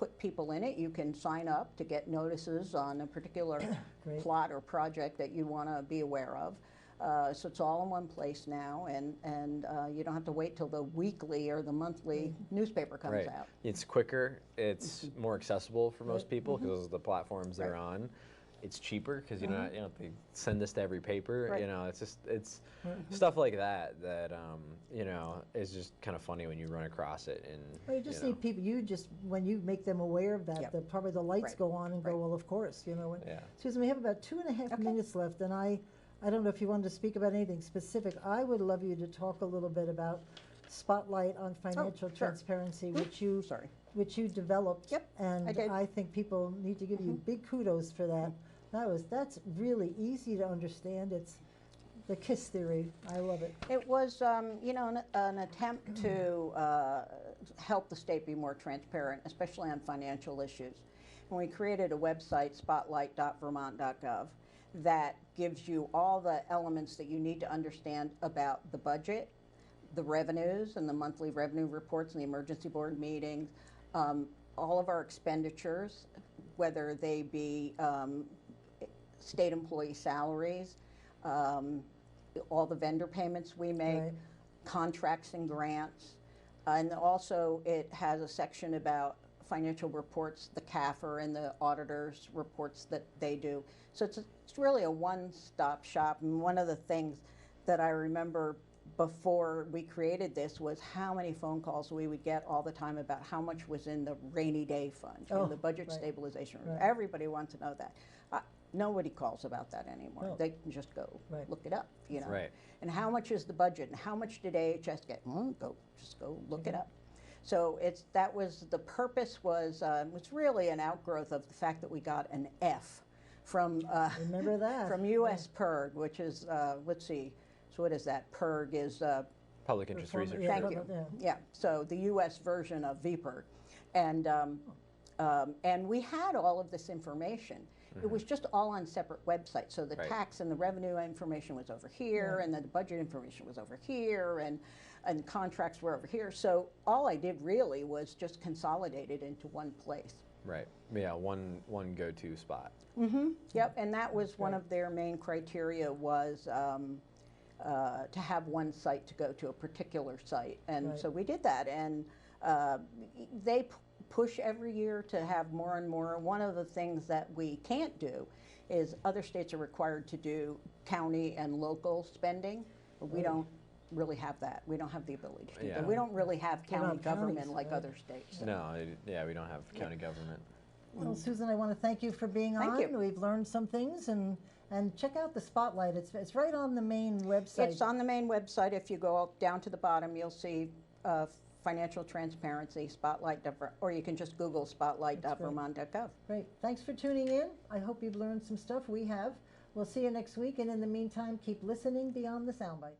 put people in it. You can sign up to get notices on a particular plot or project that you want to be aware of. So it's all in one place now, and you don't have to wait till the weekly or the monthly newspaper comes out. It's quicker, it's more accessible for most people because of the platforms they're on. It's cheaper because you know they send this to every paper. You know, it's just stuff like that you know, is just kind of funny when you run across it. And well, you just need people. You just when you make them aware of that, probably the lights go on and go. Well, of course, you know. Susan, we have about 2.5 minutes left, and I don't know if you wanted to speak about anything specific. I would love you to talk a little bit about Spotlight on Financial Transparency, which you developed. And I think people need to give you big kudos for that. That's really easy to understand. It's the KISS theory. I love it. It was, you know, an attempt to help the state be more transparent, especially on financial issues. And we created a website, spotlight.vermont.gov, that gives you all the elements that you need to understand about the budget, the revenues and the monthly revenue reports and the emergency board meetings, all of our expenditures, whether they be state employee salaries, all the vendor payments we make, contracts and grants, and also it has a section about financial reports, the CAFR and the auditors' reports that they do. So it's really a one-stop shop. And one of the things that I remember before we created this was how many phone calls we would get all the time about how much was in the rainy day fund, in the budget stabilization. Everybody wants to know that. Nobody calls about that anymore. They can just go look it up, you know. And how much is the budget, and how much did AHS get? Just go look it up. So that was the purpose was really an outgrowth of the fact that we got an F from remember that from U.S. PIRG, which is let's see, so what is that? PIRG is Public Interest Research. Thank you. Yeah. So the U.S. version of VPIRG, and we had all of this information. It was just all on separate websites. So the tax and the revenue information was over here, and then the budget information was over here, and contracts were over here. So all I did really was just consolidate it into one place. Right. Yeah. One go-to spot. Yep. And that was one of their main criteria was to have one site to go to, a particular site, and so we did that. And they push every year to have more and more. One of the things that we can't do is other states are required to do county and local spending. But we don't really have that. We don't have the ability to do that. We don't really have county government like other states. No, we don't have county government. Well, Susan, I want to thank you for being on. Thank you. We've learned some things, and check out the Spotlight. It's right on the main website. It's on the main website. If you go down to the bottom, you'll see Financial Transparency, Spotlight, or you can just Google spotlight.vermont.gov. Great. Thanks for tuning in. I hope you've learned some stuff. We have. We'll see you next week, and in the meantime, keep listening beyond the soundbites.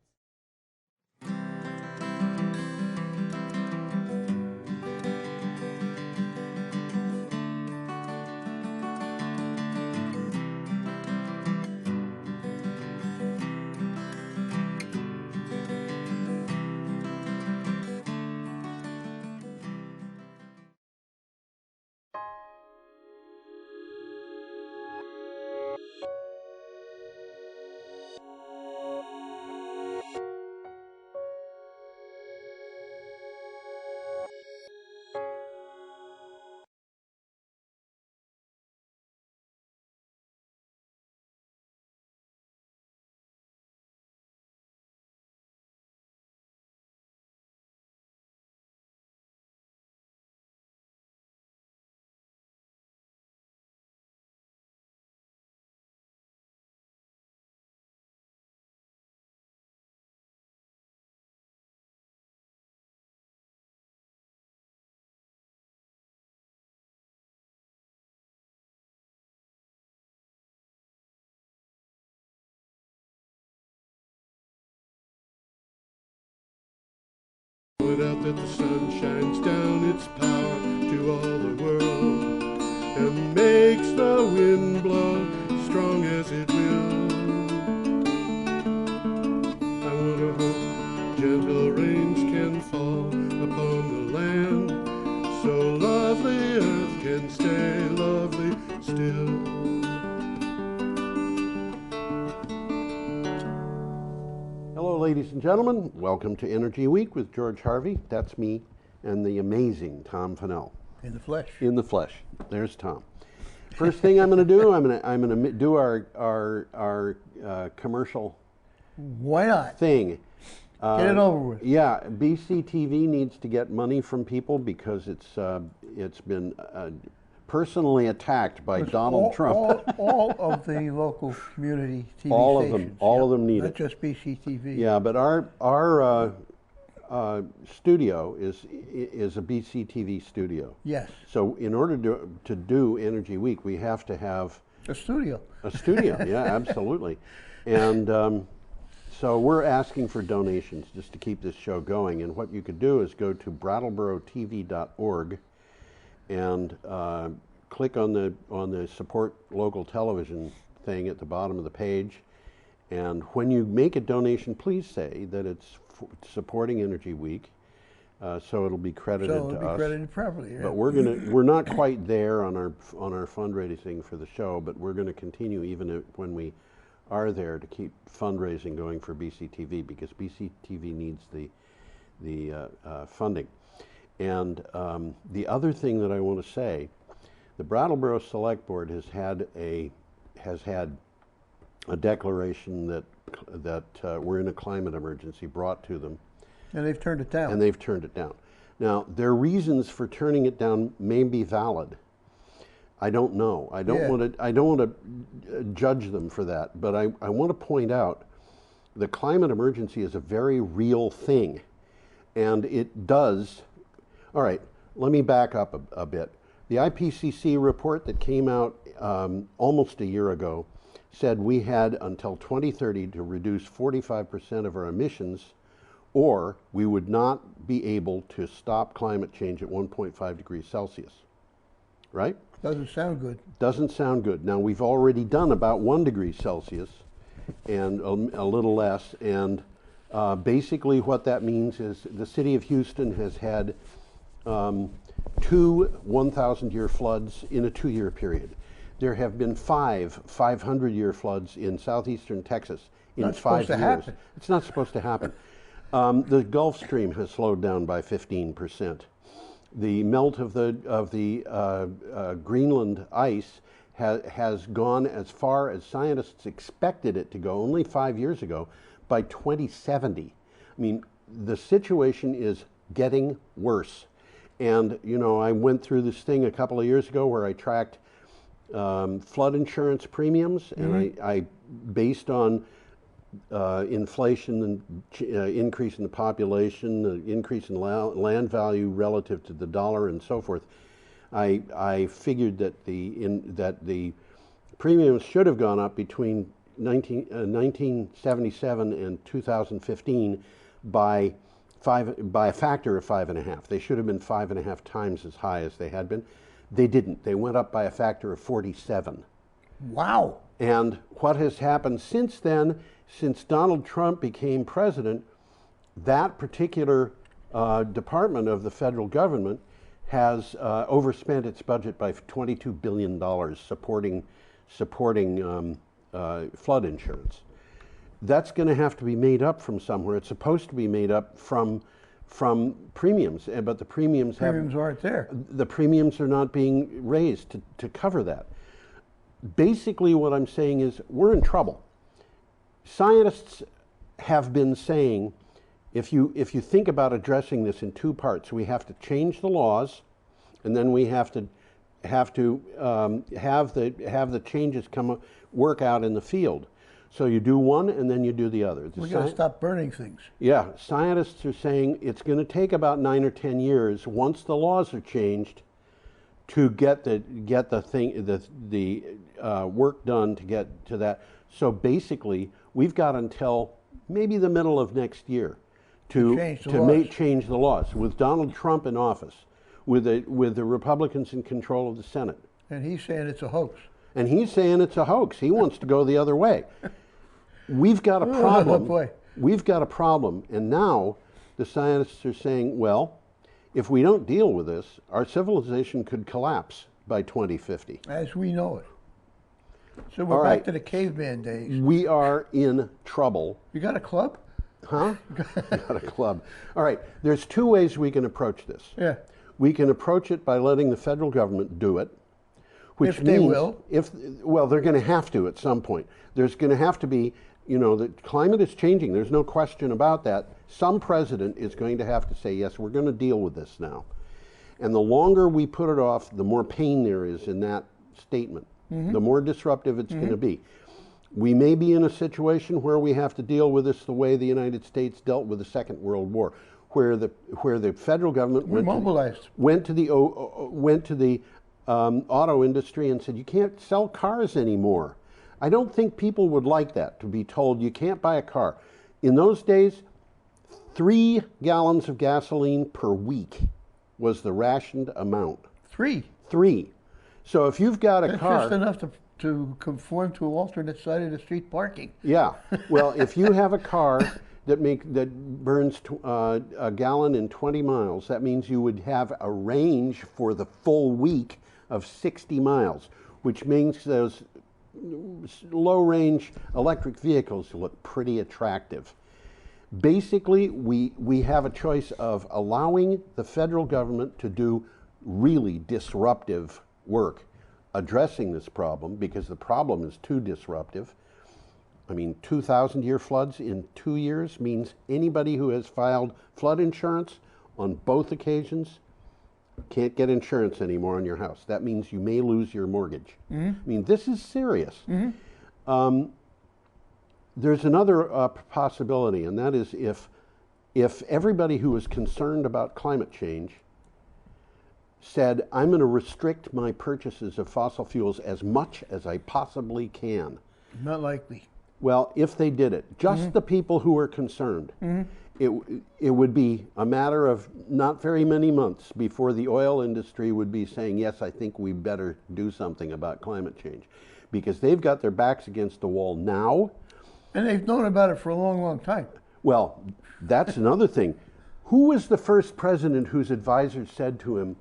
Out that the sun shines down its power to all the world and makes the wind blow strong as it will. I wonder hope gentle rains can fall upon the land so lovely earth can stay lovely still. Hello, ladies and gentlemen. Welcome to Energy Week with George Harvey. That's me and the amazing Tom Fennell. In the flesh. In the flesh. There's Tom. First thing I'm going to do, I'm going to do our commercial. Why not? Thing. Get it over with. Yeah, BCTV needs to get money from people because it's been personally attacked by Donald Trump. All of the local community TV all stations. All of them need not it. Not just BCTV. Yeah, but our studio is a BCTV studio. Yes. So in order to do Energy Week, we have to have a studio. A studio, yeah, absolutely. And so we're asking for donations just to keep this show going. And what you could do is go to brattleboro.tv.org and click on the support local television thing at the bottom of the page. And when you make a donation, please say that it's supporting Energy Week, so it'll be credited to us. So it'll be credited properly. Yeah. But we're not quite there on our fundraising for the show, but we're going to continue even when we are there to keep fundraising going for BCTV, because BCTV needs the funding. And the other thing that I want to say, the Brattleboro Select Board has had a declaration that we're in a climate emergency brought to them. And they've turned it down. And they've turned it down. Now, their reasons for turning it down may be valid. I don't know. I don't want to judge them for that, but I want to point out the climate emergency is a very real thing, and it does. All right, let me back up a bit. The IPCC report that came out almost a year ago said we had until 2030 to reduce 45% of our emissions, or we would not be able to stop climate change at 1.5 degrees Celsius, right? Doesn't sound good. Doesn't sound good. Now, we've already done about 1 degree Celsius and a little less, and basically what that means is the city of Houston has had 2 1,000-year floods in a 2-year period. There have been 5 500-year floods in southeastern Texas in 5 years. It's not supposed to happen. The Gulf Stream has slowed down by 15%. The melt of the Greenland ice has gone as far as scientists expected it to go only 5 years ago, by 2070. I mean, the situation is getting worse. And, you know, I went through this thing a couple of years ago where I tracked flood insurance premiums, and I based on inflation and increase in the population, the increase in land value relative to the dollar, and so forth. I figured that the premiums should have gone up between 1977 and 2015 by a factor of 5.5. They should have been 5.5 times as high as they had been. They didn't. They went up by a factor of 47. Wow. And what has happened since then, since Donald Trump became president, that particular department of the federal government has overspent its budget by $22 billion supporting flood insurance. That's going to have to be made up from somewhere. It's supposed to be made up from premiums, but the premiums aren't there. The premiums are not being raised to cover that. Basically, what I'm saying is we're in trouble. Scientists have been saying, if you think about addressing this in 2 parts, we have to change the laws, and then we have the changes work out in the field. So you do one, and then you do the other. We got to stop burning things. Yeah, scientists are saying it's going to take about 9 or 10 years once the laws are changed to get the work done to get to that. So basically, we've got until maybe the middle of next year to change the laws. With Donald Trump in office, with the Republicans in control of the Senate. And he's saying it's a hoax. And he's saying it's a hoax. He wants to go the other way. We've got a problem. Oh, boy. We've got a problem. And now the scientists are saying, well, if we don't deal with this, our civilization could collapse by 2050. As we know it. So we're back to the caveman days. We are in trouble. You got a club? Huh? Got a club. All right, there's two ways we can approach this. Yeah. We can approach it by letting the federal government do it, which if means they will. Well, they're going to have to at some point. There's going to have to be, you know, the climate is changing. There's no question about that. Some president is going to have to say, yes, we're going to deal with this now. And the longer we put it off, the more pain there is in that statement, the more disruptive it's going to be. We may be in a situation where we have to deal with this the way the United States dealt with the Second World War, where the federal government went to the auto industry and said, you can't sell cars anymore. I don't think people would like that, to be told you can't buy a car. In those days, 3 gallons of gasoline per week was the rationed amount. 3? 3. So if you've got a car... That's just enough to conform to alternate side of the street parking. Yeah. Well, if you have a car that burns a gallon in 20 miles, that means you would have a range for the full week of 60 miles, which makes those low-range electric vehicles look pretty attractive. Basically, we have a choice of allowing the federal government to do really disruptive work addressing this problem, because the problem is too disruptive. I mean, 2,000-year floods in 2 years means anybody who has filed flood insurance on both occasions can't get insurance anymore on your house. That means you may lose your mortgage. I mean, this is serious. There's another possibility, and that is if everybody who is concerned about climate change said, I'm going to restrict my purchases of fossil fuels as much as I possibly can. Not likely. Well, if they did it, just the people who are concerned, it would be a matter of not very many months before the oil industry would be saying, yes, I think we better do something about climate change, because they've got their backs against the wall now. And they've known about it for a long, long time. Well, that's another thing. Who was the first president whose advisors said to him,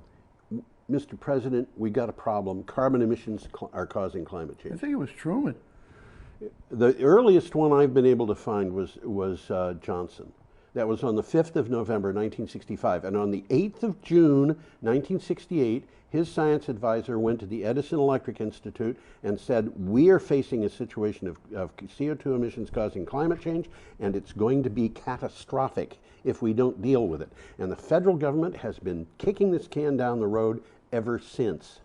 Mr. President, we got a problem. Carbon emissions are causing climate change? I think it was Truman. The earliest one I've been able to find was Johnson. That was on the 5th of November, 1965. And on the 8th of June, 1968, his science advisor went to the Edison Electric Institute and said, we are facing a situation of CO2 emissions causing climate change, and it's going to be catastrophic if we don't deal with it. And the federal government has been kicking this can down the road ever since,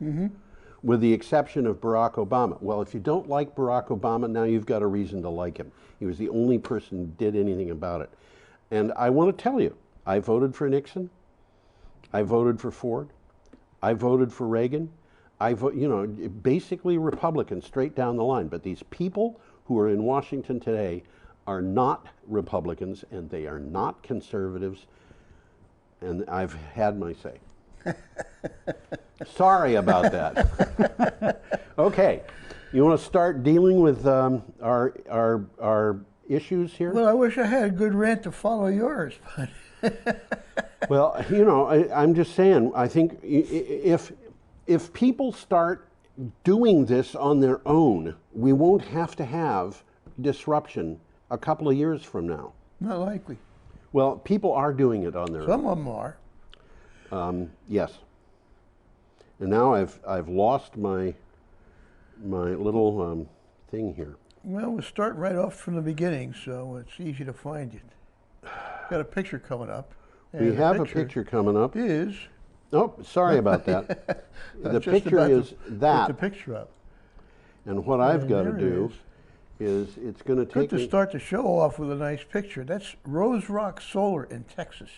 with the exception of Barack Obama. Well, if you don't like Barack Obama, now you've got a reason to like him. He was the only person who did anything about it. And I want to tell you, I voted for Nixon. I voted for Ford. I voted for Reagan. Basically Republican straight down the line. But these people who are in Washington today are not Republicans, and they are not conservatives. And I've had my say. Sorry about that. Okay, you want to start dealing with our issues here? Well, I wish I had a good rant to follow yours, but well, I'm just saying, I think if people start doing this on their own, we won't have to have disruption a couple of years from now. Not likely. Well, people are doing it on their own. Some of them are. Yes. And now I've lost my little thing here. Well, we'll start right off from the beginning, so it's easy to find it. Got a picture coming up. We have a picture coming up. Is. Oh, sorry about that. The picture is that. Put the picture up. And what I've got to do is it's going to take Good to start the show off with a nice picture. That's Rose Rock Solar in Texas.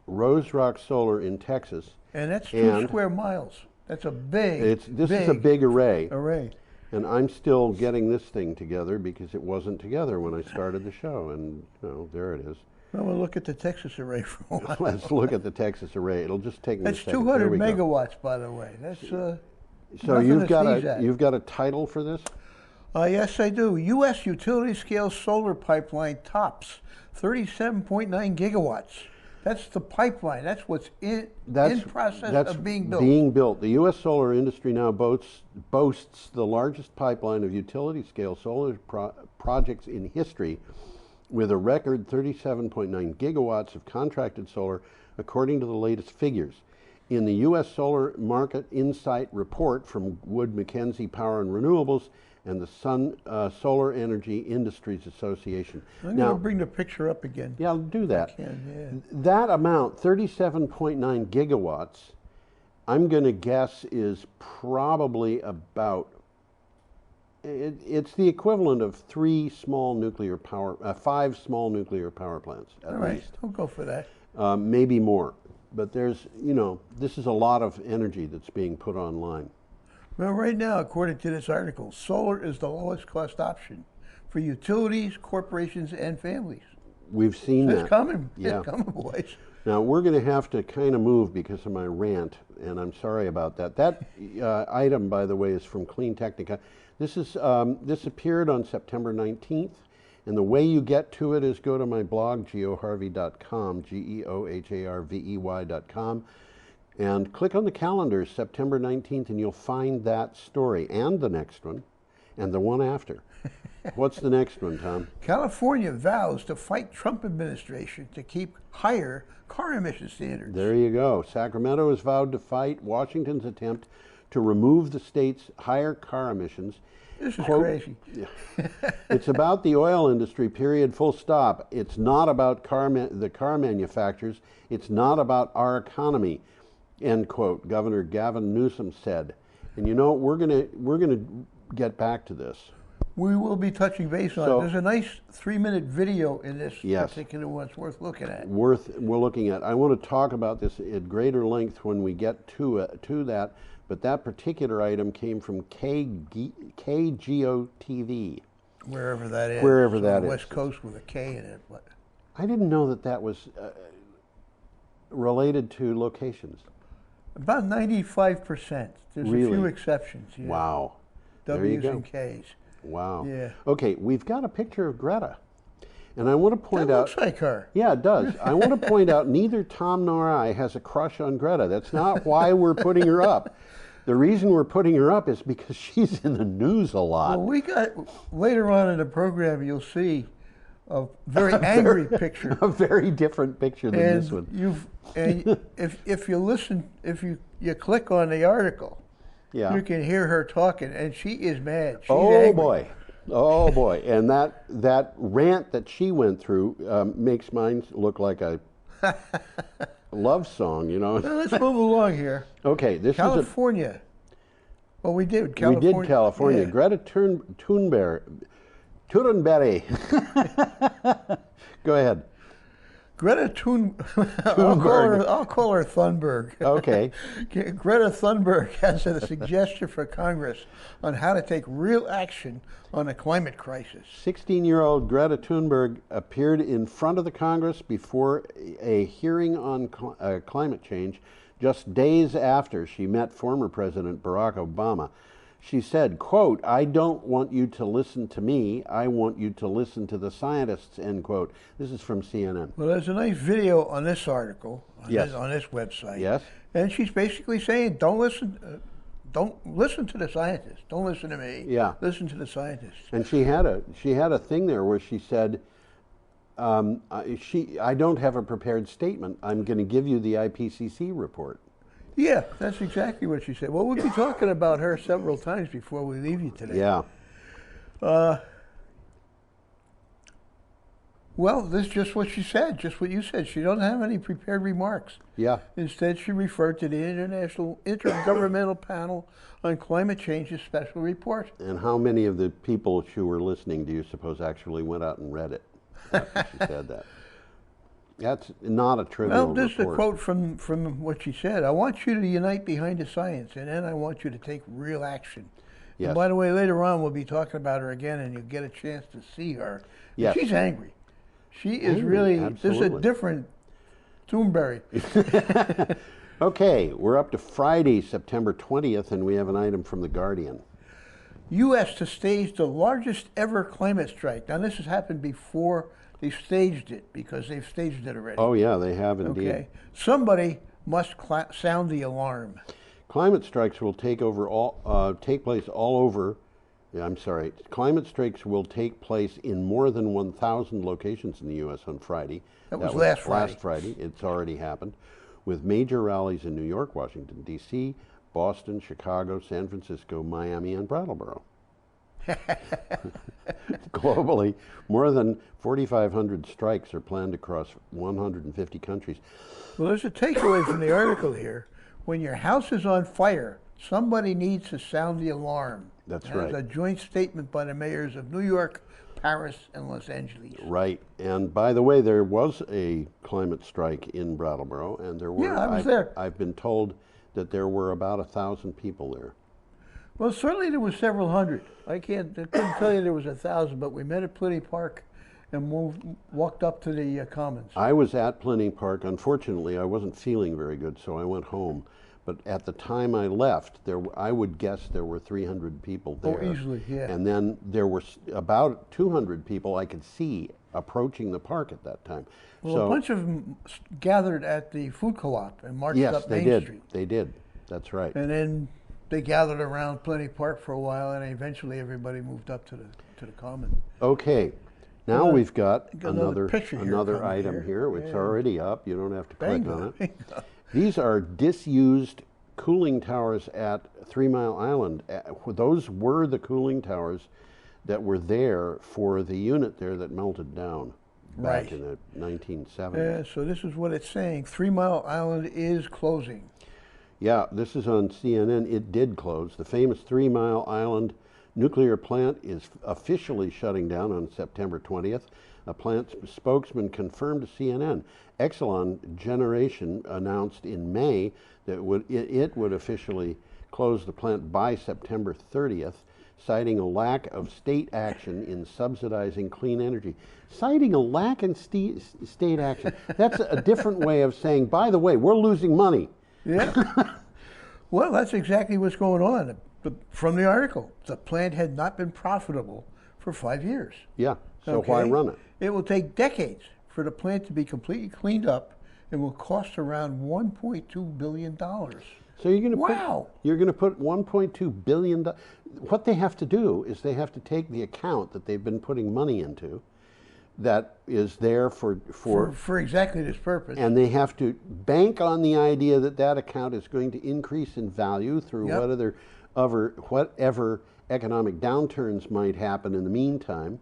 Rose Rock Solar in Texas. And that's 2 square miles. That's a big, this is a big array. Array. And I'm still getting this thing together because it wasn't together when I started the show. And there it is. Well, we'll look at the Texas array for a while. Let's look at the Texas array. It'll just take me a second. That's 200 megawatts, by the way. That's so you've got a title for this? Yes, I do. U.S. utility scale solar pipeline tops 37.9 gigawatts. That's the pipeline. That's what's in process of being built. Being built. The U.S. solar industry now boasts the largest pipeline of utility-scale solar projects in history, with a record 37.9 gigawatts of contracted solar, according to the latest figures. In the U.S. Solar Market Insight Report from Wood Mackenzie Power and Renewables and the Sun Solar Energy Industries Association. I'm going to bring the picture up again. Yeah, I'll do that. I can, yeah. That amount, 37.9 gigawatts, I'm going to guess is probably about, it's the equivalent of 5 small nuclear power plants at All right, least. I'll go for that. Maybe more. But there's, this is a lot of energy that's being put online. Well, right now, according to this article, solar is the lowest cost option for utilities, corporations, and families. We've seen that. It's coming. Yeah. It's coming, boys. Now, we're going to have to kind of move because of my rant, and I'm sorry about that. That item, by the way, is from Clean Technica. This appeared on September 19th, and the way you get to it is go to my blog, geoharvey.com, geoharvey.com, and click on the calendar, September 19th, and you'll find that story, and the next one, and the one after. What's the next one, Tom? California vows to fight Trump administration to keep higher car emission standards. There you go. Sacramento has vowed to fight Washington's attempt to remove the state's higher car emissions. This is Quote, crazy. It's about the oil industry, period, full stop. It's not about the car manufacturers. It's not about our economy, end quote, Governor Gavin Newsom said. And we're gonna get back to this. We will be touching base on it. There's a nice 3-minute video in this particular one. It's worth looking at. We're looking at. I want to talk about this at greater length when we get to that. But that particular item came from KGO-TV. Wherever that is. Wherever that is. West Coast with a K in it. But I didn't know that was related to locations. About 95%. There's Really? a few exceptions. Yeah. Wow. W's and K's. Wow. Yeah. Okay, we've got a picture of Greta. And I want to point out... That looks like her. Yeah, it does. I want to point out neither Tom nor I has a crush on Greta. That's not why we're putting her up. The reason we're putting her up is because she's in the news a lot. Well, we got, later on in the program, you'll see a very angry picture. A very different picture than this one. If you listen, if you click on the article, you can hear her talking, and she is mad. She's angry. Oh boy! And that rant that she went through makes mine look like a love song, Well, let's move along here. Okay, this California. is Well, we did California. We did California. Yeah. Greta Thunberg. Go ahead. Greta Thunberg. I'll call her Thunberg. Okay. Greta Thunberg has a suggestion for Congress on how to take real action on the climate crisis. 16-year-old Greta Thunberg appeared in front of the Congress before a hearing on climate change just days after she met former President Barack Obama. She said, quote, "I don't want you to listen to me. I want you to listen to the scientists," end quote. This is from CNN. Well, there's a nice video on this article, on this website. Yes. And she's basically saying, don't listen to the scientists. Don't listen to me. Yeah. Listen to the scientists. And she had a thing there where she said, I don't have a prepared statement. I'm going to give you the IPCC report. Yeah, that's exactly what she said. Well, we'll be talking about her several times before we leave you today. Yeah. Well, this is just what she said, just what you said. She don't have any prepared remarks. Yeah. Instead, she referred to the Intergovernmental Panel on Climate Change's special report. And how many of the people who were listening do you suppose actually went out and read it after she said that? That's not a trivial report. Well, this is a quote from what she said. "I want you to unite behind the science, and then I want you to take real action." Yes. And by the way, later on we'll be talking about her again, and you'll get a chance to see her. Yes. She's angry. She is really, absolutely. This is a different Thunberg. Okay, we're up to Friday, September 20th, and we have an item from The Guardian. U.S. to stage the largest ever climate strike. Now, this has happened before They've staged it because they've staged it already. Oh yeah, they have indeed. Okay. Somebody must sound the alarm. Climate strikes will take place all over. I'm sorry. Climate strikes will take place in more than 1,000 locations in the U.S. on Friday. That was last Friday. Last Friday. It's already happened, with major rallies in New York, Washington D.C., Boston, Chicago, San Francisco, Miami, and Brattleboro. Globally, more than 4,500 strikes are planned across 150 countries. Well, there's a takeaway from the article here. When your house is on fire, somebody needs to sound the alarm. That's right. That's a joint statement by the mayors of New York, Paris, and Los Angeles. Right. And by the way, there was a climate strike in Brattleboro, and there were. Yeah, I was there. I've been told that there were about 1,000 people there. Well, certainly there was several hundred. I couldn't tell you there was 1,000, but we met at Plenty Park and walked up to the Commons. I was at Plenty Park. Unfortunately, I wasn't feeling very good, so I went home. But at the time I left, I would guess there were 300 people there. Oh, easily, yeah. And then there were about 200 people I could see approaching the park at that time. Well, so, a bunch of them gathered at the food co-op and marched up Main Street. Yes, they did. That's right. And then they gathered around Plenty Park for a while, and eventually everybody moved up to the Common. Okay. Now we've got another item here. It's already up. You don't have to click on it. These are disused cooling towers at 3 Mile Island. Those were the cooling towers that were there for the unit there that melted down back in the 1970s. Yeah, so this is what it's saying. 3 Mile Island is closing. Yeah, this is on CNN. It did close. The famous 3 Mile Island nuclear plant is officially shutting down on September 20th. A plant spokesman confirmed to CNN. Exelon Generation announced in May that it would officially close the plant by September 30th, citing a lack of state action in subsidizing clean energy. Citing a lack in state action. That's a different way of saying, by the way, we're losing money. Yeah. Well, that's exactly what's going on. From the article, the plant had not been profitable for 5 years. Yeah, so why run it? It will take decades for the plant to be completely cleaned up and will cost around $1.2 billion. So you're going to put $1.2 billion. What they have to do is they have to take the account that they've been putting money into that is there for exactly this purpose. And they have to bank on the idea that that account is going to increase in value through whatever economic downturns might happen in the meantime.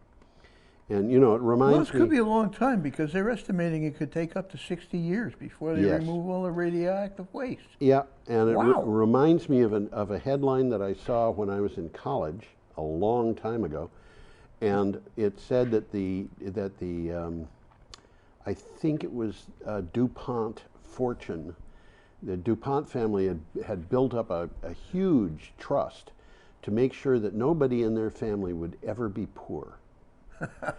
And it reminds me. Well, this could be a long time because they're estimating it could take up to 60 years before they remove all the radioactive waste. Yeah, and it reminds me of a headline that I saw when I was in college a long time ago, and it said that I think it was DuPont fortune. The DuPont family had built up a huge trust to make sure that nobody in their family would ever be poor.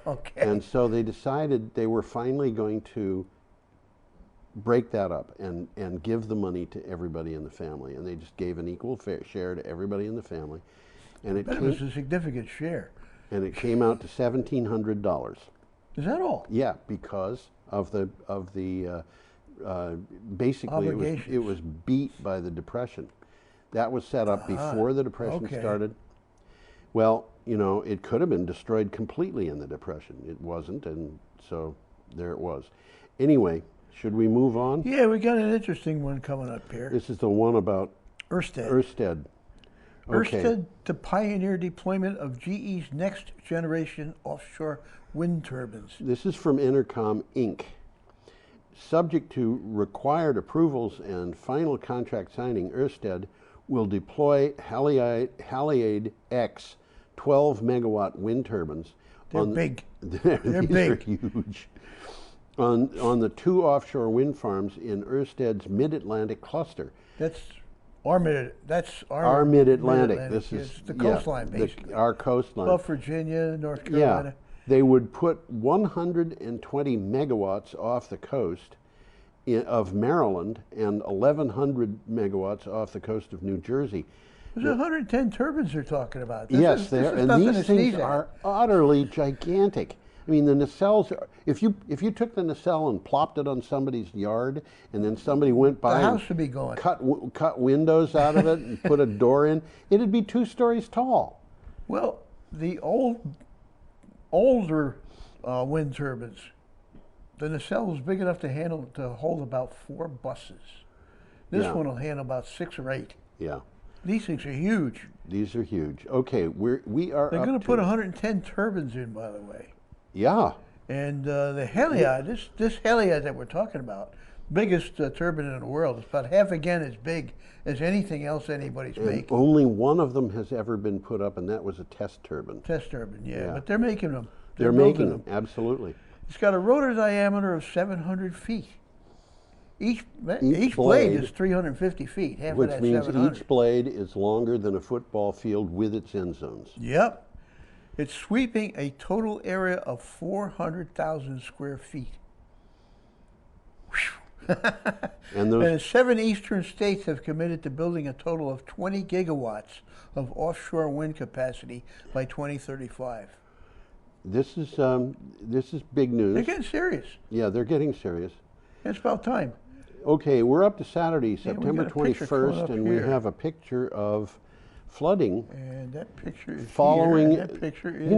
Okay. And so they decided they were finally going to break that up and give the money to everybody in the family. And they just gave an equal share to everybody in the family. And it was a significant share. And it came out to $1,700. Is that all? Yeah, because of the basically it was beat by the Depression. That was set up before the Depression started. Well, it could have been destroyed completely in the Depression. It wasn't, and so there it was. Anyway, should we move on? Yeah, we got an interesting one coming up here. This is the one about Ørsted. Ørsted. Okay. Ørsted to pioneer deployment of GE's next generation offshore wind turbines. This is from Intercom Inc. Subject to required approvals and final contract signing, Ørsted will deploy Haliade X 12-megawatt wind turbines. They're big. They're big. Are huge. On the 2 offshore wind farms in Ørsted's Mid-Atlantic cluster. That's our Mid-Atlantic. This is the coastline, basically. Our coastline. Well, Virginia, North Carolina. Yeah. They would put 120 megawatts off the coast of Maryland and 1,100 megawatts off the coast of New Jersey. There's 110 turbines they're talking about. And these things are utterly gigantic. I mean, the nacelles, if you took the nacelle and plopped it on somebody's yard, and then somebody went by the house would be going. Cut windows out of it and put a door in, it'd be 2 stories tall. Well, the older wind turbines, the nacelle was big enough to hold about 4 buses. This one will handle about 6 or 8. Yeah. These things are huge. These are huge. Okay, we are. They're going to put 110 turbines in, by the way. Yeah. And the Heliod, this Heliod that we're talking about, biggest turbine in the world. It's about half again as big as anything else anybody's making. Only one of them has ever been put up, and that was a test turbine. Test turbine, yeah. But they're making them. They're making them, absolutely. It's got a rotor diameter of 700 feet. Each blade is 350 feet, half which of that means 700. each blade is longer than a football field with its end zones. Yep. It's sweeping a total area of 400,000 square feet. And 7 eastern states have committed to building a total of 20 gigawatts of offshore wind capacity by 2035. This is big news. They're getting serious. Yeah, they're getting serious. It's about time. Okay, we're up to Saturday, September 21st, and we have a picture of flooding. And that picture is following, here, and that picture is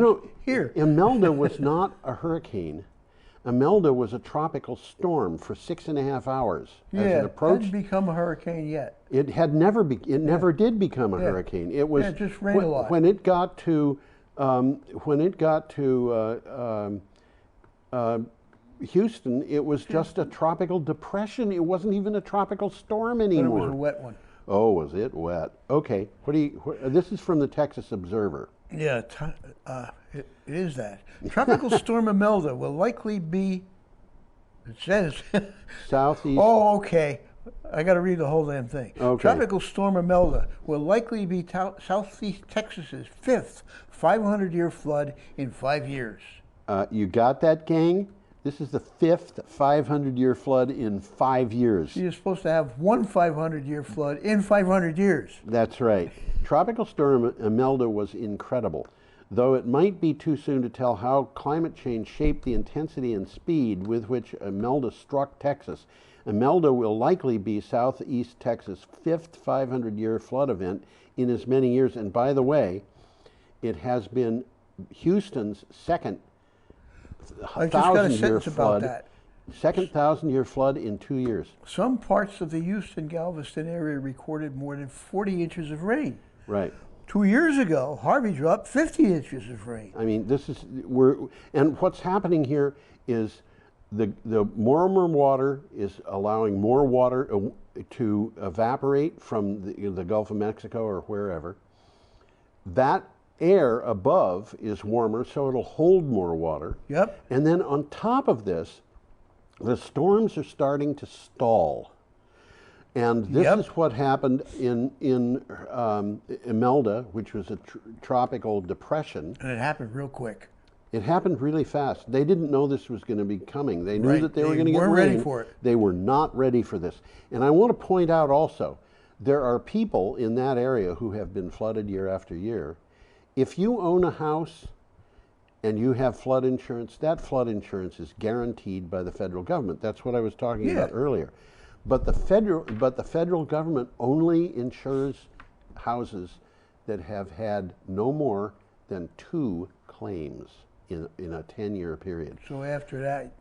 here. Imelda was not a hurricane. Imelda was a tropical storm for 6.5 hours. Yeah, as it approached, hadn't become a hurricane yet. It had never never did become a hurricane. It was it just rained a lot. When it got to Houston, it was just a tropical depression. It wasn't even a tropical storm anymore. But it was a wet one. Oh, was it wet? Okay. This is from the Texas Observer. Yeah, it is that. Tropical storm Imelda will likely be, it says. Southeast. Oh, okay. I got to read the whole damn thing. Okay. Tropical storm Imelda will likely be Southeast Texas's 5th 500-year flood in 5 years. You got that, gang? This is the 5th 500-year flood in 5 years. You're supposed to have 1 500-year flood in 500 years. That's right. Tropical storm Imelda was incredible. Though it might be too soon to tell how climate change shaped the intensity and speed with which Imelda struck Texas, Imelda will likely be Southeast Texas' 5th 500-year flood event in as many years. And by the way, it has been Houston's second 1,000-year flood. Second 1,000-year flood in 2 years. Some parts of the Houston-Galveston area recorded more than 40 inches of rain. Right. 2 years ago, Harvey dropped 50 inches of rain. I mean, and what's happening here is the warmer water is allowing more water to evaporate from the Gulf of Mexico or wherever. That air above is warmer, so it'll hold more water. Yep. And then on top of this, the storms are starting to stall. And this is what happened in Imelda, which was a tropical depression. And it happened real quick. It happened really fast. They didn't know this was going to be coming. They knew that they were going to get rain. They weren't ready for it. They were not ready for this. And I want to point out also, there are people in that area who have been flooded year after year. If you own a house and you have flood insurance, that flood insurance is guaranteed by the federal government. That's what I was talking about earlier. But the federal government only insures houses that have had no more than 2 claims in a 10-year period. So after that,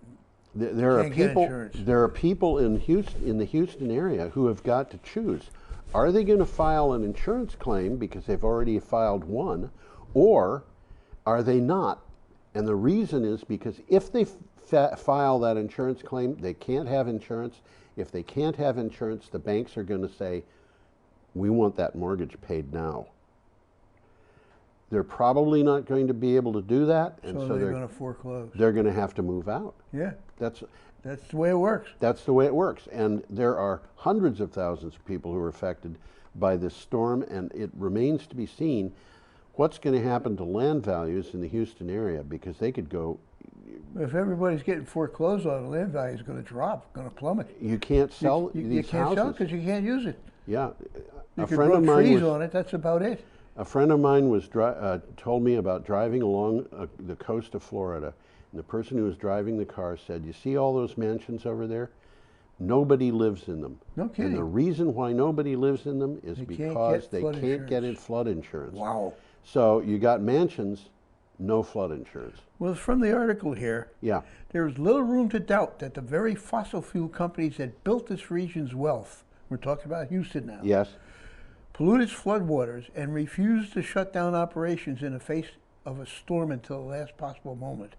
there are people in the Houston area who have got to choose. Are they going to file an insurance claim because they've already filed one, or are they not? And the reason is because if they file that insurance claim, they can't have insurance. If they can't have insurance, the banks are going to say, we want that mortgage paid now. They're probably not going to be able to do that, and so they're going to foreclose. They're going to have to move out. Yeah. That's the way it works. That's the way it works. And there are hundreds of thousands of people who are affected by this storm, and it remains to be seen what's going to happen to land values in the Houston area, because they could go. If everybody's getting foreclosed on, the land value is going to drop, going to plummet. You can't sell these houses. You can't sell it because you can't use it. Yeah. You could grow trees on it, that's about it. A friend of mine was told me about driving along the coast of Florida, And the person who was driving the car said, "You see all those mansions over there? Nobody lives in them. No kidding. And the reason why nobody lives in them is because they can't get in flood insurance." Wow. So you got mansions, no flood insurance. Well, from the article here, yeah, there is little room to doubt that the very fossil fuel companies that built this region's wealth, we're talking about Houston now, yes, polluted its floodwaters and refused to shut down operations in the face of a storm until the last possible moment,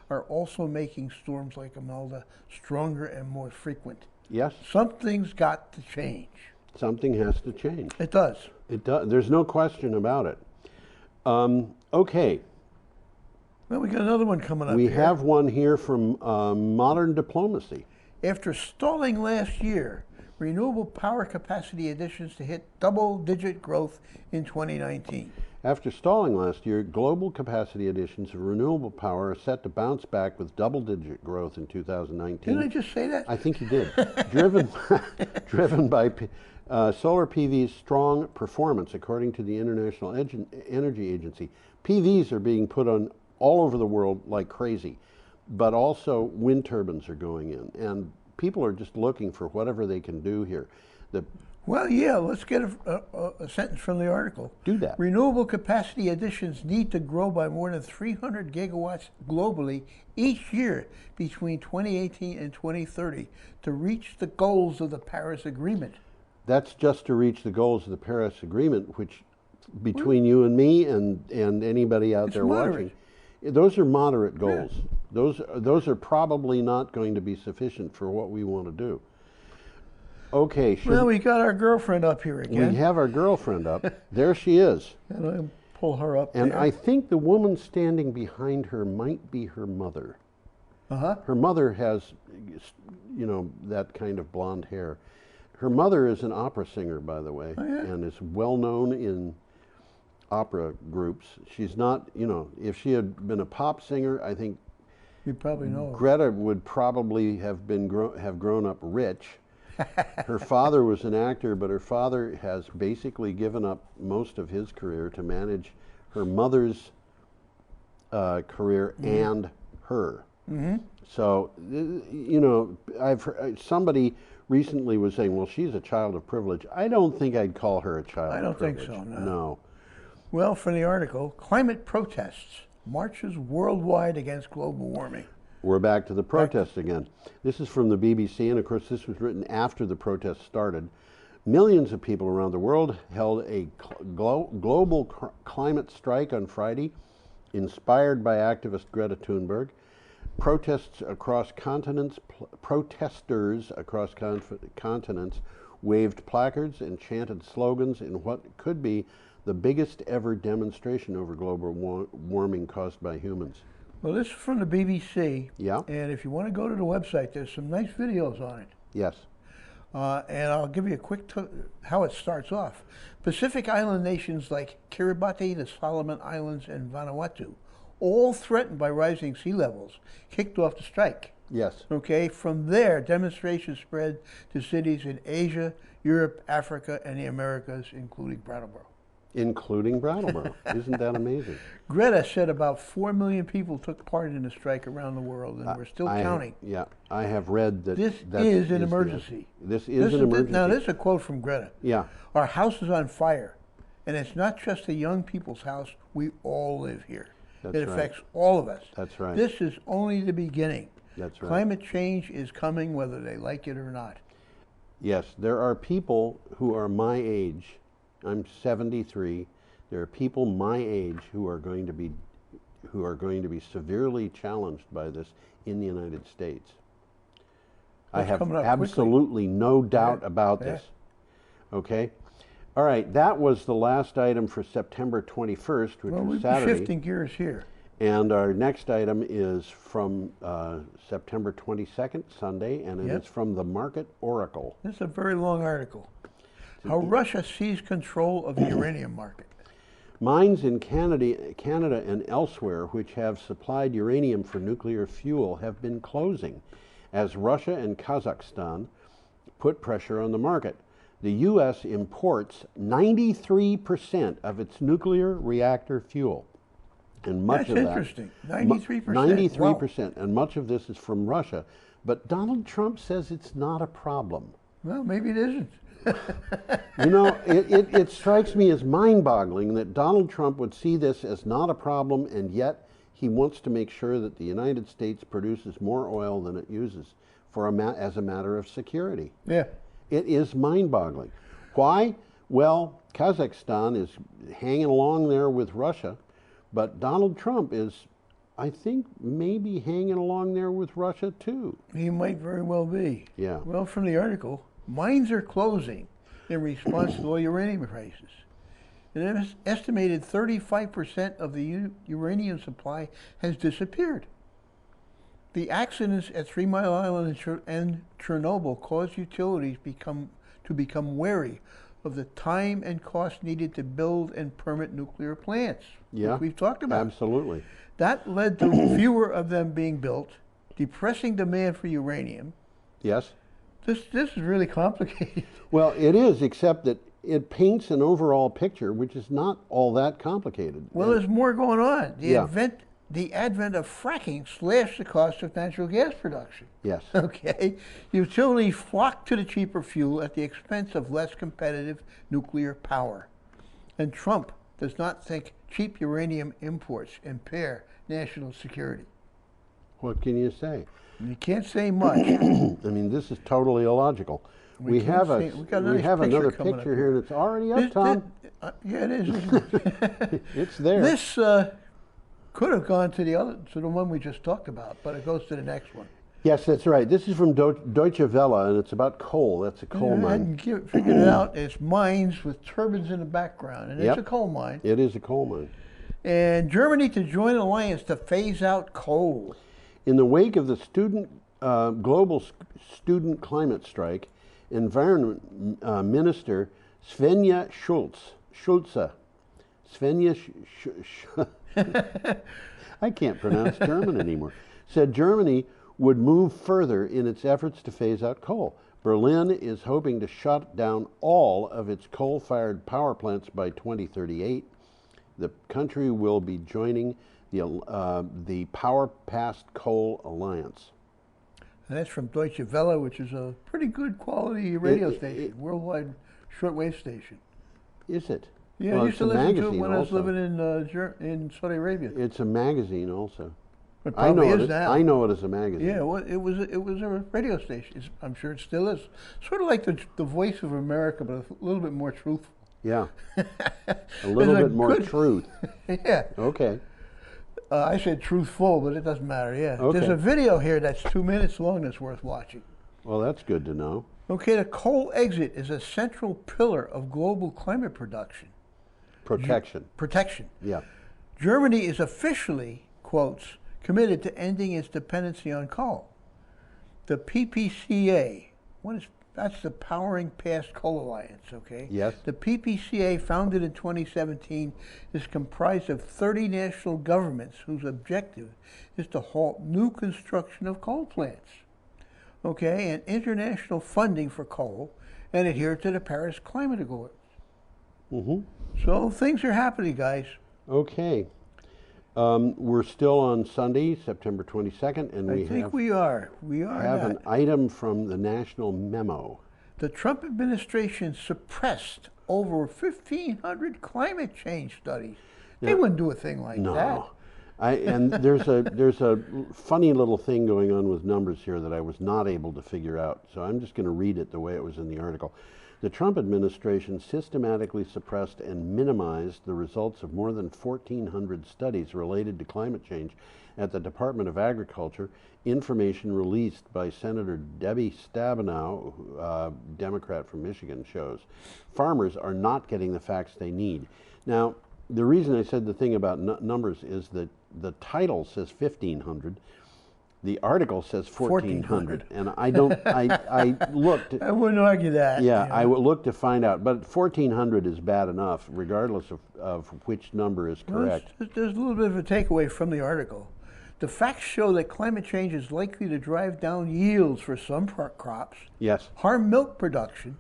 are also making storms like Imelda stronger and more frequent. yes. Something's got to change. Something has to change. It does. It does. There's no question about it. Okay. Well, we got another one coming up. We here. have one here from Modern Diplomacy. After stalling last year, renewable power capacity additions to hit double-digit growth in 2019. After stalling last year, global capacity additions of renewable power are set to bounce back with double-digit growth in 2019. Didn't I just say that? I think you did. driven by solar PV's strong performance, according to the International Energy Agency. PVs are being put on all over the world like crazy, but also wind turbines are going in, and people are just looking for whatever they can do here. Well, yeah, let's get a sentence from the article. Do that. Renewable capacity additions need to grow by more than 300 gigawatts globally each year between 2018 and 2030 to reach the goals of the Paris Agreement. That's just to reach the goals of the Paris Agreement, which between you and me and anybody out there watching, those are moderate goals. Yeah. Those are probably not going to be sufficient for what we want to do. Okay. Well, we got our girlfriend up here again. We have our girlfriend up. There she is. And I'll pull her up And there. I think the woman standing behind her might be her mother. Uh-huh. Her mother has, you know, that kind of blonde hair. Her mother is an opera singer, by the way, and is well known in opera groups. She's not, you know, if she had been a pop singer, I think you probably know Greta would probably have grown up rich. Her father was an actor, but her father has basically given up most of his career to manage her mother's career and her. Mm-hmm. So, you know, I've heard, somebody recently was saying, well, she's a child of privilege. I don't think I'd call her a child of privilege. I don't think so, No. Well, from the article, climate protests, marches worldwide against global warming. We're back to the protests again. This is from the BBC, and of course this was written after the protests started. Millions of people around the world held a global climate strike on Friday, inspired by activist Greta Thunberg. Protesters across continents waved placards and chanted slogans in what could be the biggest ever demonstration over global warming caused by humans. Well, this is from the BBC. Yeah. And if you want to go to the website, there's some nice videos on it. Yes. And I'll give you a quick how it starts off. Pacific Island nations like Kiribati, the Solomon Islands, and Vanuatu, all threatened by rising sea levels, kicked off the strike. Yes. Okay. From there, demonstrations spread to cities in Asia, Europe, Africa, and the Americas, including Brattleboro. Including Brattleboro. Isn't that amazing? Greta said about 4 million people took part in the strike around the world, and we're still counting. Yeah, I have read that. This is an emergency. This is an emergency. Now, this is a quote from Greta. Yeah. Our house is on fire, and it's not just the young people's house. We all live here. That's it right. affects all of us. That's right. This is only the beginning. That's right. Climate change is coming whether they like it or not. Yes, there are people who are my age. I'm 73. There are people my age who are going to be severely challenged by this in the United States. I have absolutely no doubt about this. Okay? All right, that was the last item for September 21st, which was Saturday. We're shifting gears here. And our next item is from September 22nd, Sunday, and it is from the Market Oracle. This is a very long article. How Russia seized control of the uranium market. Mines in Canada and elsewhere which have supplied uranium for nuclear fuel have been closing as Russia and Kazakhstan put pressure on the market. The U.S. imports 93% of its nuclear reactor fuel. And much That's of that, interesting. 93%. 93%, and much of this is from Russia. But Donald Trump says it's not a problem. Well, maybe it isn't. You know, it strikes me as mind-boggling that Donald Trump would see this as not a problem, and yet he wants to make sure that the United States produces more oil than it uses as a matter of security. Yeah. It is mind-boggling. Why? Well, Kazakhstan is hanging along there with Russia, but Donald Trump is, I think, maybe hanging along there with Russia too. He might very well be. Yeah. Well, from the article, mines are closing in response to low uranium prices. An estimated 35% of the uranium supply has disappeared. The accidents at 3 Mile Island and Chernobyl caused utilities to become wary of the time and cost needed to build and permit nuclear plants, Yeah, which we've talked about. Absolutely. That led to fewer of them being built, depressing demand for uranium. Yes. This is really complicated. Well, it is, except that it paints an overall picture which is not all that complicated. Well, there's more going on. Yeah. The advent of fracking slashed the cost of natural gas production. Yes. Okay. Utilities flock to the cheaper fuel at the expense of less competitive nuclear power. And Trump does not think cheap uranium imports impair national security. What can you say? You can't say much. I mean, this is totally illogical. We have another picture here that's already up, Tom. Yeah, it is. Isn't it? It's there. This could have gone to the one we just talked about, but it goes to the next one. Yes, that's right. This is from Deutsche Welle, and it's about coal. That's a coal mine. I hadn't figured it out. It's mines with turbines in the background, and it's a coal mine. It is a coal mine. And Germany to join an alliance to phase out coal. In the wake of the global student climate strike, Environment Minister Svenja Schulze, I can't pronounce German anymore, said Germany would move further in its efforts to phase out coal. Berlin is hoping to shut down all of its coal-fired power plants by 2038. The country will be joining the Power Past Coal Alliance. And that's from Deutsche Welle, which is a pretty good quality radio station, worldwide shortwave station. Is it? Yeah, I used to listen to it when I was living in Saudi Arabia. It's a magazine also. It probably is now. I know it as a magazine. Yeah, well, it was a radio station. I'm sure it still is. Sort of like the Voice of America, but a little bit more truthful. Yeah, a little bit more truth. Yeah. Okay. I said truthful, but it doesn't matter. Yeah. Okay. There's a video here that's 2 minutes long that's worth watching. Well, that's good to know. Okay, the coal exit is a central pillar of global climate production. Protection. Yeah. Germany is officially, quotes, committed to ending its dependency on coal. The PPCA, that's the Powering Past Coal Alliance, okay? Yes. The PPCA, founded in 2017, is comprised of 30 national governments whose objective is to halt new construction of coal plants, okay, and international funding for coal, and adhere to the Paris Climate Accords. Mm-hmm. So things are happening, guys. Okay. We're still on Sunday, September 22nd, and we are. We have an item from the National Memo. The Trump administration suppressed over 1,500 climate change studies. They wouldn't do a thing like that. And there's a funny little thing going on with numbers here that I was not able to figure out. So I'm just going to read it the way it was in the article. The Trump administration systematically suppressed and minimized the results of more than 1,400 studies related to climate change at the Department of Agriculture, information released by Senator Debbie Stabenow, Democrat from Michigan, shows. Farmers are not getting the facts they need. Now, the reason I said the thing about numbers is that the title says 1,500. The article says 1,400, and I looked. I wouldn't argue that. Yeah, I would look to find out, but 1,400 is bad enough, regardless of which number is correct. Well, there's a little bit of a takeaway from the article. The facts show that climate change is likely to drive down yields for some crops, yes, harm milk production,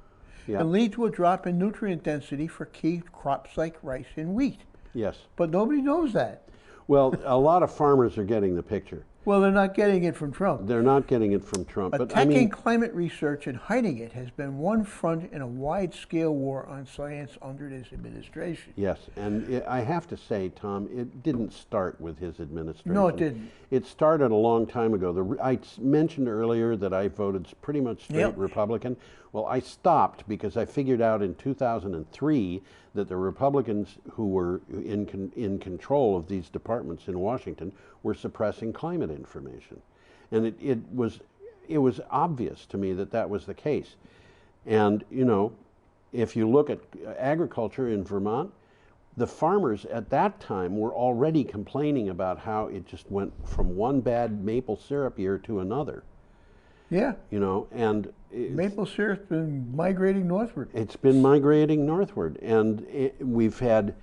and lead to a drop in nutrient density for key crops like rice and wheat. Yes. But nobody knows that. Well, a lot of farmers are getting the picture. Well, they're not getting it from Trump. They're not getting it from Trump. Attacking but I mean, climate research and hiding it has been one front in a wide-scale war on science under this administration. yes, and I have to say, Tom, it didn't start with his administration. No, it didn't. It started a long time ago. I mentioned earlier that I voted pretty much straight Yep. Republican. Well, I stopped because I figured out in 2003 that the Republicans who were in control of these departments in Washington were suppressing climate information. And it was obvious to me that that was the case. And, you know, if you look at agriculture in Vermont, the farmers at that time were already complaining about how it just went from one bad maple syrup year to another. Yeah. You know, and Maple syrup's been migrating northward. it's been migrating northward, and we've had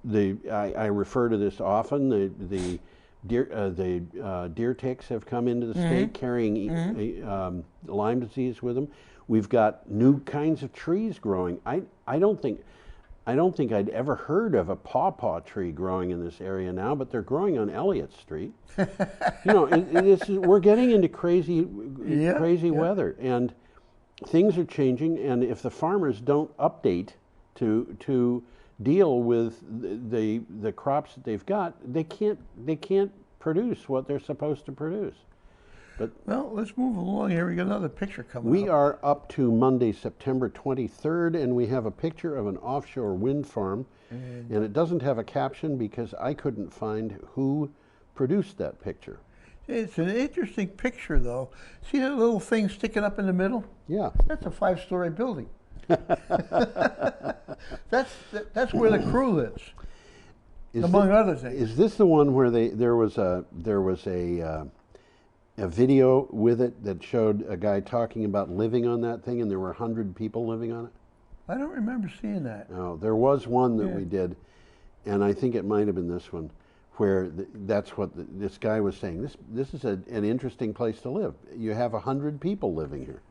the I refer to this often. The deer ticks have come into the state carrying Lyme disease with them. We've got new kinds of trees growing. I don't think I'd ever heard of a pawpaw tree growing in this area now, but they're growing on Elliott Street. You know, we're getting into crazy weather, and things are changing. And if the farmers don't update to deal with the crops that they've got, they can't produce what they're supposed to produce. But well, let's move along here. We got another picture coming up. we are up to Monday, September 23rd, and we have a picture of an offshore wind farm, and it doesn't have a caption because I couldn't find who produced that picture. It's an interesting picture, though. See that little thing sticking up in the middle? Yeah. That's a 5-story building. That's where the crew lives, among other things. Is this the one where there was a video with it that showed a guy talking about living on that thing, and there were 100 people living on it? I don't remember seeing that. No, there was one that we did, and I think it might have been this one, where that's what this guy was saying. This is an interesting place to live. You have 100 people living here.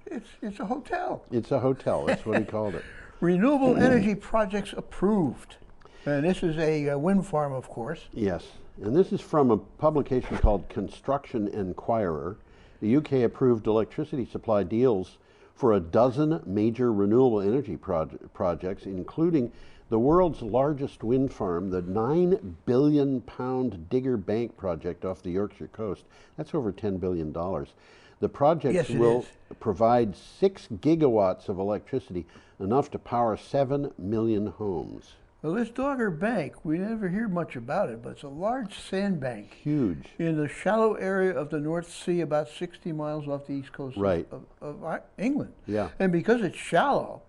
It's a hotel. It's a hotel. That's what he called it. Renewable energy projects approved. And this is a wind farm, of course. Yes, and this is from a publication called Construction Enquirer. The UK approved electricity supply deals for a dozen major renewable energy projects, including the world's largest wind farm, the £9 billion Digger Bank project off the Yorkshire coast. That's over $10 billion. The project will provide 6 gigawatts of electricity, enough to power 7 million homes. Well, this Dogger Bank, we never hear much about it, but it's a large sandbank. Huge. In the shallow area of the North Sea, about 60 miles off the east coast of England. Yeah. And because it's shallow,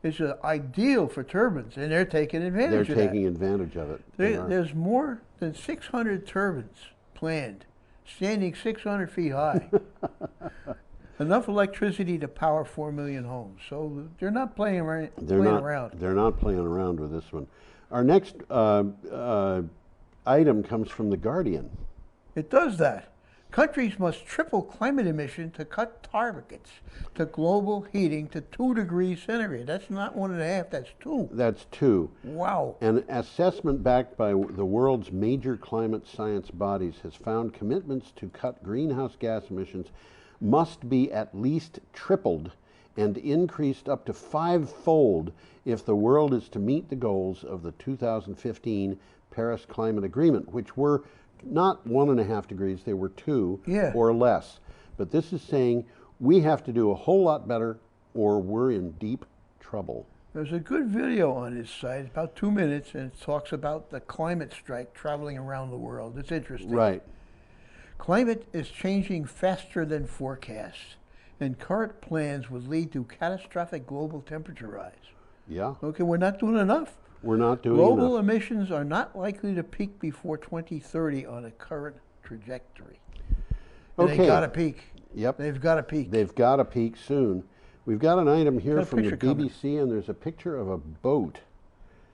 it's ideal for turbines, and they're taking advantage of that. They're taking advantage of it. There's more than 600 turbines planned, standing 600 feet high. Enough electricity to power 4 million homes. So they're not playing around. They're not playing around with this one. Our next item comes from The Guardian. It does that. Countries must triple climate emission to cut targets to global heating to 2 degrees centigrade. That's not 1.5, that's 2. That's 2. Wow. An assessment backed by the world's major climate science bodies has found commitments to cut greenhouse gas emissions must be at least tripled and increased up to 5-fold if the world is to meet the goals of the 2015 Paris Climate Agreement, which were not 1.5 degrees, they were 2 or less. But this is saying we have to do a whole lot better or we're in deep trouble. There's a good video on his site, about 2 minutes, and it talks about the climate strike traveling around the world. It's interesting. Right. Climate is changing faster than forecast, and current plans would lead to catastrophic global temperature rise. Yeah. Okay, we're not doing enough. We're not doing enough. Global emissions are not likely to peak before 2030 on a current trajectory. And Okay. they got to peak. Yep. They've got to peak. They've got to peak soon. We've got an item here Got a from the picture BBC, coming. and there's a picture of a boat.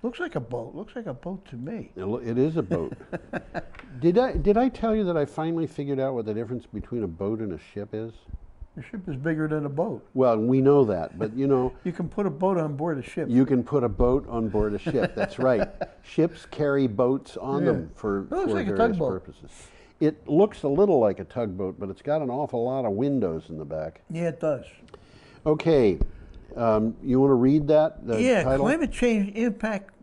Looks like a boat. Looks like a boat to me. It is a boat. Did I tell you that I finally figured out what the difference between a boat and a ship is? The ship is bigger than a boat. Well, we know that, but you know. You can put a boat on board a ship. You can put a boat on board a ship. That's right. Ships carry boats on them for like various purposes. It looks a little like a tugboat, but it's got an awful lot of windows in the back. Yeah, it does. Okay, you want to read that? Title?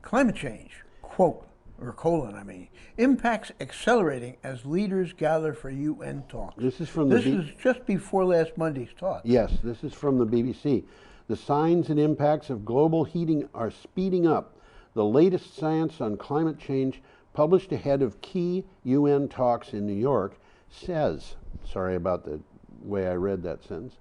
Climate change, quote, or colon, I mean, impacts accelerating as leaders gather for UN talks. This is from This is just before last Monday's talk. Yes, this is from the BBC. The signs and impacts of global heating are speeding up. The latest science on climate change, published ahead of key UN talks in New York, says, sorry about the way I read that sentence,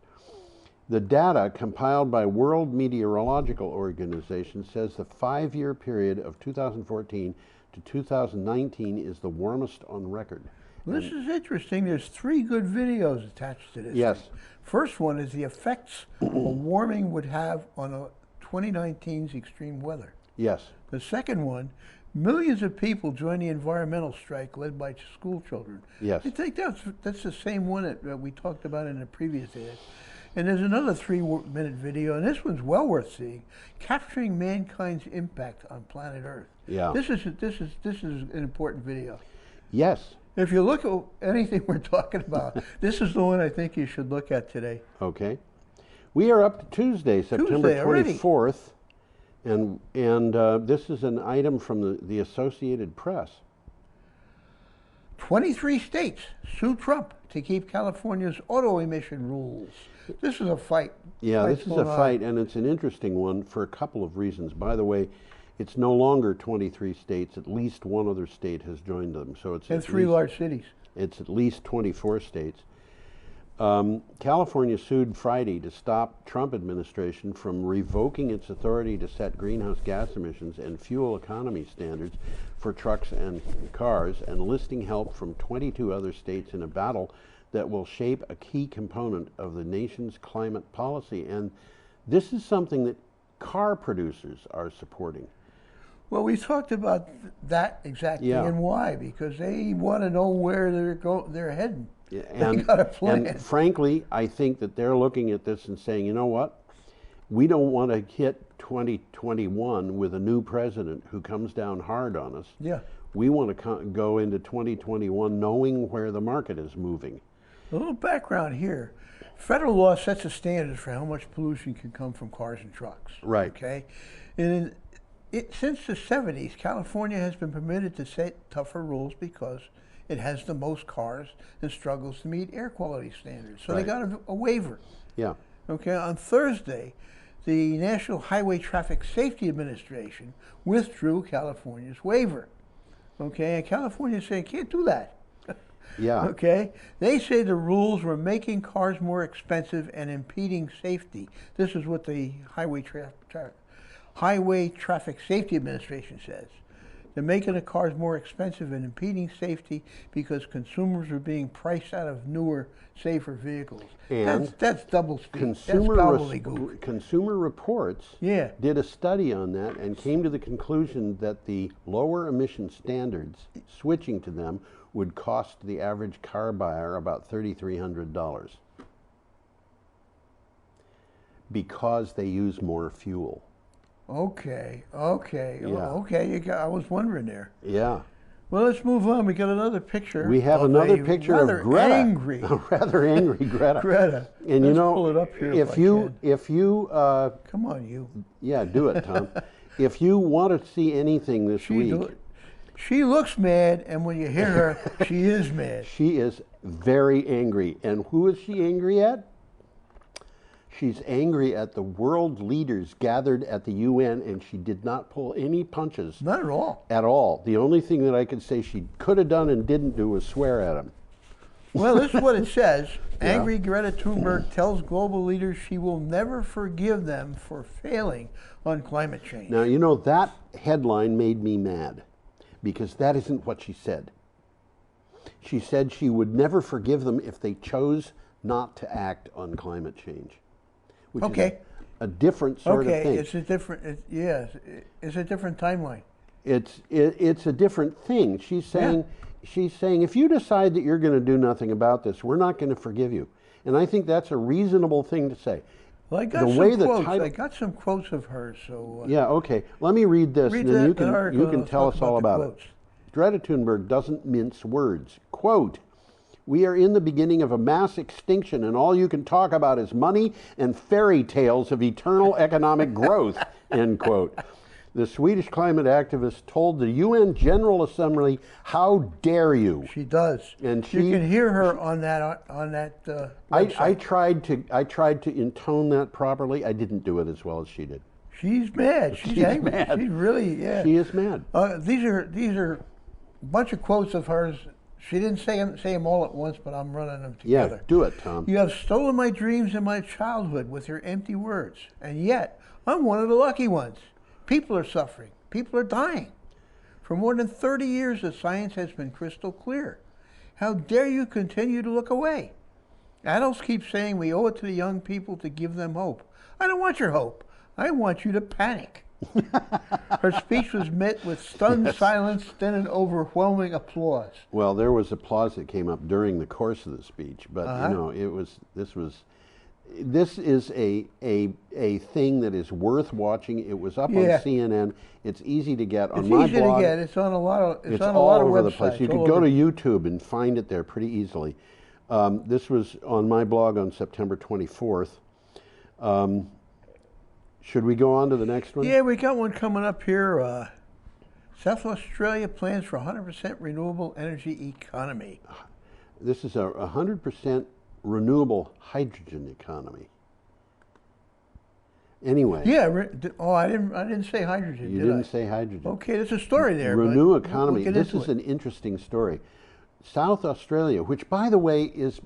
the data compiled by World Meteorological Organization says the 5-year period of 2014 to 2019 is the warmest on record. Well, this is interesting. There's 3 good videos attached to this. Yes. Thing. First one is the effects a warming would have on 2019's extreme weather. Yes. The second one, millions of people join the environmental strike led by school children. Yes. I think that's the same one that we talked about in the previous ad. And there's another 3-minute video, and this one's well worth seeing, capturing mankind's impact on planet Earth. Yeah. This is an important video. Yes. If you look at anything we're talking about, this is the one I think you should look at today. Okay. We are up to Tuesday, September 24th, and this is an item from the Associated Press. 23 states sue Trump to keep California's auto emission rules. This is a fight. Yeah, this is a fight, and it's an interesting one for a couple of reasons. By the way, it's no longer 23 states. At least one other state has joined them. So it's and 3 large cities. It's at least 24 states. California sued Friday to stop Trump administration from revoking its authority to set greenhouse gas emissions and fuel economy standards for trucks and cars, and enlisting help from 22 other states in a battle that will shape a key component of the nation's climate policy. And this is something that car producers are supporting. Well, we talked about that exactly and why, because they want to know where they're heading. Yeah, they got a plan. And frankly, I think that they're looking at this and saying, you know what? We don't want to hit 2021 with a new president who comes down hard on us. Yeah. We want to go into 2021 knowing where the market is moving. A little background here. Federal law sets a standard for how much pollution can come from cars and trucks. Right. Okay. And since the 70s, California has been permitted to set tougher rules because it has the most cars and struggles to meet air quality standards. So they got a waiver. Yeah. Okay. On Thursday, the National Highway Traffic Safety Administration withdrew California's waiver. Okay. And California said, can't do that. Yeah. Okay. They say the rules were making cars more expensive and impeding safety. This is what the Highway Traffic Safety Administration says. They're making the cars more expensive and impeding safety because consumers are being priced out of newer, safer vehicles. And that's double speak. Consumer Reports did a study on that and came to the conclusion that the lower emission standards, switching to them, would cost the average car buyer about $3,300 because they use more fuel. Okay. Yeah. Okay. I was wondering there. Yeah. Well, let's move on. We got another picture. We have another picture of Greta. Angry. A rather angry Greta. Greta. And let's pull it up here. If you come on, you. Yeah, do it, Tom. If you want to see anything this week. She looks mad, and when you hear her, she is mad. She is very angry. And who is she angry at? She's angry at the world leaders gathered at the UN, and she did not pull any punches. Not at all. At all. The only thing that I could say she could have done and didn't do was swear at him. Well, this is what it says. Angry Greta Thunberg tells global leaders she will never forgive them for failing on climate change. Now, you know, that headline made me mad, because that isn't what she said. She said she would never forgive them if they chose not to act on climate change. Which is a different sort of thing. It's a different, it's a different timeline. It's a different thing. She's saying, if you decide that you're going to do nothing about this, we're not going to forgive you. And I think that's a reasonable thing to say. Well, I got some quotes of hers. So yeah, okay. Let me read this, and then you can tell us all about it. Greta Thunberg doesn't mince words. Quote, "We are in the beginning of a mass extinction, and all you can talk about is money and fairy tales of eternal economic growth," end quote. The Swedish climate activist told the UN General Assembly, "How dare you?" She does, and you can hear her on that website. I tried to intone that properly. I didn't do it as well as she did. She's mad. She's angry. Mad. She's really, yeah. She is mad. These are a bunch of quotes of hers. She didn't say them all at once, but I'm running them together. Yeah, do it, Tom. "You have stolen my dreams and my childhood with your empty words, and yet I'm one of the lucky ones. People are suffering. People are dying. For more than 30 years, the science has been crystal clear. How dare you continue to look away? Adults keep saying we owe it to the young people to give them hope. I don't want your hope. I want you to panic." Her speech was met with stunned silence, then an overwhelming applause. Well, there was applause that came up during the course of the speech, but you know, this is a thing that is worth watching. It was up on CNN. It's easy to get on my blog. It's easy to get. It's on a lot of it's on all over websites, the place. You could go to YouTube and find it there pretty easily. This was on my blog on September 24th. Should we go on to the next one? Yeah, we got one coming up here. South Australia plans for 100% renewable energy economy. This is a 100% renewable hydrogen economy. Anyway. Yeah. I didn't say hydrogen. You didn't say hydrogen. Okay, there's a story there. Renew economy. This is an interesting story. South Australia, which by the way is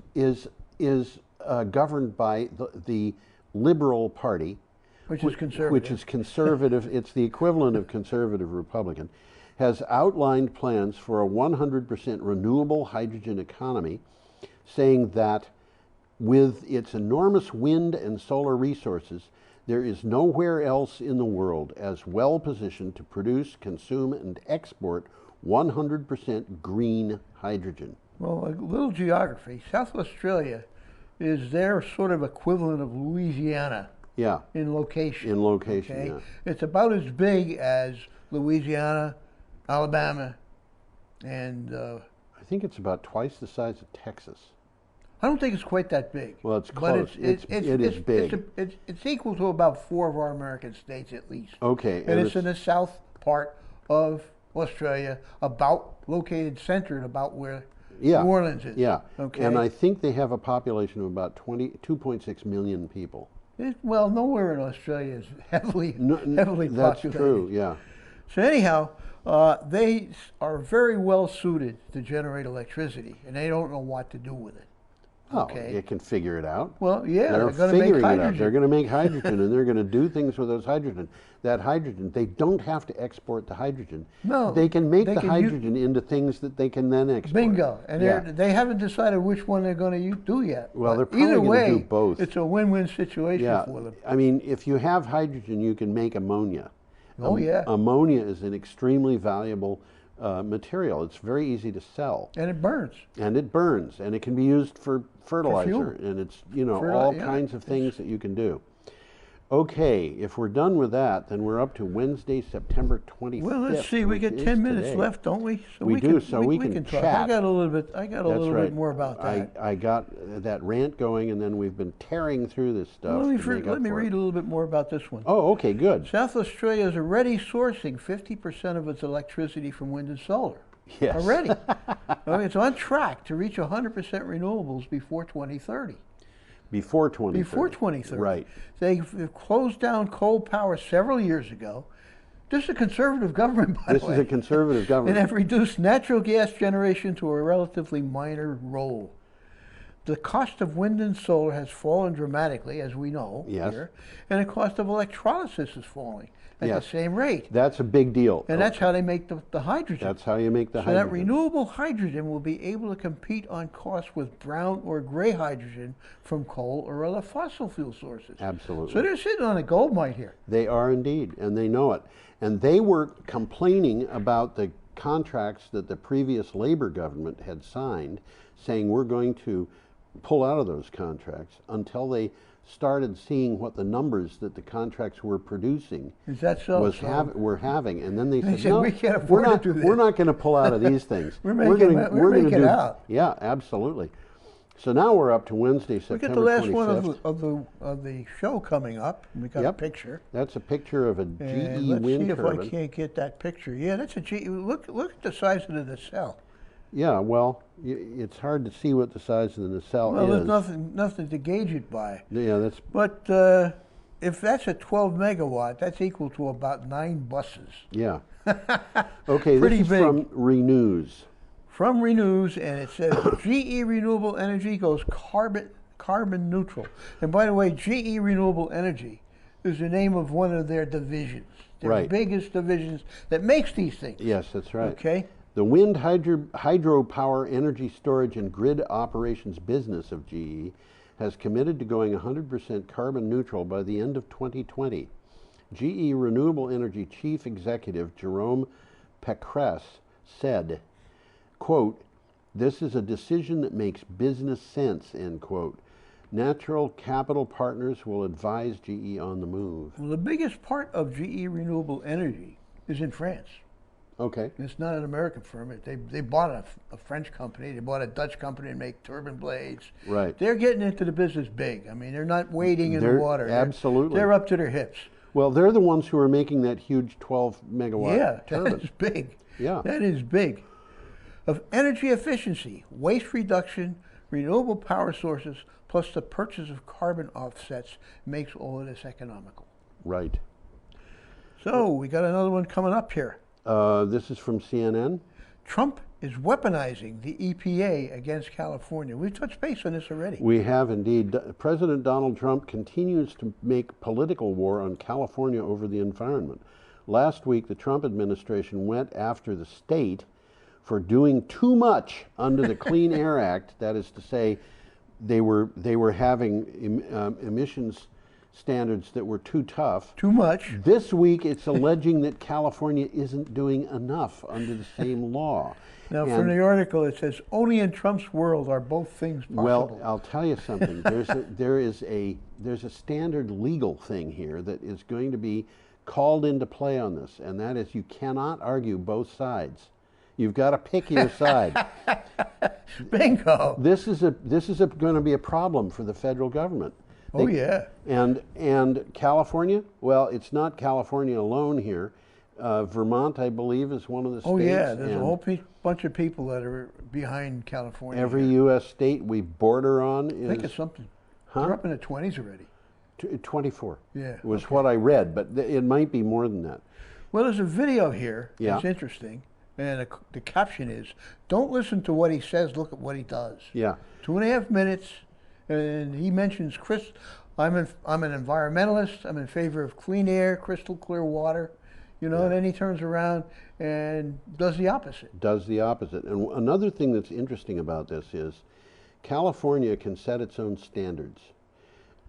governed by the Liberal Party, which is conservative. Which is conservative. It's the equivalent of conservative Republican, has outlined plans for a 100% renewable hydrogen economy, saying that with its enormous wind and solar resources, there is nowhere else in the world as well positioned to produce, consume, and export 100% green hydrogen. Well, a little geography. South Australia is their sort of equivalent of Louisiana. Yeah. In location. In location, okay? Yeah. It's about as big as Louisiana, Alabama, and... I think it's about twice the size of Texas. I don't think it's quite that big. Well, it's close. It is big. It's equal to about 4 of our American states at least. Okay. And it's in the south part of Australia, located centered about where New Orleans is. Yeah. Okay. And I think they have a population of about 2.6 million people. Well, nowhere in Australia is heavily populated. That's true, yeah. So anyhow, they are very well suited to generate electricity, and they don't know what to do with it. Okay. Oh, you can figure it out. Well, yeah, they're going to make hydrogen. They're going to make hydrogen, and they're going to do things with those hydrogen. That hydrogen, they don't have to export the hydrogen. No, they can make the hydrogen into things that they can then export. Bingo, and they haven't decided which one they're going to do yet. Well, they're probably going to do both. It's a win-win situation for them. I mean, if you have hydrogen, you can make ammonia. Oh, yeah. Ammonia is an extremely valuable material. It's very easy to sell. And it burns. And it burns, and it can be used for fertilizer, and it's, all kinds of things that you can do. Okay, if we're done with that, then we're up to Wednesday, September 25th. Well, let's see. We get 10 minutes left, don't we? So we can chat. I got a little bit more about that. I got that rant going, and then we've been tearing through this stuff. Let me read a little bit more about this one. Oh, okay, good. South Australia is already sourcing 50% of its electricity from wind and solar. Yes. Already. It's on track to reach 100% renewables before 2030. Before 2030. Before 2030. Right. They've closed down coal power several years ago. This is a conservative government, by the way. This is a conservative government. And have reduced natural gas generation to a relatively minor role. The cost of wind and solar has fallen dramatically, as we know here, and the cost of electrolysis is falling at the same rate. That's a big deal. And that's how they make the hydrogen. That's how you make the hydrogen. So that renewable hydrogen will be able to compete on cost with brown or gray hydrogen from coal or other fossil fuel sources. Absolutely. So they're sitting on a gold mine here. They are indeed, and they know it. And they were complaining about the contracts that the previous Labor government had signed, saying we're going to pull out of those contracts until they started seeing what the numbers that the contracts were producing Is that so? were having, and then they said, said, no, we can't afford to do this. We're not going to pull out of these things. we're making it out. Yeah, absolutely. So now we're up to Wednesday, September 25th. We got the last one of the show coming up. We got a picture. That's a picture of a GE let's wind see turbine. if I can't get that picture. Yeah, that's a GE. Look at the size of the nacelle. Yeah, well, it's hard to see what the size of the nacelle is. Well, there's nothing to gauge it by. Yeah, that's. But if that's a 12 megawatt, that's equal to about 9 buses. Yeah. Okay, Pretty this is big. from Renews. From Renews, and it says GE Renewable Energy goes carbon neutral. And by the way, GE Renewable Energy is the name of one of their divisions. Their biggest divisions that makes these things. Yes, that's right. Okay. The wind hydropower energy storage and grid operations business of GE has committed to going 100% carbon neutral by the end of 2020. GE Renewable Energy Chief Executive Jerome Pécresse said, quote, "This is a decision that makes business sense," end quote. Natural capital partners will advise GE on the move. Well, the biggest part of GE Renewable Energy is in France. Okay. It's not an American firm. They bought a French company. They bought a Dutch company to make turbine blades. Right. They're getting into the business big. I mean, they're not wading in the water. Absolutely. They're up to their hips. Well, they're the ones who are making that huge 12 megawatt turbine. That is big. Yeah. That is big. Of energy efficiency, waste reduction, renewable power sources, plus the purchase of carbon offsets makes all of this economical. Right. So we got another one coming up here. This is from CNN. Trump is weaponizing the EPA against California. We've touched base on this already. We have indeed. President Donald Trump continues to make political war on California over the environment. Last week, the Trump administration went after the state for doing too much under the Clean Air Act. That is to say, they were having emissions standards that were too tough. Too much. This week, it's alleging that California isn't doing enough under the same law. Now, from the article, it says, only in Trump's world are both things possible. Well, I'll tell you something. There's a standard legal thing here that is going to be called into play on this, and that is you cannot argue both sides. You've got to pick your side. Bingo. This is going to be a problem for the federal government. And California, well, it's not California alone here. Vermont, I believe, is one of the states. Oh, yeah, there's a whole bunch of people that are behind California. Every U.S. state we border on is... I think it's something. They're up in the 20s already. 24 was okay. what I read, but it might be more than that. Well, there's a video here that's interesting, and the caption is, "Don't listen to what he says, look at what he does." Yeah. 2.5 minutes, and he mentions, I'm an environmentalist, I'm in favor of clean air, crystal clear water, and then he turns around and does the opposite. Does the opposite. And another thing that's interesting about this is California can set its own standards.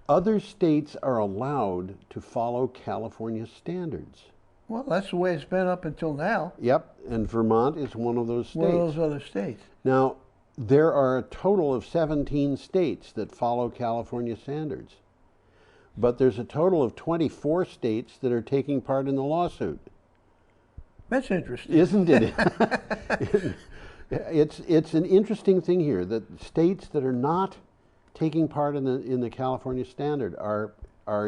Other states are allowed to follow California standards. Well, that's the way it's been up until now. Yep, and Vermont is one of those states. One of those other states. Now, there are a total of 17 states that follow California standards. But there's a total of 24 states that are taking part in the lawsuit. That's interesting. Isn't it? It's an interesting thing here that states that are not taking part in the California standard are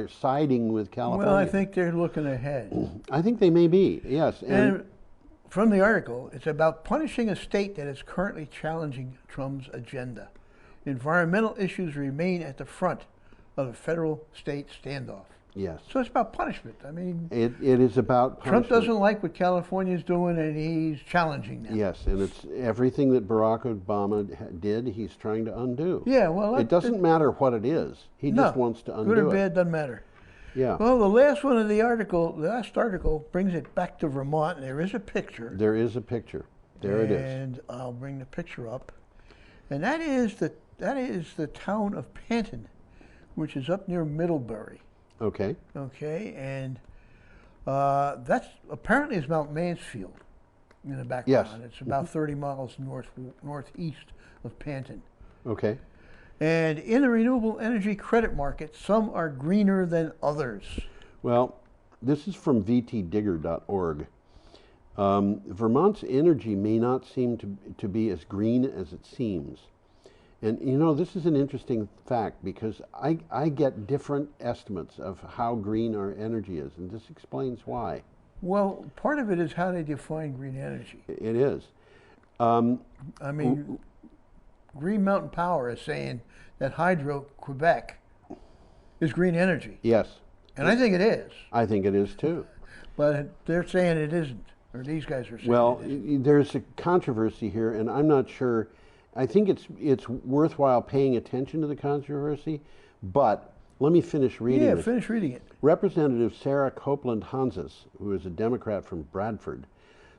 siding with California. Well, I think they're looking ahead. I think they may be, yes. And from the article, it's about punishing a state that is currently challenging Trump's agenda. Environmental issues remain at the front of the federal-state standoff. Yes. So it's about punishment. I mean, it is about punishment. Trump doesn't like what California's doing, and he's challenging them. Yes, and it's everything that Barack Obama did, he's trying to undo. Yeah, well, it doesn't matter what it is. He just wants to undo it. Good or bad, doesn't matter. Yeah. Well, the last one of the last article brings it back to Vermont, and there is a picture. There is a picture. There it is. And I'll bring the picture up. And that is the town of Panton, which is up near Middlebury. Okay. Okay, and that's apparently is Mount Mansfield in the background. Yes. It's about 30 miles northeast of Panton. Okay. And in the renewable energy credit market, some are greener than others. Well, this is from vtdigger.org. Vermont's energy may not seem to be as green as it seems. And you know, this is an interesting fact because I get different estimates of how green our energy is, and this explains why. Well, part of it is how they define green energy. It is. I mean, Green Mountain Power is saying that Hydro-Quebec is green energy. Yes. And I think it is. I think it is too. But they're saying it isn't, or these guys are saying well, it isn't. There's a controversy here, and I'm not sure. I think it's worthwhile paying attention to the controversy, but let me finish reading Yeah, this. finish reading it. Representative Sarah Copeland Hanses, who is a Democrat from Bradford,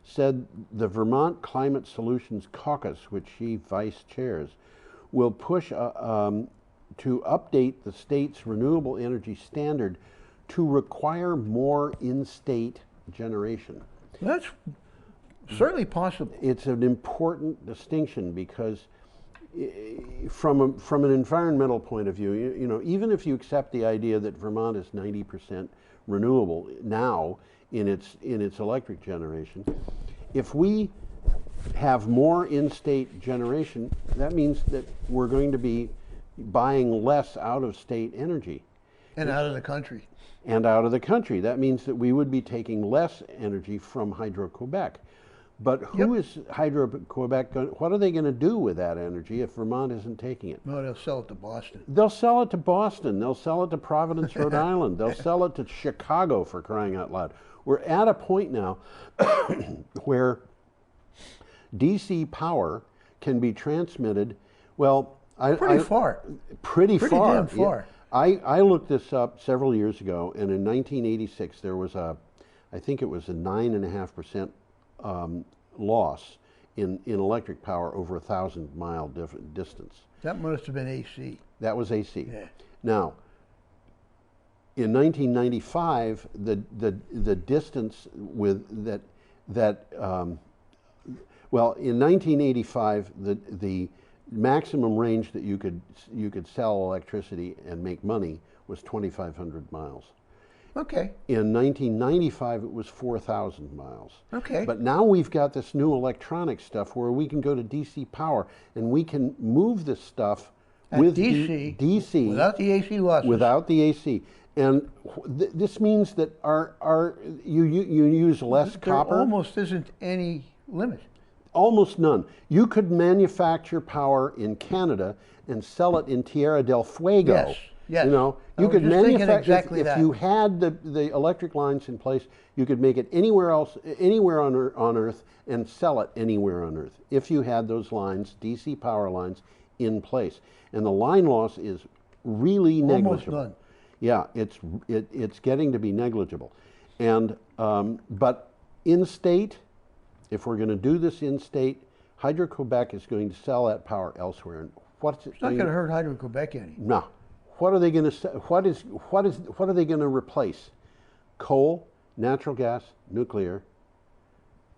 said the Vermont Climate Solutions Caucus, which she vice chairs, will push to update the state's renewable energy standard to require more in-state generation. That's certainly possible. It's an important distinction because from an environmental point of view, you know, even if you accept the idea that Vermont is 90% renewable now in its electric generation, if we have more in-state generation, that means that we're going to be buying less out-of-state energy. And out of the country. And out of the country. That means that we would be taking less energy from Hydro-Quebec. But who is Hydro-Quebec going? What are they going to do with that energy if Vermont isn't taking it? No, they'll sell it to Boston. They'll sell it to Boston. They'll sell it to Providence, Rhode Island. They'll sell it to Chicago, for crying out loud. We're at a point now where DC power can be transmitted. Well, pretty far. Pretty far. Damn far. Yeah. I looked this up several years ago, and in 1986 there was I think it was a 9.5% loss in electric power over 1,000-mile distance. That must have been AC. That was AC. Yeah. Now, in 1995, the distance with well, in 1985, the maximum range that you could sell electricity and make money was 2,500 miles. Okay. In 1995, it was 4,000 miles. Okay. But now we've got this new electronic stuff where we can go to DC power and we can move this stuff with DC without the AC losses. Without the AC. And this means that you use less copper. There almost isn't any limit. Almost none. You could manufacture power in Canada and sell it in Tierra del Fuego. Yes. Yes. You know, you could manufacture exactly if you had the electric lines in place, you could make it anywhere else, anywhere on Earth, and sell it anywhere on Earth if you had those lines, DC power lines, in place. And the line loss is really negligible. Almost none. Yeah, it's getting to be negligible, and but in state, if we're going to do this in state, Hydro-Quebec is going to sell that power elsewhere. And what's it? It's not going to hurt Hydro-Quebec any. No. What are they going to? What are they going to replace? Coal, natural gas, nuclear.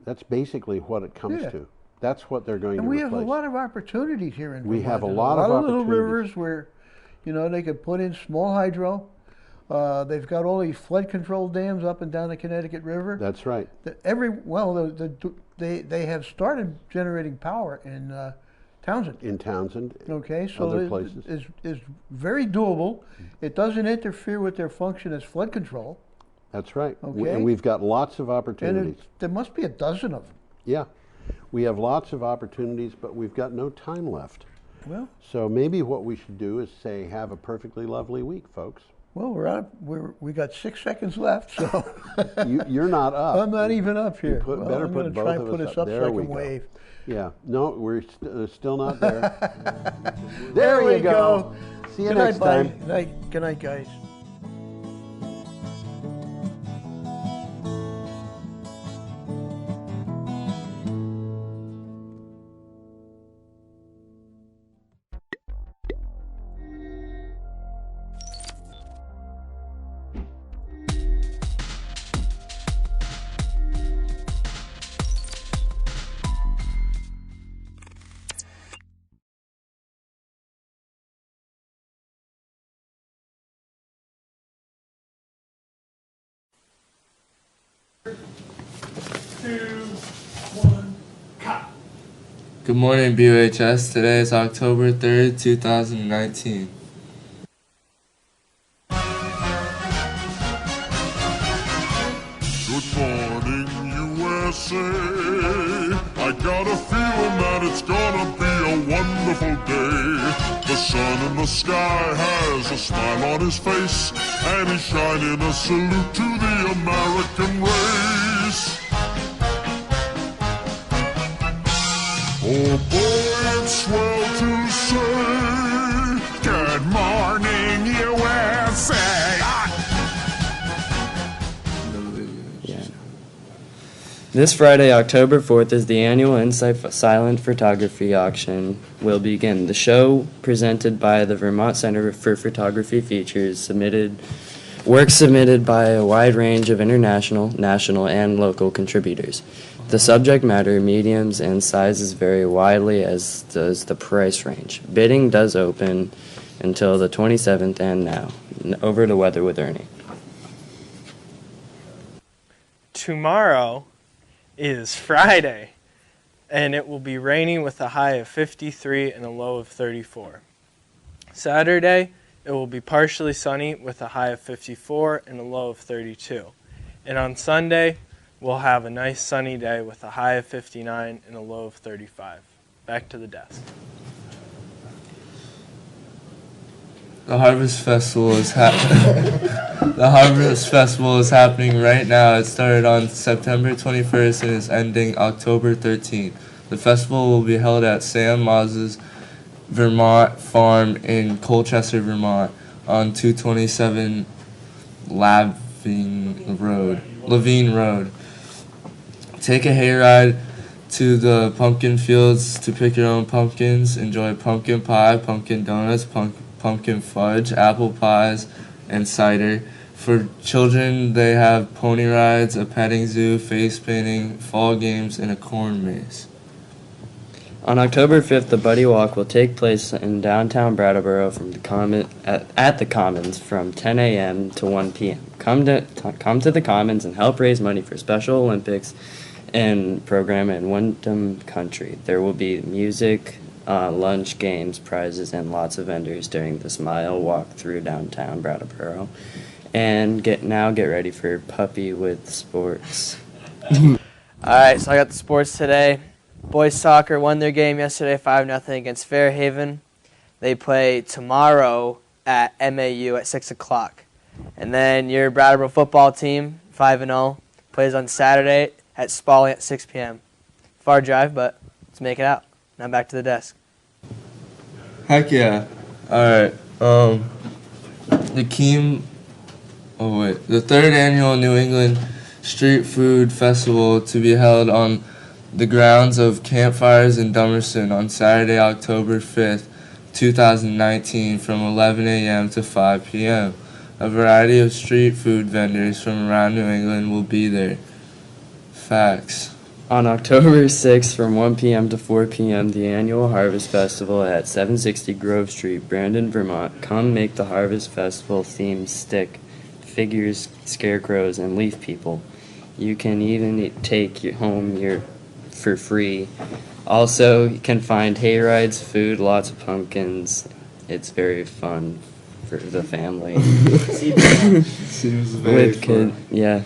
That's basically what it comes to. That's what they're going to replace. And we have a lot of opportunities here in Vermont. We have a There's lot of little opportunities. rivers where, you know, they could put in small hydro. They've got all these flood control dams up and down the Connecticut River. That's right. They have started generating power in Townsend. In Townsend. Okay, so other places. It's very doable. It doesn't interfere with their function as flood control. That's right. Okay. And we've got lots of opportunities. And there must be a dozen of them. Yeah. We have lots of opportunities, but we've got no time left. Well, so maybe what we should do is say, have a perfectly lovely week, folks. Well, we got 6 seconds left, so you're not up. I'm not even up here. Better put both of us up. There we go. Wave. Yeah. No, we're still not there. There we go. See you next time. Good night, guys. Good morning, BUHS. Today is October 3rd, 2019. Good morning, USA. I got a feeling that it's gonna be a wonderful day. The sun in the sky has a smile on his face, and he's shining a salute to the American race. Oh boy, it's swell to say, good morning, USA. This Friday, October 4th, is the annual Insight Silent Photography Auction will begin. The show, presented by the Vermont Center for Photography, features work submitted by a wide range of international, national, and local contributors. The subject matter, mediums, and sizes vary widely, as does the price range. Bidding does open until the 27th, and now. Over to weather with Ernie. Tomorrow is Friday, and it will be raining with a high of 53 and a low of 34. Saturday, it will be partially sunny with a high of 54 and a low of 32. And on Sunday, we'll have a nice sunny day with a high of 59 and a low of 35. Back to the desk. The Harvest Festival is The Harvest Festival is happening right now. It started on September 21st and is ending October 13th. The festival will be held at Sam Maz's Vermont Farm in Colchester, Vermont, on 227 Lavine Road. Take a hayride to the pumpkin fields to pick your own pumpkins. Enjoy pumpkin pie, pumpkin donuts, pumpkin fudge, apple pies, and cider. For children, they have pony rides, a petting zoo, face painting, fall games, and a corn maze. On October 5th, the Buddy Walk will take place in downtown Brattleboro at the Commons from 10 a.m. to 1 p.m. Come to the Commons and help raise money for Special Olympics and program in Wyndham Country. There will be music, lunch, games, prizes, and lots of vendors during this mile walk through downtown Brattleboro. And get ready for Puppy with Sports. All right, so I got the sports today. Boys soccer won their game yesterday 5-0 against Fairhaven. They play tomorrow at MAU at 6 o'clock. And then your Brattleboro football team, 5-0, plays on Saturday at Spalding at 6 p.m. Far drive, but let's make it out. Now back to the desk. Heck yeah. All right. The third annual New England Street Food Festival to be held on the grounds of Campfires in Dummerston on Saturday, October 5th, 2019 from 11 a.m. to 5 p.m. A variety of street food vendors from around New England will be there. Facts. On October 6th from 1 p.m. to 4 p.m., the annual Harvest Festival at 760 Grove Street, Brandon, Vermont. Come make the Harvest Festival theme stick, figures, scarecrows, and leaf people. You can even take home for free. Also, you can find hay rides, food, lots of pumpkins. It's very fun for the family. Seems very fun. Yeah.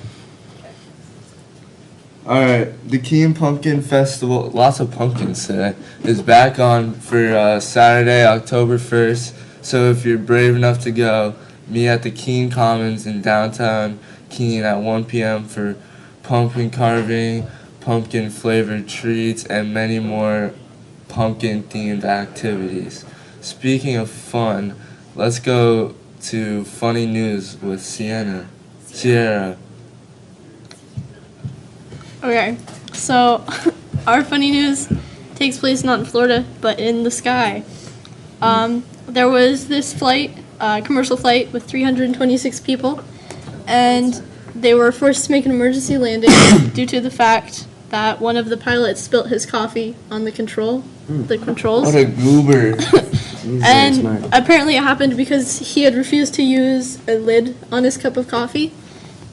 All right, the Keene Pumpkin Festival, lots of pumpkins today, is back on for Saturday, October 1st. So if you're brave enough to go, meet at the Keene Commons in downtown Keene at 1 p.m. for pumpkin carving, pumpkin-flavored treats, and many more pumpkin-themed activities. Speaking of fun, let's go to funny news with Sierra. Okay, so our funny news takes place not in Florida, but in the sky. There was this flight, commercial flight with 326 people, and they were forced to make an emergency landing due to the fact that one of the pilots spilt his coffee on the controls. What a goober. And apparently it happened because he had refused to use a lid on his cup of coffee.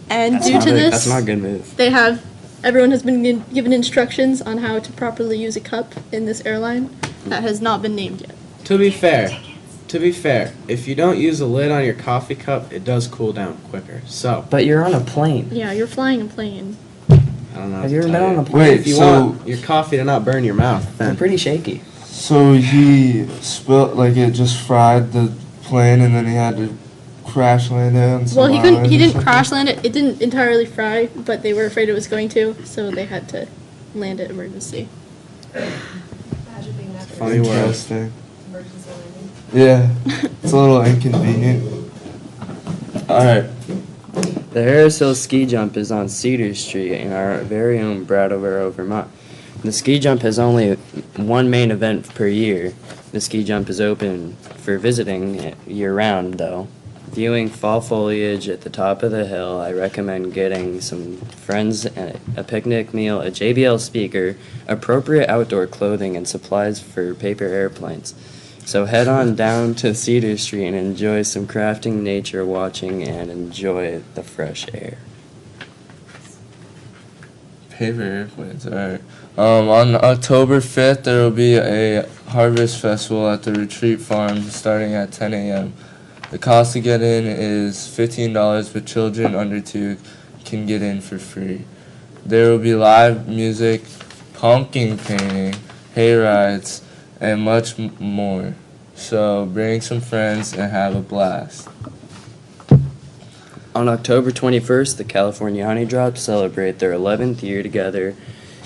And due to this, that's not a good move. They have everyone has been given instructions on how to properly use a cup in this airline that has not been named yet. To be fair, if you don't use a lid on your coffee cup, it does cool down quicker. So. But you're on a plane. Yeah, you're flying a plane. I don't know. Have you ever been on a plane? Wait, if you want your coffee to not burn your mouth, then. They're pretty shaky. So he spilled, like it just fried the plane, and then he had to crash land it on some Well, he island didn't or something? crash land it. It didn't entirely fry, but they were afraid it was going to, so they had to land it emergency. Funny word. Interesting. Yeah, it's a little inconvenient. Alright. The Harris Hill Ski Jump is on Cedar Street in our very own Brattleboro, Vermont. The ski jump has only one main event per year. The ski jump is open for visiting year-round, though. Viewing fall foliage at the top of the hill, I recommend getting some friends, a picnic meal, a JBL speaker, appropriate outdoor clothing, and supplies for paper airplanes. So head on down to Cedar Street and enjoy some crafting, nature watching, and enjoy the fresh air. Paper airplanes, alright. On October 5th, there will be a harvest festival at the Retreat Farm starting at 10 a.m. The cost to get in is $15, but children under 2 can get in for free. There will be live music, pumpkin painting, hay rides, and much more. So bring some friends and have a blast. On October 21st, the California Honey Drops celebrate their 11th year together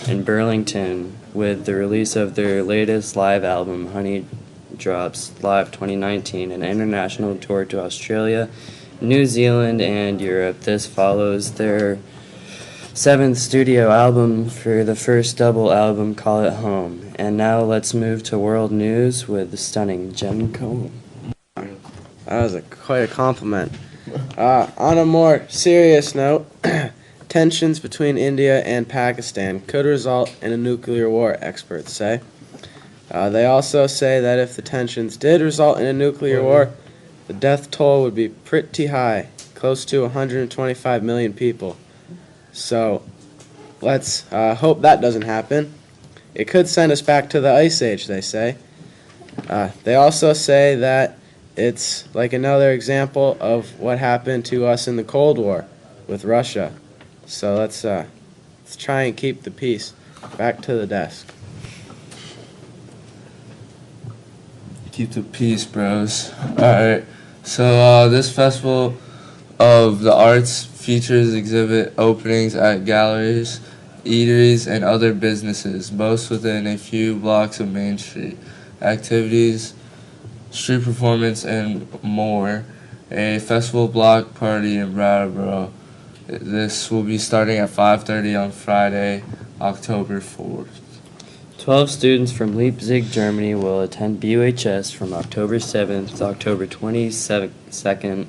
in Burlington with the release of their latest live album, Honey Drops Live 2019, an international tour to Australia, New Zealand, and Europe. This follows their 7th studio album for the first double album, Call It Home. And now let's move to world news with the stunning Jem Cohen. That was quite a compliment. On a more serious note, tensions between India and Pakistan could result in a nuclear war, experts say. They also say that if the tensions did result in a nuclear war, the death toll would be pretty high, close to 125 million people. So let's hope that doesn't happen. It could send us back to the Ice Age, they say. They also say that it's like another example of what happened to us in the Cold War with Russia. So let's try and keep the peace. Back to the desk. Keep the peace, bros. Alright, so this Festival of the Arts features exhibit openings at galleries, eateries, and other businesses, most within a few blocks of Main Street. Activities, street performance, and more. A festival block party in Brattleboro. This will be starting at 5:30 on Friday, October 4th. 12 students from Leipzig, Germany will attend BUHS from October 7th to October 22nd,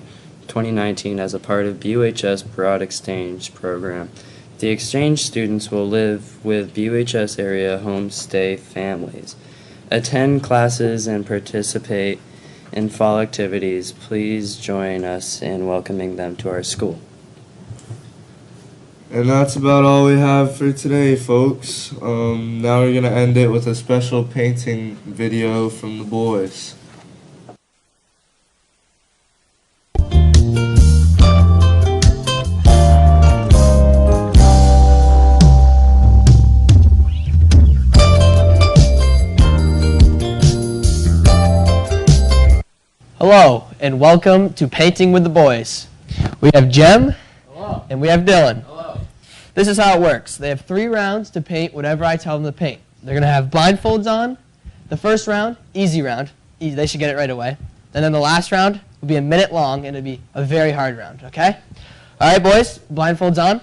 2019 as a part of BUHS Broad Exchange program. The exchange students will live with BUHS area homestay families, attend classes, and participate in fall activities. Please join us in welcoming them to our school. And that's about all we have for today, folks. Now we're going to end it with a special painting video from the boys. Hello, and welcome to Painting with the Boys. We have Jem, hello, and we have Dylan. Hello. This is how it works. They have 3 rounds to paint whatever I tell them to paint. They're going to have blindfolds on. The first round, easy round. Easy, they should get it right away. And then the last round will be a minute long, and it'll be a very hard round, okay? All right, boys, blindfolds on.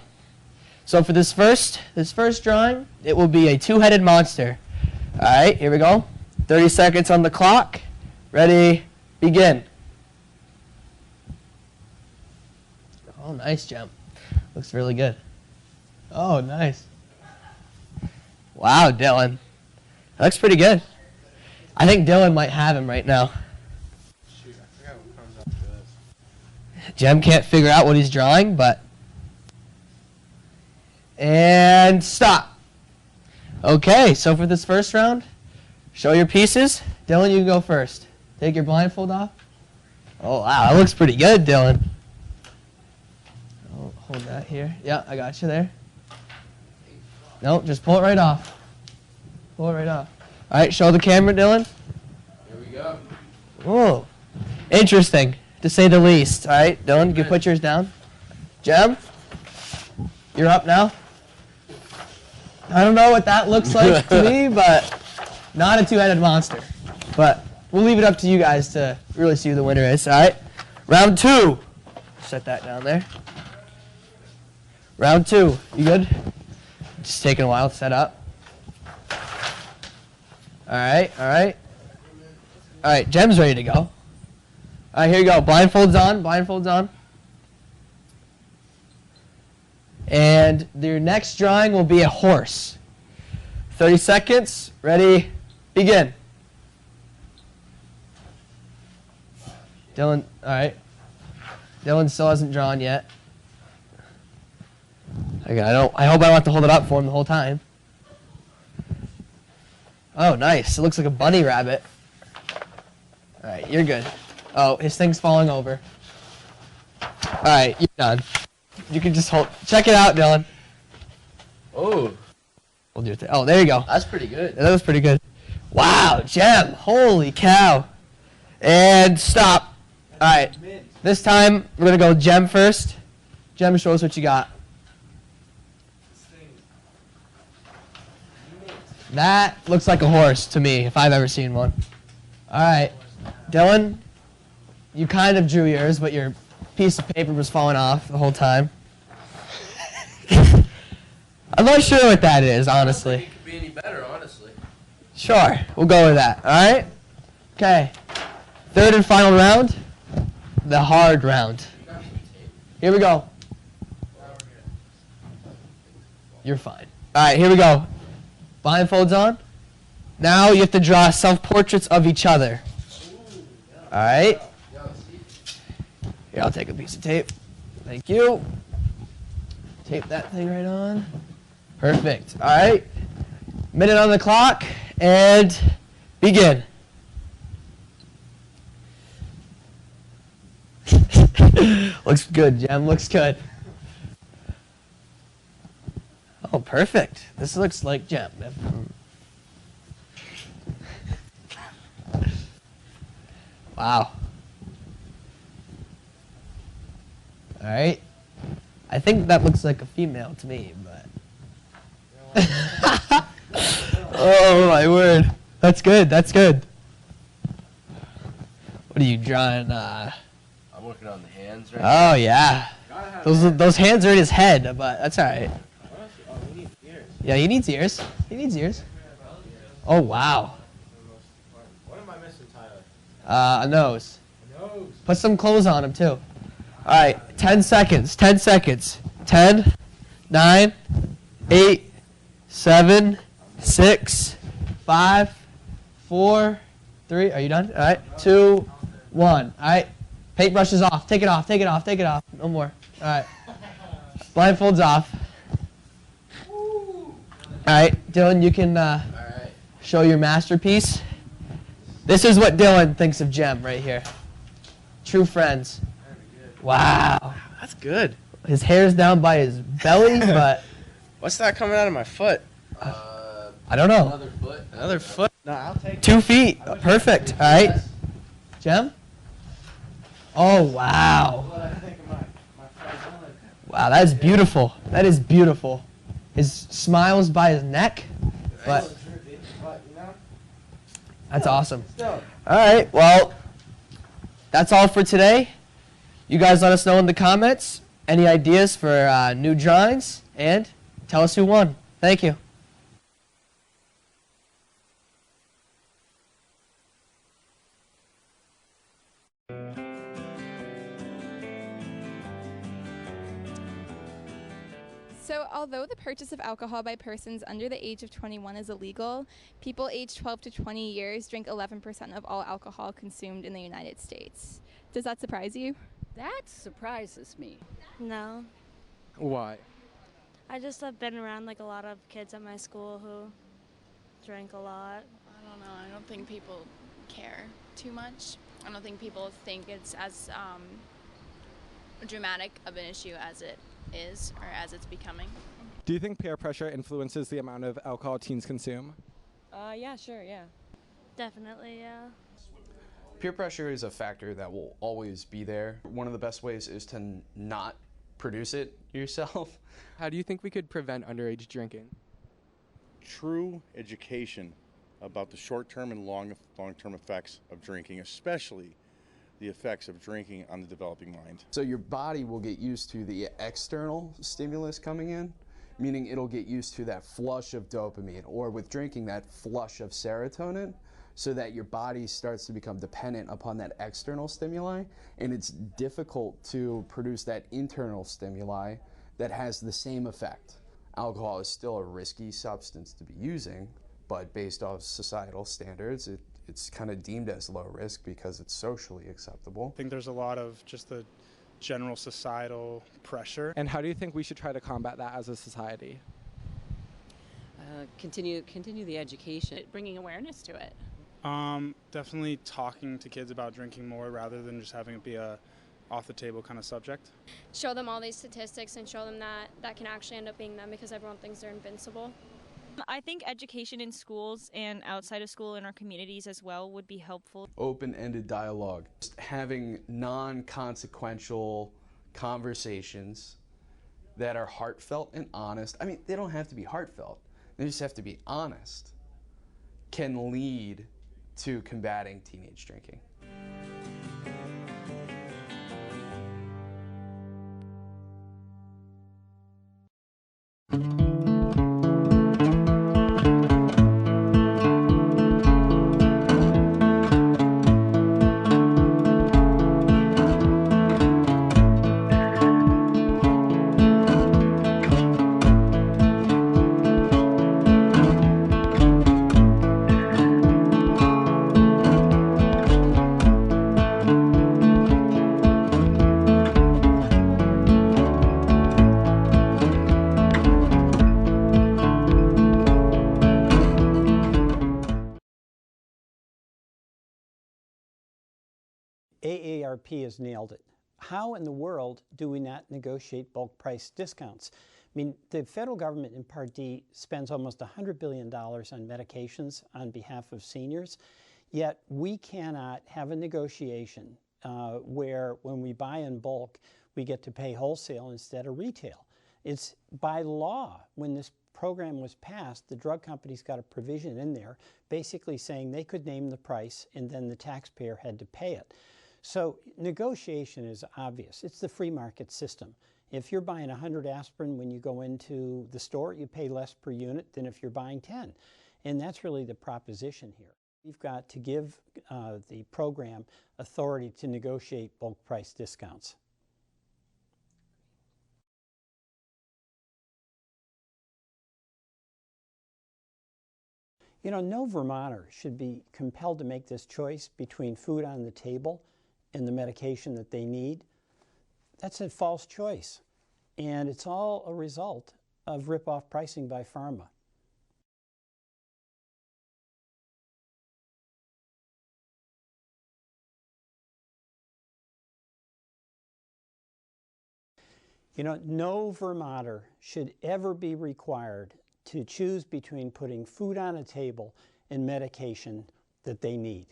So for this first drawing, it will be a 2-headed monster. All right, here we go. 30 seconds on the clock. Ready, begin. Oh, nice jump. Looks really good. Oh, nice. Wow, Dylan. That looks pretty good. I think Dylan might have him right now. Shoot, I forgot what comes after this. Jem can't figure out what he's drawing, but And stop. Okay, so for this first round, show your pieces. Dylan, you can go first. Take your blindfold off. Oh, wow, that looks pretty good, Dylan. Oh, hold that here. Yeah, I got you there. Nope, just pull it right off. Pull it right off. All right, show the camera, Dylan. Here we go. Oh, interesting, to say the least. All right, Dylan, you can put yours down. Jem, you're up now. I don't know what that looks like to me, but not a two-headed monster. But we'll leave it up to you guys to really see who the winner is. All right, round 2. Set that down there. Round 2, you good? Just taking a while to set up. All right, all right. All right, Jem's ready to go. All right, here you go. Blindfolds on, blindfolds on. And your next drawing will be a horse. 30 seconds, ready, begin. Dylan, all right. Dylan still hasn't drawn yet. Okay, I hope I don't have to hold it up for him the whole time. Oh, nice. It looks like a bunny rabbit. All right, you're good. Oh, his thing's falling over. All right, you're done. You can just hold. Check it out, Dylan. Oh. We'll do it. Oh, there you go. That's pretty good. That was pretty good. Wow, Jem. Holy cow. And stop. All right. This time, we're going to go Jem first. Jem, show us what you got. That looks like a horse to me, if I've ever seen one. All right. Dylan, you kind of drew yours, but your piece of paper was falling off the whole time. I'm not sure what that is, honestly. I don't think it could be any better, honestly. Sure, we'll go with that. All right? Okay. Third and final round, the hard round. Here we go. You're fine. All right, here we go. Blindfolds on. Now you have to draw self-portraits of each other. All right? Here, I'll take a piece of tape. Thank you. Tape that thing right on. Perfect. All right. Minute on the clock, and begin. Looks good, Jem. Looks good. Oh, perfect. This looks like Jem. Wow. All right. I think that looks like a female to me, but. Oh, my word. That's good. That's good. What are you drawing? I'm working on the hands right now. Oh, yeah. Those hands are in his head, but that's all right. Oh, he needs ears. Yeah, he needs ears. He needs ears. Oh, wow. What am I missing, Tyler? A nose. A nose. Put some clothes on him, too. All right, 10 seconds. 10 seconds. 10, 9, 8, 7, 6, 5, 4, 3. Are you done? All right, 2, 1. All right, paintbrush is off. Take it off. Take it off. Take it off. No more. All right. Blindfolds off. All right, Dylan, you can show your masterpiece. This is what Dylan thinks of Jem right here. True friends. Wow. That's good. His hair's down by his belly, but What's that coming out of my foot? I don't know. Another foot. Another foot? No, I'll take 2 feet. Perfect. All right. Jem? Oh, wow. Wow, that is beautiful. That is beautiful. His smile's by his neck, but that's awesome. All right, well, that's all for today. You guys let us know in the comments any ideas for new drawings, and tell us who won. Thank you. So, although the purchase of alcohol by persons under the age of 21 is illegal, people aged 12 to 20 years drink 11% of all alcohol consumed in the United States. Does that surprise you? That surprises me. No. Why? I just have been around like a lot of kids at my school who drink a lot. I don't know. I don't think people care too much. I don't think people think it's as dramatic of an issue as it is or as it's becoming. Do you think peer pressure influences the amount of alcohol teens consume? Yeah, sure, yeah. Definitely, yeah. Peer pressure is a factor that will always be there. One of the best ways is to not produce it yourself. How do you think we could prevent underage drinking? True education about the short-term and long-term effects of drinking, especially the effects of drinking on the developing mind. So your body will get used to the external stimulus coming in, meaning it'll get used to that flush of dopamine, or with drinking, that flush of serotonin, so that your body starts to become dependent upon that external stimuli, and it's difficult to produce that internal stimuli that has the same effect. Alcohol is still a risky substance to be using, but based off societal standards, it's kind of deemed as low risk because it's socially acceptable. I think there's a lot of just the general societal pressure. And how do you think we should try to combat that as a society? Continue the education. Bringing awareness to it. Definitely talking to kids about drinking more rather than just having it be a off-the-table kind of subject. Show them all these statistics and show them that can actually end up being them, because everyone thinks they're invincible. I think education in schools and outside of school in our communities as well would be helpful. Open-ended dialogue, just having non-consequential conversations that are heartfelt and honest. I mean, they don't have to be heartfelt, they just have to be honest, can lead to combating teenage drinking. AARP has nailed it. How in the world do we not negotiate bulk price discounts? I mean, the federal government in Part D spends almost $100 billion on medications on behalf of seniors, yet we cannot have a negotiation where when we buy in bulk, we get to pay wholesale instead of retail. It's by law, when this program was passed, the drug companies got a provision in there basically saying they could name the price and then the taxpayer had to pay it. So negotiation is obvious. It's the free market system. If you're buying 100 aspirin when you go into the store, you pay less per unit than if you're buying 10. And that's really the proposition here. We've got to give the program authority to negotiate bulk price discounts. You know, no Vermonter should be compelled to make this choice between food on the table and the medication that they need. That's a false choice. And it's all a result of rip-off pricing by pharma. You know, no Vermonter should ever be required to choose between putting food on a table and medication that they need.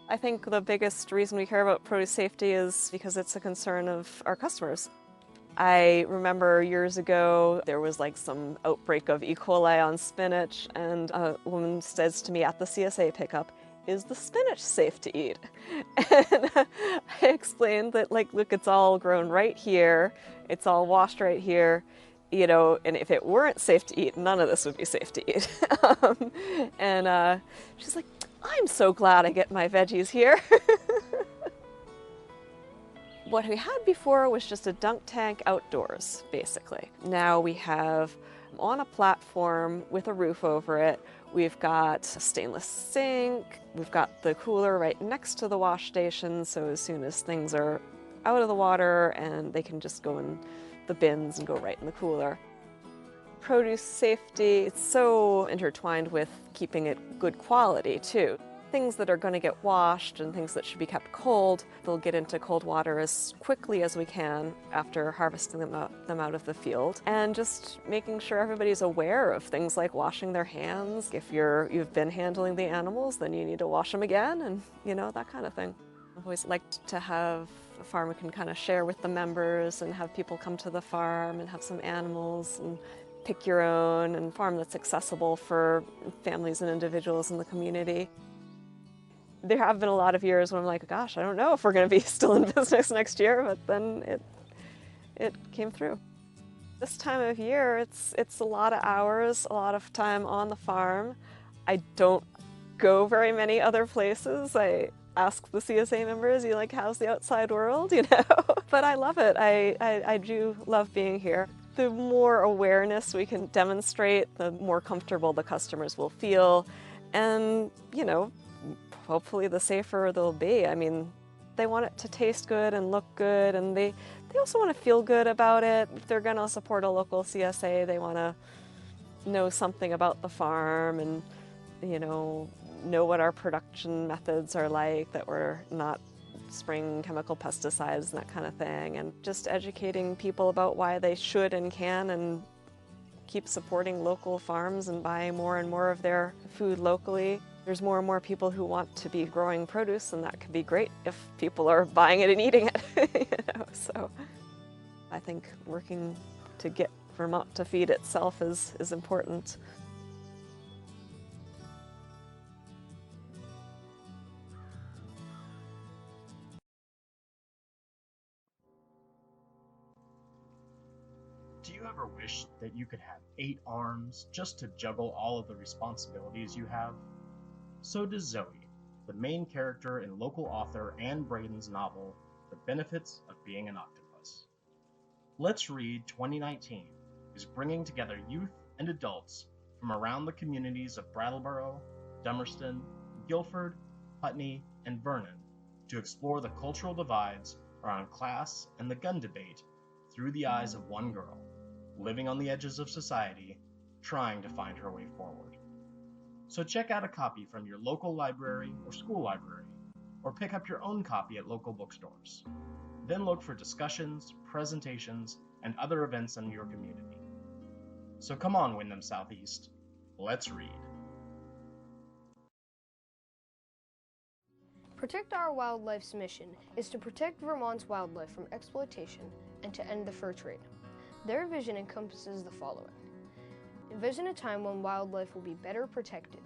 I think the biggest reason we care about produce safety is because it's a concern of our customers. I remember years ago there was like some outbreak of E. coli on spinach, and a woman says to me at the CSA pickup, "Is the spinach safe to eat?" And I explained that, like, look, it's all grown right here, it's all washed right here, you know, and if it weren't safe to eat, none of this would be safe to eat. And she's like, "I'm so glad I get my veggies here." What we had before was just a dunk tank outdoors, basically. Now we have on a platform with a roof over it. We've got a stainless sink. We've got the cooler right next to the wash station, so as soon as things are out of the water and they can just go in the bins and go right in the cooler. Produce safety, it's so intertwined with keeping it good quality too. Things that are going to get washed and things that should be kept cold, they'll get into cold water as quickly as we can after harvesting them out of the field. And just making sure everybody's aware of things like washing their hands. If you've been handling the animals, then you need to wash them again, and that kind of thing. I've always liked to have a farm we can kind of share with the members and have people come to the farm and have some animals and pick your own, and farm that's accessible for families and individuals in the community. There have been a lot of years when I'm like, gosh, I don't know if we're going to be still in business next year, but then it came through. This time of year, it's a lot of hours, a lot of time on the farm. I don't go very many other places. I ask the CSA members, how's the outside world, But I love it. I do love being here. The more awareness we can demonstrate, the more comfortable the customers will feel, and, hopefully the safer they'll be. I mean, they want it to taste good and look good, and they also want to feel good about it. If they're going to support a local CSA, they want to know something about the farm and, know what our production methods are like, that we're not spraying chemical pesticides and that kind of thing, and just educating people about why they should and can and keep supporting local farms and buying more and more of their food locally. There's more and more people who want to be growing produce, and that could be great if people are buying it and eating it. So I think working to get Vermont to feed itself is important. Do you ever wish that you could have 8 arms just to juggle all of the responsibilities you have? So does Zoe, the main character in local author Anne Braden's novel, The Benefits of Being an Octopus. Let's Read 2019 is bringing together youth and adults from around the communities of Brattleboro, Dummerston, Guilford, Putney, and Vernon to explore the cultural divides around class and the gun debate through the eyes of one girl, living on the edges of society, trying to find her way forward. So check out a copy from your local library or school library, or pick up your own copy at local bookstores. Then look for discussions, presentations, and other events in your community. So come on, Wyndham Southeast, let's read. Protect Our Wildlife's mission is to protect Vermont's wildlife from exploitation and to end the fur trade. Their vision encompasses the following. Envision a time when wildlife will be better protected.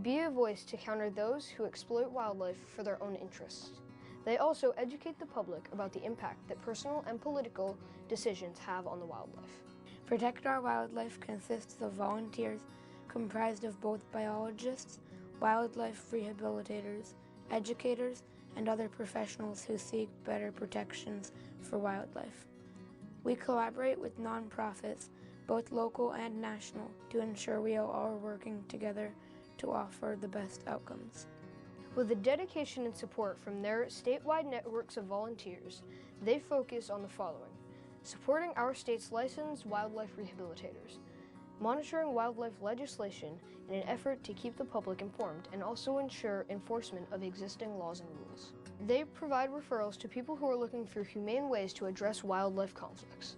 Be a voice to counter those who exploit wildlife for their own interests. They also educate the public about the impact that personal and political decisions have on the wildlife. Protect Our Wildlife consists of volunteers comprised of both biologists, wildlife rehabilitators, educators, and other professionals who seek better protections for wildlife. We collaborate with nonprofits, both local and national, to ensure we are all working together to offer the best outcomes. With the dedication and support from their statewide networks of volunteers, they focus on the following: supporting our state's licensed wildlife rehabilitators, monitoring wildlife legislation in an effort to keep the public informed and also ensure enforcement of existing laws and rules. They provide referrals to people who are looking for humane ways to address wildlife conflicts.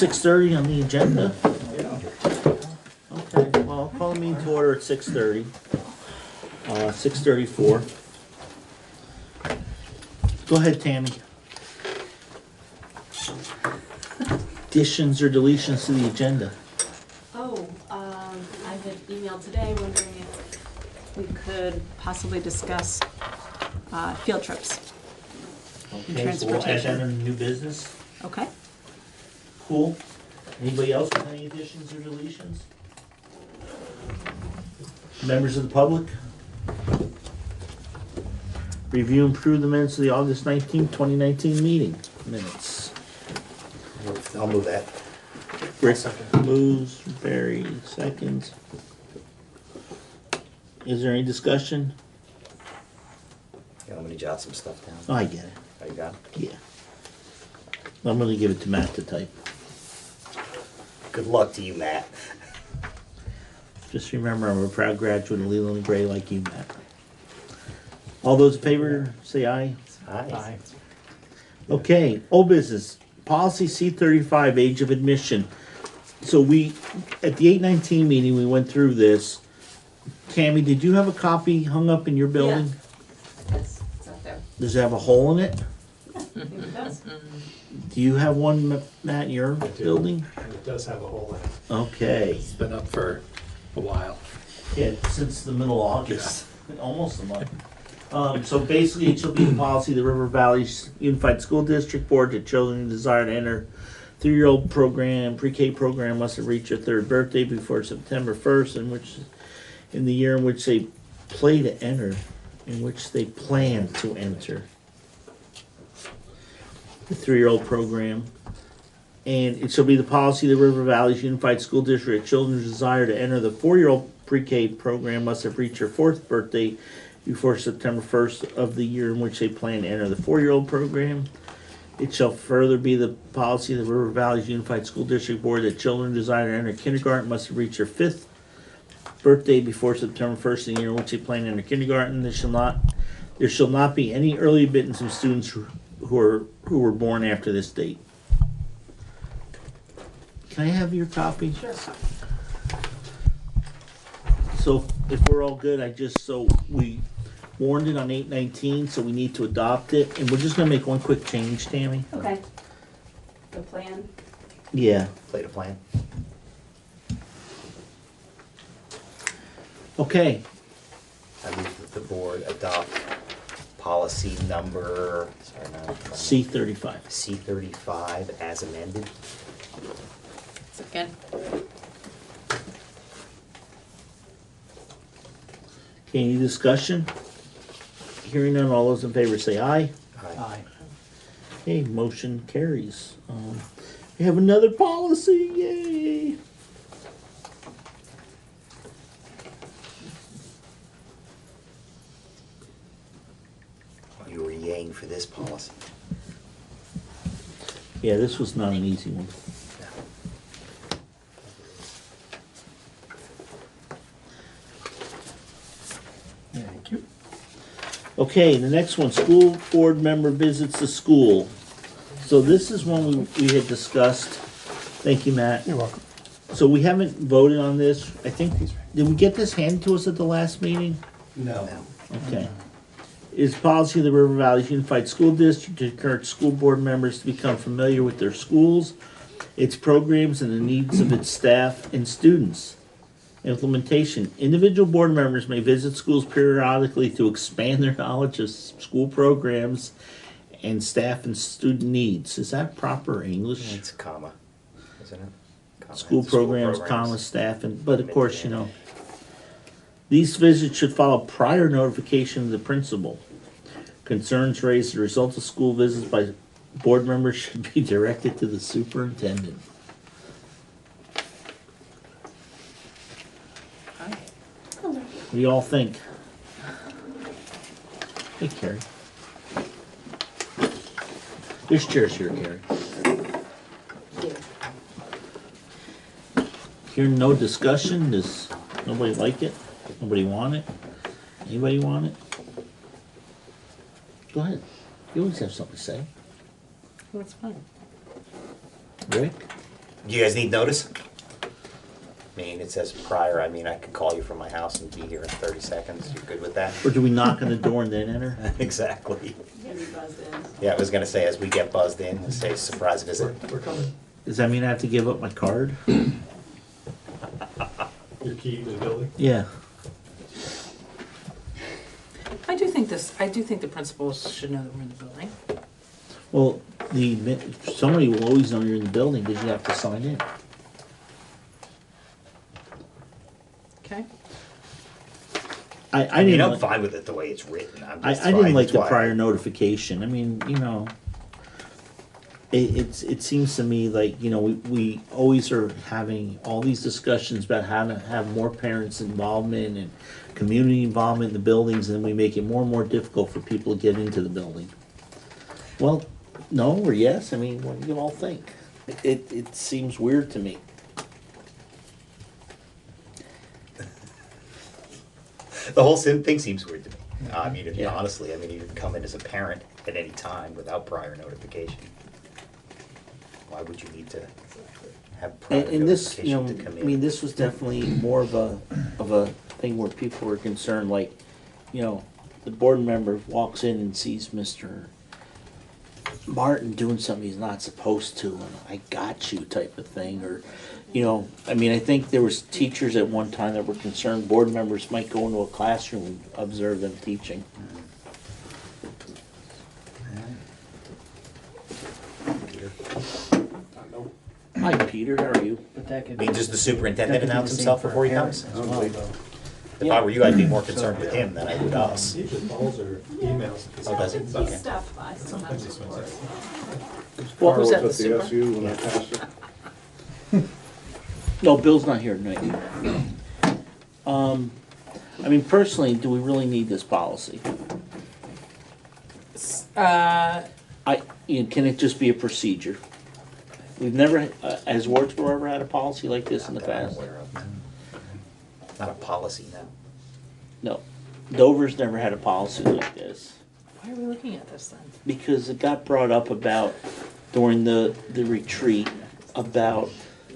6:30 on the agenda? Okay, well, I'll call the meeting to order at 6:30. 6:34. Go ahead, Tammy. Additions or deletions to the agenda? Oh, I had emailed today wondering if we could possibly discuss field trips and Okay, so we'll add that transportation. in new business. Okay. Cool. Anybody else with any additions or deletions? Members of the public? Review and approve the minutes of the August 19th, 2019 meeting minutes. I'll move that. Rick moves, Barry seconds. Is there any discussion? Yeah, let me jot some stuff down. Oh, I get it. Oh, you got it? Yeah. I'm gonna give it to Matt to type. Good luck to you, Matt. Just remember, I'm a proud graduate of Leland and Gray like you, Matt. All those in favor, say aye. Aye. Okay, old business. Policy C-35, age of admission. So we, at the 8/19 meeting, we went through this. Tammy, did you have a copy hung up in your building? Yes, it's up there. Does it have a hole in it? I think it does. Do you have one, Matt, in your building? It does have a hole in it. Okay. It's been up for a while. Yeah, since the middle of August, almost a month. So basically, it shall be the policy of the River Valley Unified School District Board that children who desire to enter 3-year-old program, pre-K program must have reached their 3rd birthday before September 1st, in the year in which they plan to enter, the 3-year-old program. And it shall be the policy of the River Valley's Unified School District that children who desire to enter the 4-year-old pre-K program must have reached their 4th birthday before September 1st of the year in which they plan to enter the 4-year-old program. It shall further be the policy of the River Valley's Unified School District Board that children who desire to enter kindergarten must have reached their 5th birthday before September 1st of the year in which they plan to enter kindergarten. There shall not be any early admittance of students who were born after this date. Can I have your copy? Sure. So if we're all good, we warned it on 8/19, so we need to adopt it, and we're just gonna make one quick change, Tammy. Okay. The plan. Yeah. Play the plan. Okay. I move that the board adopt policy number, C-35. C-35 as amended. Second. Okay, any discussion? Hearing none, all those in favor say aye. Aye. Okay, motion carries. We have another policy, yay! You were yaying for this policy. Yeah, this was not an easy one. Thank you. Okay, the next one, school board member visits the school. So this is one we had discussed. Thank you, Matt. You're welcome. So we haven't voted on this. I think, did we get this handed to us at the last meeting? No. Okay. It's policy of the River Valley Unified School District to encourage school board members to become familiar with their schools, its programs, and the needs of its staff and students. Implementation. Individual board members may visit schools periodically to expand their knowledge of school programs and staff and student needs. Is that proper English? It's a comma, isn't it? Comma. School programs, comma, staff, but of course, these visits should follow prior notification of the principal. Concerns raised as a result of school visits by board members should be directed to the superintendent. What do you all think? Hey, Carrie. There's chairs here, Carrie. Hearing no discussion, does nobody like it? Nobody want it? Anybody want it? Go ahead. You always have something to say. That's fine. Rick? Do you guys need notice? I mean, it says prior, I mean, I could call you from my house and be here in 30 seconds. You're good with that? Or do we knock on the door and then enter? Exactly. You're gonna be buzzed in. Yeah, I was gonna say, as we get buzzed in, we'll say surprise visit. We're coming. Does that mean I have to give up my card? Your key to the building? Yeah. I do think the principals should know that we're in the building. Well, somebody will always know you're in the building because you have to sign in. Okay. I mean, I'm fine with it the way it's written. I didn't like the prior notification. I mean, you know, it seems to me like, you know, we always are having all these discussions about how to have more parents' involvement and community involvement in the buildings, and then we make it more and more difficult for people to get into the building. Well, no or yes? I mean, what do you all think? It seems weird to me. The whole thing seems weird to me. I mean, honestly, I mean, you can come in as a parent at any time without prior notification. Why would you need to have prior And this, you notification know, to come in? I mean, this was definitely more of a thing where people were concerned, like, you know, the board member walks in and sees Mr. Martin doing something he's not supposed to, and I got you type of thing, or, you know, I mean, I think there was teachers at one time that were concerned board members might go into a classroom and observe them teaching. Hi, Peter, how are you? I mean, does the superintendent announce himself before he comes? If I were you, I'd be more concerned with him than I would us. He just calls or emails. Oh, does he? He Okay. stopped by sometimes before. Well, who's Carl that, was the at super? SU when I passed it. No, Bill's not here tonight. I mean, personally, do we really need this policy? Can it just be a procedure? We've never, has Wardsboro ever had a policy like this in the past? Not a policy, no. No. Dover's never had a policy like this. Why are we looking at this then? Because it got brought up about, during the retreat, about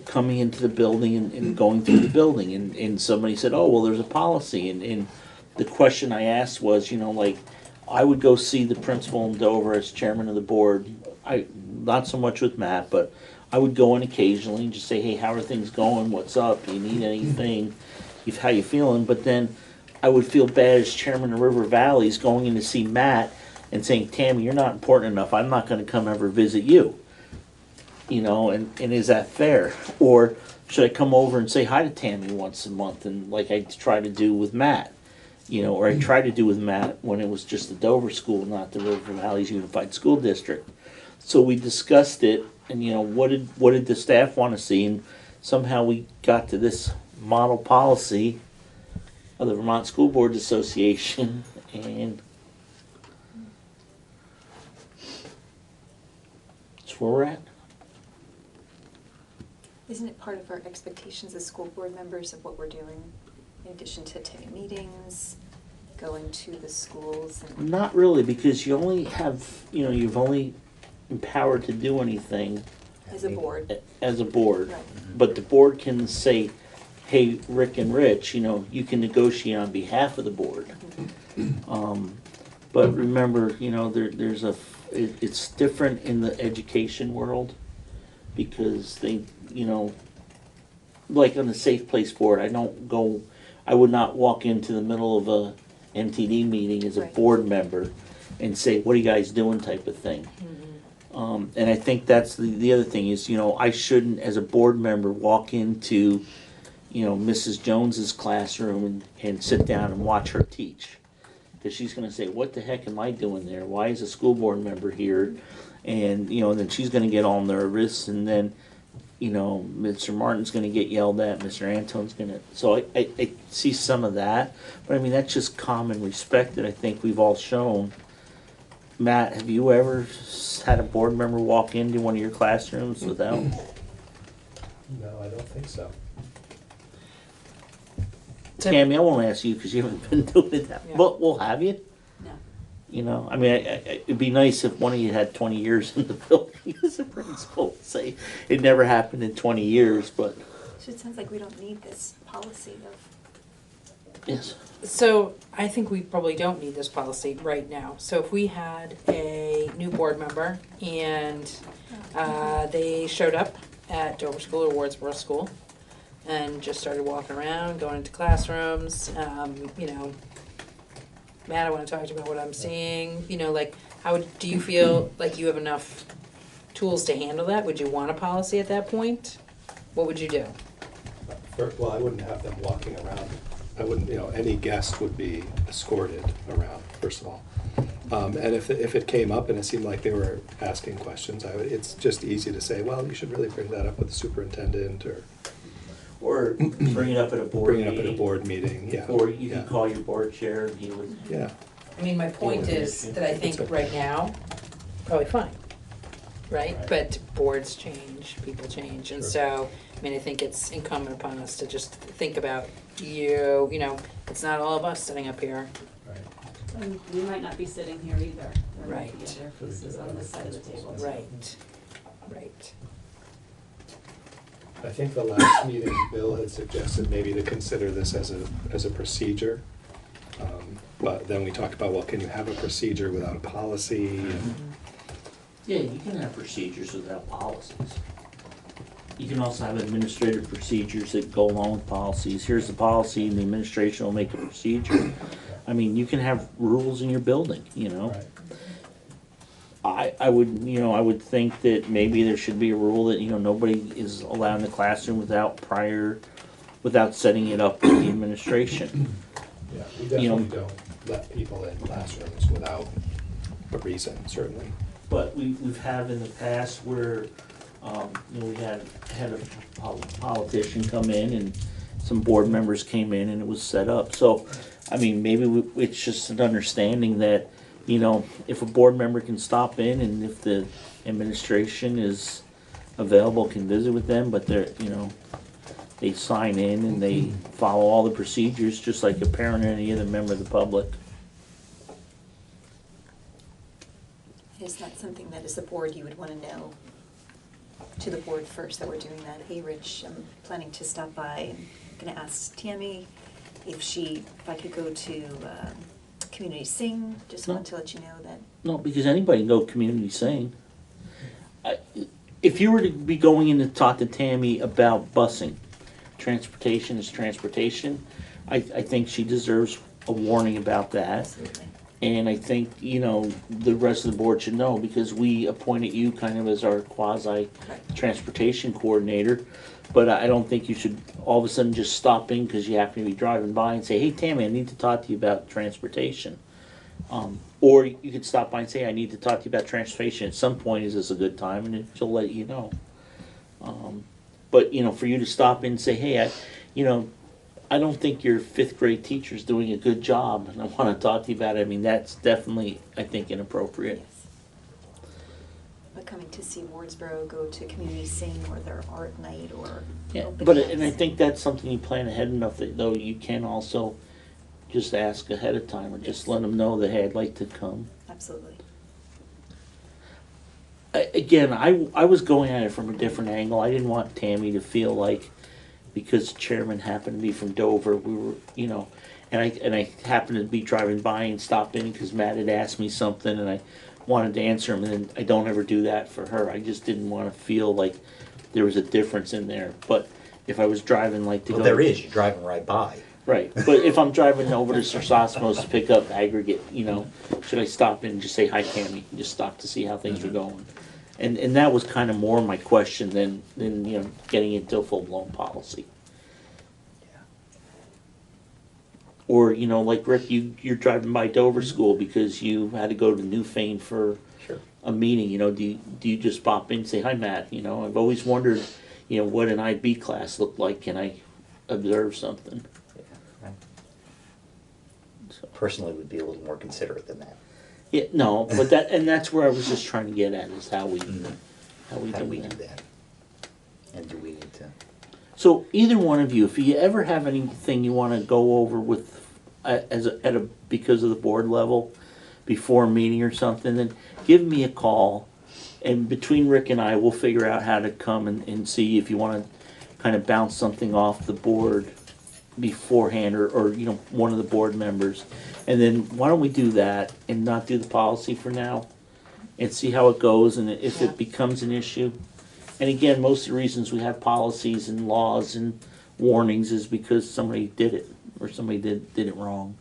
coming into the building and going through the building, and somebody said, oh, well, there's a policy, and the question I asked was, you know, like, I would go see the principal in Dover as chairman of the board, not so much with Matt, but I would go in occasionally and just say, hey, how are things going, what's up, do you need anything, how you feeling, but then I would feel bad as chairman of River Valley's going in to see Matt and saying, Tammy, you're not important enough, I'm not gonna come ever visit you. You know, and is that fair? Or should I come over and say hi to Tammy once a month, and like I try to do with Matt? You know, or I tried to do with Matt when it was just the Dover School, not the River Valley's Unified School District. So we discussed it, and you know, what did the staff want to see, and somehow we got to this model policy of the Vermont School Boards Association, and that's where we're at. Isn't it part of our expectations as school board members of what we're doing, in addition to attending meetings, going to the schools? And Not really, because you only have, you know, you've only empowered to do anything as a board. As a board. Right. But the board can say, hey, Rick and Rich, you know, you can negotiate on behalf of the board. But remember, you know, it's different in the education world, because they, you know, like on the Safe Place Board, I would not walk into the middle of a MTD meeting as a board member and say, what are you guys doing type of thing. And I think that's the other thing is, you know, I shouldn't, as a board member, walk into, you know, Mrs. Jones's classroom and sit down and watch her teach. Because she's going to say, what the heck am I doing there? Why is a school board member here? And, you know, and then she's going to get all nervous, and then, you know, Mr. Martin's going to get yelled at, Mr. Antone's going to... So I see some of that, but I mean, that's just common respect that I think we've all shown. Matt, have you ever had a board member walk into one of your classrooms without? No, I don't think so. Tammy, I won't ask you because you haven't been doing that. Yeah. But we'll have you. No. You know, I mean, it'd be nice if one of you had 20 years in the building. as a principal. Say it never happened in 20 years, but So it sounds like we don't need this policy of. yes. So I think we probably don't need this policy right now. So if we had a new board member and they showed up at Dover School or Wardsboro School and just started walking around, going into classrooms, you know, Matt, I want to talk to you about what I'm seeing. You know, like, do you feel like you have enough tools to handle that? Would you want a policy at that point? What would you do? Well, I wouldn't have them walking around. I wouldn't, any guest would be escorted around, first of all. And if it came up and it seemed like they were asking questions, it's just easy to say, well, you should really bring that up with the superintendent Or bring it up at a board meeting. Bring it up at a board meeting, yeah. Or you can call your board chair and he would. Yeah. I mean, my point is that I think right now, probably fine, right? But boards change, people change, and so, I mean, I think it's incumbent upon us to just think about you know, it's not all of us sitting up here. And we might not be sitting here either. There Right. might be other faces on this side of the table. Right, right. I think the last meeting, Bill had suggested maybe to consider this as a procedure. But then we talked about, well, can you have a procedure without a policy? Yeah, you can have procedures without policies. You can also have administrative procedures that go along with policies. Here's the policy and the administration will make a procedure. I mean, you can have rules in your building, you know. I would think that maybe there should be a rule that, nobody is allowed in the classroom without setting it up with the administration. Yeah, we definitely don't let people in classrooms without a reason, certainly. But we've had in the past where, we had a politician come in and some board members came in and it was set up. So, I mean, maybe it's just an understanding that, if a board member can stop in and if the administration is available, can visit with them, but they're, they sign in and they follow all the procedures just like a parent or any other member of the public. Is that something that as a board you would want to know to the board first that we're doing that? Hey, Rich, I'm planning to stop by. I'm going to ask Tammy if I could go to Community Sing. Just wanted to let you know that. No, because anybody can go community sing. If you were to be going in to talk to Tammy about busing, transportation is transportation, I think she deserves a warning about that. Absolutely. And I think, the rest of the board should know because we appointed you kind of as our quasi-transportation coordinator. But I don't think you should all of a sudden just stop in because you happen to be driving by and say, hey, Tammy, I need to talk to you about transportation. Or you could stop by and say, I need to talk to you about transportation. At some point, is this a good time? And she'll let you know. But, for you to stop in and say, hey, I don't think your fifth grade teacher's doing a good job and I want to talk to you about it. I mean, that's definitely, I think, inappropriate. Yes. But coming to see Wardsboro go to Community Sing or their art night or and I think that's something you plan ahead enough that though you can also just ask ahead of time or just let them know that, hey, I'd like to come. Absolutely. I was going at it from a different angle. I didn't want Tammy to feel like because the chairman happened to be from Dover, we were, and I happened to be driving by and stopped in because Matt had asked me something and I wanted to answer him, and then I don't ever do that for her. I just didn't want to feel like there was a difference in there. But if I was driving Well, there is. You're driving right by. Right, but if I'm driving over to Sosamos to pick up aggregate, should I stop in and just say, hi, Tammy, and just stop to see how things are going? And that was kind of more my question than getting into a full-blown policy. Or, like Rick, you're driving by Dover School because you had to go to Newfane for a meeting, do you just pop in and say, hi, Matt, I've always wondered, what an IB class looked like, can I observe something? Personally, would be a little more considerate than that. Yeah, no, but that's where I was just trying to get at is how we do that. And do we need to? So either one of you, if you ever have anything you want to go over with because of the board level before a meeting or something, then give me a call And between Rick and I, we'll figure out how to come and see if you want to kind of bounce something off the board beforehand, or you know, one of the board members. And then why don't we do that and not do the policy for now and see how it goes, and if it becomes an issue. And again, most of the reasons we have policies and laws and warnings is because somebody did it, or somebody did it wrong.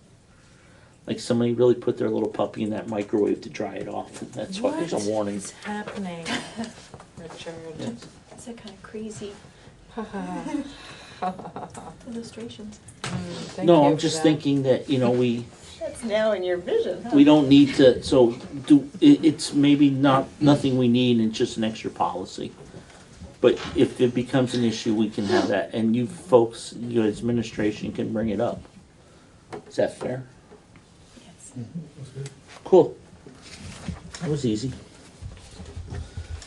Like somebody really put their little puppy in that microwave to dry it off. That's why there's a warning. What's happening, Richard? That's a kind of crazy illustrations. No, I'm just thinking that, you know, That's now in your vision, huh? we don't need to, so it's maybe nothing we need, and it's just an extra policy. But if it becomes an issue, we can have that, and you folks, your administration can bring it up. Is that fair? Yes. Cool. That was easy.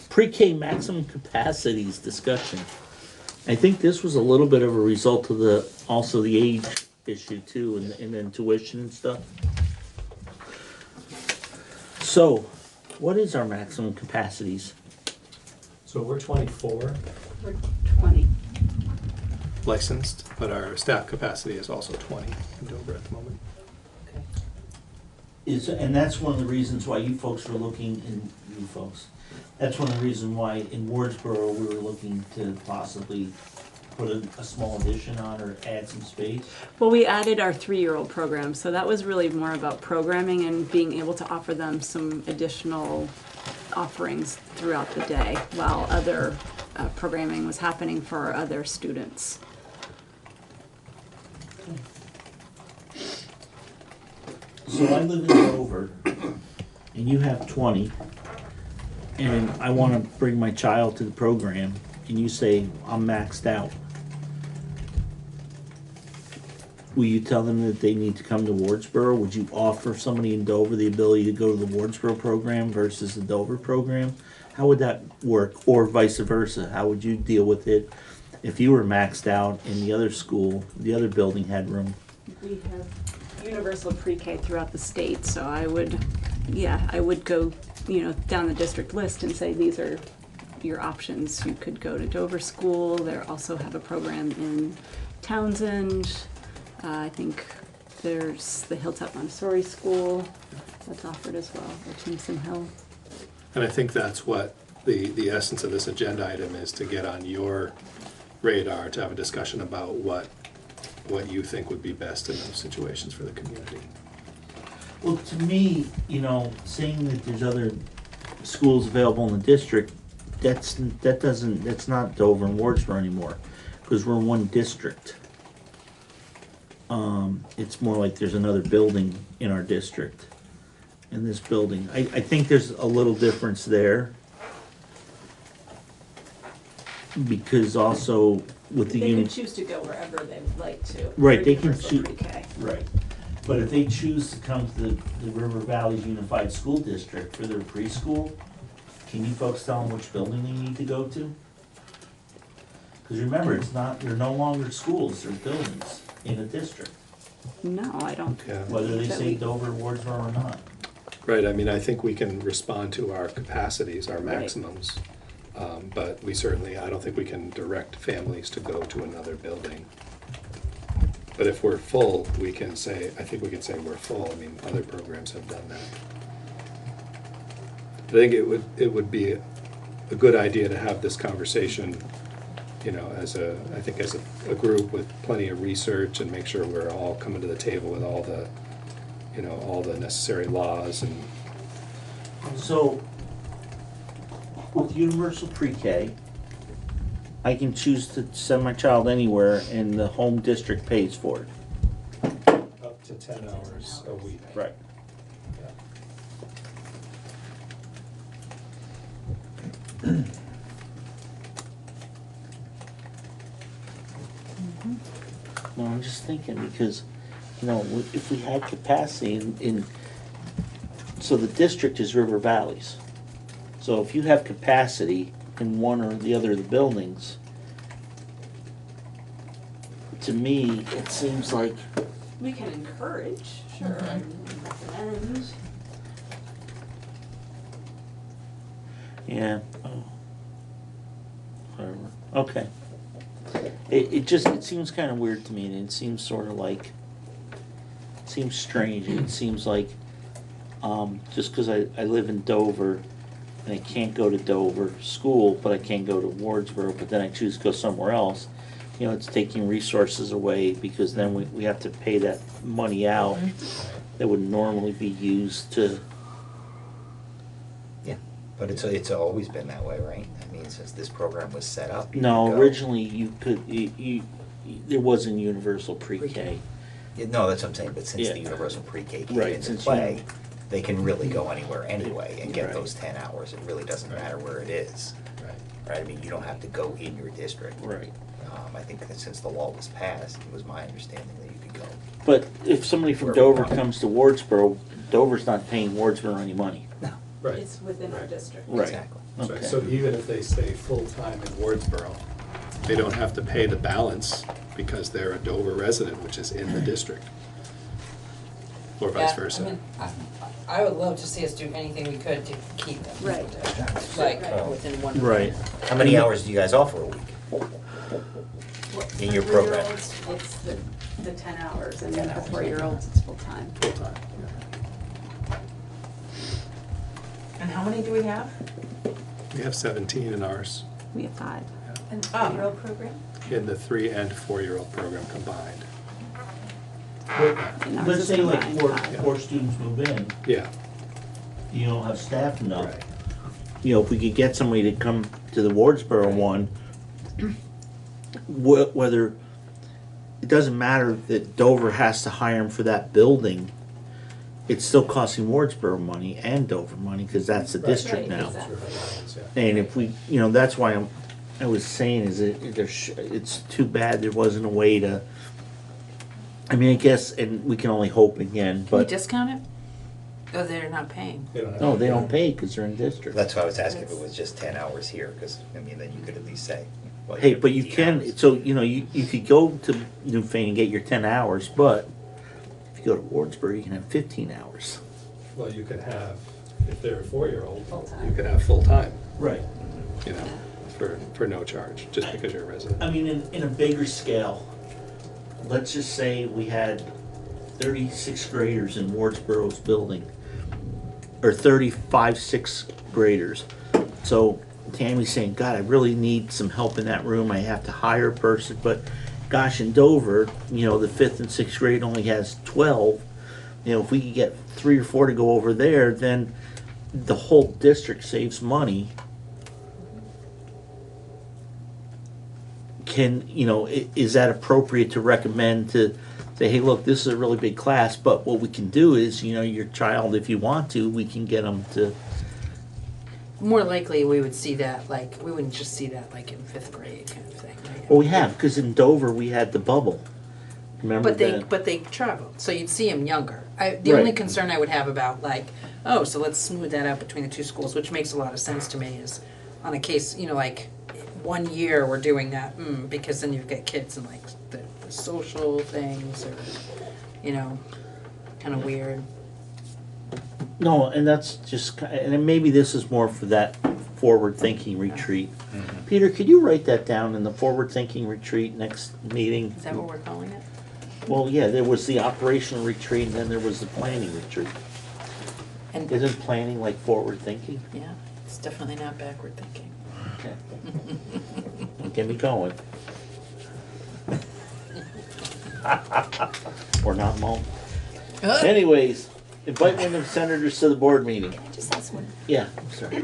Pre-K maximum capacities discussion. I think this was a little bit of a result of also the age issue too, and then tuition and stuff. So, what is our maximum capacities? So we're 24 We're 20. licensed, but our staff capacity is also 20 in Dover at the moment. And that's one of the reasons why you folks were looking, that's one of the reasons why in Wardsboro we were looking to possibly put a small addition on or add some space. Well, we added our 3-year-old program, so that was really more about programming and being able to offer them some additional offerings throughout the day while other programming was happening for our other students. So I live in Dover, and you have 20, and I want to bring my child to the program, and you say I'm maxed out. Will you tell them that they need to come to Wardsboro? Would you offer somebody in Dover the ability to go to the Wardsboro program versus the Dover program? How would that work? Or vice versa? How would you deal with it if you were maxed out and the other school, the other building had room? We have universal pre-K throughout the state, so I would go, down the district list and say these are your options. You could go to Dover School. They also have a program in Townsend. I think there's the Hilltop Montessori School that's offered as well, or Timpson Hill. And I think that's what the essence of this agenda item is, to get on your radar, to have a discussion about what you think would be best in those situations for the community. Well, to me, saying that there's other schools available in the district, that's not Dover and Wardsboro anymore, because we're in one district. It's more like there's another building in our district, in this building. I think there's a little difference there, because also with the They can choose to go wherever they would like to. Right, for they can universal choose. pre-K. Right, but if they choose to come to the River Valley Unified School District for their preschool, can you folks tell them which building they need to go to? Because remember, they're no longer schools, they're buildings in a district, No, I don't. Yeah. whether they That say we- Dover, Wardsboro or not. Right, I mean, I think we can respond to our capacities, our Right. maximums, but we certainly, I don't think we can direct families to go to another building. But if we're full, I think we can say we're full. I mean, other programs have done that. I think it would be a good idea to have this conversation, as a group with plenty of research, and make sure we're all coming to the table with all the necessary laws and. So, with universal pre-K, I can choose to send my child anywhere and the home district pays for it. Up to 10 hours a week. Right. No, I'm just thinking because, if we had capacity so the district is River Valleys. So if you have capacity in one or the other of the buildings, to me, it seems like, We can encourage, sure, and recommend. Yeah. Oh. Whatever. Okay. It seems kind of weird to me, and it seems sort of like, seems strange, and it seems like, just because I live in Dover, and I can't go to Dover school, but I can go to Wardsboro, but then I choose to go somewhere else, you know, it's taking resources away, because then we have to pay that money out that would normally be used to. Yeah, but it's always been that way, right? I mean, since this program was set up. No, originally you could, there wasn't universal pre-K. Yeah, no, that's what I'm saying, but since Yeah. the universal pre-K came Right, into since play, they can really go anywhere anyway and get Right. those 10 hours. It really doesn't matter where it is. Right, I mean, you don't have to go in your district. Right. I think that since the law was passed, it was my understanding that you could go. But if somebody from Dover comes to Wardsboro, Dover's not paying Wardsboro any money. No. Right. It's within our district. Right. Exactly. That's right. Okay. So even if they stay full-time in Wardsboro, they don't have to pay the balance because they're a Dover resident, which is in the district. Or vice versa. I mean, I would love to see us do anything we could to keep them. Right. Like, Right. within one. Right. How many hours do you guys offer a week? In your program? It's the 10 hours, and 10 then for hours. 4-year-olds, it's full-time. Full-time, And how many do we have? We have 17 in ours, We have 5. And the Oh. 4-year-old program? in the 3 and 4-year-old program combined. And ours Let's is say like combined. four students move in, Yeah, you don't have staff enough. right. You know, if we could get somebody to come to the Wardsboro one, whether, it doesn't matter that Dover has to hire him for that building, it's still costing Wardsboro money and Dover money, because that's the district now. And if we, you know, that's why I was saying is it's too bad there wasn't a way to, I mean, I guess, and we can only hope again, Can you but, discount it? Oh, they're not paying. no, they don't pay because they're in district. That's why I was asking if it was just 10 hours here, because, I mean, then you could at least say. well, Hey, have but you 18 can, hours. so, you know, you could go to Newfane and get your 10 hours, but if you go to Wardsboro, you can have 15 hours. Well, you could have, if they're a 4-year-old, Full-time. you could have full-time, Right. you know, for no charge, just because you're a resident. I mean, in a bigger scale, let's just say we had 36 graders in Wardsboro's building, or 35 sixth graders. So Tammy's saying, God, I really need some help in that room. I have to hire a person, but gosh, in Dover, you know, the 5th and 6th grade only has 12. You know, if we could get 3 or 4 to go over there, then the whole district saves money. Can, you know, is that appropriate to recommend to say, hey, look, this is a really big class, but what we can do is, you know, your child, if you want to, we can get them to, More likely, we would see that, like, we wouldn't just see that, like, in 5th grade kind of thing, right? well, we have, because in Dover, we had the bubble. Remember that? But they traveled, so you'd see them younger. The only Right. concern I would have about, like, oh, so let's smooth that out between the two schools, which makes a lot of sense to me, is on a case, you know, like, 1 year we're doing that, because then you've got kids and, like, the social things, or, you know, kind of weird. No, and that's just, and then maybe this is more for that forward-thinking retreat. Peter, could you write that down in the forward-thinking retreat next meeting? Is that what we're calling it? Well, yeah, there was the operational retreat, and then there was the planning retreat. And Isn't planning like forward-thinking? yeah, it's definitely not backward thinking. Okay. Get me going. We're not mom. Anyways, invite one of the senators to the board meeting. Can I just ask one? Yeah, I'm sorry.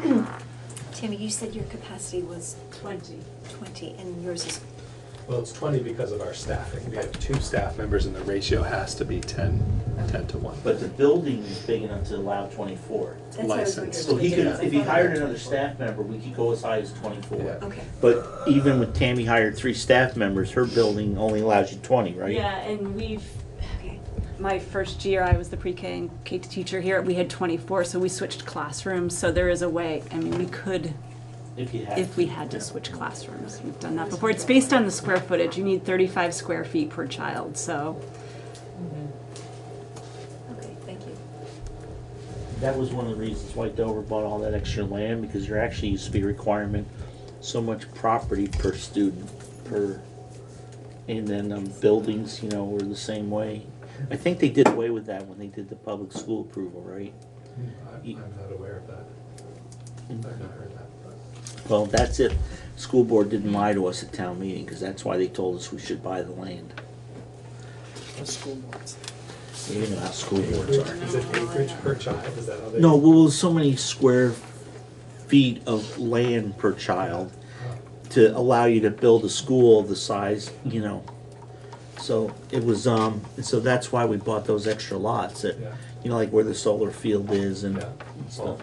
Tammy, you said your capacity was 20. 20, and yours is, Well, it's 20 because of our staffing. We have 2 staff members and the ratio has to be 10 to 1. But the building is big enough to allow 24. that's what I was Licensed. wondering. So he could, if he hired another staff member, we could go as high as 24. Yeah. Okay. But even with Tammy hired 3 staff members, her building only allows you 20, right? Yeah, and my first year, I was the pre-K and K teacher here, we had 24, so we switched classrooms, so there is a way, I mean, we could, If you had. if we had to switch classrooms, we've done that before. It's based on the square footage, you need 35 square feet per child, so. Okay, thank you. that was one of the reasons why Dover bought all that extra land, because there actually used to be a requirement, so much property per student, and then buildings, were the same way. I think they did away with that when they did the public school approval, right? I'm not aware of that. I've not heard that. Well, that's if school board didn't lie to us at town meeting, because that's why they told us we should buy the land. The school boards. You know how school boards are. Is it acreage per child? Is that how they? No, well, so many square feet of land per child to allow you to build a school of the size, So it was, so that's why we bought those extra lots that, like where the solar field is and stuff.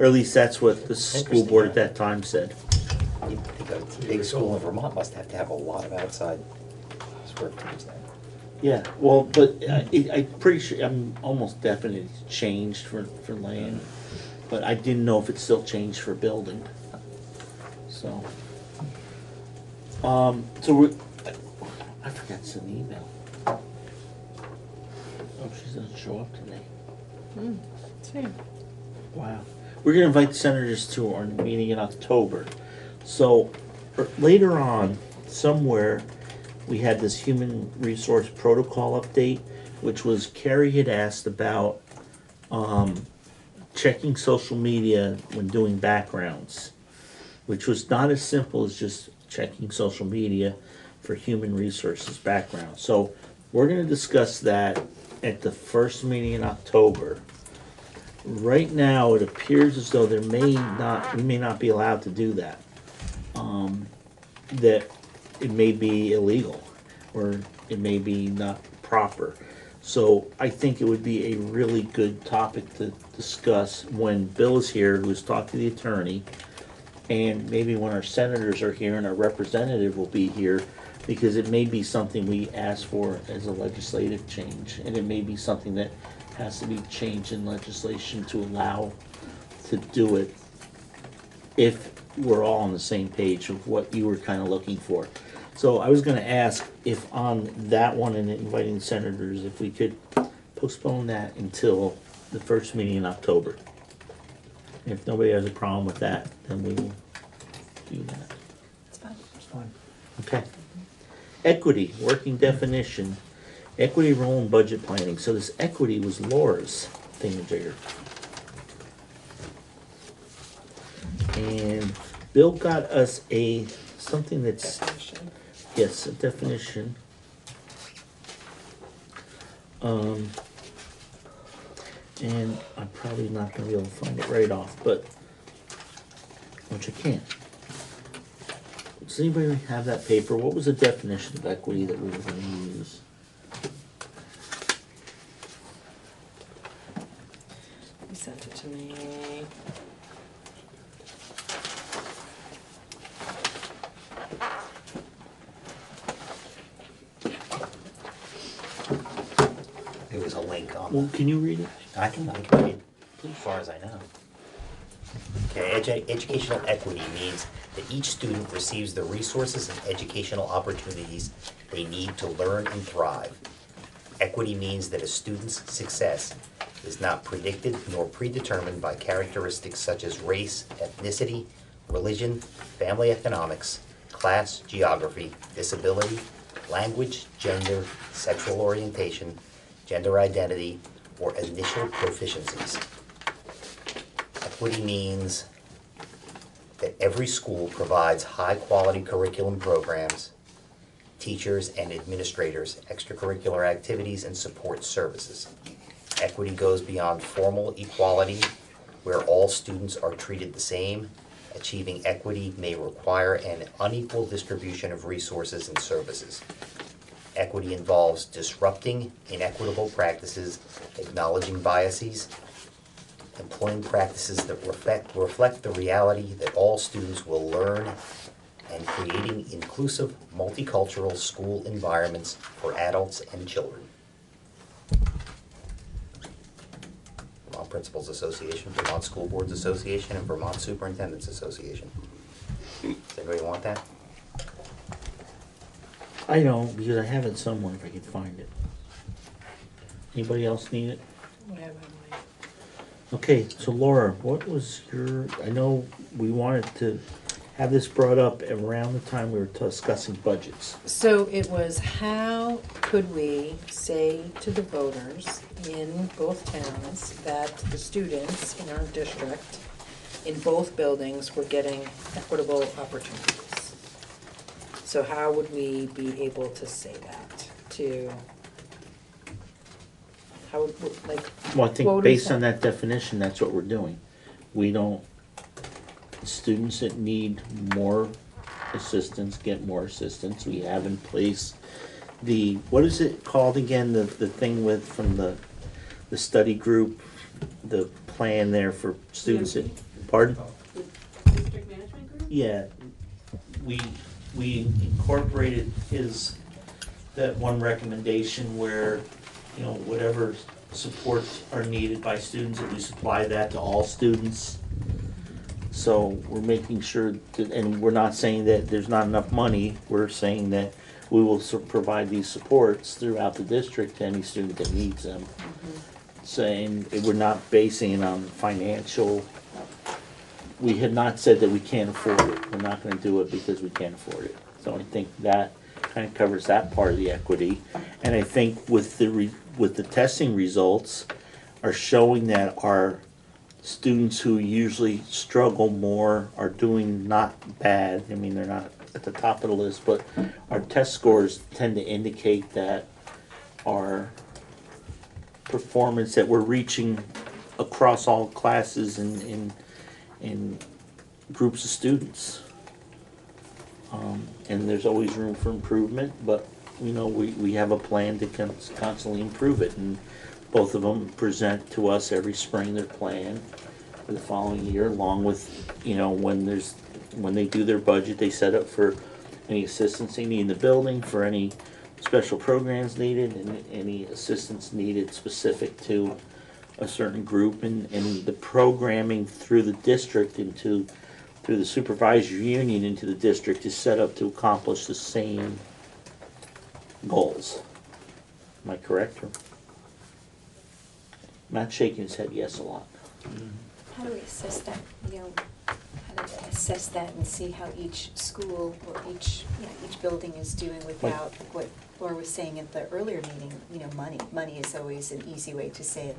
Or at least that's what the school board at that time said. The big school in Vermont must have to have a lot of outside square footage then. Yeah, well, but I'm pretty sure, I'm almost definite it's changed for land, but I didn't know if it still changed for building. So, I forgot to send an email. Oh, she doesn't show up today. Same. Wow. We're gonna invite the senators to our meeting in October. So, later on, somewhere, we had this human resource protocol update, which was Carrie had asked about checking social media when doing backgrounds, which was not as simple as just checking social media for human resources background. So we're going to discuss that at the first meeting in October. Right now, it appears as though we may not be allowed to do that. That it may be illegal, or it may be not proper. So I think it would be a really good topic to discuss when Bill is here, who's talked to the attorney, and maybe when our senators are here and our representative will be here, because it may be something we ask for as a legislative change, and it may be something that has to be changed in legislation to allow to do it if we're all on the same page of what you were kind of looking for. So I was going to ask if on that one and inviting senators, if we could postpone that until the first meeting in October. If nobody has a problem with that, then we will do that. It's fine. It's fine. Okay. Equity, working definition. Equity role in budget planning. So this equity was Laura's thingamajigger. And Bill got us something that's Definition. yes, a definition. And I'm probably not going to be able to find it right off, but which I can't. Does anybody have that paper? What was the definition of equity that we were going to use? You sent it to me. There was a link on. Well, can you read it? I can read it as far as I know. Okay, educational equity means that each student receives the resources and educational opportunities they need to learn and thrive. Equity means that a student's success is not predicted nor predetermined by characteristics such as race, ethnicity, religion, family economics, class, geography, disability, language, gender, sexual orientation, gender identity, or initial proficiencies. Equity means that every school provides high-quality curriculum programs, teachers and administrators, extracurricular activities, and support services. Equity goes beyond formal equality, where all students are treated the same. Achieving equity may require an unequal distribution of resources and services. Equity involves disrupting inequitable practices, acknowledging biases, employing practices that reflect the reality that all students will learn, and creating inclusive, multicultural school environments for adults and children. Vermont Principals Association, Vermont School Boards Association, and Vermont Superintendents Association. Does anybody want that? I don't, because I have it somewhere if I can find it. Anybody else need it? I have it on Okay, so Laura, what was I know we wanted to have this brought up around the time we were discussing budgets. So it was, how could we say to the voters in both towns that the students in our district, in both buildings, were getting equitable opportunities? So how would we be able to say that to, how would, like, Well, I what think would we based say? on that definition, that's what we're doing. We don't, students that need more assistance get more assistance. We have in place what is it called again, the thing from the study group, the plan there for students that, pardon? District management group? Yeah, we incorporated that one recommendation where, whatever supports are needed by students, that we supply that to all students. So we're making sure that, and we're not saying that there's not enough money, we're saying that we will provide these supports throughout the district to any student that needs them. Saying, we're not basing it on financial, we had not said that we can't afford it, we're not gonna do it because we can't afford it. So I think that kind of covers that part of the equity. And I think with the testing results are showing that our students who usually struggle more are doing not bad. I mean, they're not at the top of the list, but our test scores tend to indicate that our performance, that we're reaching across all classes and groups of students. And there's always room for improvement, but we have a plan to constantly improve it. And both of them present to us every spring their plan for the following year, along with, when they do their budget, they set up for any assistance they need in the building, for any special programs needed, and any assistance needed specific to a certain group, and the programming through the district through the supervisory union into the district is set up to accomplish the same goals. Am I correct? Matt's shaking his head yes a lot. How do we assess that, how do we assess that and see how each school or each building is doing without what Laura was saying at the earlier meeting, money. Money is always an easy way to say it,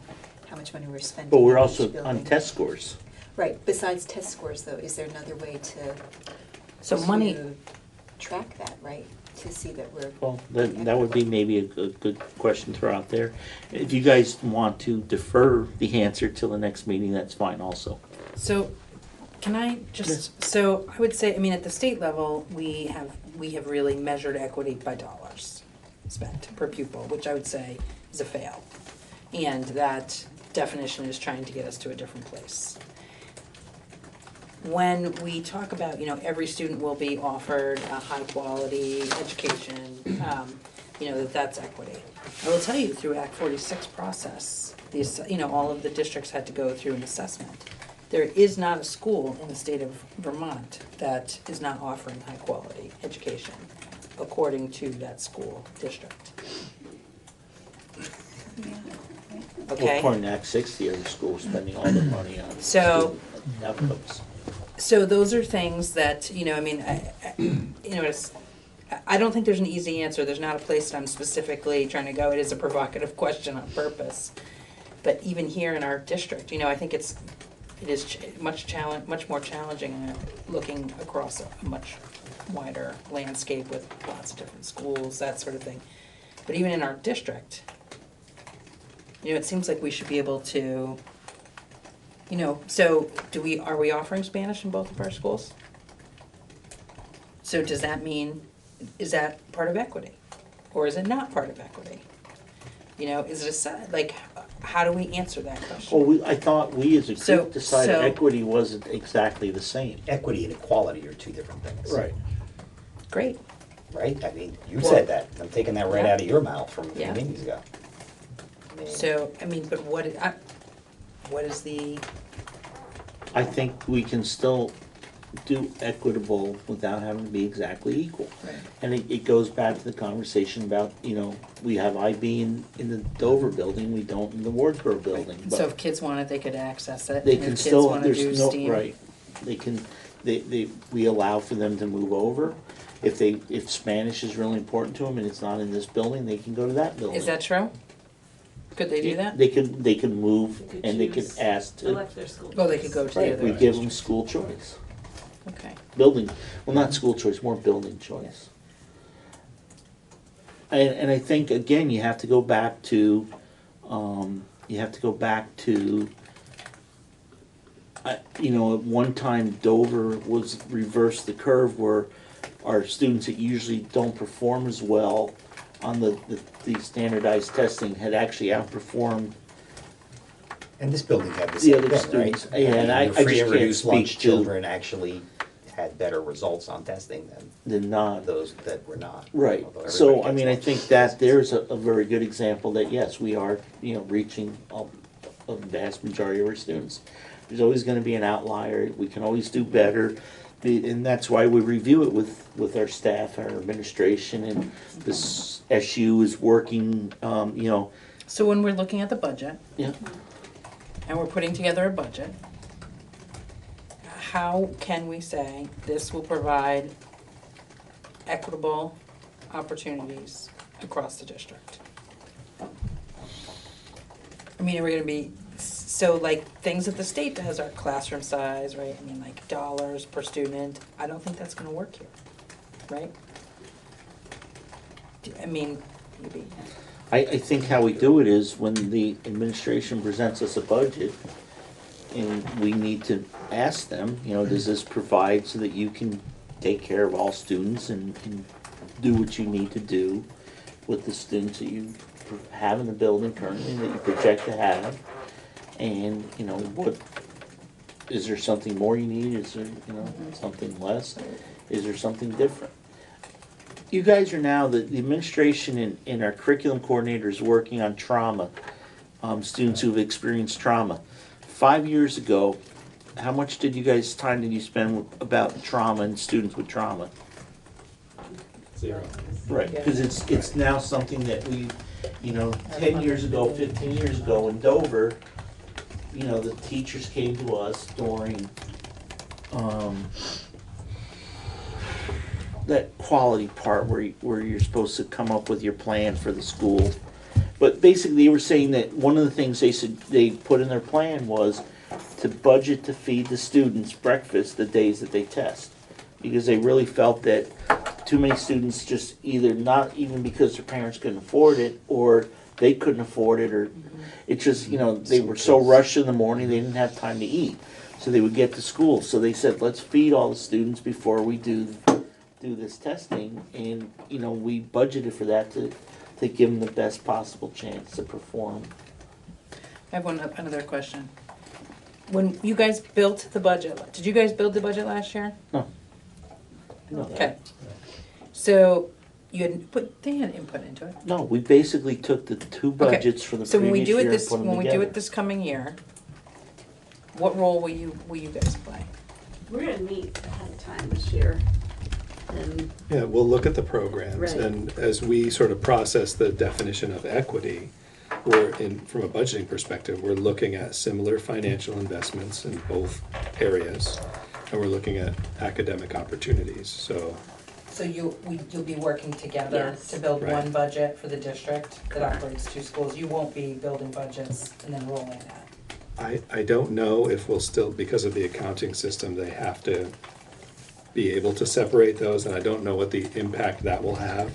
how much money we're spending But we're in also each building. on test scores. Right, besides test scores though, is there another way So money, to track that, right? To see that we're. Well, that would be maybe a good question to throw out there. If you guys want to defer the answer till the next meeting, that's fine also. so can I just, so I would say, I mean, at the state level, we have really measured equity by dollars spent per pupil, which I would say is a fail. And that definition is trying to get us to a different place. When we talk about, every student will be offered a high quality education, that's equity. I will tell you, through Act 46 process, all of the districts had to go through an assessment. There is not a school in the state of Vermont that is not offering high quality education, according to that school district. Well, Okay? according to Act 60, every school is spending all their money on So- student outcomes. So those are things that, I don't think there's an easy answer. There's not a place that I'm specifically trying to go. It is a provocative question on purpose. But even here in our district, I think it is much more challenging looking across a much wider landscape with lots of different schools, that sort of thing. But even in our district, it seems like we should be able to, so are we offering Spanish in both of our schools? So does that mean, is that part of equity? Or is it not part of equity? Is it how do we answer that question? Well, I thought we as a group decided so- equity wasn't exactly the same. Equity and equality are two different things. Right. Great. Right? I mean, you said that. I'm taking that right Yeah. out of your mouth from a few Yeah. meetings ago. So, but what is the, I think we can still do equitable without having to be exactly equal. And it goes back to the conversation about, we have IB in the Dover building, we don't in the Wardsboro building. So But if kids want it, they could access it. they and can if still, kids want to do there's no, STEAM. right, we allow for them to move over. If Spanish is really important to them and it's not in this building, they can go to that building. Is that true? Could they do that? They can move and they can ask to. Oh, they could go to the Right, other. we give them school choice. Okay. Building, well, not school choice, more building choice. And I think, again, you have to go back to, at one time Dover was reversed the curve where our students that usually don't perform as well on the standardized testing had actually outperformed And this building had the the same other thing, right? students. Yeah, and I Your free just and can't reduced speak lunch to children actually had better results on testing than not. those that were not. Right, Although so, everybody gets I lunch. think that there's a very good example that, yes, we are, reaching a vast majority of our students. There's always gonna be an outlier, we can always do better, and that's why we review it with our staff, our administration, and this SU is working, So when we're looking at the budget. Yeah. And we're putting together a budget, how can we say this will provide equitable opportunities across the district? I mean, are we gonna be, so like things that the state does are classroom size, right? I mean, like dollars per student, I don't think that's gonna work here, right? I mean, maybe. I think how we do it is when the administration presents us a budget, and we need to ask them, does this provide so that you can take care of all students and do what you need to do with the students that you have in the building currently, that you project to have? And, is there something more you need? Is there, something less? Is there something different? You guys are now, the administration and our curriculum coordinator is working on trauma, students who've experienced trauma. 5 years ago, how much time did you spend about trauma and students with trauma? 0. Right, because it's now something that we, 10 years ago, 15 years ago in Dover, the teachers came to us during, that quality part where you're supposed to come up with your plan for the school. But basically, they were saying that one of the things they said they put in their plan was to budget to feed the students breakfast the days that they test. Because they really felt that too many students just either not even because their parents couldn't afford it, or they couldn't afford it, or it just, they were so rushed in the morning they didn't have time to eat. So they would get to school. So they said, let's feed all the students before we do this testing, and we budgeted for that to give them the best possible chance to perform. I have another question. When you guys built the budget, did you guys build the budget last year? No. Okay. So they had input into it. No, we basically took the two budgets for the So when we previous do year it and put them when we do together. it this coming year, what role will you guys play? We're gonna meet ahead of time this year. And Yeah, we'll look at the programs, Right. and as we sort of process the definition of equity, from a budgeting perspective, we're looking at similar financial investments in both areas, and we're looking at academic opportunities, so. So you'll be working together Yes. to build Right. one budget for the district that operates two schools. You won't be building budgets and then rolling that. I don't know if we'll still, because of the accounting system, they have to be able to separate those, and I don't know what the impact that will have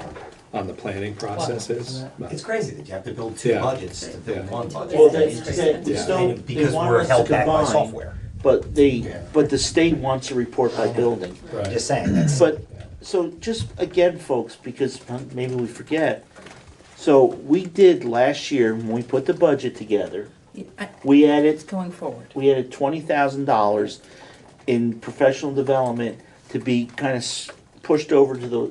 on the planning processes. It's crazy that you have to build two Yeah. budgets to build one budget. Well, That's they crazy. still, Because they want we're us held to back by combine, software. but the state wants a report by building. Right. Just saying, that's. But, so just again, folks, because maybe we forget, so we did last year, when we put the budget together, we added Going forward. $20,000 in professional development to be kind of pushed over to the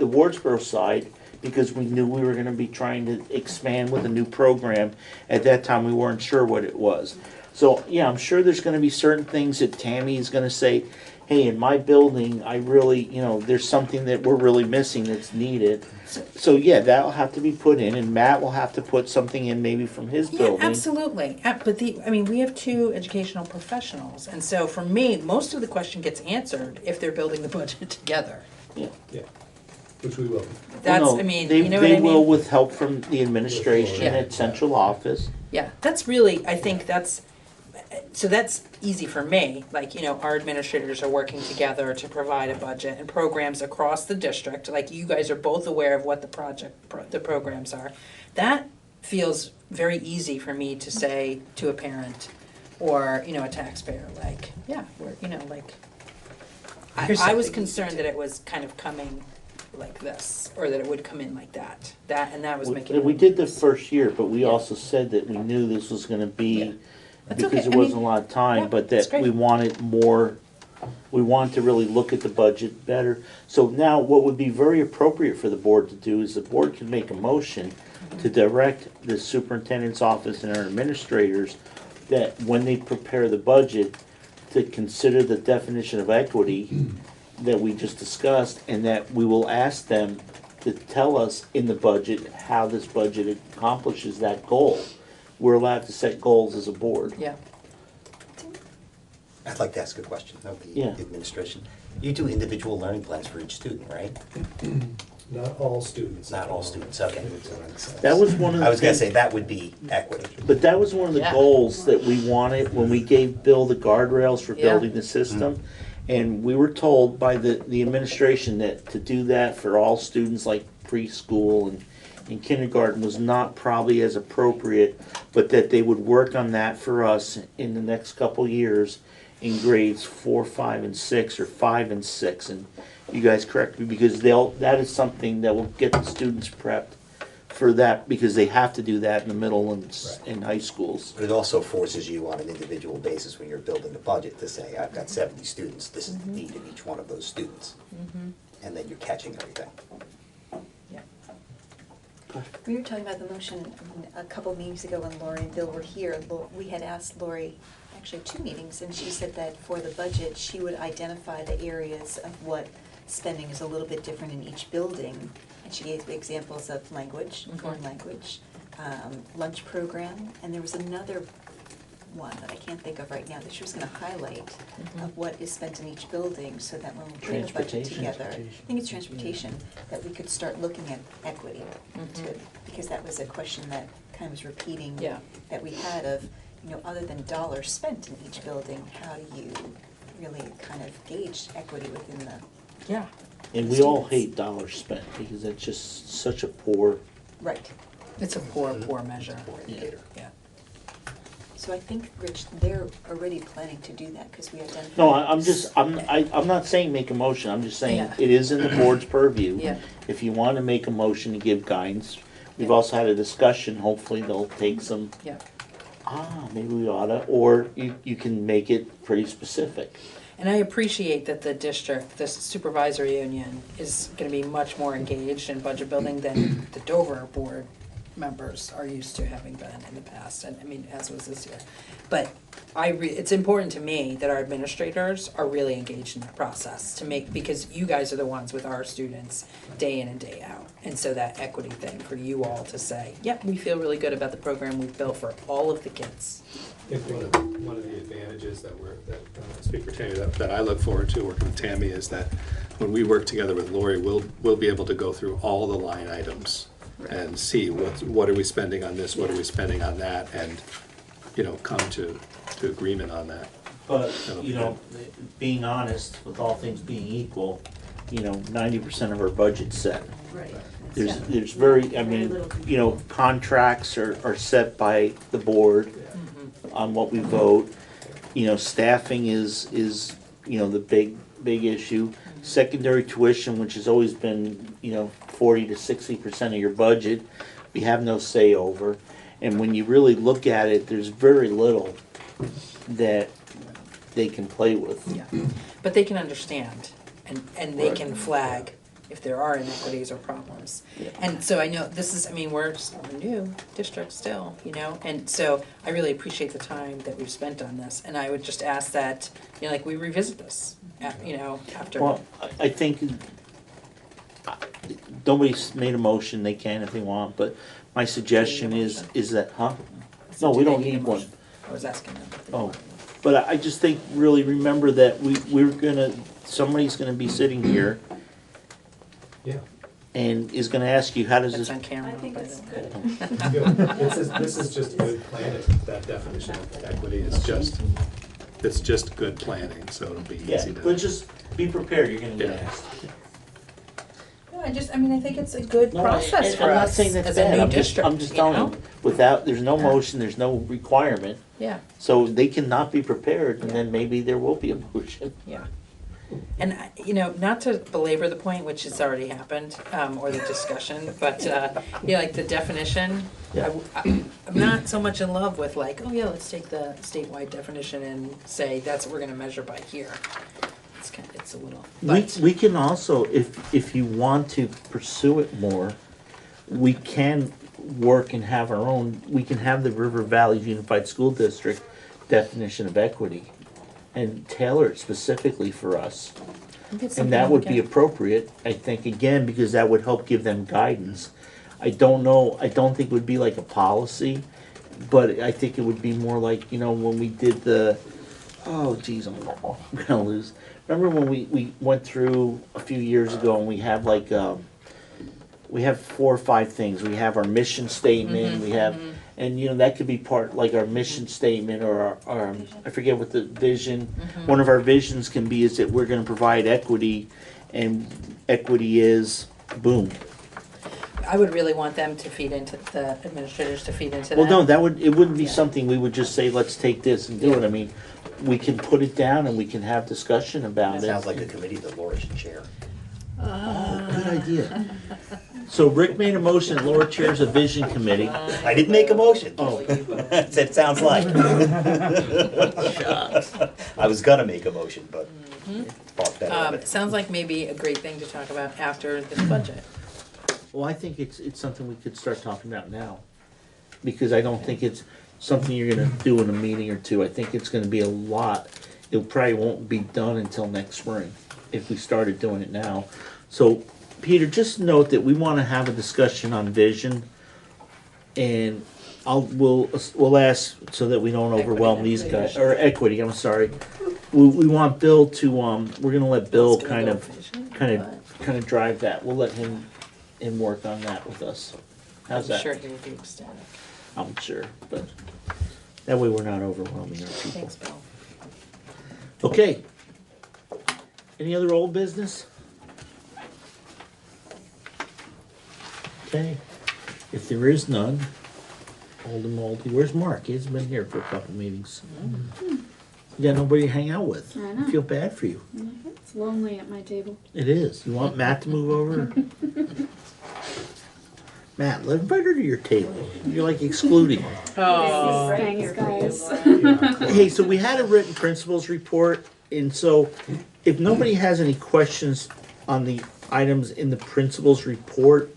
Wardsboro side, because we knew we were gonna be trying to expand with a new program. At that time, we weren't sure what it was. So, yeah, I'm sure there's gonna be certain things that Tammy is gonna say, hey, in my building, I really, there's something that we're really missing that's needed. So, yeah, that'll have to be put in, and Matt will have to put something in maybe from his Yeah, building. absolutely. But we have two educational professionals, and so for me, most of the question gets answered if they're building the budget together. Yeah. Yeah, which we will. That's, Well, no, I mean, they, you know they what I mean? will with help from the administration Yeah. at central office. Yeah, that's really, I think that's easy for me. Like, our administrators are working together to provide a budget and programs across the district. Like, you guys are both aware of what the programs are. That feels very easy for me to say to a parent or, a taxpayer, like, yeah, I was concerned that it was kind of coming like this, or that it would come in like that. That was making. We did the first year, but we also said that we knew this was gonna be, That's because okay. there wasn't a lot of time, but that we wanted more, we wanted to really look at the budget better. So now, what would be very appropriate for the board to do is the board can make a motion to direct the superintendent's office and our administrators that when they prepare the budget, to consider the definition of equity that we just discussed, and that we will ask them to tell us in the budget how this budget accomplishes that goal. We're allowed to set goals as a board. Yeah. I'd like to ask a question of the Yeah. administration. You do individual learning plans for each student, right? Not all students. Not all students, okay. That was one of the I was gonna things- say, that would be equity. But that was one of the goals that we wanted when we gave Bill the guardrails for Yeah. building the system. And we were told by the administration that to do that for all students like preschool and kindergarten was not probably as appropriate, but that they would work on that for us in the next couple years in grades 4, 5, and 6, or 5 and 6. And you guys correct me, because that is something that will get the students prepped for that, because they have to do that in the middle and high schools. But it also forces you on an individual basis when you're building the budget to say, I've got 70 students, this is the need of each one of those students. And then you're catching everything. We were talking about the motion a couple meetings ago when Lori and Bill were here. We had asked Lori, actually 2 meetings, and she said that for the budget, she would identify the areas of what spending is a little bit different in each building. And she gave examples of language, foreign language, lunch program, and there was another one that I can't think of right now that she was gonna highlight of what is spent in each building, so that when we put the budget together, I think it's transportation, that we could start looking at equity because that was a question that kind of was repeating that we had of, other than dollars spent in each building, how do you really kind of gauge equity within the And we all hate dollars spent, because it's just such a poor. Right. It's a poor measure. Indicator. Yeah. So I think, Rich, they're already planning to do that because we identified. No, I'm not saying make a motion, I'm just saying it is in the board's purview. Yeah. If you want to make a motion to give guidance, we've also had a discussion, hopefully they'll take some, maybe we oughta, or you can make it pretty specific. And I appreciate that the district, the supervisory union, is gonna be much more engaged in budget building than the Dover board members are used to having been in the past, and I mean, as was this year. But it's important to me that our administrators are really engaged in the process because you guys are the ones with our students day in and day out. And so that equity thing for you all to say, yep, we feel really good about the program we've built for all of the kids. I think one of the advantages that speak for Tammy, that I look forward to working with Tammy is that when we work together with Lori, we'll be able to go through all the line items and see what are we spending on this, what are we spending on that, and come to agreement on that. But being honest, with all things being equal, 90% of our budget's set. Right. There's contracts are set by the board on what we vote. Staffing is the big issue. Secondary tuition, which has always been 40 to 60% of your budget, we have no say over. And when you really look at it, there's very little that they can play with. Yeah, but they can understand and they can flag if there are inequities or problems. And so I know this is, I mean, we're a new district still, you know, and so I really appreciate the time that we've spent on this. And I would just ask that, you know, like we revisit this, you know, after. Well, I think nobody's made a motion, they can if they want, but my suggestion is that, No, we don't need one. I was asking them. Oh, but I just think, really remember that we're gonna, somebody's gonna be sitting here. Yeah. And is gonna ask you, how does this? That's on camera. I think it's good. This is just good planning. That definition of equity is just, it's just good planning, so it'll be Yeah, easy to. but just be prepared, you're gonna get asked. No, I mean, I think it's a good No, process and for I'm not us saying that's as a bad, new I'm just district, telling you know? you, without, there's no Yeah. motion, there's no requirement. Yeah. So they cannot be prepared, and then maybe there will be a motion. Yeah. And, you know, not to belabor the point, which has already happened, or the discussion, but, yeah, like the definition, I'm not so much in love with like, oh yeah, let's take the statewide definition and say that's what we're gonna measure by here. It's a little, but. We can also, if you want to pursue it more, we can work and have our own, we can have the River Valley Unified School District definition of equity and tailor it specifically for us. And that would be appropriate, I think, again, because that would help give them guidance. I don't think it would be like a policy, but I think it would be more like, you know, when we did the, oh geez, I'm gonna lose. Remember when we went through a few years ago and we have like, we have 4 or 5 things. We have our mission statement, we have, and you know, that could be part, like our mission statement or our I forget what the vision, one of our visions can be is that we're gonna provide equity, and equity is, boom. I would really want them to feed into, the administrators to feed into that. Well, no, it wouldn't be something we would just say, let's take this and do it. I mean, we can put it down and we can have discussion about it. Sounds like a committee that Laura should chair. Oh, good idea. So Rick made a motion, Laura chairs a vision committee. I didn't make a motion. Oh. It sounds like. I was gonna make a motion, but thought better of it. Sounds like maybe a great thing to talk about after this budget. Well, I think it's something we could start talking about now. Because I don't think it's something you're gonna do in a meeting or two. I think it's gonna be a lot. It probably won't be done until next spring, if we started doing it now. So, Peter, just note that we wanna have a discussion on vision. And we'll ask so that we don't overwhelm these guys, or equity, I'm sorry. We want Bill to, we're gonna let Bill kind of drive that. We'll let him work on that with us. How's that? I'm sure he would be ecstatic. I'm sure, but that way we're not overwhelming our people. Thanks, Bill. Okay. Any other old business? Okay. If there is none, old and moldy. Where's Mark? He hasn't been here for a couple meetings. You got nobody to hang out with. I know. I feel bad for you. It's lonely at my table. It is. You want Matt to move over? Matt, let invite her to your table. You're like excluding her. Oh, Thanks, guys. Hey, so we had a written principals report, and so if nobody has any questions on the items in the principals report,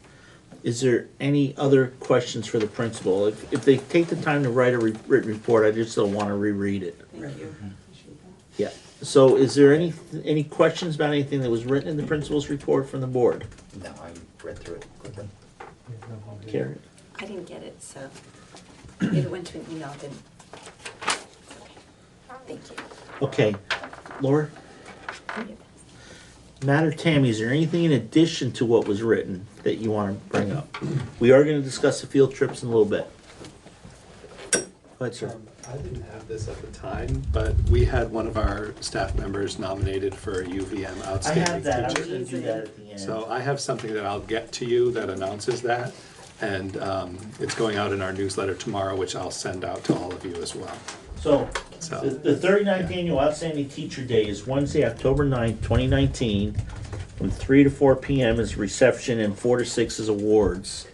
is there any other questions for the principal? If they take the time to write a written report, I just don't want to reread it. Thank you. Yeah. So is there any questions about anything that was written in the principal's report from the board? No, I read through it quickly. Karen? I didn't get it, so it went to an email, didn't. Thank you. Okay. Laura? Matt or Tammy, is there anything in addition to what was written that you want to bring up? We are going to discuss the field trips in a little bit. Go ahead, sir. I didn't have this at the time, but we had one of our staff members nominated for a UVM outstanding teacher. I have that. I was going to do that at the end. So I have something that I'll get to you that announces that, and it's going out in our newsletter tomorrow, which I'll send out to all of you as well. So, the 39th Annual Outstanding Teacher Day is Wednesday, October 9th, 2019, from 3 to 4 p.m. is reception and 4 to 6 is awards.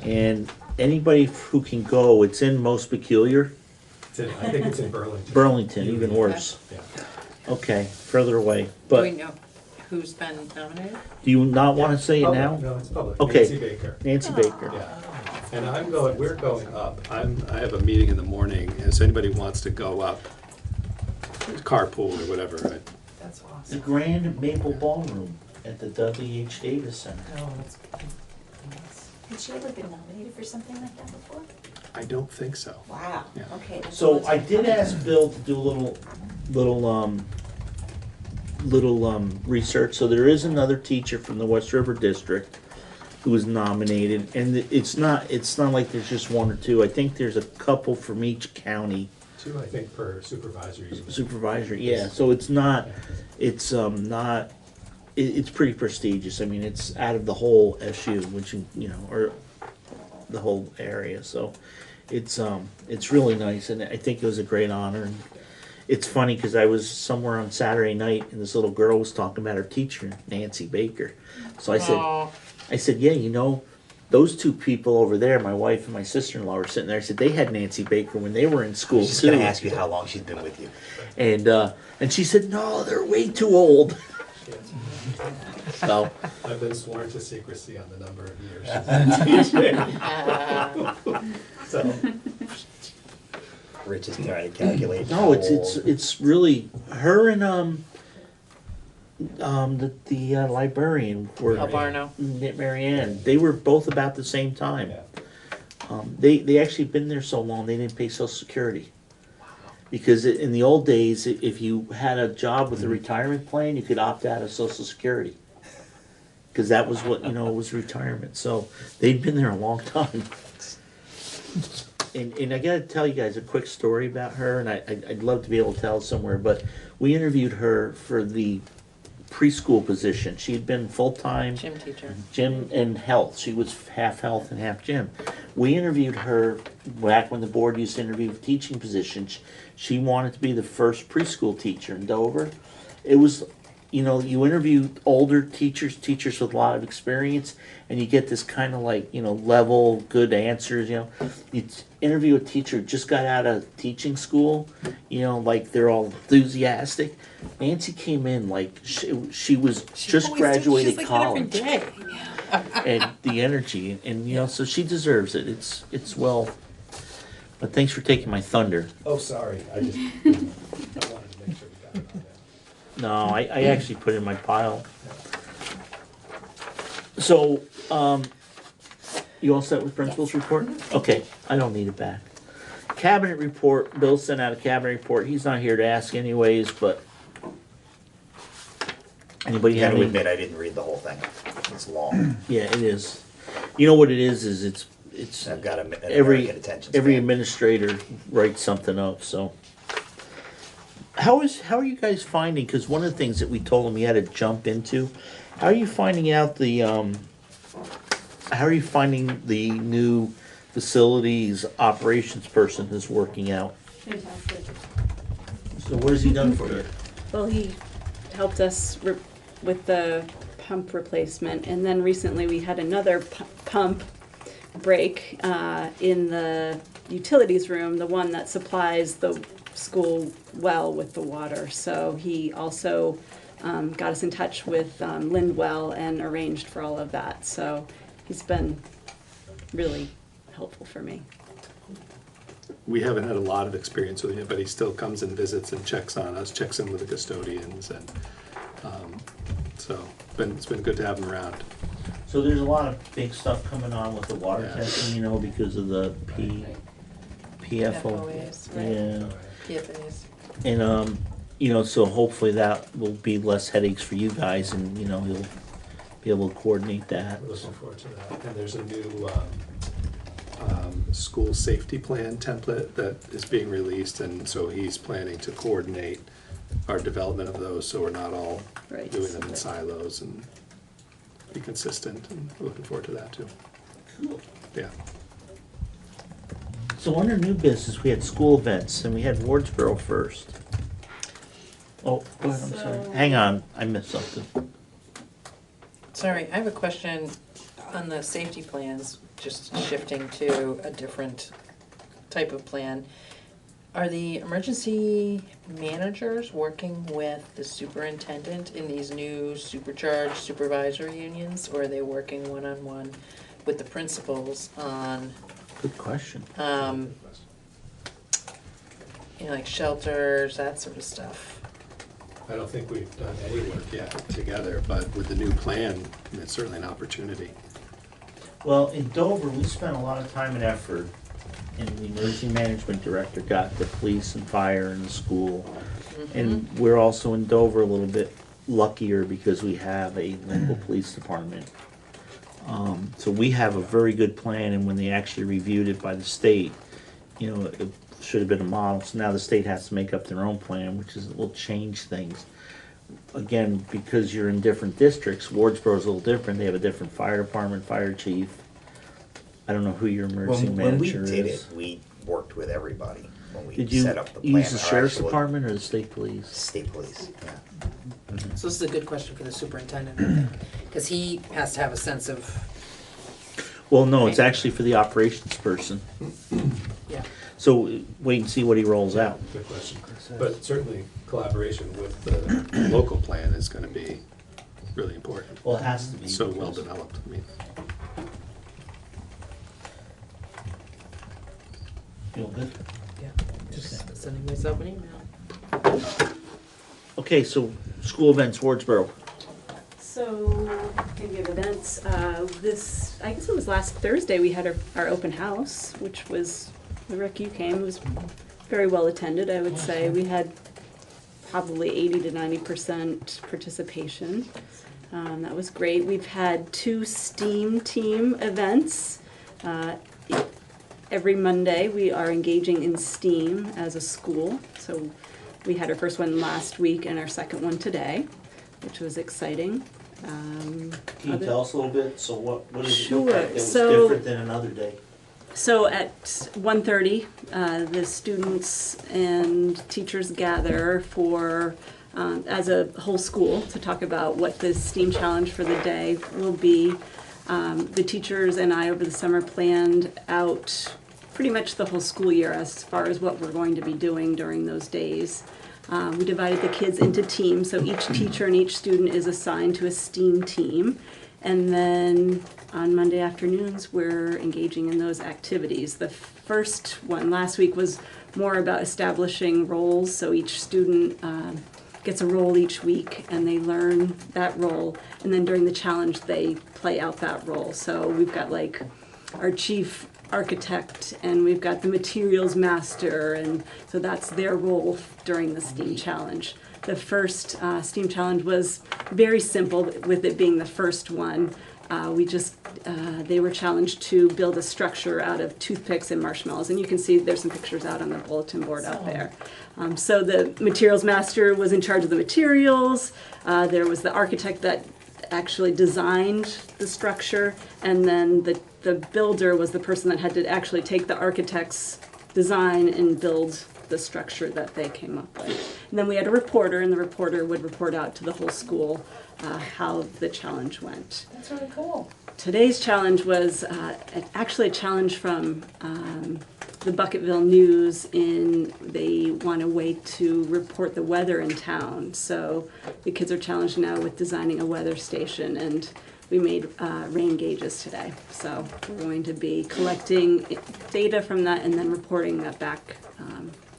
And anybody who can go, it's in Most Peculiar. I think it's in Burlington. Burlington, even worse. Yeah. Okay, further away, Do but we know who's been nominated? Do you not want to say it Public. now? No, it's public. Okay. Nancy Baker. Nancy Baker. Yeah. And we're going up. I have a meeting in the morning, and so anybody wants to go up, carpool or whatever, right? That's awesome. The Grand Maple Ballroom at the W.H. Davis Center. Oh, that's Has she ever been nominated for something like that before? I don't think so. Wow, Yeah. okay. that's So lots I of did fun. ask Bill to do a little research. So there is another teacher from the West River District who was nominated, and it's not like there's just one or two. I think there's a couple from each county. 2, I think, per supervisory unit. Supervisory, yeah. So it's not. It's pretty prestigious. I mean, it's out of the whole SU, which or the whole area. So it's really nice, and I think it was a great honor. And it's funny because I was somewhere on Saturday night, and this little girl was talking about her teacher, Nancy Baker. So I said, yeah, those two people over there, my wife and my sister-in-law, were sitting there. I said they had Nancy Baker when they were in school I was just too. going to ask you how long she's been with you. And she said, no, they're way too old. So I've been sworn to secrecy on the number of years she's been teaching. So Rich is trying to calculate. no, it's really her and the librarian were Barno. Marianne. They were both about the same time. They actually been there so long they didn't pay Social Security. Because in the old days, if you had a job with a retirement plan, you could opt out of Social Security. Because that was what, was retirement. So they'd been there a long time. And I got to tell you guys a quick story about her, and I'd love to be able to tell it somewhere, but we interviewed her for the preschool position. She had been full-time Gym teacher. gym and health. She was half health and half gym. We interviewed her back when the board used to interview for teaching positions. She wanted to be the first preschool teacher in Dover. It was, you interview older teachers with a lot of experience, and you get this kind of like, level, good answers, You interview a teacher who just got out of teaching school, like they're all enthusiastic. Nancy came in like she was just graduated college. And the energy, and so she deserves it. It's well. But thanks for taking my thunder. Oh, sorry. I wanted to make sure we got it on there. No, I actually put it in my pile. So, you all set with principal's report? Okay, I don't need it back. Cabinet report, Bill sent out a cabinet report. He's not here to ask anyways, but anybody You have got to any? admit, I didn't read the whole thing. It's long. Yeah, it is. You know what it is it's I've got an every American attention every span. administrator writes something up. So, how are you guys finding? Because one of the things that we told them you had to jump into. How are you finding out the? How are you finding the new facilities operations person who's working out? Fantastic. So what has he done for you? Well, he helped us with the pump replacement, and then recently we had another pump break in the utilities room, the one that supplies the school well with the water. So he also got us in touch with Lindwell and arranged for all of that. So he's been really helpful for me. We haven't had a lot of experience with him, but he still comes and visits and checks on us, checks in with the custodians, and so it's been good to have him around. So there's a lot of big stuff coming on with the water testing, because of the PFO. FOAs, Yeah. PFAs. And so hopefully that will be less headaches for you guys, and he'll be able to coordinate that. We're looking forward to that. And there's a new school safety plan template that is being released, and so he's planning to coordinate our development of those, so we're not all doing them in silos, and be consistent, and we're looking forward to that too. Cool. Yeah. So under new business, we had school events, and we had Wardsboro first. Oh, go ahead, I'm sorry. Hang on, I missed something. Sorry, I have a question on the safety plans, just shifting to a different type of plan. Are the emergency managers working with the superintendent in these new supercharged supervisor unions, or are they working one-on-one with the principals on, Good question. like shelters, that sort of stuff? I don't think we've done any work yet together, but with the new plan, it's certainly an opportunity. Well, in Dover, we spent a lot of time and effort, and the emergency management director got the police and fire and the school. And we're also in Dover a little bit luckier because we have a local police department. So we have a very good plan, and when they actually reviewed it by the state, it should have been a model. So now the state has to make up their own plan, which will change things. Again, because you're in different districts, Wardsboro's a little different. They have a different fire department, fire chief. I don't know who your emergency When we manager did is. it, we worked with everybody when we Did you set up the plan. use the Our sheriff's actual- department or the state police? State police, yeah. So this is a good question for the superintendent, I think, because he has to have a sense of, Well, no, it's actually for the operations person. yeah. So wait and see what he rolls out. Good question. But certainly collaboration with the local plan is gonna be really important. Well, it has to be. So well developed, I mean. Feel good? Yeah, just sending myself an email. Okay, so school events, Wardsboro. So, can give events. I guess it was last Thursday, we had our open house, which was, Rick, you came, it was very well attended, I would say. We had probably 80 to 90% participation. That was great. We've had 2 STEAM team events. Every Monday, we are engaging in STEAM as a school. So we had our first one last week and our second one today, which was exciting. Can you tell us a little bit? So what does it Sure. look like that was So- different than another day? So at 1:30, the students and teachers gather for, as a whole school, to talk about what the STEAM challenge for the day will be. The teachers and I over the summer planned out pretty much the whole school year as far as what we're going to be doing during those days. We divided the kids into teams, so each teacher and each student is assigned to a STEAM team. And then on Monday afternoons, we're engaging in those activities. The first one last week was more about establishing roles, so each student gets a role each week and they learn that role. And then during the challenge, they play out that role. So we've got like our chief architect and we've got the materials master, and so that's their role during the STEAM challenge. The first STEAM challenge was very simple, with it being the first one. They were challenged to build a structure out of toothpicks and marshmallows, and you can see there's some pictures out on the bulletin board out there. So the materials master was in charge of the materials. There was the architect that actually designed the structure, and then the builder was the person that had to actually take the architect's design and build the structure that they came up with. And then we had a reporter, and the reporter would report out to the whole school how the challenge went. That's really cool. Today's challenge was actually a challenge from the Bucketville News. They want a way to report the weather in town. So the kids are challenged now with designing a weather station, and we made rain gauges today. So we're going to be collecting data from that and then reporting that back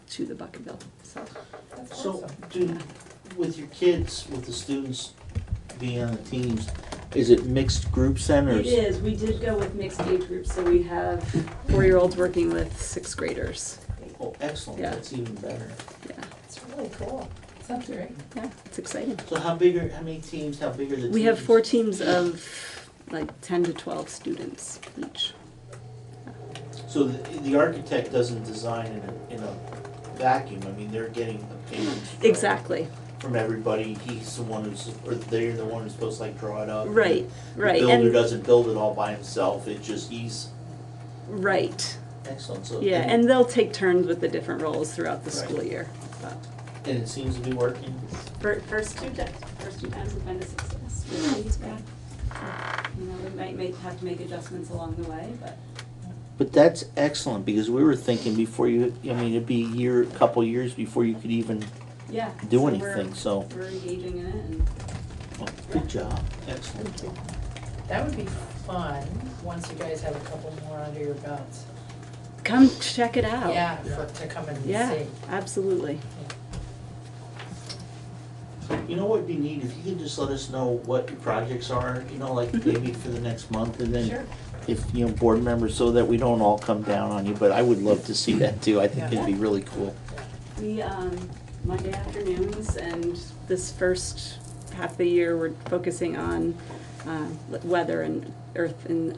to the Bucketville. So, with your kids, with the students being on the teams, is it mixed groups then, or? It is. We did go with mixed age groups, so we have 4-year-olds working with 6th graders. Oh, excellent. Yeah. That's even better. Yeah. It's really cool. Sounds great. Yeah, it's exciting. So how many teams, how big are the teams? We have 4 teams of like 10 to 12 students each. So the architect doesn't design in a vacuum. I mean, they're getting opinions Exactly. from everybody. He's the one or they're the one who's supposed to like draw it up. Right, right. The builder And- doesn't build it all by himself. It just he's Right. excellent. So Yeah, and they'll take turns with the different roles throughout the school year. But and it seems to be working. first two times have been a success. Really, it's bad. We might have to make adjustments along the way, but But that's excellent, because we were thinking before you, I mean, it'd be a couple years before you could even Yeah. do so anything, so. We're engaging in it and. Well, good job, excellent. That would be fun, once you guys have a couple more under your belts. Come check it out. Yeah, to come and see. Yeah, absolutely. You know what would be neat, if you could just let us know what your projects are, like maybe for the next month, and then Sure. if, board members, so that we don't all come down on you, but I would love to see that too, I think it'd be really cool. We, Monday afternoons and this first half of the year, we're focusing on weather and earth and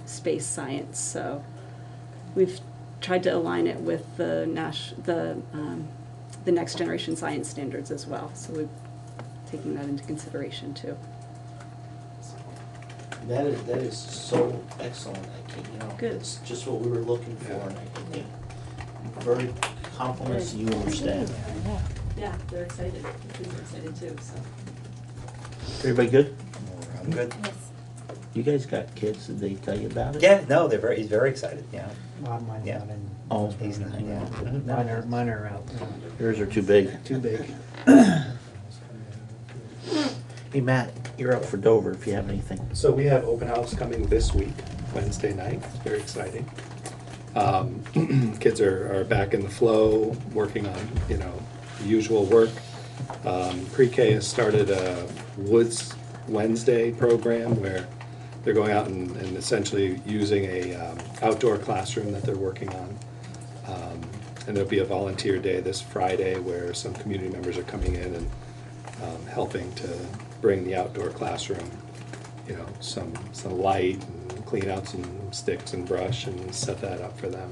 space science. So we've tried to align it with the next generation science standards as well. So we're taking that into consideration too. That is so excellent, I think, Good. it's just what we were looking for, and I think very compliments to you and your staff. Yeah, they're excited. The kids are excited too, so. Everybody good? I'm good. Yes. You guys got kids, did they tell you about it? Yeah, no, he's very excited, yeah. Mine's Yeah. not in. Oh, He's not, yeah. Mine are out. yours are too big. Too big. Hey, Matt, you're up for Dover if you have anything. So we have open house coming this week, Wednesday night. It's very exciting. Kids are back in the flow, working on, the usual work. Pre-K has started a Woods Wednesday program where they're going out and essentially using a outdoor classroom that they're working on. And there'll be a volunteer day this Friday where some community members are coming in and helping to bring the outdoor classroom, some light and clean out some sticks and brush and set that up for them.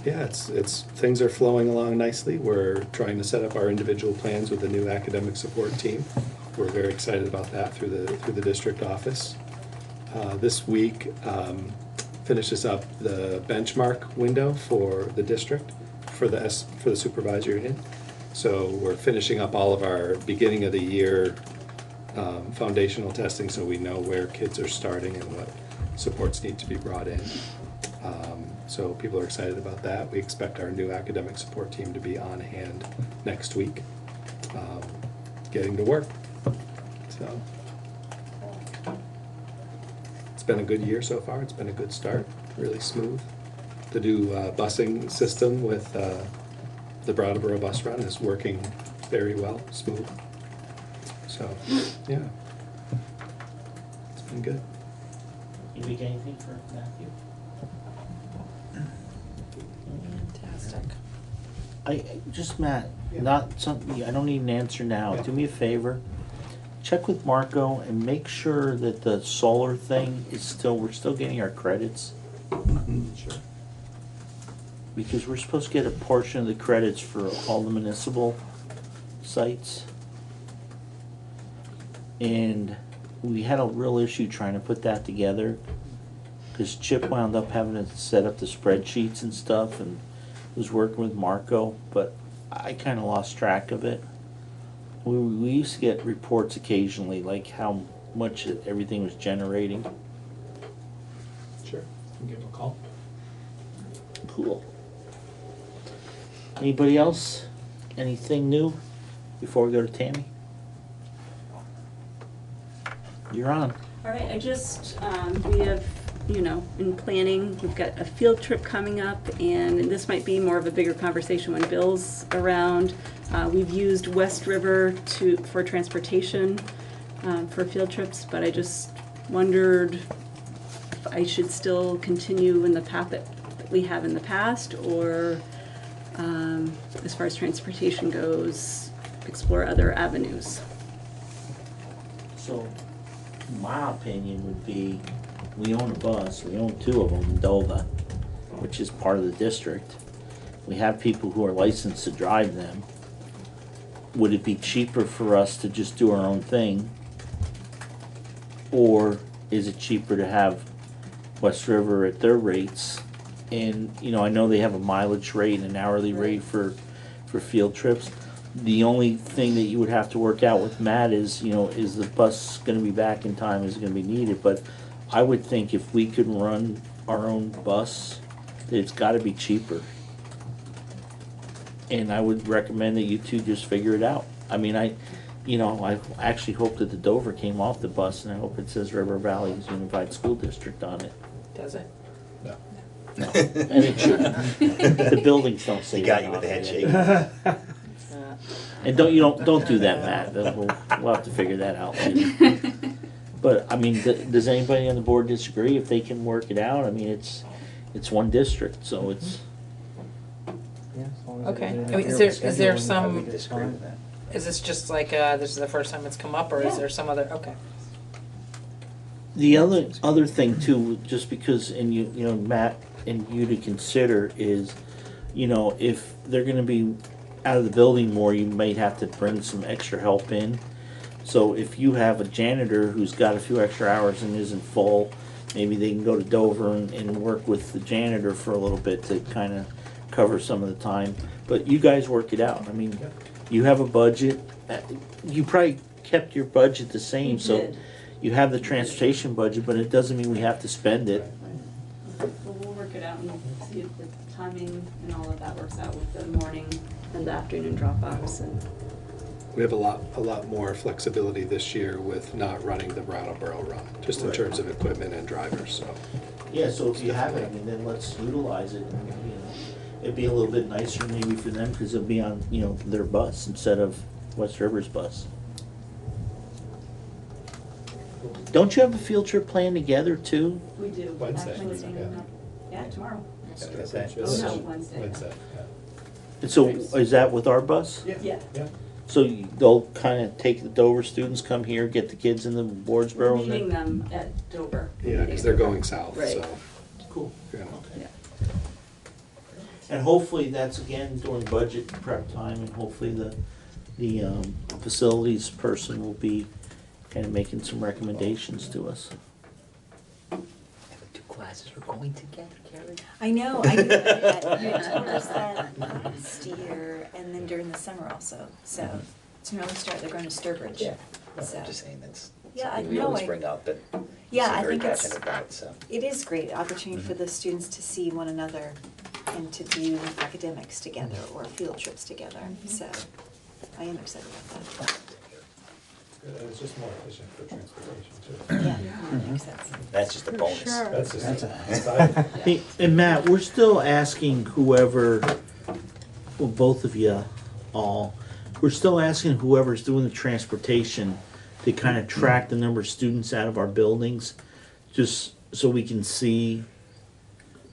Yeah, it's things are flowing along nicely. We're trying to set up our individual plans with the new academic support team. We're very excited about that through the district office. This week finishes up the benchmark window for the district for the supervisor union. So we're finishing up all of our beginning of the year foundational testing, so we know where kids are starting and what supports need to be brought in. So people are excited about that. We expect our new academic support team to be on hand next week, getting to work. So it's been a good year so far. It's been a good start, really smooth. The new busing system with the Brattleboro bus run is working very well, smooth. So, yeah, it's been good. You make anything for Matthew? Fantastic. Matt, not something, I don't need an answer now. Do me a favor. Check with Marco and make sure that the solar thing is we're still getting our credits. Sure. Because we're supposed to get a portion of the credits for all the municipal sites. And we had a real issue trying to put that together. Because Chip wound up having to set up the spreadsheets and stuff and was working with Marco, but I kind of lost track of it. We used to get reports occasionally, like how much everything was generating. Sure, I'll give him a call. Cool. Anybody else? Anything new before we go to Tammy? You're on. All right, I just, we have, in planning, we've got a field trip coming up, and this might be more of a bigger conversation when Bill's around. We've used West River for transportation for field trips, but I just wondered if I should still continue in the path that we have in the past, or as far as transportation goes, explore other avenues. So, my opinion would be, we own a bus, we own 2 of them in Dover, which is part of the district. We have people who are licensed to drive them. Would it be cheaper for us to just do our own thing? Or is it cheaper to have West River at their rates? And, I know they have a mileage rate and an hourly rate for field trips. The only thing that you would have to work out with Matt is, is the bus gonna be back in time, is it gonna be needed? But I would think if we could run our own bus, that it's gotta be cheaper. And I would recommend that you two just figure it out. I mean, I actually hope that the Dover came off the bus, and I hope it says River Valley's Unified School District on it. Does it? No. No, and it shouldn't. The buildings don't say He got that you with on the it. head shake. And don't do that, Matt. We'll have to figure that out later. But I mean, does anybody on the board disagree? If they can work it out, I mean, it's one district, so it's. Okay. I mean, is there some? Is this just like this is the first time it's come up, or is there some other? Okay. The other thing too, just because, and you know, Matt, and you to consider is, you know, if they're going to be out of the building more, you might have to bring some extra help in. So if you have a janitor who's got a few extra hours and isn't full, maybe they can go to Dover and work with the janitor for a little bit to kind of cover some of the time. But you guys work it out. I mean, you have a budget. You probably kept your budget the same, so you have the transportation budget, but it doesn't mean we have to spend it. Well, we'll work it out and see if the timing and all of that works out with the morning and the afternoon drop-offs. And We have a lot more flexibility this year with not running the Brattleboro run, just in terms of equipment and drivers, so. Yeah, so if you have it, I mean, then let's utilize it. And, you know, it'd be a little bit nicer maybe for them because it'll be on, you know, their bus instead of West River's bus. Don't you have a field trip planned together too? we do. Wednesday. Actually, yeah, tomorrow. Wednesday. No, Wednesday. Wednesday, yeah. And so is that with our bus? Yeah. So they'll kind of take the Dover students, come here, get the kids in the We're Wardsboro? and meeting then- them at Dover. Yeah, because they're going south, Right. so. Cool. Yeah. And hopefully that's again during budget prep time, and hopefully the facilities person will be kind of making some recommendations to us. The two classes are going together, Carrie. I know, I knew that. You told us that last year, and then during the summer also. So it's an early start. They're going to Sturbridge. Yeah. So. I'm just saying that's Yeah, I something we know. always bring up, but Yeah, seem I very think it's passionate about, so. it is great opportunity for the students to see one another and to do academics together or field trips together. So I am excited about that. And it's just more efficient for transportation too. Yeah, that makes sense. That's just a bonus. Sure. That's just That's a side. Hey, and Matt, we're still asking whoever, well, both of you all, we're still asking whoever's doing the transportation to kind of track the number of students out of our buildings, just so we can see,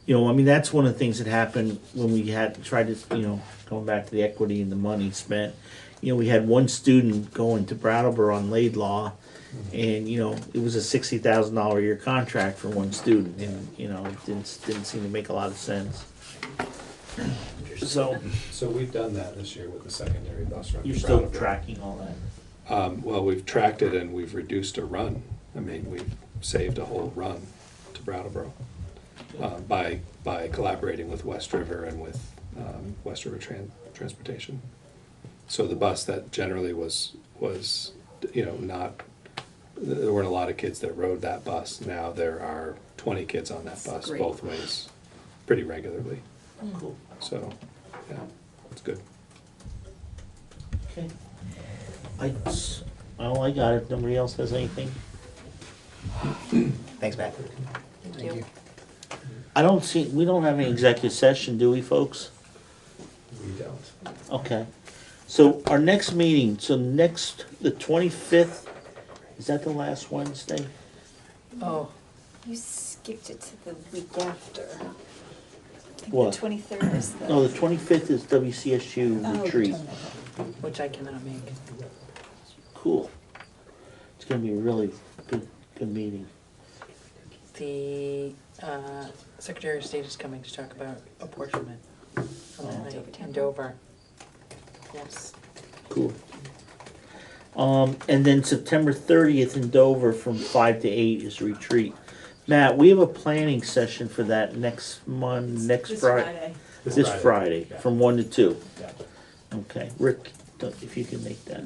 you know, I mean, that's one of the things that happened when we had tried to, you know, going back to the equity and the money spent. You know, we had one student going to Brattleboro on Laidlaw, and you know, it was a $60,000 a year contract for one student, and you know, it didn't seem to make a lot of sense. So we've done that this year with the secondary bus run. you're for still Brattleboro. tracking all that. Well, we've tracked it and we've reduced a run. I mean, we've saved a whole run to Brattleboro by collaborating with West River and with West River Transportation. So the bus that generally was you know, not, there weren't a lot of kids that rode that bus. Now there are 20 kids on that bus Great. both ways, pretty regularly. Cool. So, yeah, it's good. Okay. Well, I got it. Nobody else has anything. Thanks, Matt. Thank you. I don't see. We don't have any executive session, do we, folks? We don't. Okay. So our next meeting. So the 25th. Is that the last Wednesday? Oh. You skipped it to the week after. I think What? the 23rd is the. No, the 25th is WCSU Oh, retreat. Which I cannot make. Cool. It's gonna be a really good meeting. The Secretary of State is coming to talk about apportionment in Dover. Yes. Cool. And then September 30th in Dover from 5 to 8 is retreat. Matt, we have a planning session for that next This Friday. Friday. This Friday, yeah. from 1 to 2. Yeah. Okay, Rick, if you can make that.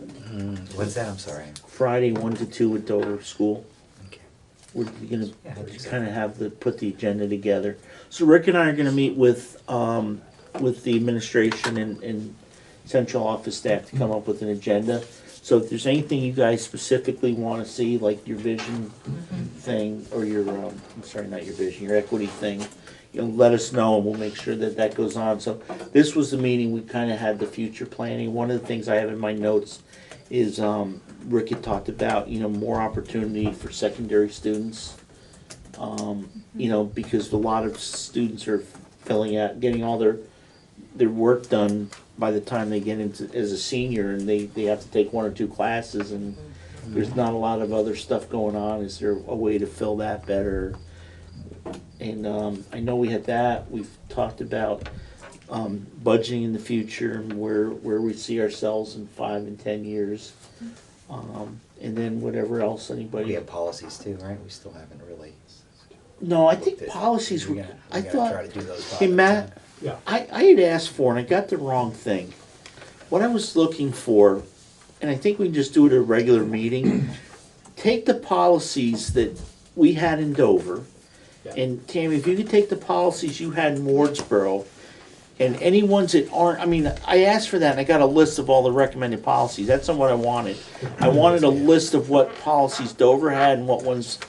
What's that? I'm sorry. Friday, 1 to 2 at Dover School. Okay. we're gonna kind of have to put the agenda together. So Rick and I are gonna meet with the administration and central office staff to come up with an agenda. So if there's anything you guys specifically want to see, like your vision thing, or your, I'm sorry, not your vision, your equity thing, let us know and we'll make sure that that goes on. So this was the meeting, we kind of had the future planning. One of the things I have in my notes is Rick had talked about, more opportunity for secondary students. Because a lot of students are filling out, getting all their work done by the time they get into as a senior, and they have to take 1 or 2 classes, and there's not a lot of other stuff going on. Is there a way to fill that better? And I know we had that. We've talked about budgeting in the future and where we see ourselves in 5 and 10 years. And then whatever else anybody. We have policies too, right? We still haven't really. No, I think policies were. I thought. Try to do those. Hey Matt, Yeah. I had asked for, and I got the wrong thing. What I was looking for, and I think we can just do it at a regular meeting. Take the policies that we had in Dover, and Tammy, if you could take the policies you had in Wardsboro, and any ones that aren't. I mean, I asked for that, and I got a list of all the recommended policies. That's not what I wanted. I wanted a list of what policies Dover had and what ones.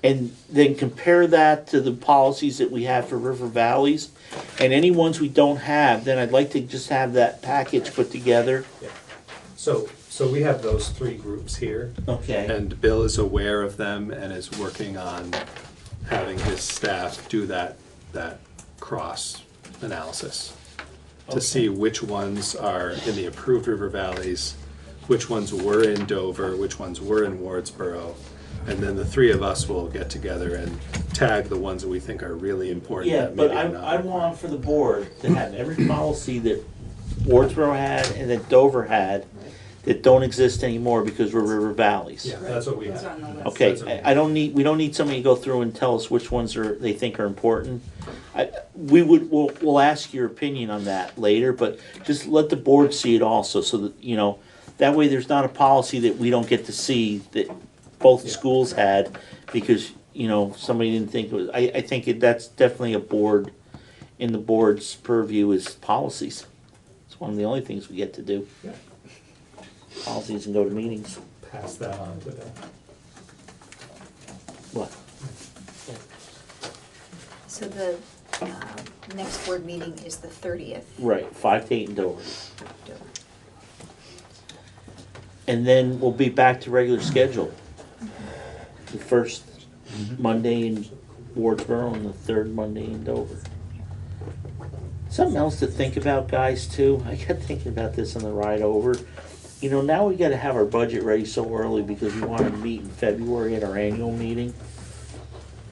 And then compare that to the policies that we have for River Valleys, and any ones we don't have, then I'd like to just have that package put together. Yeah. So we have those 3 groups here. Okay. And Bill is aware of them and is working on having his staff do that cross analysis to see which ones are in the approved River Valleys, which ones were in Dover, which ones were in Wardsboro. And then the 3 of us will get together and tag the ones that we think are really important. Yeah, that but maybe are not. I want for the board to have every policy that Wardsboro had and that Dover had that don't exist anymore because we're River Valleys. Yeah, that's what we have. Okay, we don't need somebody to go through and tell us which ones they think are important. We'll ask your opinion on that later, but just let the board see it also, so that, that way there's not a policy that we don't get to see that both schools had, because, somebody didn't think it was, I think that's definitely a board, in the board's purview is policies. It's one of the only things we get to do. Yeah. Policies and go to meetings. Pass that on to them. What? So the next board meeting is the 30th. Right, 5 to 8 in Dover. And then we'll be back to regular schedule. The first Monday in Wardsboro and the 3rd Monday in Dover. Something else to think about, guys, too. I kept thinking about this on the ride over. Now we gotta have our budget ready so early because we wanna meet in February at our annual meeting.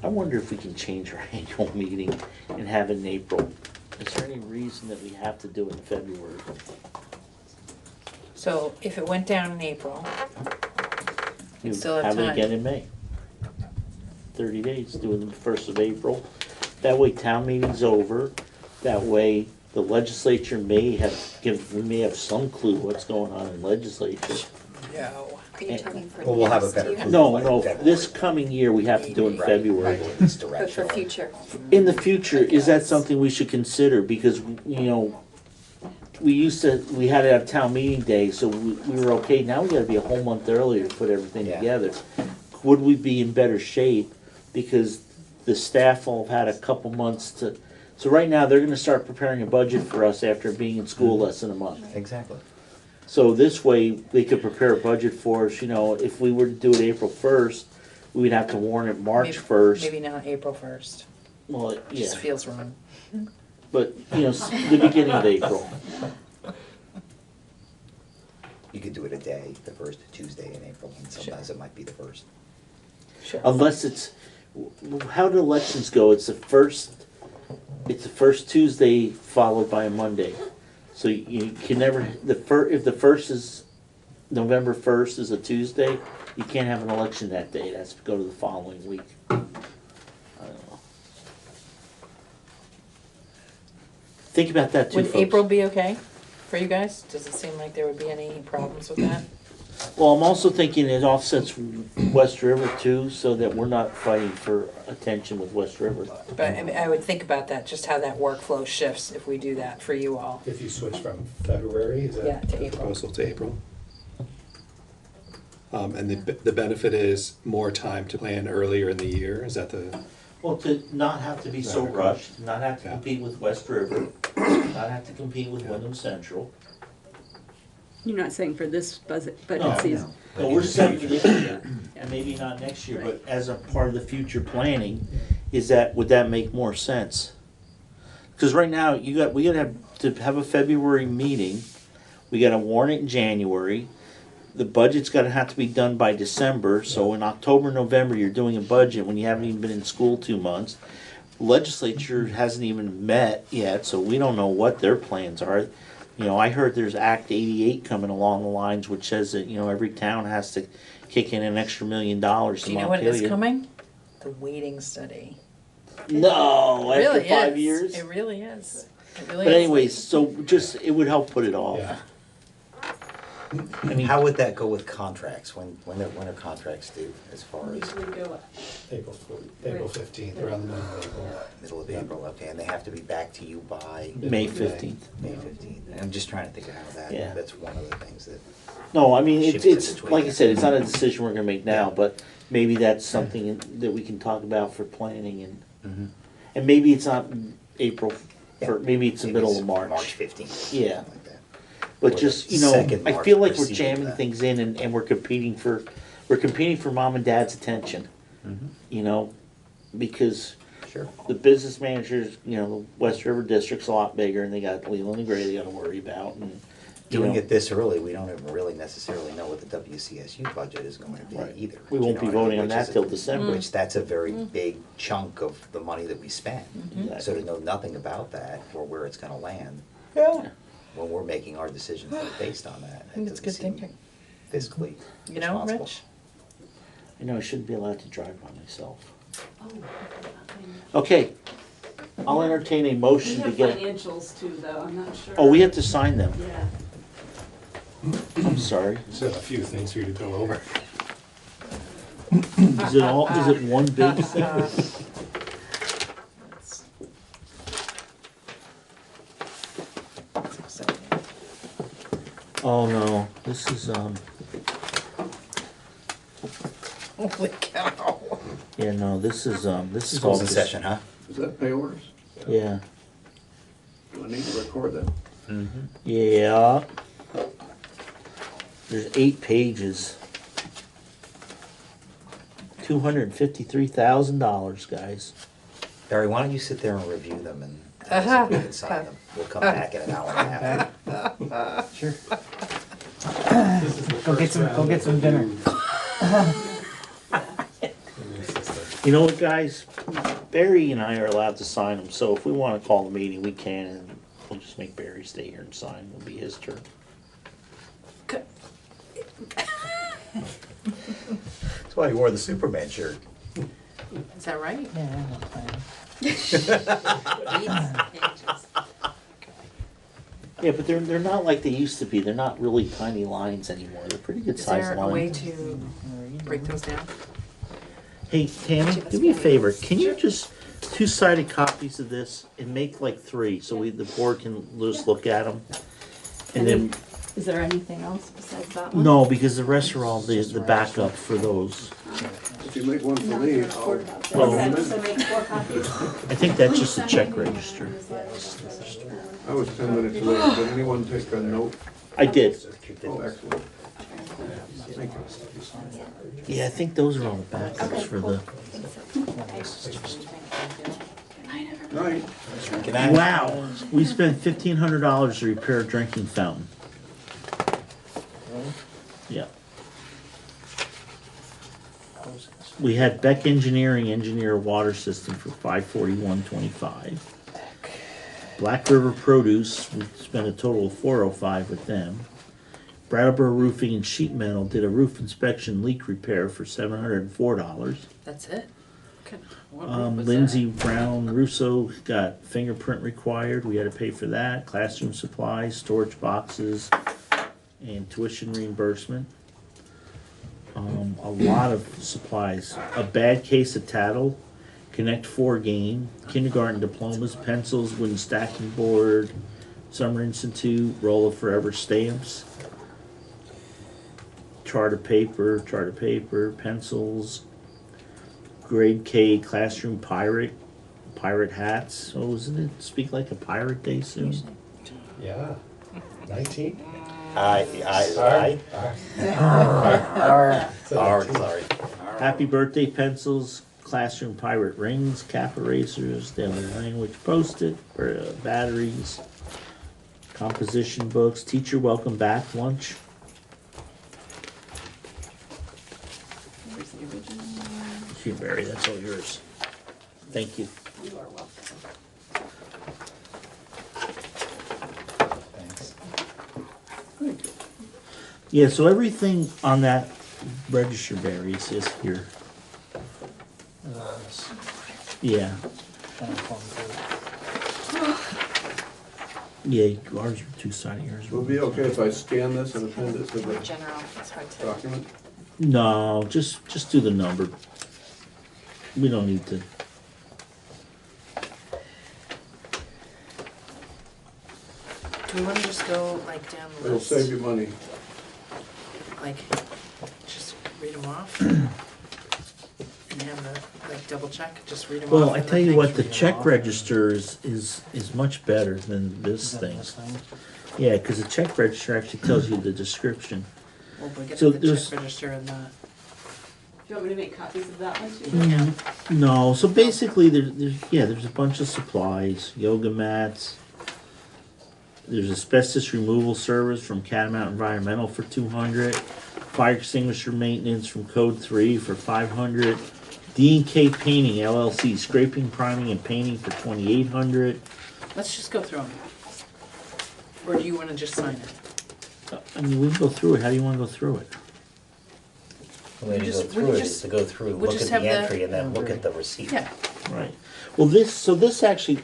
I wonder if we can change our annual meeting and have it in April. Is there any reason that we have to do it in February? So if it went down in April, You still have have it time. again in May. 30 days, do it the 1st of April. That way town meeting's over. That way the legislature we may have some clue what's going on in legislature. no. Are you talking for Well, we'll have a next better year? clue. No, this coming year, we have to do it in February. It's But for directional. future. In the future, is that something we should consider? Because, we had to have town meeting day, so we were okay. Now we gotta be a whole month earlier to put everything together. Would we be in better shape? Because the staff will have had a couple months to, so right now, they're gonna start preparing a budget for us after being in school less than a month. Exactly. So this way, they could prepare a budget for us, if we were to do it April 1st, we'd have to warn it March 1st. Maybe not April 1st. Well, It yeah, just feels wrong. but, the beginning of April. You could do it a day, the first Tuesday in April, and sometimes it might be the first. Sure. Unless how do elections go? It's the first Tuesday followed by a Monday. So you can never, if the first is, November 1st is a Tuesday, you can't have an election that day. It has to go to the following week. I don't know. Think about that too, Would folks. April be okay for you guys? Does it seem like there would be any problems with that? Well, I'm also thinking it offsets West River too, so that we're not fighting for attention with West River. But I mean, I would think about that, just how that workflow shifts if we do that for you all. If you switch from February, is that Yeah, to the April. proposal to April? And the benefit is more time to plan earlier in the year, is that the? Well, to not have to be so rushed, not have to compete with West River, not have to compete with Wyndham Central. You're not saying for this budget No, season? No, we're setting this year, and maybe not next year, but as a part of the future planning, would that make more sense? Because right now, we gotta have a February meeting, we gotta warn it in January, the budget's gotta have to be done by December, so in October, November, you're doing a budget when you haven't even been in school 2 months. Legislature hasn't even met yet, so we don't know what their plans are. You know, I heard there's Act 88 coming along the lines, which says that, every town has to kick in an extra $1 million to Do you know what is Montpelier. coming? The waiting study. No, It after really 5 is. years. It really is. It really But is. anyways, so it would help put it off. I mean, how would that go with contracts? When are contracts due as far as? April 15th, around the middle of April. Middle of April, okay, and they have to be back to you by? May 15th. May 15th. I'm just trying to think of how Yeah. that's one of the things that. No, I mean, shifts in it's between. like I said, it's not a decision we're gonna make now, but maybe that's something that we can talk about for planning and maybe it's not April, maybe it's the middle of March. March 15th. Yeah. Like that. But Or just, the second I March feel like we're preceding jamming that. things in and we're competing for mom and dad's attention. Because Sure. the business managers, the West River District's a lot bigger and they got Leland and Gray they gotta worry about and. Doing it this early, we don't even really necessarily know what the WCSU budget is going to be either. We Do you won't be know what I mean? voting on Which that is till December. Which that's a very big chunk of the money that we spend. So to know nothing about that or where it's gonna land. Yeah. When we're making our decisions based on that. I think it's good thinking. Fiscally You know, responsible. Rich? I shouldn't be allowed to drive by myself. Okay, I'll entertain a motion to get. financials too, though, I'm not sure. Oh, we have to sign them. Yeah. I'm sorry. Just have a few things for you to go over. Is it one big thing? Oh no, this is Holy cow. yeah, no, this is all School's in just- session, huh? Is that pay orders? Yeah. Do I need to record that? Yeah. There's 8 pages. $253,000, guys. Barry, why don't you sit there and review them and tell us if we can sign them? We'll come back in an hour and a half. Sure. Go get some dinner. You know what, guys? Barry and I are allowed to sign them, so if we want to call the meeting, we can, and we'll just make Barry stay here and sign. It'll be his turn. That's why he wore the Superman shirt. Is that right? Yeah, but they're not like they used to be. They're not really tiny lines anymore. They're pretty good Is sized there a way lines. to break those down? Hey, Tammy, do me a favor. Can you just 2-sided copies of this and make like 3 so the board can just look at them? And then, Is there anything else besides that one? no, because the rest are all the backup for those. If you make one for me, I'll. Well, So make 4 copies? I think that's just a check register. I was 10 minutes late. Did anyone take a note? I did. Oh, excellent. Thank you. Yeah, I think those are all the backups for the. Night. Good night. Wow, we spent $1,500 to repair a drinking fountain. Yeah. We had Beck Engineering engineer a water system for $541.25. Black River Produce, we spent a total of $405 with them. Brattleboro Roofing and Sheet Metal did a roof inspection leak repair for $704. That's it? What roof was Lindsay Brown Russo got fingerprint required. We had to pay for that. Classroom supplies, storage boxes, and tuition reimbursement. a lot of supplies. A bad case of tattle, Connect 4 game, kindergarten diplomas, pencils, wooden stacking board, Summer Institute, roll of forever stamps, chart of paper, pencils, grade K classroom pirate hats. Oh, isn't it Speak Like a Pirate Day soon? Yeah. 19? Sorry. Happy birthday pencils, classroom pirate rings, cap erasers, daily language post-it, batteries, composition books, teacher welcome back lunch. Here's the original. Here, Mary, that's all yours. Thank you. You are welcome. Yeah, so everything on that register, Barry, is here. Yeah. Yeah, ours are two-sided, yours. Will it be okay if I scan this and append it to the General, it's hard to. document? No, just do the number. We don't need to. Do we want to just go like down the It'll list? save you money. Like, just read them off? And have the, like, double check, just read them off? Well, I and tell then you make what, sure the you check know. register is much better than this thing. Yeah, because the check register actually tells you the description. Well, we get So the there's- check register and the. Do you want me to make copies of that one too? No, so basically there's a bunch of supplies, yoga mats. There's asbestos removal service from Catamount Environmental for $200. Fire extinguisher maintenance from Code 3 for $500. D&K Painting LLC scraping, priming, and painting for $2,800. Let's just go through them. Or do you want to just sign it? I mean, we can go through it. How do you want to go through it? The way to go through it is to go through, we'll look at just the have the- entry, and then look at the receipt. Yeah. Right. Well, this actually,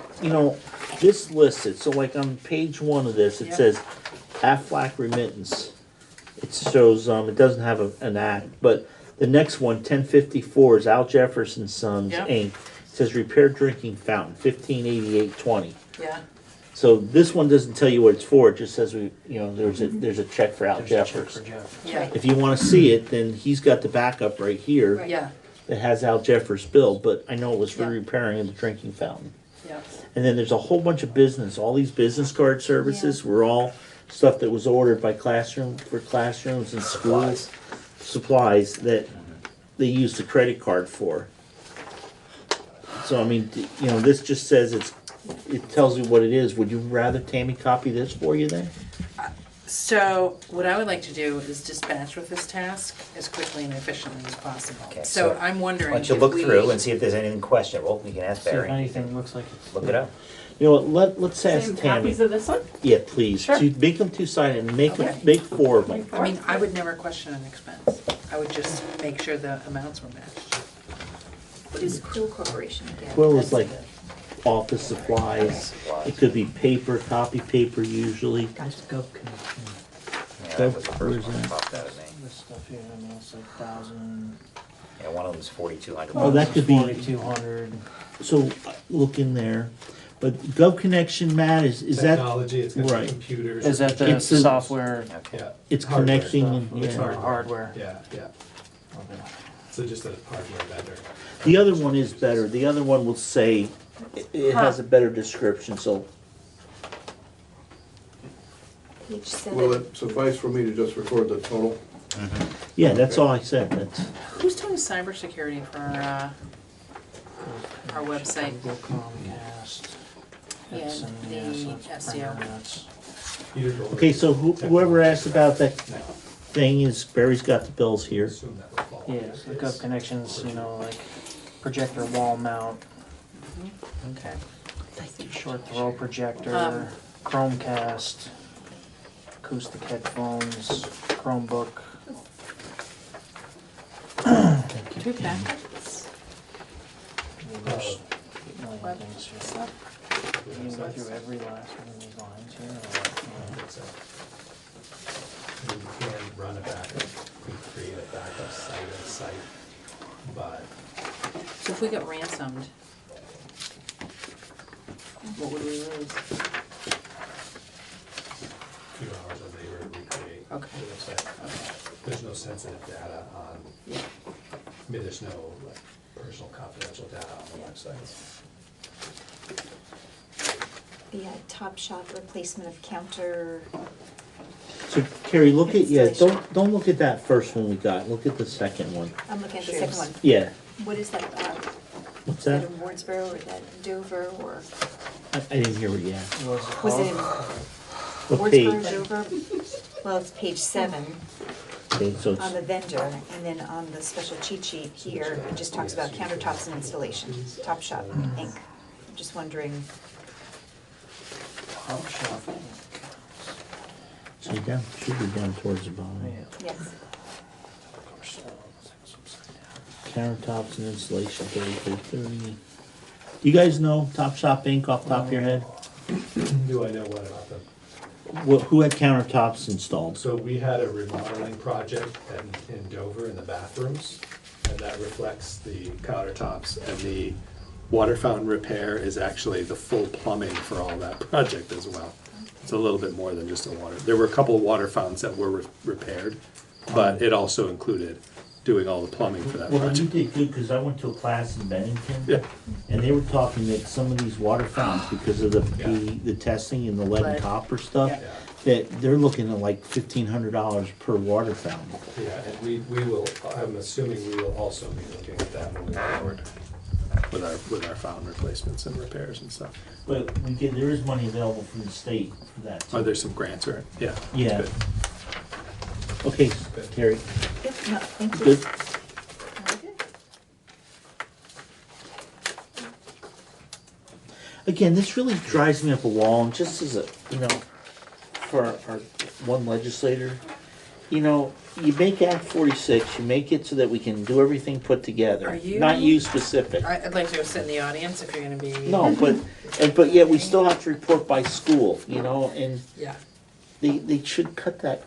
this lists it. So like on page 1 of this, it Yeah. says Aflac remittance. It shows, it doesn't have an act, but the next one, 1054, is Al Jefferson Sons, Yeah. Inc. It says repair drinking fountain, 1588.20. Yeah. So this one doesn't tell you what it's for. It just says there's a check for Al Jefferson. Yeah. If you want to see it, then he's got the backup right here. Yeah. That has Al Jeffers' bill, but I know it was for Yeah. repairing of the drinking fountain. Yeah. And then there's a whole bunch of business. All these business card services were all stuff that was ordered by classrooms and schools. Supplies that they use the credit card for. So I mean, this just says it tells you what it is. Would you rather Tammy copy this for you then? So what I would like to do is dispatch with this task as quickly and efficiently as possible. Okay, So I'm wondering Why don't you if look we- through and see if there's anything questionable, you can ask See if Barry. anything looks like it's. Look it up. You know what? Let's ask Same Tammy. copies of this one? Yeah, please. Sure. Make them two-sided and make Okay. make 4 of them. I mean, I would never question an expense. I would just make sure the amounts were matched. What is Quill Corporation again? Quill is That's like the- office supplies. It could be paper, copy paper usually. Just go connection. Yeah, that was the Where's first one that that? popped out at me. This stuff here, I mean, it's like 1,000. Yeah, one of them is 4,200. Oh, that could be. 4,200. So look in there. But Gov Connection, Matt, is that Technology, it's got right? computers. Is that the It's a- software? Yeah. It's Hardware connecting stuff. and It's yeah. Hardware. Yeah, yeah. Okay. So just a hardware vendor. The other one is better. The other one will say it has a better description. So Page 7. Will it suffice for me to just record the total? yeah, that's all I said. That's Who's doing cybersecurity for our website? Google Chromecast. Yeah, Epson, the so it's SEO. printer, that's- okay. So whoever asked about that thing is Barry's got the bills here. Yeah, so the Gov Connections, like projector wall mount, Okay. short throw projector, Um, Chromecast, acoustic headphones, Chromebook. Two packets. There's a million things here. You can go through every last one of these lines here. You can run a backup, create a backup. of sight, but So if we got ransomed, what would we lose? 2 hours of labor to recreate Okay. the website. There's no sensitive data on, I mean, there's no like personal confidential data on the websites. The Top Shop replacement of counter. So Carrie, look at, yeah, don't look at that first one we got, look at the second one. I'm looking at the second one. Yeah, What is that? what's Is that that? in Wardsboro or is that in Dover or? I didn't hear what you asked. Was it in What page? Wardsboro, Dover? Well, it's page 7 Okay, so on it's, the vendor, and then on the special cheat sheet here, it just talks about countertops and installation, Top Shop Inc. I'm just wondering, so you down, should be down towards the bottom. yes. Countertops and installation, 30. You guys know Top Shop Inc. off the top of your head? Do I know what about them? Who had countertops installed? So we had a remodeling project in Dover in the bathrooms, and that reflects the countertops, and the water fountain repair is actually the full plumbing for all that project as well. It's a little bit more than just a water. There were a couple of water fountains that were repaired, but it also included doing all the plumbing for that Well, you project. did good, because I went to a class in Bennington. Yeah. And they were talking that some of these water fountains, because of the testing and the lead and copper stuff, that they're looking at like $1,500 per water fountain. Yeah, and we will, I'm assuming we will also be looking at that moving forward with our fountain replacements and repairs and stuff. But there is money available from the state for that too. Are there some grants or, yeah, that's Yeah. good. Okay, Carrie. Yep, no, thank you. Good. Very good. Again, this really drives me up a wall, and just as a, for our one legislator, you make Act 46, you make it so that we can do everything put together. Are you- Not you specific. I'd like to go sit in the audience if you're gonna be. No, but yet we still have to report by school, and Yeah. they should cut that.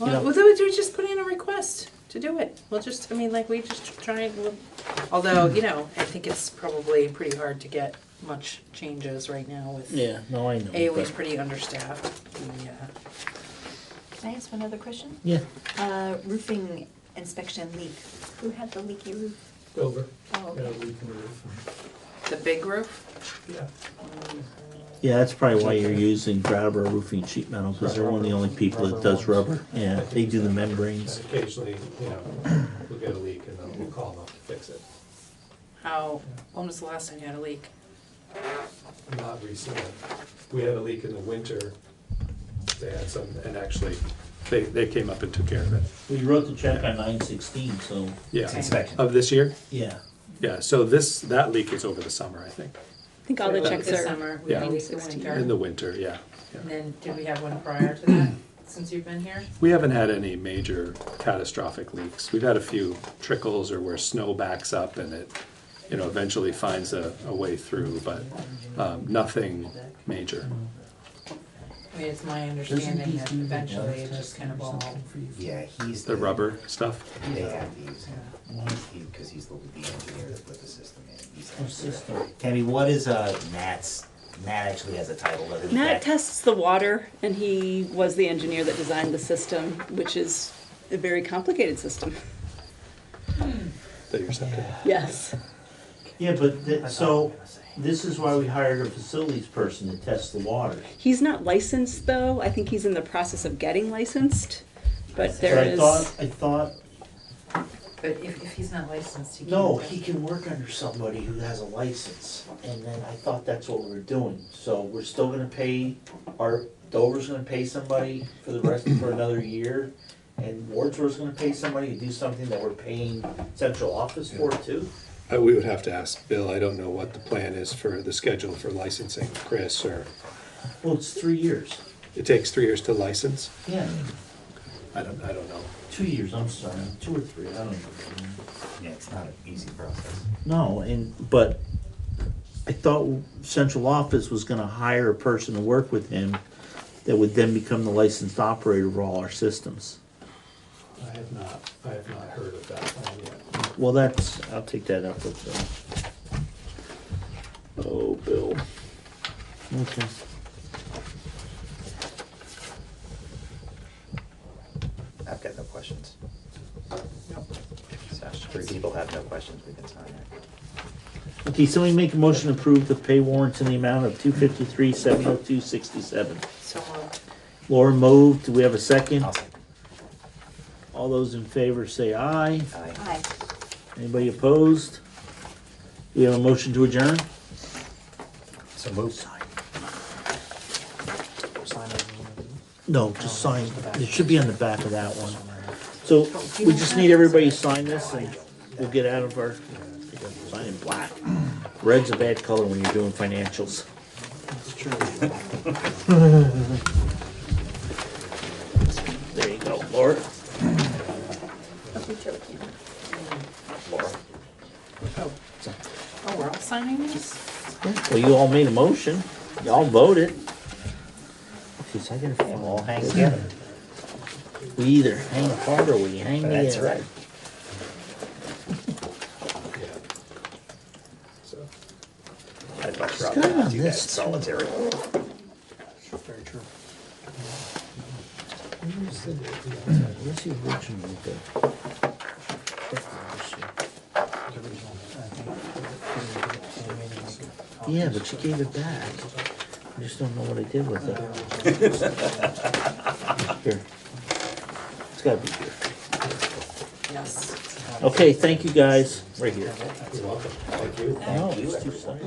Well, we just put in a request to do it. We'll just, we just try and, although, I think it's probably pretty hard to get much changes right now with. Yeah, no, I know. AOE's but- pretty understaffed. Yeah. Can I ask one other question? Yeah. Roofing inspection leak. Who had the leaky roof? Dover. Oh, okay. Yeah, leak in the roof. The big roof? Yeah. Yeah, that's probably why you're using Brattleboro Roofing Sheet Metal, because they're one of the only people that does rubber. Yeah, they do the membranes. And occasionally, we'll get a leak and then we'll call them up to fix it. When was the last time you had a leak? Not recently. We had a leak in the winter. They had some, and actually, they came up and took care of it. We wrote the check on 9/16, so. Yeah. Inspection. Of this year? Yeah. Yeah, so that leak was over the summer, I think. I think all the checks This are. summer, we Yeah. had a leak this winter. In the winter, yeah. And then, did we have one prior to that, since you've been here? We haven't had any major catastrophic leaks. We've had a few trickles or where snow backs up and it, eventually finds a way through, but nothing major. It's my understanding that eventually it just kind of all. Yeah, he's The rubber stuff? They have these, because he's the engineer that put the system in. Tammy, what is Matt actually has a title of it. Matt tests the water, and he was the engineer that designed the system, which is a very complicated system. That you're septic. Yes. Yeah, but so this is why we hired a facilities person to test the water. He's not licensed, though. I think he's in the process of getting licensed, but there is. I thought. But if he's not licensed, he can't. No, he can work under somebody who has a license, and then I thought that's what we were doing. So we're still gonna pay, Dover's gonna pay somebody for the rest, for another year, and Wardsboro's gonna pay somebody to do something that we're paying central office for too? We would have to ask Bill. I don't know what the plan is for the schedule for licensing, Chris, or. Well, it's 3 years. It takes 3 years to license? Yeah. I don't know. 2 years, I'm sorry, 2 or 3, I don't know. Yeah, it's not an easy process. No, but I thought central office was gonna hire a person to work with him that would then become the licensed operator of all our systems. I have not heard of that plan yet. Well, I'll take that up with Oh, Bill. Okay. I've got no questions. So, 3 people have no questions, we can sign it. Okay, somebody make a motion to approve the pay warrants in the amount of $253,702.67. So moved. Laura moved. Do we have a second? I'll second. All those in favor say aye. Aye. Aye. Anybody opposed? Do we have a motion to adjourn? So moved. No, just sign. It should be on the back of that one. So we just need everybody to sign this and we'll get out of our, sign in black. Red's a bad color when you're doing financials. That's true. There you go, Laura. Laura. Oh, we're all signing this? Well, you all made a motion. You all voted. Jeez, I gotta We'll all hang together. We either hang apart or we hang together. That's right. So, I'd much It's rather kind not of do that this. solitary. very true. Where's the original bit? Yeah, but you gave it back. I just don't know what I did with it. Here. It's gotta be here. Yes. Okay, thank you guys. Right here. You're welcome. Thank you. No, it's too slow.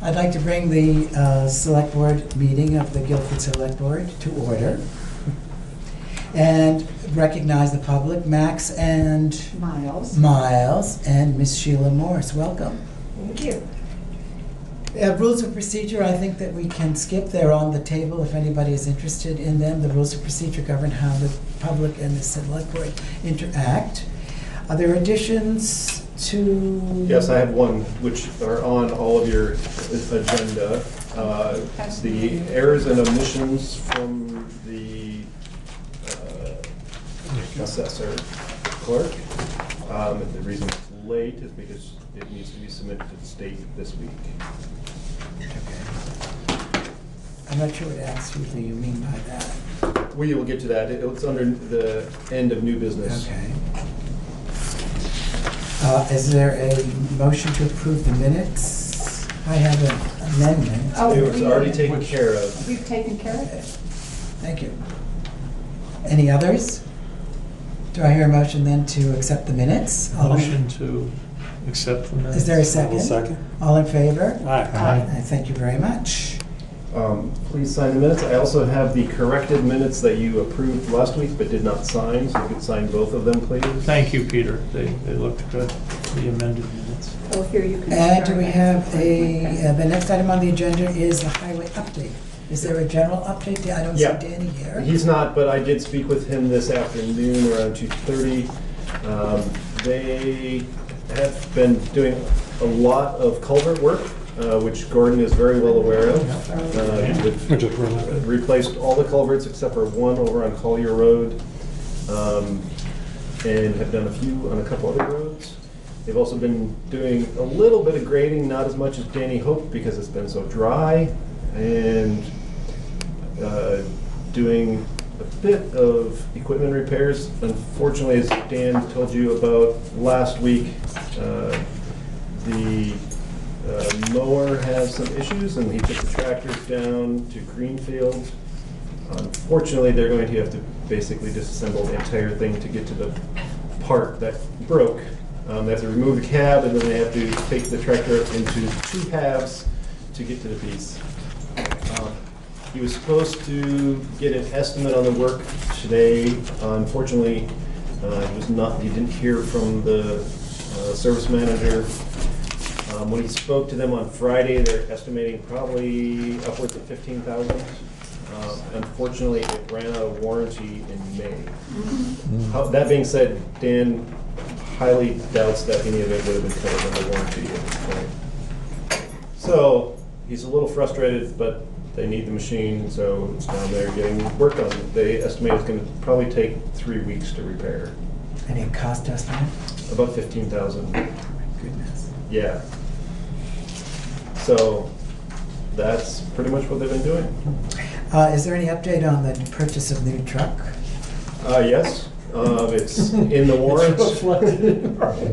I'd like to bring the Select Board meeting of the Guilford Select Board to order and recognize the public, Max and Miles and Miss Sheila Morse. Welcome. Thank you. Rules of procedure, I think that we can skip. They're on the table if anybody is interested in them. The rules of procedure govern how the public and the Select Board interact. Are there additions to? Yes, I have one, which are on all of your agenda. The errors and omissions from the assessor clerk. The reason it's late is because it needs to be submitted to the state this week. I'm not sure what absolutely you mean by that. We will get to that. It's under the end of new business. Okay. Is there a motion to approve the minutes? I have an amendment. It was already taken care of. You've taken care of it. Thank you. Any others? Do I hear a motion then to accept the minutes? Motion to accept the minutes. Is there a second? Second. All in favor? Aye. Thank you very much. Please sign the minutes. I also have the corrected minutes that you approved last week but did not sign, so you could sign both of them, please. Thank you, Peter. They looked good, the amended minutes. Oh, here you can. And do we have the next item on the agenda is the highway update. Is there a general update? I don't see Danny here. He's not, but I did speak with him this afternoon around 2:30. They have been doing a lot of culvert work, which Gordon is very well aware of. Replaced all the culverts except for one over on Collier Road, and have done a few on a couple other roads. They've also been doing a little bit of grading, not as much as Danny hoped because it's been so dry, and doing a bit of equipment repairs. Unfortunately, as Dan told you about last week, the mower has some issues and he took the tractors down to Greenfield. Unfortunately, they're going to have to basically disassemble the entire thing to get to the part that broke. They have to remove the cab and then they have to take the tractor into two halves to get to the piece. He was supposed to get an estimate on the work today. Unfortunately, he didn't hear from the service manager. When he spoke to them on Friday, they're estimating probably upwards of $15,000. Unfortunately, it ran out of warranty in May. That being said, Dan highly doubts that any of it would have been covered under warranty at this point. So he's a little frustrated, but they need the machine, so it's down there getting work on it. They estimate it's going to probably take 3 weeks to repair. Any cost estimate? About $15,000. Goodness. Yeah. So that's pretty much what they've been doing. Is there any update on the purchase of new truck? Yes. It's in the warrant.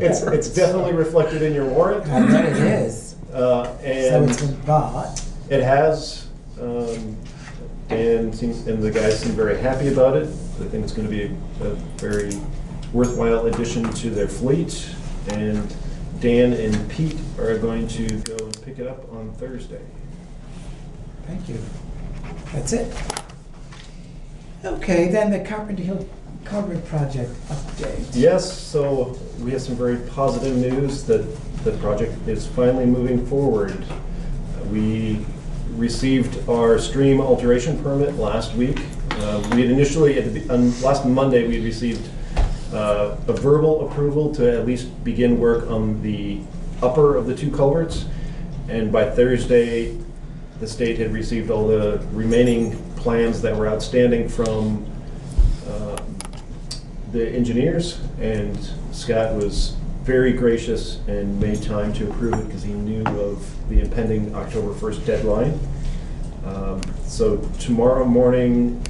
It's definitely reflected in your warrant. I bet it is. And so it's been bought. It has. Dan and the guys seem very happy about it. I think it's going to be a very worthwhile addition to their fleet. And Dan and Pete are going to go and pick it up on Thursday. Thank you. That's it. Okay, then the Carpenter Hill Culvert Project update. Yes, so we have some very positive news that the project is finally moving forward. We received our stream alteration permit last week. We had initially, last Monday, we had received a verbal approval to at least begin work on the upper of the two culverts. And by Thursday, the state had received all the remaining plans that were outstanding from the engineers, and Scott was very gracious and made time to approve it because he knew of the impending October 1st deadline. So tomorrow morning,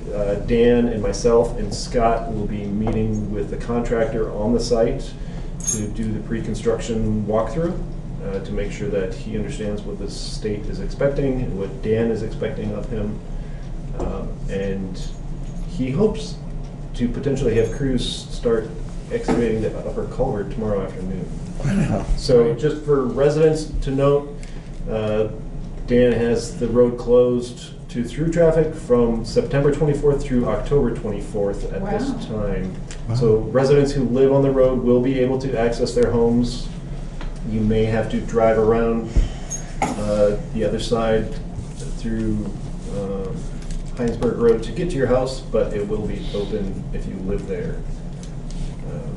Dan and myself and Scott will be meeting with the contractor on the site to do the pre-construction walkthrough to make sure that he understands what the state is expecting and what Dan is expecting of him. And he hopes to potentially have crews start excavating the upper culvert tomorrow afternoon. Wow. So just for residents to note, Dan has the road closed to through traffic from September 24th through October 24th at this time. So residents who live on the road will be able to access their homes. You may have to drive around the other side through Heinsberg Road to get to your house, but it will be open if you live there.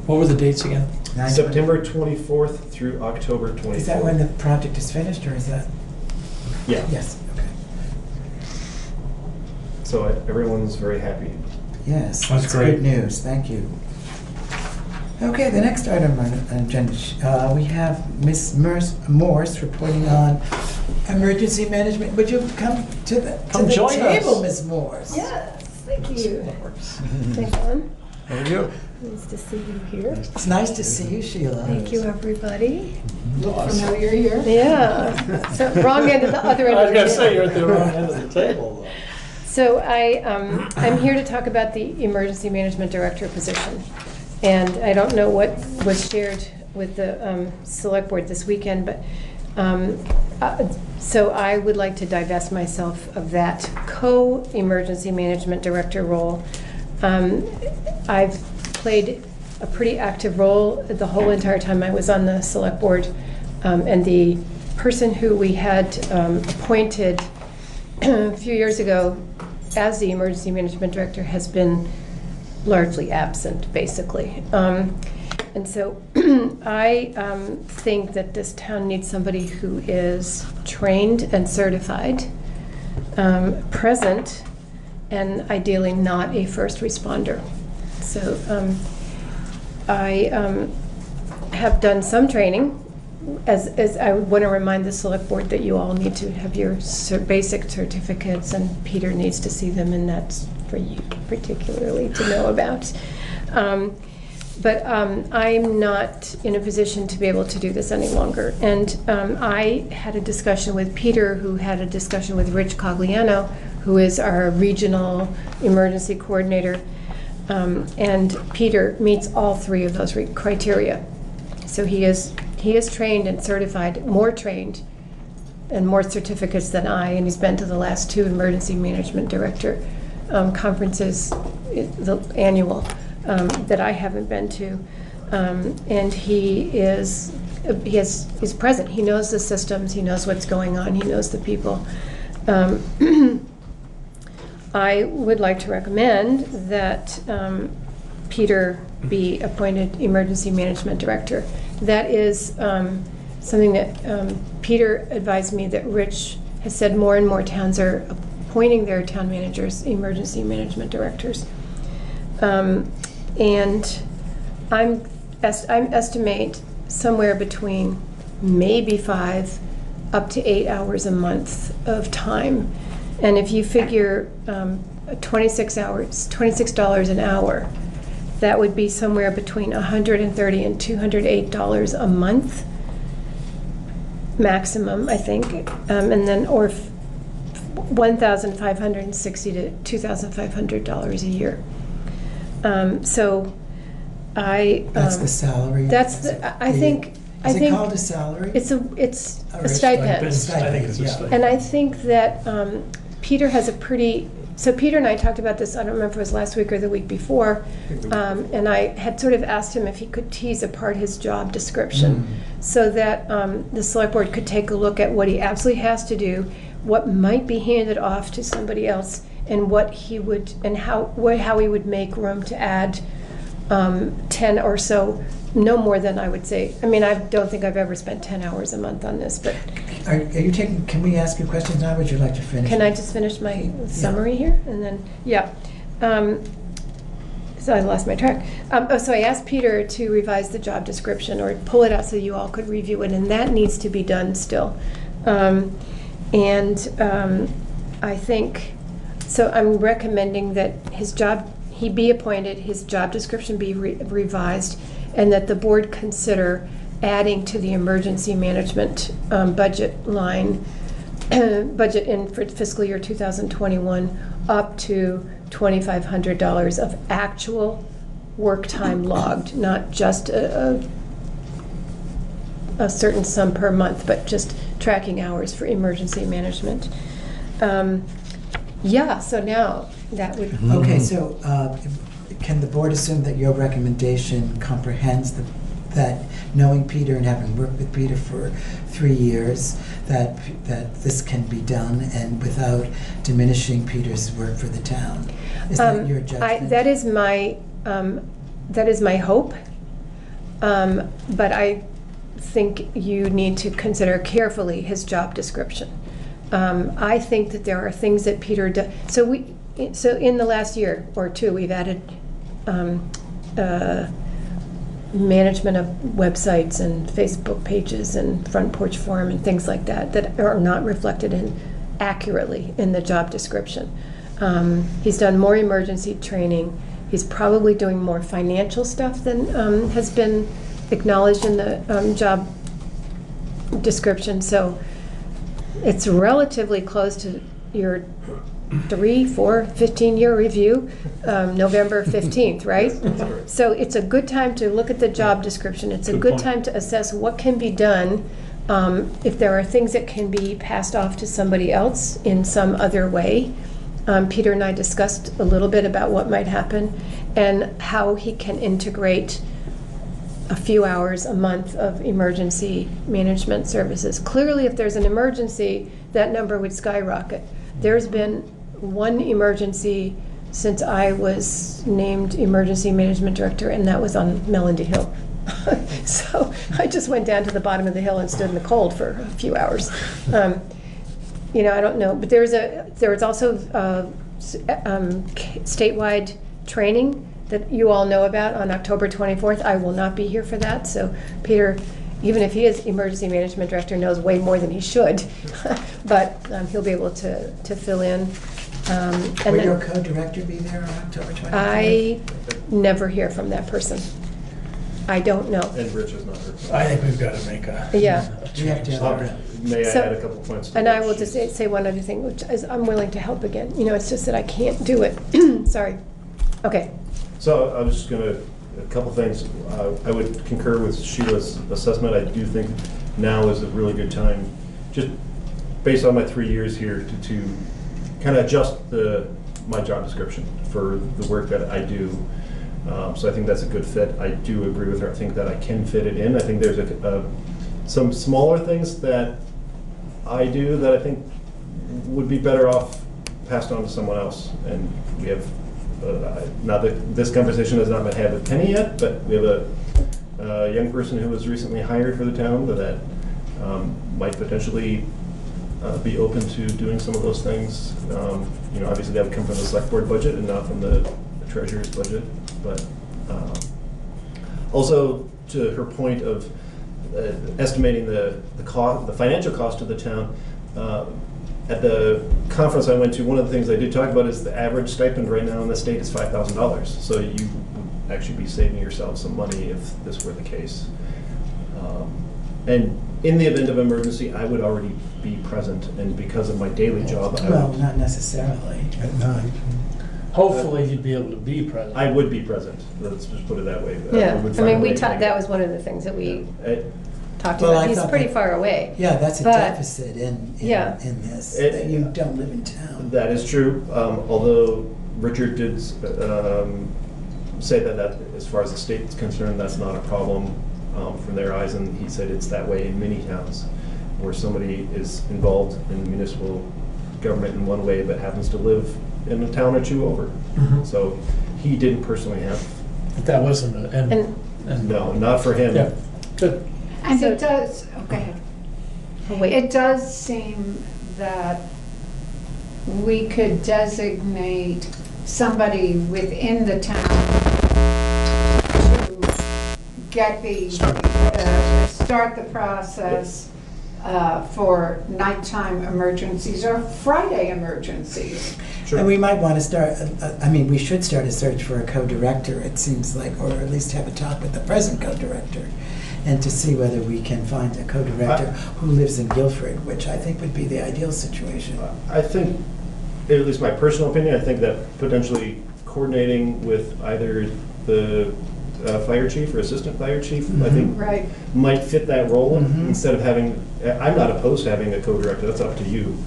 What were the dates again? September 24th through October 24th. Is that when the project is finished, or is that? Yeah. Yes, okay. So everyone's very happy. Yes, That's good great. news, thank you. Okay, the next item on the agenda, we have Ms. Morse reporting on emergency management. Would you come to the join table, us. Ms. Morse? Yes, thank you. Thank you. How are you? Nice to see you here. It's nice to see you, Sheila. Thank you, everybody. Look familiar here. Yeah. So wrong end of the other end I was of the going table. to say, you're at the wrong end of the table. So I'm here to talk about the emergency management director position. And I don't know what was shared with the select board this weekend, but so I would like to divest myself of that co-emergency management director role. I've played a pretty active role the whole entire time I was on the select board, and the person who we had appointed a few years ago as the emergency management director has been largely absent, basically. And so I think that this town needs somebody who is trained and certified, present, and ideally not a first responder. So I have done some training, as I want to remind the select board that you all need to have your basic certificates, and Peter needs to see them, and that's for you particularly to know about. But I'm not in a position to be able to do this any longer. And I had a discussion with Peter, who had a discussion with Rich Cogliano, who is our regional emergency coordinator. And Peter meets all three of those criteria. So he is trained and certified, more trained and more certificates than I, and he's been to the last two emergency management director conferences, the annual, that I haven't been to. And he's present. He knows the systems, he knows what's going on, he knows the people. I would like to recommend that Peter be appointed emergency management director. That is something that Peter advised me that Rich has said more and more towns are appointing their town managers emergency management directors. And I estimate somewhere between maybe 5 up to 8 hours a month of time. And if you figure 26 hours, $26 an hour, that would be somewhere between $130 and $208 a month maximum, I think, and then or $1,560 to $2,500 a year. So That's the salary. That's the. I think. Is it called a salary? It's a stipend. I think it's a stipend. And I think that Peter has a pretty. So Peter and I talked about this. I don't remember if it was last week or the week before, and I had sort of asked him if he could tease apart his job description, so that the select board could take a look at what he absolutely has to do, what might be handed off to somebody else, and what he would and how he would make room to add 10 or so. No more than I would say. I mean, I don't think I've ever spent 10 hours a month on this, but. Are you taking, can we ask you questions now, or would you like to finish? Can I just finish my summary here? And then, yeah. So I lost my track. So I asked Peter to revise the job description or pull it out so you all could review it, and that needs to be done still. I think, so I'm recommending that he be appointed, his job description be revised, and that the board consider adding to the emergency management budget line, budget in for fiscal year 2021, up to $2,500 of actual work time logged, not just a certain sum per month, but just tracking hours for emergency management. Yeah, so now that would. Okay, so can the board assume that your recommendation comprehends that knowing Peter and having worked with Peter for 3 years, that this can be done and without diminishing Peter's work for the town? Is that your judgment? That is my hope, but I think you need to consider carefully his job description. I think that there are things that Peter does. So in the last year or two, we've added management of websites and Facebook pages and Front Porch Forum and things like that that are not reflected accurately in the job description. He's done more emergency training. He's probably doing more financial stuff than has been acknowledged in the job description. So it's relatively close to your 3, 4, 15-year review, November 15th, right? So it's a good time to look at the job description. It's a good time to assess what can be done. If there are things that can be passed off to somebody else in some other way. Peter and I discussed a little bit about what might happen and how he can integrate a few hours a month of emergency management services. Clearly, if there's an emergency, that number would skyrocket. There's been one emergency since I was named emergency management director, and that was on Melody Hill. So I just went down to the bottom of the hill and stood in the cold for a few hours. You know, I don't know, but there was also statewide training that you all know about on October 24th. I will not be here for that, so Peter, even if he is emergency management director, knows way more than he should, but he'll be able to fill in. Will your co-director be there on October 24th? I never hear from that person. I don't know. And Rich is not here. I think we've got to make a. Yeah. We have to May I add a couple points? And I will just say one other thing, which is I'm willing to help again. You know, it's just that I can't do it. Sorry. Okay. So I'm just going to, a couple things. I would concur with Sheila's assessment. I do think now is a really good time, just based on my 3 years here, to kind of adjust my job description for the work that I do. So I think that's a good fit. I do agree with her. I think that I can fit it in. I think there's some smaller things that I do that I think would be better off passed on to someone else. And we have, not that this conversation has not been had with Penny yet, but we have a young person who was recently hired for the town that might potentially be open to doing some of those things. You know, obviously that would come from the select board budget and not from the treasurer's budget. But also to her point of estimating the financial cost of the town, at the conference I went to, one of the things I did talk about is the average stipend right now in the state is $5,000. So you would actually be saving yourself some money if this were the case. And in the event of emergency, I would already be present, and because of my daily job, Well, not necessarily. At night. Hopefully you'd be able to be present. I would be present. Let's just put it that way. Yeah, would I find mean, a way to make that it. was one of the things that we talked Well, about. I He's thought pretty that- far away. Yeah, that's a But- deficit in this, that you don't live in town. That is true, although Richard did say that as far as the state is concerned, that's not a problem from their eyes, and he said it's that way in many towns where somebody is involved in municipal government in one way but happens to live in a town or two over. Mhm. So he didn't personally have. But that wasn't an end. No, not for him. Yeah, good. And it does, okay. It does seem that we could designate somebody within the town to get the, start the process for nighttime emergencies or Friday emergencies. And we might want to start, I mean, we should start a search for a co-director, it seems like, or at least have a talk with the present co-director, and to see whether we can find a co-director who lives in Guilford, which I think would be the ideal situation. I think, at least my personal opinion, I think that potentially coordinating with either the fire chief or assistant fire chief, I think Right. might fit that role instead of having, I'm not opposed to having a co-director, that's up to you.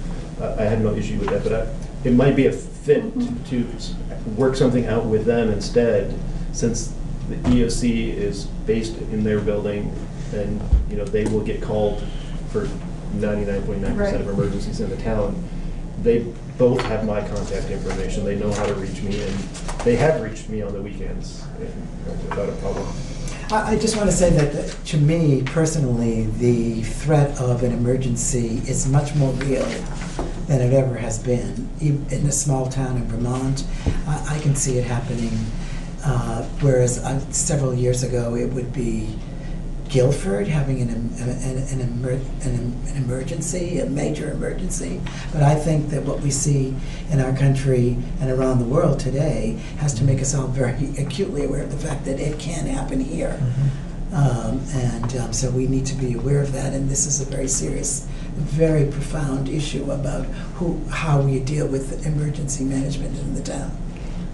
I had no issue with that, but it might be a fit to work something out with them instead, since the EOC is based in their building, and they will get called for 99.9% of emergencies in the town. They both have my contact information. They know how to reach me, and they have reached me on the weekends without a problem. I just want to say that to me personally, the threat of an emergency is much more real than it ever has been. In a small town in Vermont, I can see it happening, whereas several years ago it would be Guilford having an emergency, a major emergency. But I think that what we see in our country and around the world today has to make us all very acutely aware of the fact that it can happen here. So we need to be aware of that, and this is a very serious, very profound issue about how we deal with emergency management in the town.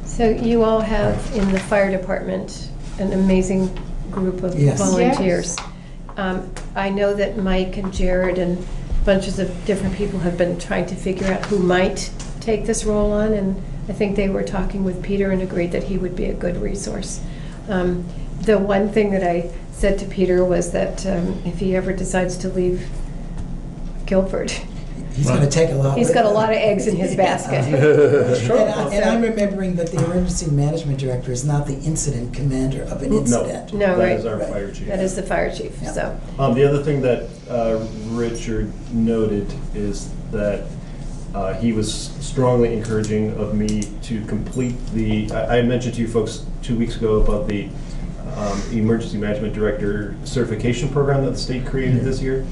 So you all have in the fire department an amazing group of volunteers. I know that Mike and Jared and bunches of different people have been trying to figure out who might take this role on, and I think they were talking with Peter and agreed that he would be a good resource. The one thing that I said to Peter was that if he ever decides to leave Guilford, he's going to take a lot. He's got a lot of eggs in his basket. And I'm remembering that the emergency management director is not the incident commander of an incident. No, that right. is our fire chief. That is the fire chief. Yeah. So the other thing that Richard noted is that he was strongly encouraging of me to complete the. I mentioned to you folks 2 weeks ago about the emergency management director certification program that the state created this year,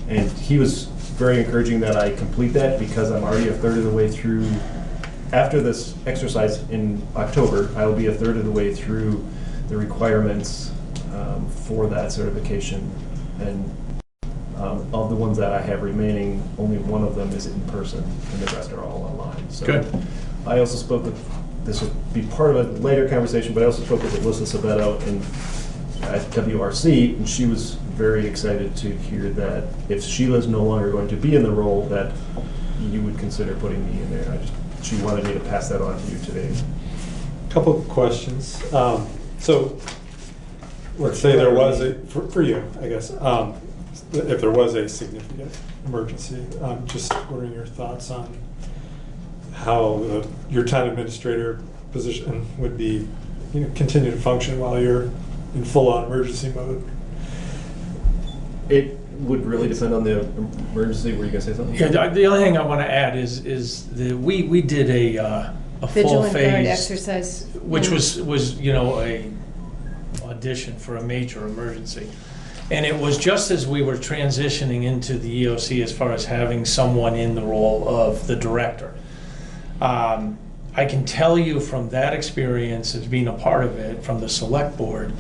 and he was very encouraging that I complete that because I'm already a third of the way through. After this exercise in October, I will be a third of the way through the requirements for that certification. And of the ones that I have remaining, only one of them is in person, and the rest are all online. So good. I also spoke with, this will be part of a later conversation, but I also spoke with Alyssa Sabetto at WRC, and she was very excited to hear that if Sheila's no longer going to be in the role, that you would consider putting me in there. She wanted me to pass that on to you today. Couple of questions. So let's say there was for you, I guess, if there was a significant emergency, just wondering your thoughts on how your town administrator position would be, continue to function while you're in full-on emergency mode. It would really depend on the emergency. Were you going to say something? Yeah, the only thing I want to add is we did a full vigilant guard phase exercise, which was a audition for a major emergency. And it was just as we were transitioning into the EOC as far as having someone in the role of the director. I can tell you from that experience as being a part of it from the select board,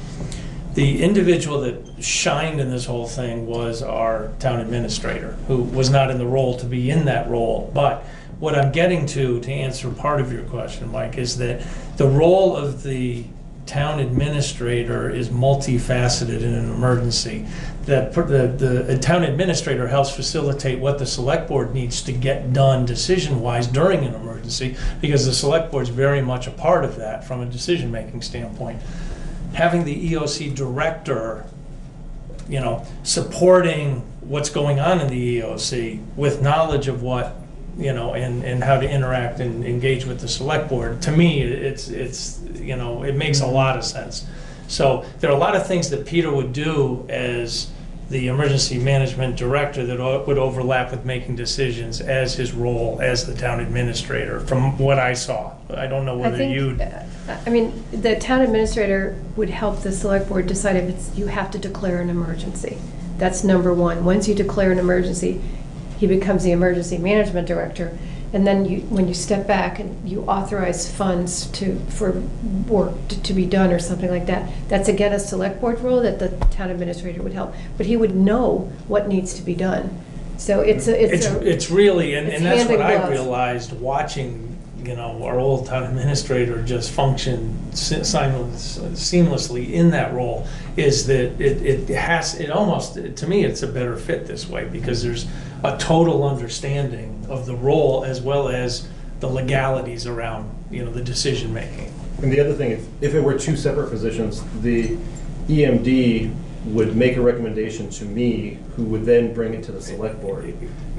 the individual that shined in this whole thing was our town administrator, who was not in the role to be in that role. But what I'm getting to answer part of your question, Mike, is that the role of the town administrator is multifaceted in an emergency. The town administrator helps facilitate what the select board needs to get done decision-wise during an emergency, because the select board is very much a part of that from a decision-making standpoint. Having the EOC director, supporting what's going on in the EOC with knowledge of what, and how to interact and engage with the select board, to me, it makes a lot of sense. So there are a lot of things that Peter would do as the emergency management director that would overlap with making decisions as his role as the town administrator, from what I saw. I don't know whether the town administrator would help the select board decide if you have to declare an emergency. That's number one. Once you declare an emergency, he becomes the emergency management director. And then when you step back and you authorize funds for work to be done or something like that, that's again a select board role that the town administrator would help. But he would know what needs to be done. So it's really, and that's what I realized watching, our old town administrator just functioned seamlessly in that role, is that it almost, to me, it's a better fit this way, because there's a total understanding of the role as well as the legalities around, the decision making. And the other thing, if it were two separate positions, the EMD would make a recommendation to me, who would then bring it to the select board.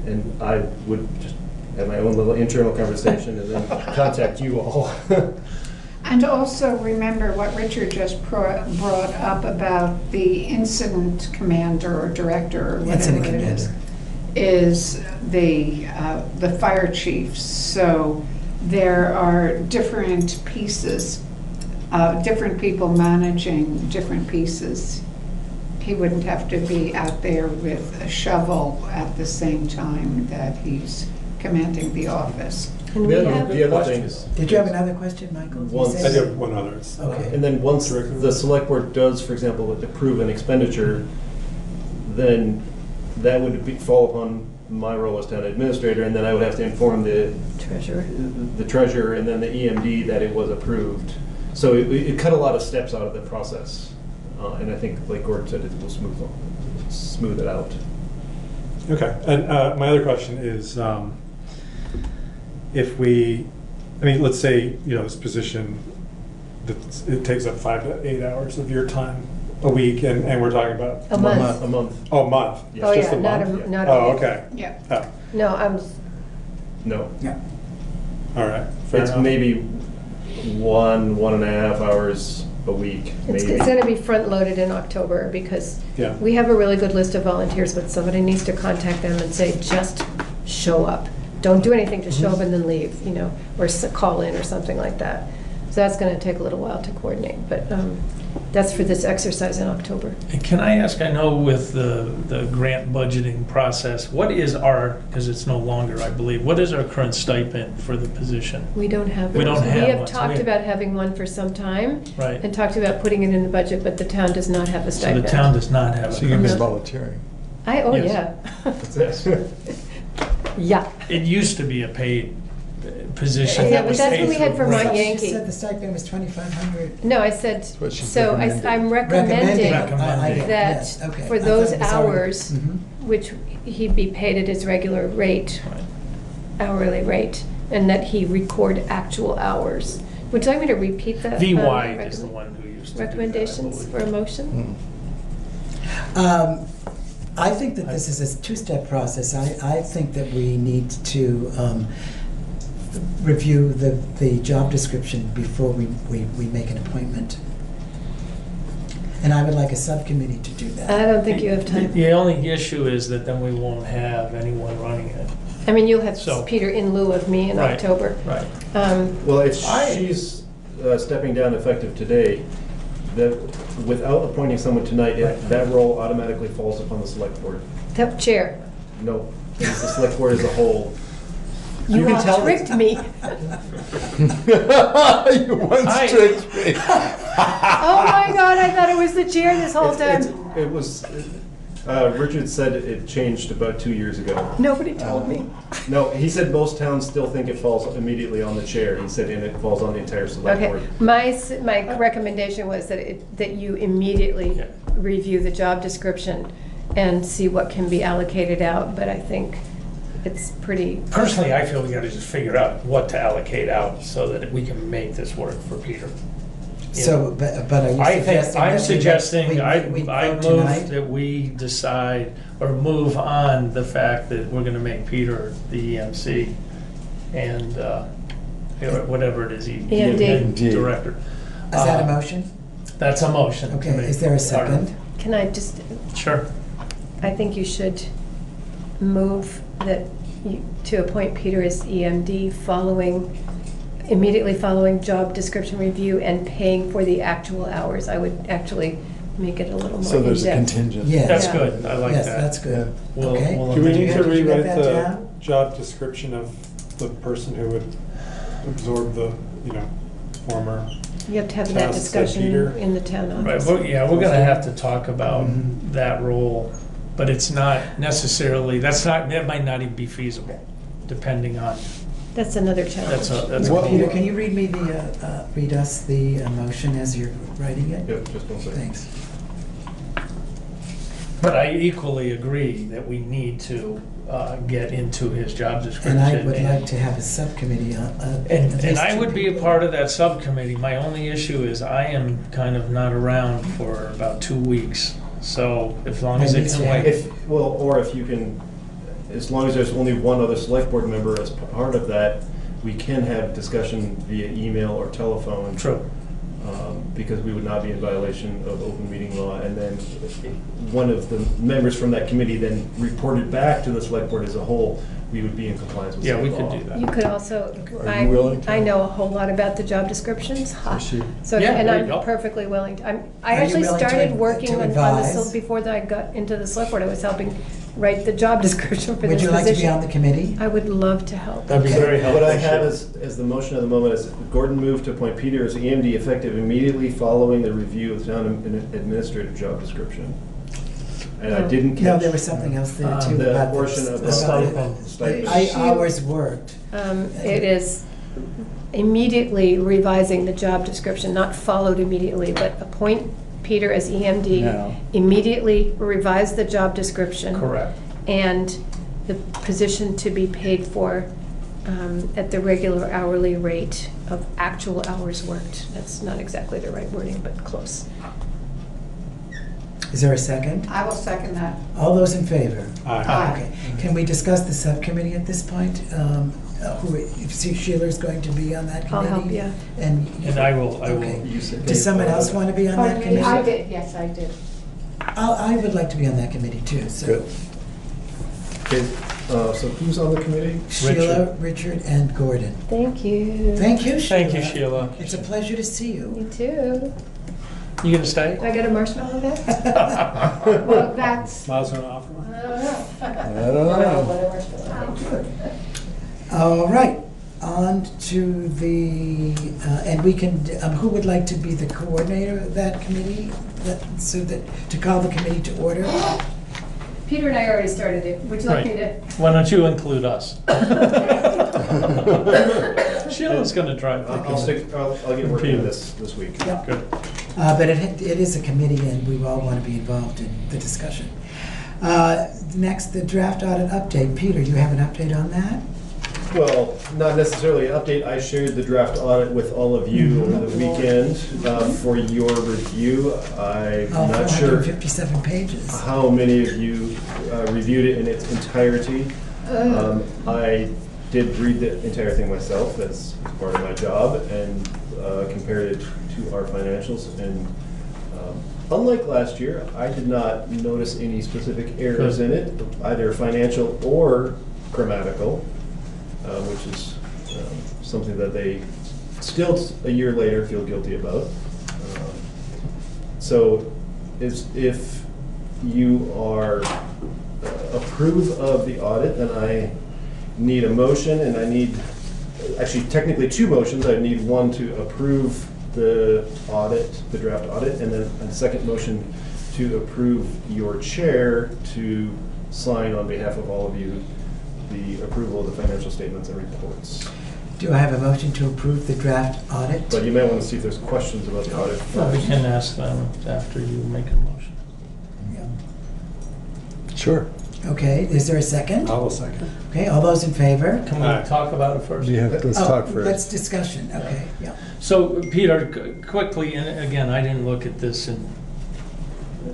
And I would just have my own little internal conversation and then contact you all. And also remember what Richard just brought up about the incident commander or director or whatever it is the fire chief. So there are different pieces, different people managing different pieces. He wouldn't have to be out there with a shovel at the same time that he's commanding the office. The other thing is... Did you have another question, Michael? I do have one other. Okay. And then once the select board does, for example, approve an expenditure, then that would fall upon my role as town administrator, and then I would have to inform the treasurer and then the EMD that it was approved. So it cut a lot of steps out of the process. And I think, like Gordon said, it will smooth it out. Okay, and my other question is, if we, let's say, this position, it takes up 5 to 8 hours of your time a week, and we're talking about a month. A month. Oh, a month. Oh, Just yeah, a month? not a Oh, week. okay. Yeah. Oh, No, No. Yeah. all right. Fair It's enough. maybe 1.5 hours a week, it's maybe. going to be front-loaded in October, because Yeah. we have a really good list of volunteers, but somebody needs to contact them and say, just show up. Don't do anything, just show up and then leave, or call in or something like that. So that's going to take a little while to coordinate, but that's for this exercise in October. And can I ask, I know with the grant budgeting process, what is because it's no longer, I believe, what is our current stipend for the position? We don't have We one. don't have We have one, so talked we- about having one for some time. Right. And talked about putting it in the budget, but the town does not have a So stipend. the town does not have a. So you're No. just volunteering. Oh, Yes. yeah. That's it. Yeah. It used to be a paid position. Yeah, that but was that's paid what we had through for grants. Mount She Yankee. said the stipend was 2,500. No, I said, what she so recommended. I'm recommending Recommending. that Yes, okay. for I thought those it was already- hours, Mhm. which he'd be paid at his regular rate, hourly rate, and that he record actual hours. Would you like me to repeat that? VY is the one who used to do that, I Recommendations believe. for a motion? I think that this is a two-step process. I think that we need to review the job description before we make an appointment. And I would like a subcommittee to do that. I don't think you have time. The only issue is that then we won't have anyone running it. I mean, you'll have So- Peter in lieu of me in Right. October. Right. Well, if she's stepping down effective today, that without appointing someone tonight, that role automatically falls upon the select board. The chair. No, it's the select board as a whole. You can all tell tricked me. You once tricked me. Oh my God, I thought it was the chair this whole time. It was, Richard said it changed about 2 years ago. Nobody told me. No, he said most towns still think it falls immediately on the chair. He said, and it falls on the entire select Okay, board. my recommendation was that you immediately review the job description and see what can be allocated out, but I think it's pretty. Personally, I feel we gotta just figure out what to allocate out so that we can make this work for Peter. So, but are you I'm suggesting suggesting, that we I vote move tonight? that we decide or move on the fact that we're gonna make Peter the EMC and, whatever it is, EMD. director. Is that a motion? That's a motion. to Okay, make is there a our- second? Can I just, Sure. I think you should move to appoint Peter as EMD immediately following job description review and paying for the actual hours. I would actually make it a little more in-depth. So there's a contingent. Yes. That's good, I like that. Yes, that's good. We'll- Okay. we'll Do we need to Did you get rewrite that the down? job description of the person who would absorb the, former? You have to have that Tasks that discussion Peter- in the town Right, office. we're gonna have to talk about that role, but it's not necessarily, that might not even be feasible, depending on That's another challenge. That's a Peter, can you read me read us the motion as you're writing it? Yep, just one second. Thanks. But I equally agree that we need to get into his job description. And I would like to have a subcommittee on. And I would be a part of that subcommittee. My only issue is I am kind of not around for about 2 weeks. So as long as it can wait. Or if you can, as long as there's only one other select board member as part of that, we can have discussion via email or telephone. True. Because we would not be in violation of open meeting law. And then one of the members from that committee then reported back to the select board as a whole, we would be in compliance with state law. Yeah, we could do that. You could also, Are you willing to? I know a whole lot about the job descriptions. Ha. So, Yeah, and there you I'm go. perfectly willing to. I Are you actually willing to- started to working on advise? this before that I got into the select board. I was helping write the job description for Would this you like position. to be on the committee? I would love to help. That'd be very helpful. What I have as the motion of the moment is Gordon moved to appoint Peter as EMD effective immediately following the review of the town administrative job description. And I didn't catch. No, there was something else there too. The about portion of the the stipend. stipend. Hours worked. It is immediately revising the job description, not followed immediately, but appoint Peter as EMD, No. immediately revise the job description. Correct. And the position to be paid for at the regular hourly rate of actual hours worked. That's not exactly the right wording, but close. Is there a second? I will second that. All those in favor? Aye. Okay. Can we discuss the subcommittee at this point? If Sheila's going to be on that I'll committee? help you. And I will. Okay. Does someone else want to be on that committee? I did, yes, I did. I would like to be on that committee too, so. Good. Okay, so who's on the committee? Sheila, Richard, and Gordon. Thank you. Thank you, Sheila. Thank you, Sheila. It's a pleasure to see you. Me too. You gonna stay? Do I get a marshmallow there? Well, that's. Miles gonna offer one? I don't know. All right, on to the, and we can, who would like to be the coordinator of that committee? To call the committee to order? Peter and I already started it. Would you like me to? Why don't you include us? Sheila's gonna drive. I'll get working on this week. Yeah. Good. But it is a committee and we all want to be involved in the discussion. Next, the draft audit update. Peter, you have an update on that? Well, not necessarily an update. I shared the draft audit with all of you over the weekend for your review. I'm not sure 457 pages. how many of you reviewed it in its entirety. I did read the entire thing myself as part of my job and compared it to our financials. And unlike last year, I did not notice any specific errors in it, either financial or grammatical. Which is something that they still, a year later, feel guilty about. So if you are approve of the audit, then I need a motion, and I need, actually technically two motions. I need one to approve the audit, the draft audit, and then a second motion to approve your chair to sign on behalf of all of you the approval of the financial statements and reports. Do I have a motion to approve the draft audit? But you may want to see if there's questions about the audit Well, we first. can ask them after you make a motion. Sure. Okay, is there a second? I will second. Okay, all those in favor? Can we talk about it first? Yeah, let's talk first. Let's discussion, okay, yeah. So, Peter, quickly, and again, I didn't look at this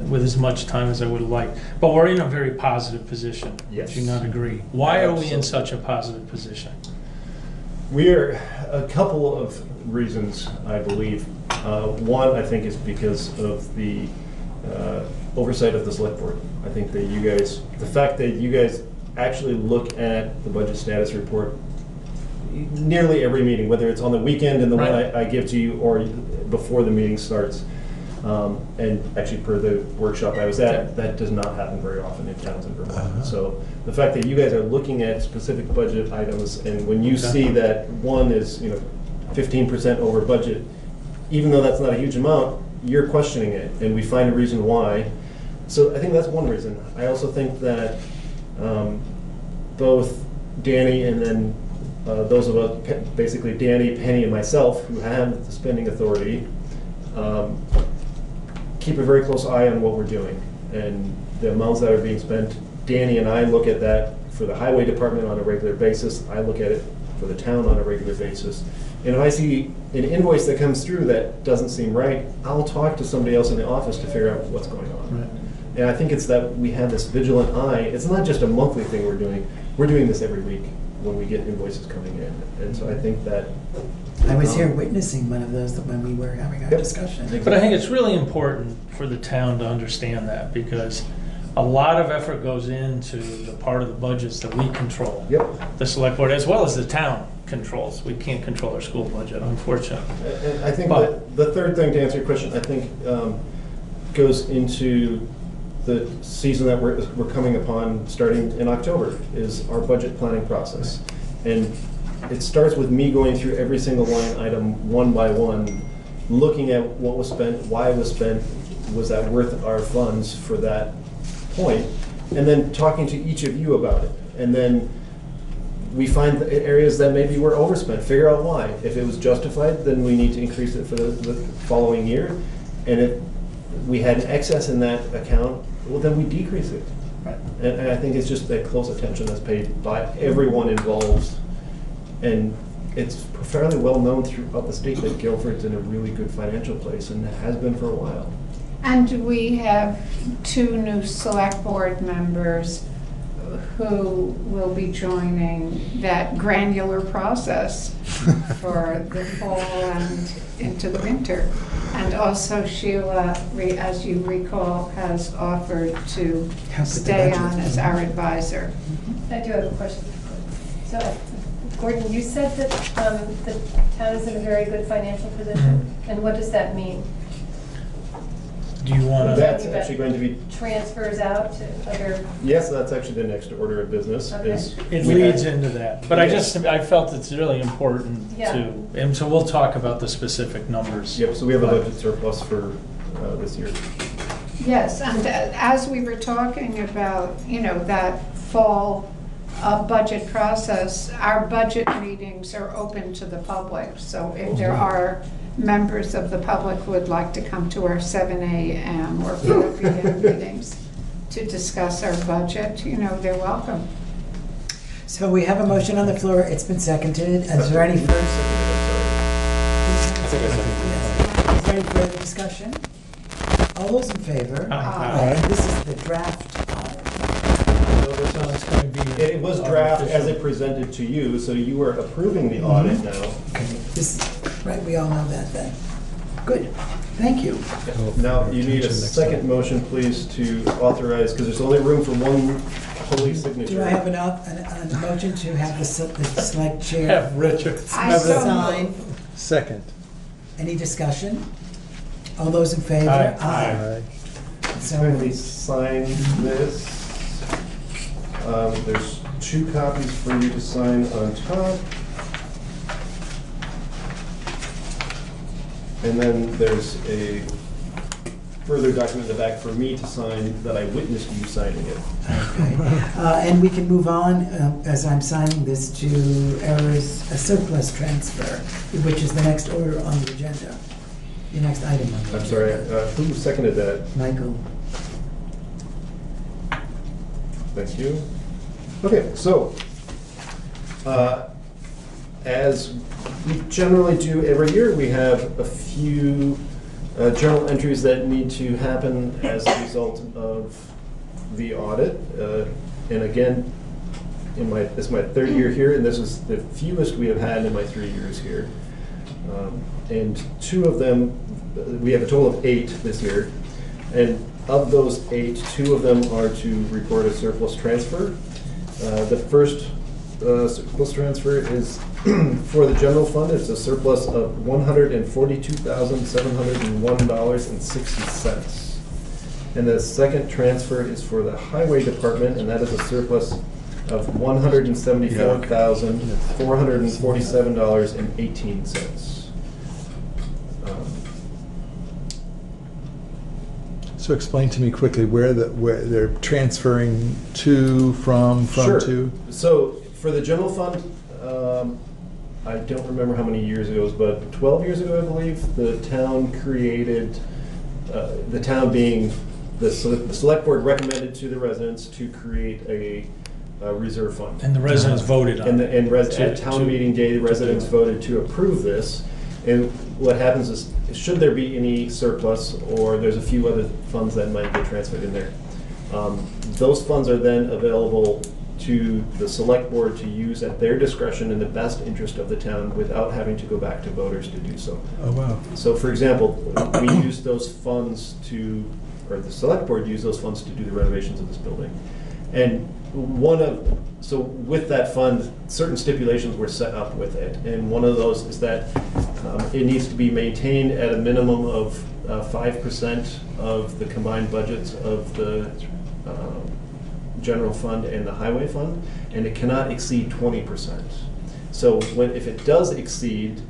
with as much time as I would have liked, but we're in a very positive position. Yes. Do you not agree? Why are we in such a positive position? We're a couple of reasons, I believe. One, I think, is because of the oversight of the select board. I think that you guys, the fact that you guys actually look at the budget status report nearly every meeting, whether it's on the weekend and the one I give to you or before the meeting starts. And actually, per the workshop I was at, that does not happen very often in towns in Vermont. So the fact that you guys are looking at specific budget items, and when you see that one is 15% over budget, even though that's not a huge amount, you're questioning it, and we find a reason why. So I think that's one reason. I also think that both Danny and then those of us, basically Danny, Penny, and myself, who have the spending authority, keep a very close eye on what we're doing and the amounts that are being spent. Danny and I look at that for the highway department on a regular basis. I look at it for the town on a regular basis. And if I see an invoice that comes through that doesn't seem right, I'll talk to somebody else in the office to figure out what's going on. Right. And I think it's that we have this vigilant eye. It's not just a monthly thing we're doing. We're doing this every week when we get invoices coming in. And so I think that... I was here witnessing one of those when we were having our discussion. But I think it's really important for the town to understand that, because a lot of effort goes into the part of the budgets that we control. Yep. The select board, as well as the town controls. We can't control our school budget, unfortunately. And I think that the third thing, to answer your question, I think goes into the season that we're coming upon starting in October, is our budget planning process. And it starts with me going through every single line item one by one, looking at what was spent, why it was spent, was that worth our funds for that point, and then talking to each of you about it. And then we find the areas that maybe were overspent, figure out why. If it was justified, then we need to increase it for the following year. And if we had an excess in that account, well, then we decrease it. Right. And I think it's just that close attention that's paid by everyone involved. And it's fairly well known throughout the state that Guilford's in a really good financial place, and has been for a while. And we have 2 new select board members who will be joining that granular process for the fall and into the winter. And also Sheila, as you recall, has offered to stay on as our advisor. I do have a question. So, Gordon, you said that the town is in a very good financial position, and what does that mean? Do you want to? That's actually going to be... Transfers out to other... Yes, that's actually the next order of business. Okay. It leads into that, but I felt it's really important Yeah. to, and so we'll talk about the specific numbers. Yep, so we have a budget surplus for this year. Yes, and as we were talking about, that fall budget process, our budget meetings are open to the public. So if there are members of the public who would like to come to our 7 a.m. or 4 p.m. meetings to discuss our budget, they're welcome. So we have a motion on the floor. It's been seconded. Is there any further? Is there any further discussion? All those in favor? Aye. This is the draft. So it's going to be. It was draft as it presented to you, so you are approving the audit now. Right, we all know that then. Good, thank you. Now, you need a second motion, please, to authorize, because there's only room for one holy signature. Do I have a motion to have the select chair? Have Richard. Sign. Second. Any discussion? All those in favor? Aye. So Kindly sign this. There's 2 copies for you to sign on top. And then there's a further document in the back for me to sign that I witnessed you signing it. Okay. And we can move on, as I'm signing this, to a surplus transfer, which is the next order on the agenda, the next item on the agenda. I'm sorry, who seconded that? Michael. Thank you. Okay, so, as we generally do every year, we have a few journal entries that need to happen as a result of the audit. And again, this is my 3rd year here, and this is the fewest we have had in my 3 years here. And 2 of them, we have a total of 8 this year. And of those 8, 2 of them are to report a surplus transfer. The first surplus transfer is for the general fund. It's a surplus of $142,701.60. And the second transfer is for the highway department, and that is a surplus of $174,447.18. So explain to me quickly where they're transferring to, from Sure. to. So for the general fund, I don't remember how many years ago it was, but 12 years ago, I believe, the town created, the town being, the select board recommended to the residents to create a reserve fund. And the residents voted on it. And at town meeting day, the residents voted to approve this. And what happens is, should there be any surplus, or there's a few other funds that might get transferred in there, those funds are then available to the select board to use at their discretion in the best interest of the town without having to go back to voters to do so. Oh, wow. So for example, we use those funds to, or the select board used those funds to do the renovations of this building. And so with that fund, certain stipulations were set up with it. And one of those is that it needs to be maintained at a minimum of 5% of the combined budgets of the general fund and the highway fund, and it cannot exceed 20%. So if it does exceed,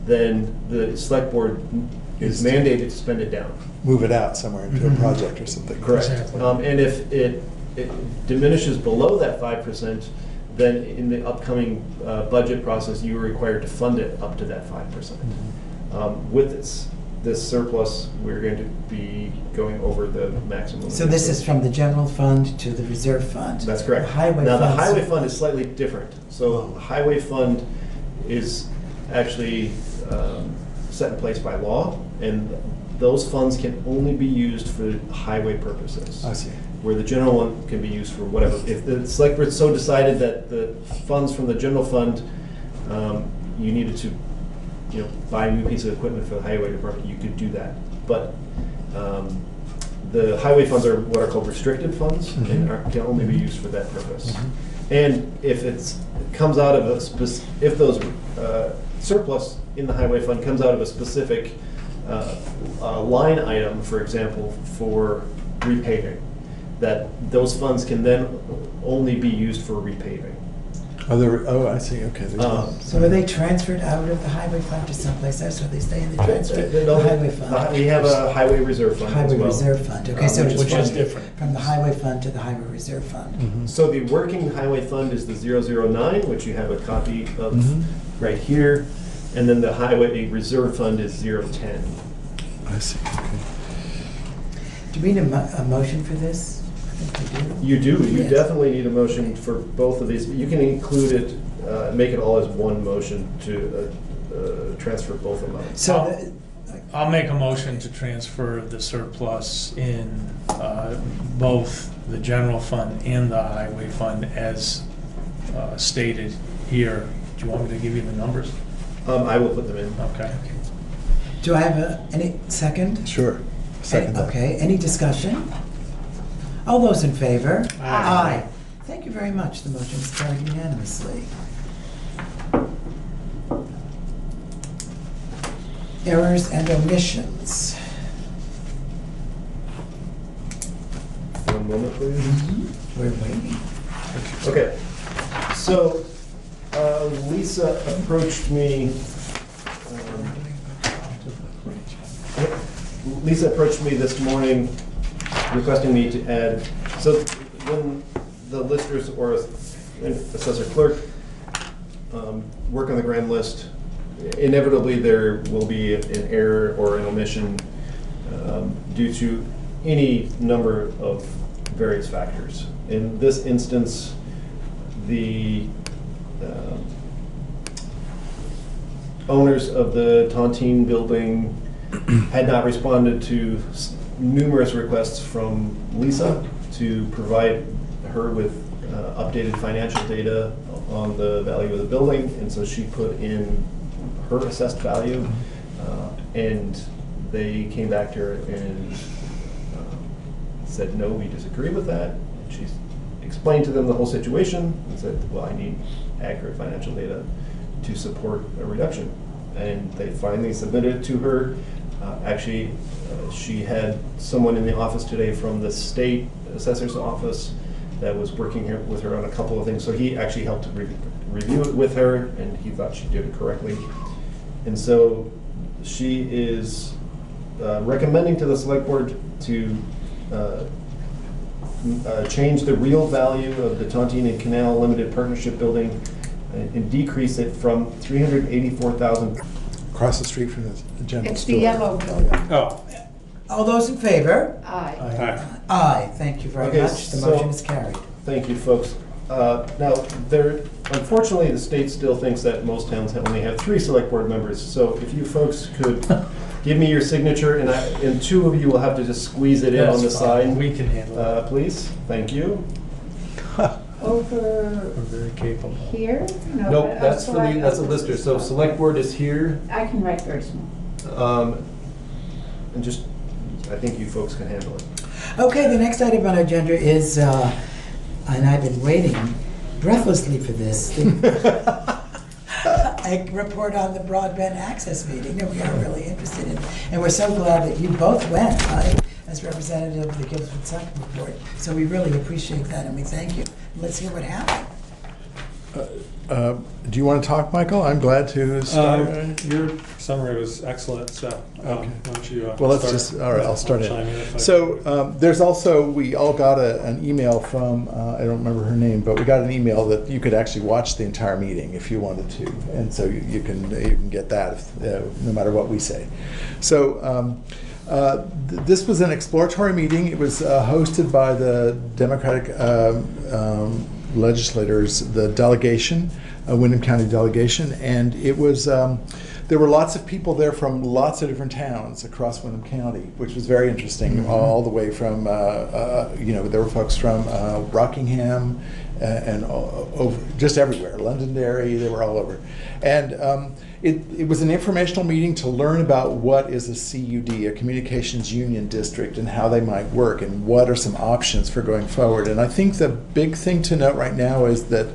then the select board is mandated to spend it down. Move it out somewhere into a project or something. Correct. Exactly. And if it diminishes below that 5%, then in the upcoming budget process, you are required to fund it up to that 5%. With this surplus, we're going to be going over the maximum. So this is from the general fund to the reserve fund? That's correct. The highway now, the funds- highway fund is slightly different. So the highway fund is actually set in place by law, and those funds can only be used for highway purposes. I see. Where the general one can be used for whatever. If the select board so decided that the funds from the general fund, you needed to, buy a new piece of equipment for the highway department, you could do that. But the highway funds are what are called restricted funds, and can only be used for that purpose. And if it comes out of if those surplus in the highway fund comes out of a specific line item, for example, for repaving, that those funds can then only be used for repaving. I see, okay. So are they transferred out of the highway fund to someplace else, or they stay in the transfer, the No, highway fund? We have a highway reserve fund as Highway well. reserve fund, okay, so it's which is different. from the highway fund to the highway reserve fund. So the working highway fund is the 009, which you have a copy of right here, and then the highway reserve fund is 010. I see, okay. Do we need a motion for this? I think we do. You do. You Yes. definitely need a motion for both of these. But you can include it, make it all as one motion to transfer both amounts. So I'll make a motion to transfer the surplus in both the general fund and the highway fund as stated here. Do you want me to give you the numbers? I will put them in. Okay. do I have any second? Sure. Second that. Okay, any discussion? All those in favor? Aye. Thank you very much. The motion is carried unanimously. Errors and omissions. One moment, please. We're waiting. Okay. So Lisa approached me. Lisa approached me this morning requesting me to add, so when the listers or assessor clerk work on the grand list, inevitably there will be an error or an omission due to any number of various factors. In this instance, the owners of the Tontine building had not responded to numerous requests from Lisa to provide her with updated financial data on the value of the building, and so she put in her assessed value, and they came back to her and said, no, we disagree with that. And she explained to them the whole situation and said, well, I need accurate financial data to support a reduction. And they finally submitted it to her. Actually, she had someone in the office today from the state assessor's office that was working here with her on a couple of things. So he actually helped to review it with her, and he thought she did it correctly. And so she is recommending to the select board to change the real value of the Tontine and Canal Limited Partnership Building and decrease it from 384,000. Across the street from the general It's store. the yellow building. Oh. All those in favor? Aye. Aye, thank you very Okay, much. The so- motion is carried. Thank you, folks. Now, unfortunately, the state still thinks that most towns only have 3 select board members. So if you folks could give me your signature, and 2 of you will have to just squeeze it in on the That's fine. side. We can handle it. Please, thank you. Over We're very capable. here? No, Nope, but that's for the, outside that's a of lister. this So spot. select board is here. I can write very small. And just, I think you folks can handle it. Okay, the next item on our agenda is, and I've been waiting breathlessly for this, a report on the broadband access meeting that we are really interested in. And we're so glad that you both went, as representative of the Guilford Select Board. So we really appreciate that and we thank you. Let's hear what happened. Do you want to talk, Michael? I'm glad to start. Your summary was excellent, so why don't you Well, let's start? just, all right, I'll start Chime in if I So there's also, we all got an email from, I don't remember her name, but we got an email that you could actually watch the entire meeting if you wanted to. And so you can get that if, no matter what we say. So this was an exploratory meeting. It was hosted by the Democratic legislators, the delegation, Windham County delegation, and it was, there were lots of people there from lots of different towns across Windham County, which was very interesting, Mm-hmm. all the way from, there were folks from Rockingham and over, just everywhere, Londonderry, they were all over. And it was an informational meeting to learn about what is a CUD, a Communications Union District, and how they might work, and what are some options for going forward. And I think the big thing to note right now is that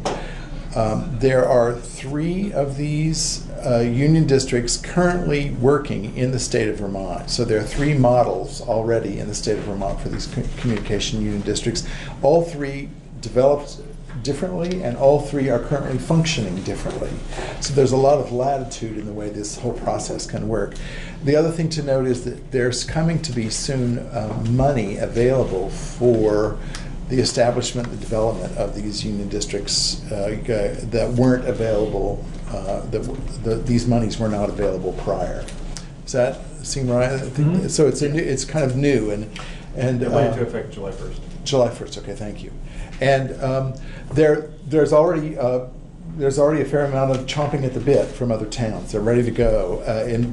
there are 3 of these union districts currently working in the state of Vermont. So there are 3 models already in the state of Vermont for these communication union districts. All 3 developed differently, and all 3 are currently functioning differently. So there's a lot of latitude in the way this whole process can work. The other thing to note is that there's coming to be soon money available for the establishment and development of these union districts that weren't available, these monies were not available prior. Does that seem right? I think, so it's kind of new, and It went into effect July 1st. July 1st, okay, thank you. And there's already a fair amount of chomping at the bit from other towns. They're ready to go. And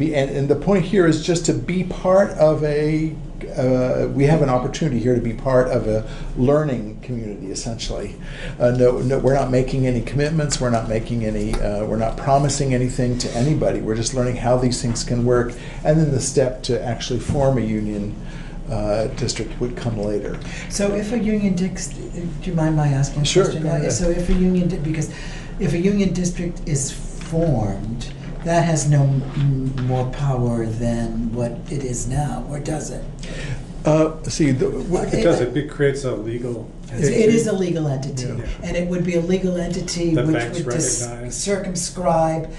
the point here is just to be part of we have an opportunity here to be part of a learning community, essentially. No, we're not making any commitments. We're not making any, we're not promising anything to anybody. We're just learning how these things can work. And then the step to actually form a union district would come later. So if a union do you mind my asking a Sure, question? go ahead. So if a union, because if a union district is formed, that has no more power than what it is now, or does it? It does, it creates a legal. It is a legal entity, and it would be a legal entity The which banks would recognize. circumscribe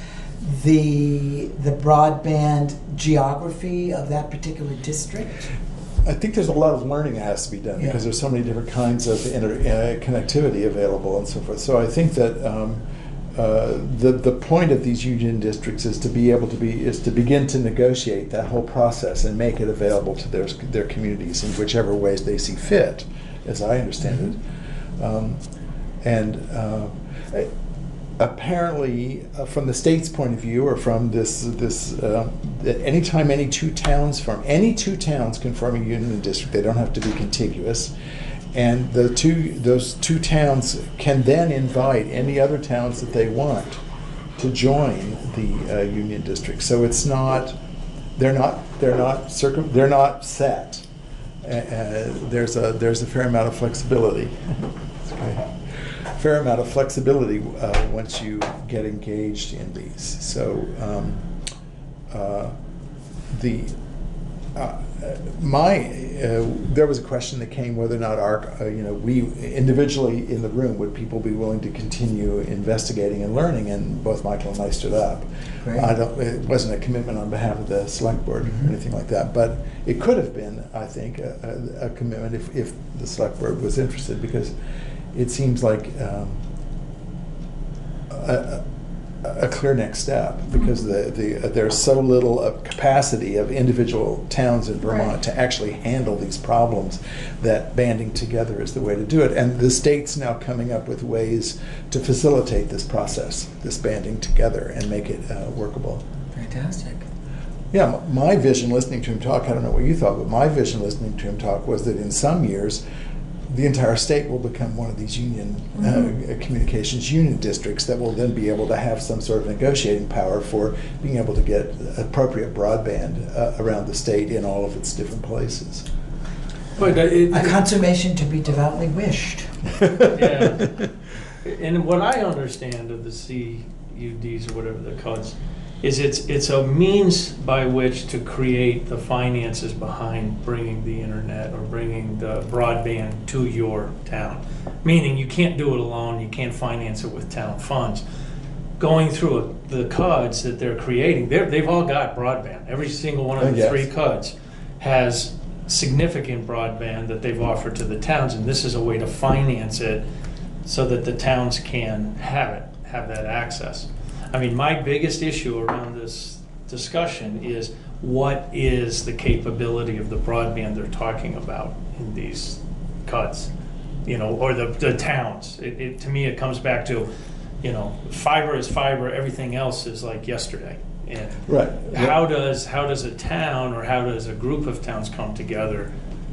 the broadband geography of that particular district. I think there's a lot of learning that has to be done because there's so many different kinds of connectivity available and so forth. So I think that the point of these union districts is to begin to negotiate that whole process and make it available to their communities in whichever ways they see fit, as I understand it. Apparently, from the state's point of view, or from anytime any two towns can form a union district, they don't have to be contiguous, and those two towns can then invite any other towns that they want to join the union district. So it's not, they're not set. There's a fair amount of flexibility. Okay. Fair amount of flexibility once you get engaged in these. So there was a question that came whether or not we individually in the room, would people be willing to continue investigating and learning, and both Michael and I stood up. Great. It wasn't a commitment on behalf of the select board or anything like that, but it could have been, I think, a commitment if the select board was interested, because it seems like a clear next step, because there's so little of capacity of individual towns in Vermont Right. to actually handle these problems, that banding together is the way to do it. And the state's now coming up with ways to facilitate this process, this banding together, and make it workable. Fantastic. Yeah, my vision listening to him talk, I don't know what you thought, but my vision listening to him talk was that in some years, the entire state will become one of these union communications union districts that will then be able to have some sort of negotiating power for being able to get appropriate broadband around the state in all of its different places. But A consummation to be devoutly wished. Yeah. And what I understand of the CUDs or whatever they're called is it's a means by which to create the finances behind bringing the internet or bringing the broadband to your town. Meaning you can't do it alone, you can't finance it with town funds. Going through the CUDs that they're creating, they've all got broadband. Every single one of the 3 CUDs has significant broadband that they've offered to the towns, and this is a way to finance it so that the towns can have that access. I mean, my biggest issue around this discussion is what is the capability of the broadband they're talking about in these CUDs, or the towns. To me, it comes back to, fiber is fiber, everything else is like yesterday. And right. How does a town or how does a group of towns come together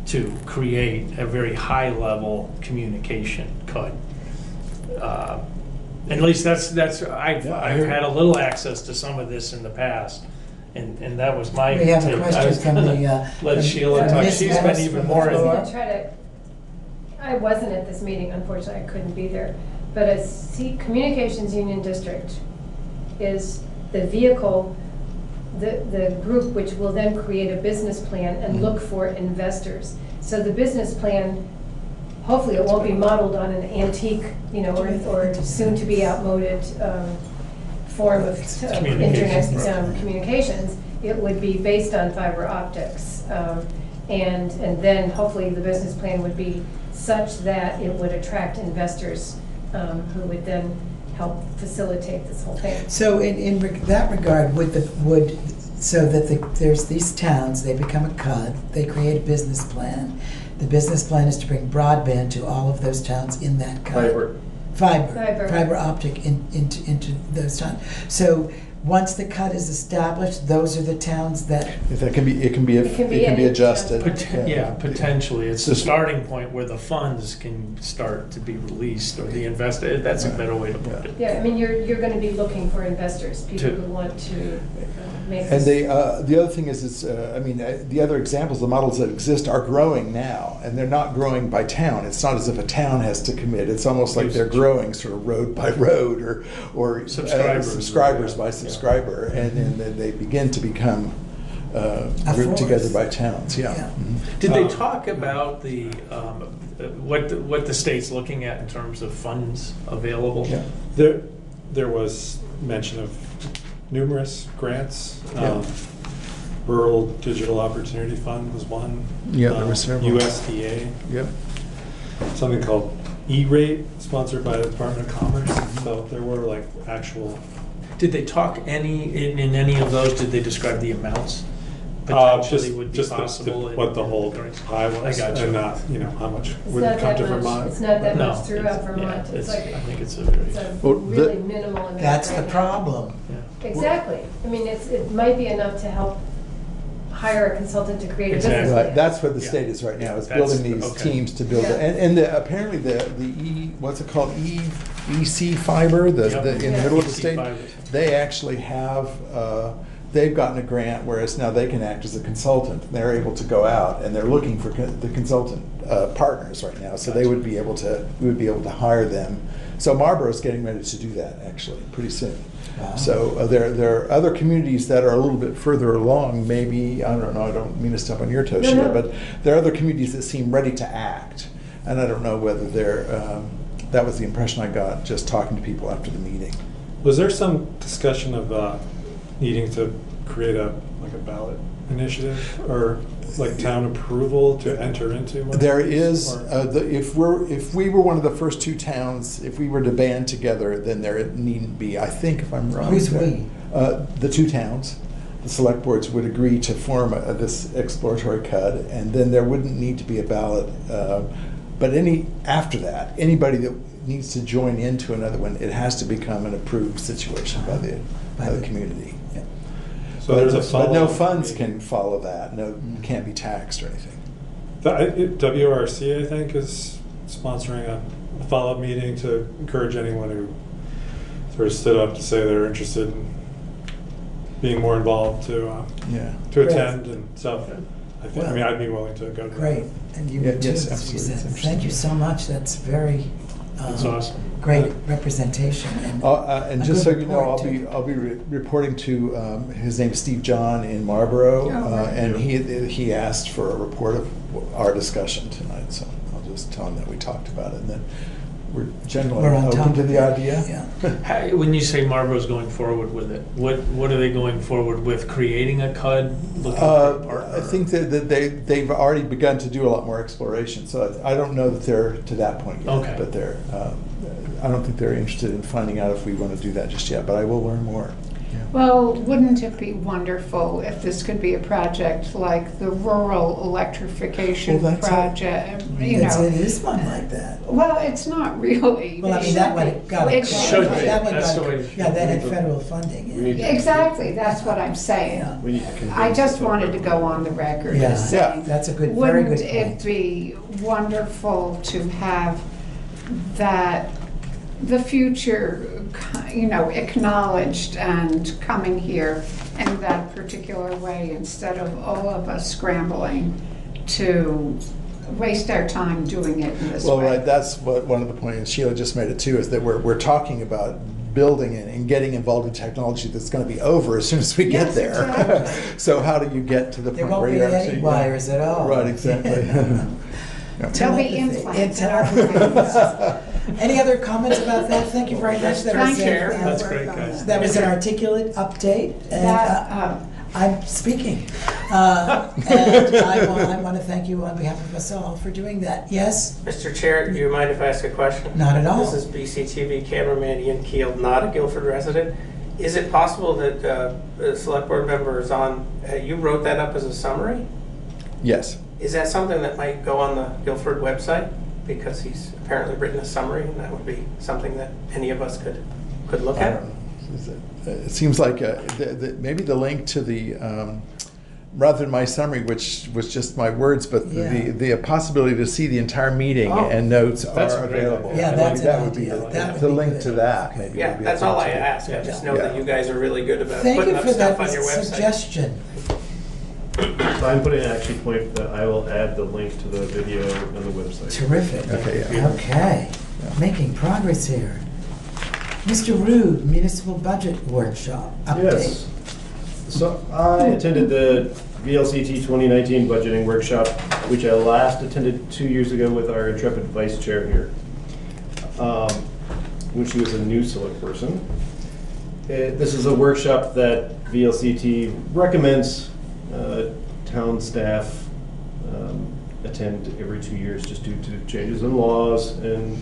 to create a very high level communication CUD? At least that's I've had a little access to some of this in the past, and that was my We have take. a question from the let Sheila talk. She's been even more in. I wasn't at this meeting, unfortunately, I couldn't be there. But a communications union district is the vehicle, the group which will then create a business plan and look for investors. So the business plan, hopefully it won't be modeled on an antique, or soon to be outmoded form of internet communications. It would be based on fiber optics. And then hopefully the business plan would be such that it would attract investors who would then help facilitate this whole thing. So in that regard, there's these towns, they become a CUD, they create a business plan. The business plan is to bring broadband to all of those towns in that CUD. Fiber optic into those towns. So once the CUD is established, those are the towns that it can be adjusted. Potentially, it's the starting point where the funds can start to be released, or the investor. That's a better way to put it. Yeah, I mean, you're going to be looking for investors, people who want to make. And the other thing is, the other examples, the models that exist are growing now, and they're not growing by town. It's not as if a town has to commit. It's almost like they're growing sort of road by road, or subscribers by subscriber, and then they begin to become grouped together by towns. Yeah. Mm-hmm. Did they talk about the what the state's looking at in terms of funds available? Yeah. There was mention of numerous grants. Rural Digital Opportunity Fund was one. Yeah, there were several. USDA. Yep. Something called E-Rate, sponsored by the Department of Commerce. So there were actual. Did they talk in any of those? Did they describe the amounts? Potentially would be possible. What the whole pie was, and not how much would come to Vermont. It's not that much throughout Vermont. I think it's a really minimal amount. That's the problem. Exactly. I mean, it might be enough to help hire a consultant to create a business plan. Right. That's what the state is right now. It's building these teams to build it. And apparently what's it called? EC fiber, in the middle of the state, they actually have. They've gotten a grant, whereas now they can act as a consultant. They're able to go out, and they're looking for the consultant partners right now. So we would be able to hire them. So Marlboro's getting ready to do that actually pretty soon. Wow. So there are other communities that are a little bit further along. Maybe I don't know. I don't mean to step on your toes, Sheila, but there are other communities that seem ready to act, and I don't know whether they're. That was the impression I got just talking to people after the meeting. Was there some discussion of needing to create a ballot initiative or like town approval to enter into one? There is, Or- if we were one of the first two towns, if we were to band together, then there needn't be, I think if I'm wrong. Who's we? The two towns. The select boards would agree to form this exploratory CUD, and then there wouldn't need to be a ballot. But after that, anybody that needs to join into another one, it has to become an approved situation by the community. Yeah. So there's a but no follow-up funds meeting. can follow that. No, can't be taxed or anything. WRC, I think, is sponsoring a follow-up meeting to encourage anyone who sort of stood up to say they're interested in being more involved to Great. attend, and so I think. Well, I mean, I'd be willing to go to Great, and you would too, yes, as you absolutely. said. It's interesting. Thank you so much. That's very It's awesome. great representation. And, And a just good so you know, report, too. I'll be reporting to his name is Steve John in Marlboro, right. and he asked for a report of our discussion tonight. So I'll just tell him that we talked about it, and that we're generally We're on open top to of the it. idea. Yeah. When you say Marlboro's going forward with it, what are they going forward with? Creating a CUD? Looking for a partner? I think that they've already begun to do a lot more exploration. So I don't know that they're to that point yet. Okay. But I don't think they're interested in finding out if we want to do that just yet. But I will learn more. Well, wouldn't it be wonderful if this could be a project like the rural electrification Well, that's project? It is one like that. Well, it's not really. Well, I mean, that one got It should be. that one That's got, the way it should yeah, be. that had federal funding. We need to- Exactly, that's what I'm saying. Yeah. We need to convince I just the wanted to public. go on the record Yeah, as saying, that's a very good wouldn't point. it be wonderful to have that, the future, acknowledged and coming here in that particular way instead of all of us scrambling to waste our time doing it in this Well, way. right, that's what one of the points, Sheila just made it too, is that we're talking about building it and getting involved in technology that's going to be over as soon as we get Yes, there. exactly. So how do you get to the There point won't where be you're any actually... wires at all. Right, exactly. Yeah. There'll be Telepathy. implants. Any other comments about that? Thank you very much. That was Thank you. That's great, guys. That was an articulate update, and That, I'm speaking. And I want to thank you on behalf of us all for doing that. Yes? Mr. Chair, do you mind if I ask a question? Not at all. This is BCTV cameraman Ian Keel, not a Guilford resident. Is it possible that the select board member is on, you wrote that up as a summary? Yes. Is that something that might go on the Guilford website? Because he's apparently written a summary, and that would be something that any of us could look I at? don't know. It seems like maybe the link to the, rather than my summary, which was just my words, but Yeah. the possibility to see the entire meeting Oh, and notes that's are a great available. idea. Yeah, Maybe that's that an would be idea. That would the be link good. to that. Maybe Yeah, would be that's a all link I to it. ask. I just know Yeah. that you guys are really good about Thank putting you up for stuff that on your website. suggestion. So I'm putting an action point that I will add the link to the video on the website. Terrific. Okay, yeah. Okay. Making progress here. Mr. Rude, Municipal Budget Workshop update. Yes. So I attended the VLCT 2019 budgeting workshop, which I last attended 2 years ago with our intrepid vice chair here, when she was a new select person. This is a workshop that VLCT recommends town staff attend every 2 years just due to changes in laws and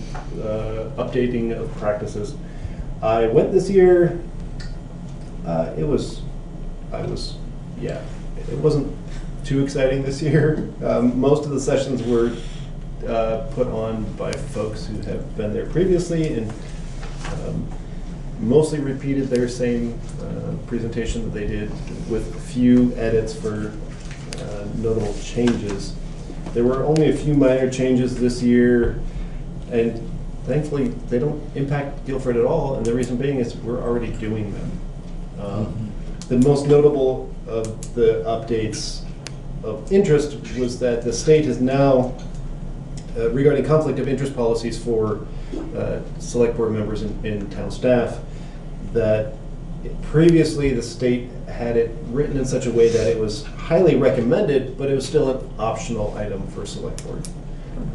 updating of practices. I went this year. It wasn't too exciting this year. Most of the sessions were put on by folks who have been there previously and mostly repeated their same presentation that they did with few edits for notable changes. There were only a few minor changes this year, and thankfully they don't impact Guilford at all, and the reason being is we're already doing them. The most notable of the updates of interest was that the state has now, regarding conflict of interest policies for select board members and town staff, that previously the state had it written in such a way that it was highly recommended, but it was still an optional item for select board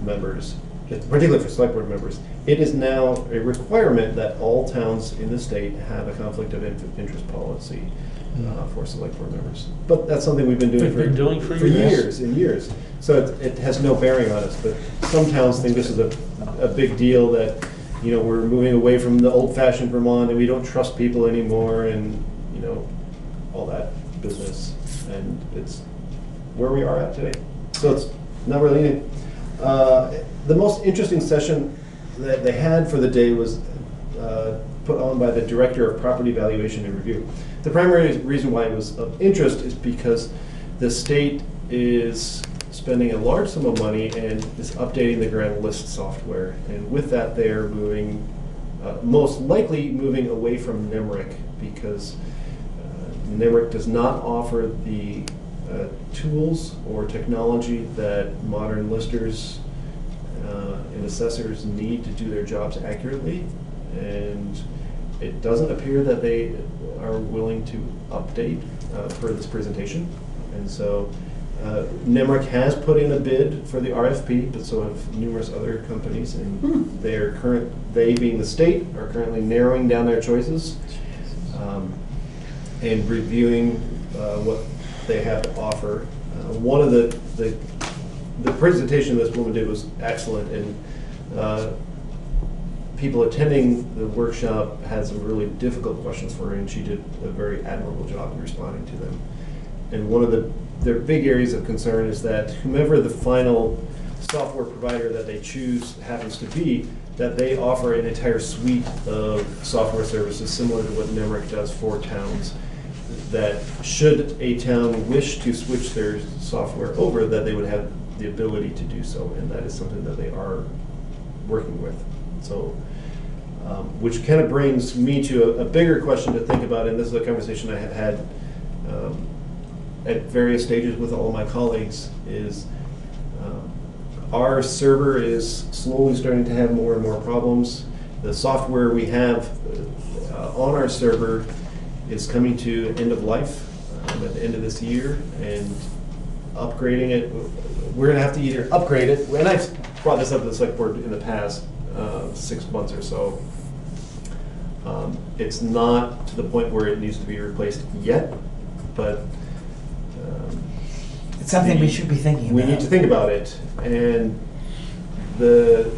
members, particularly for select board members. It is now a requirement that all towns in the state have a conflict of interest policy. for select board members. But that's something we've been doing We've been doing for years years. and years. So it has no bearing on us, but some towns think this is a big deal that, you know, we're moving away from the old-fashioned Vermont and we don't trust people anymore and, you know, all that business. And it's where we are at today. So it's not really anything. The most interesting session that they had for the day was put on by the Director of Property Valuation and Review. The primary reason why it was of interest is because the state is spending a large sum of money and is updating the grand list software. And with that, they are moving, most likely moving away from NEMRIC, because NEMRIC does not offer the tools or technology that modern listers and assessors need to do their jobs accurately. And it doesn't appear that they are willing to update per this presentation. And so NEMRIC has put in a bid for the RFP, but so have numerous other companies, and they being the state, are currently narrowing down their choices and reviewing what they have to offer. One of the presentation this woman did was excellent, and people attending the workshop had some really difficult questions for her, and she did a very admirable job in responding to them. And one of their big areas of concern is that whomever the final software provider that they choose happens to be, that they offer an entire suite of software services similar to what NEMRIC does for towns, that should a town wish to switch their software over, that they would have the ability to do so, and that is something that they are working with. So, which kind of brings me to a bigger question to think about, and this is a conversation I have had at various stages with all of my colleagues, is our server is slowly starting to have more and more problems. The software we have on our server is coming to end of life at the end of this year, and upgrading it, we're going to have to either upgrade it, and I've brought this up to the select board in the past 6 months or so. It's not to the point where it needs to be replaced yet, but it's something we should be thinking about. We need to think about it, and the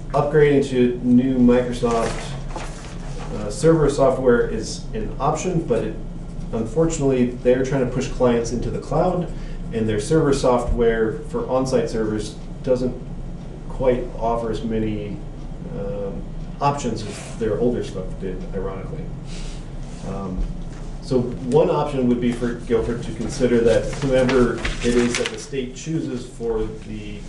upgrading to new Microsoft server software is an option, but unfortunately they're trying to push clients into the cloud, and their server software for on-site servers doesn't quite offer as many options as their older stuff did, ironically. So one option would be for Guilford to consider that whoever it is that the state chooses for the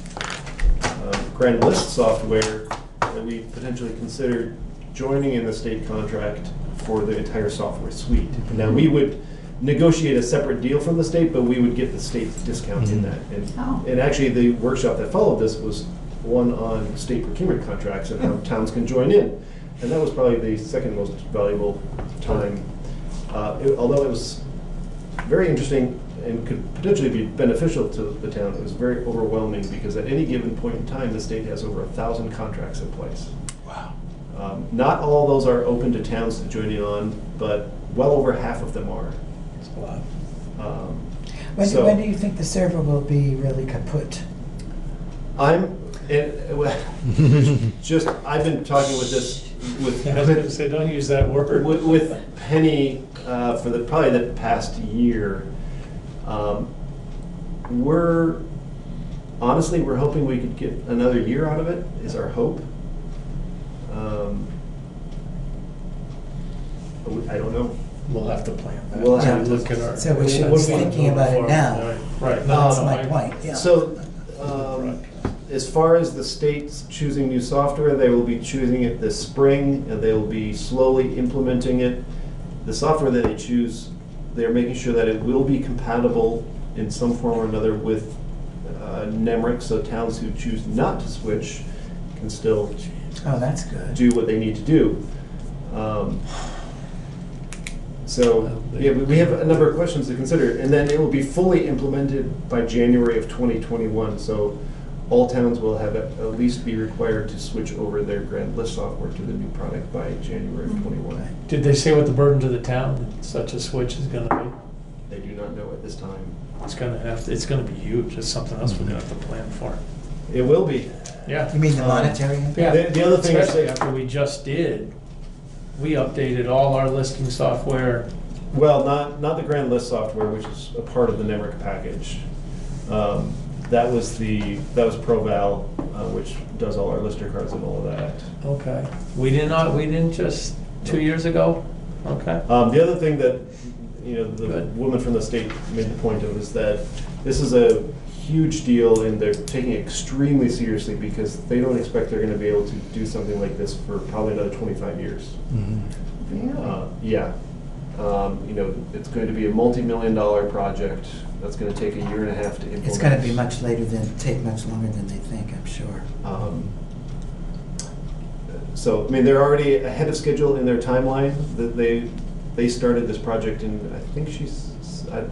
grand list software, that we potentially consider joining in the state contract for the entire software suite. Now, we would negotiate a separate deal from the state, but we would get the state's discount in that. And actually, the workshop that followed this was one on state procurement contracts and how towns can join in. And that was probably the second most valuable time. Although it was very interesting and could potentially be beneficial to the town, it was very overwhelming, because at any given point in time, the state has over 1,000 contracts in place. Wow. Not all those are open to towns to join in on, but well over half of them are. It's a lot. When do you think the server will be really kaput? I've been talking with this Say, don't use that word. With Penny for probably the past year. We're hoping we could get another year out of it, is our hope. I don't know. We'll have to plan that. We'll have to look at our. So we should be thinking about it now. Right. That's my point, yeah. So, as far as the states choosing new software, they will be choosing it this spring, and they will be slowly implementing it. The software that they choose, they're making sure that it will be compatible in some form or another with NEMRIC, so towns who choose not to switch can still that's good. do what they need to do. So yeah, we have a number of questions to consider, and then it will be fully implemented by January of 2021. So all towns will have at least be required to switch over their grand list software to the new product by January of '21. Did they say what the burden to the town that such a switch is gonna be? They do not know at this time. It's gonna be huge. It's something else we're gonna have to plan for. It will be. Yeah. You mean the monetary impact? Yeah. The other thing is Especially that- after we just did, we updated all our listing software. Well, not the grand list software, which is a part of the NEMRIC package. That was ProVal, which does all our lister cards and all of that. Okay. We didn't just 2 years ago? Okay. The other thing that, the woman from the state made the point of is that this is a huge deal and they're taking it extremely seriously because they don't expect they're going to be able to do something like this for probably another 25 years. Yeah. It's going to be a multi-million-dollar project that's going to take a year and a half to implement. It's going to be take much longer than they think, I'm sure. So, I mean, they're already ahead of schedule in their timeline. They started this project in, I think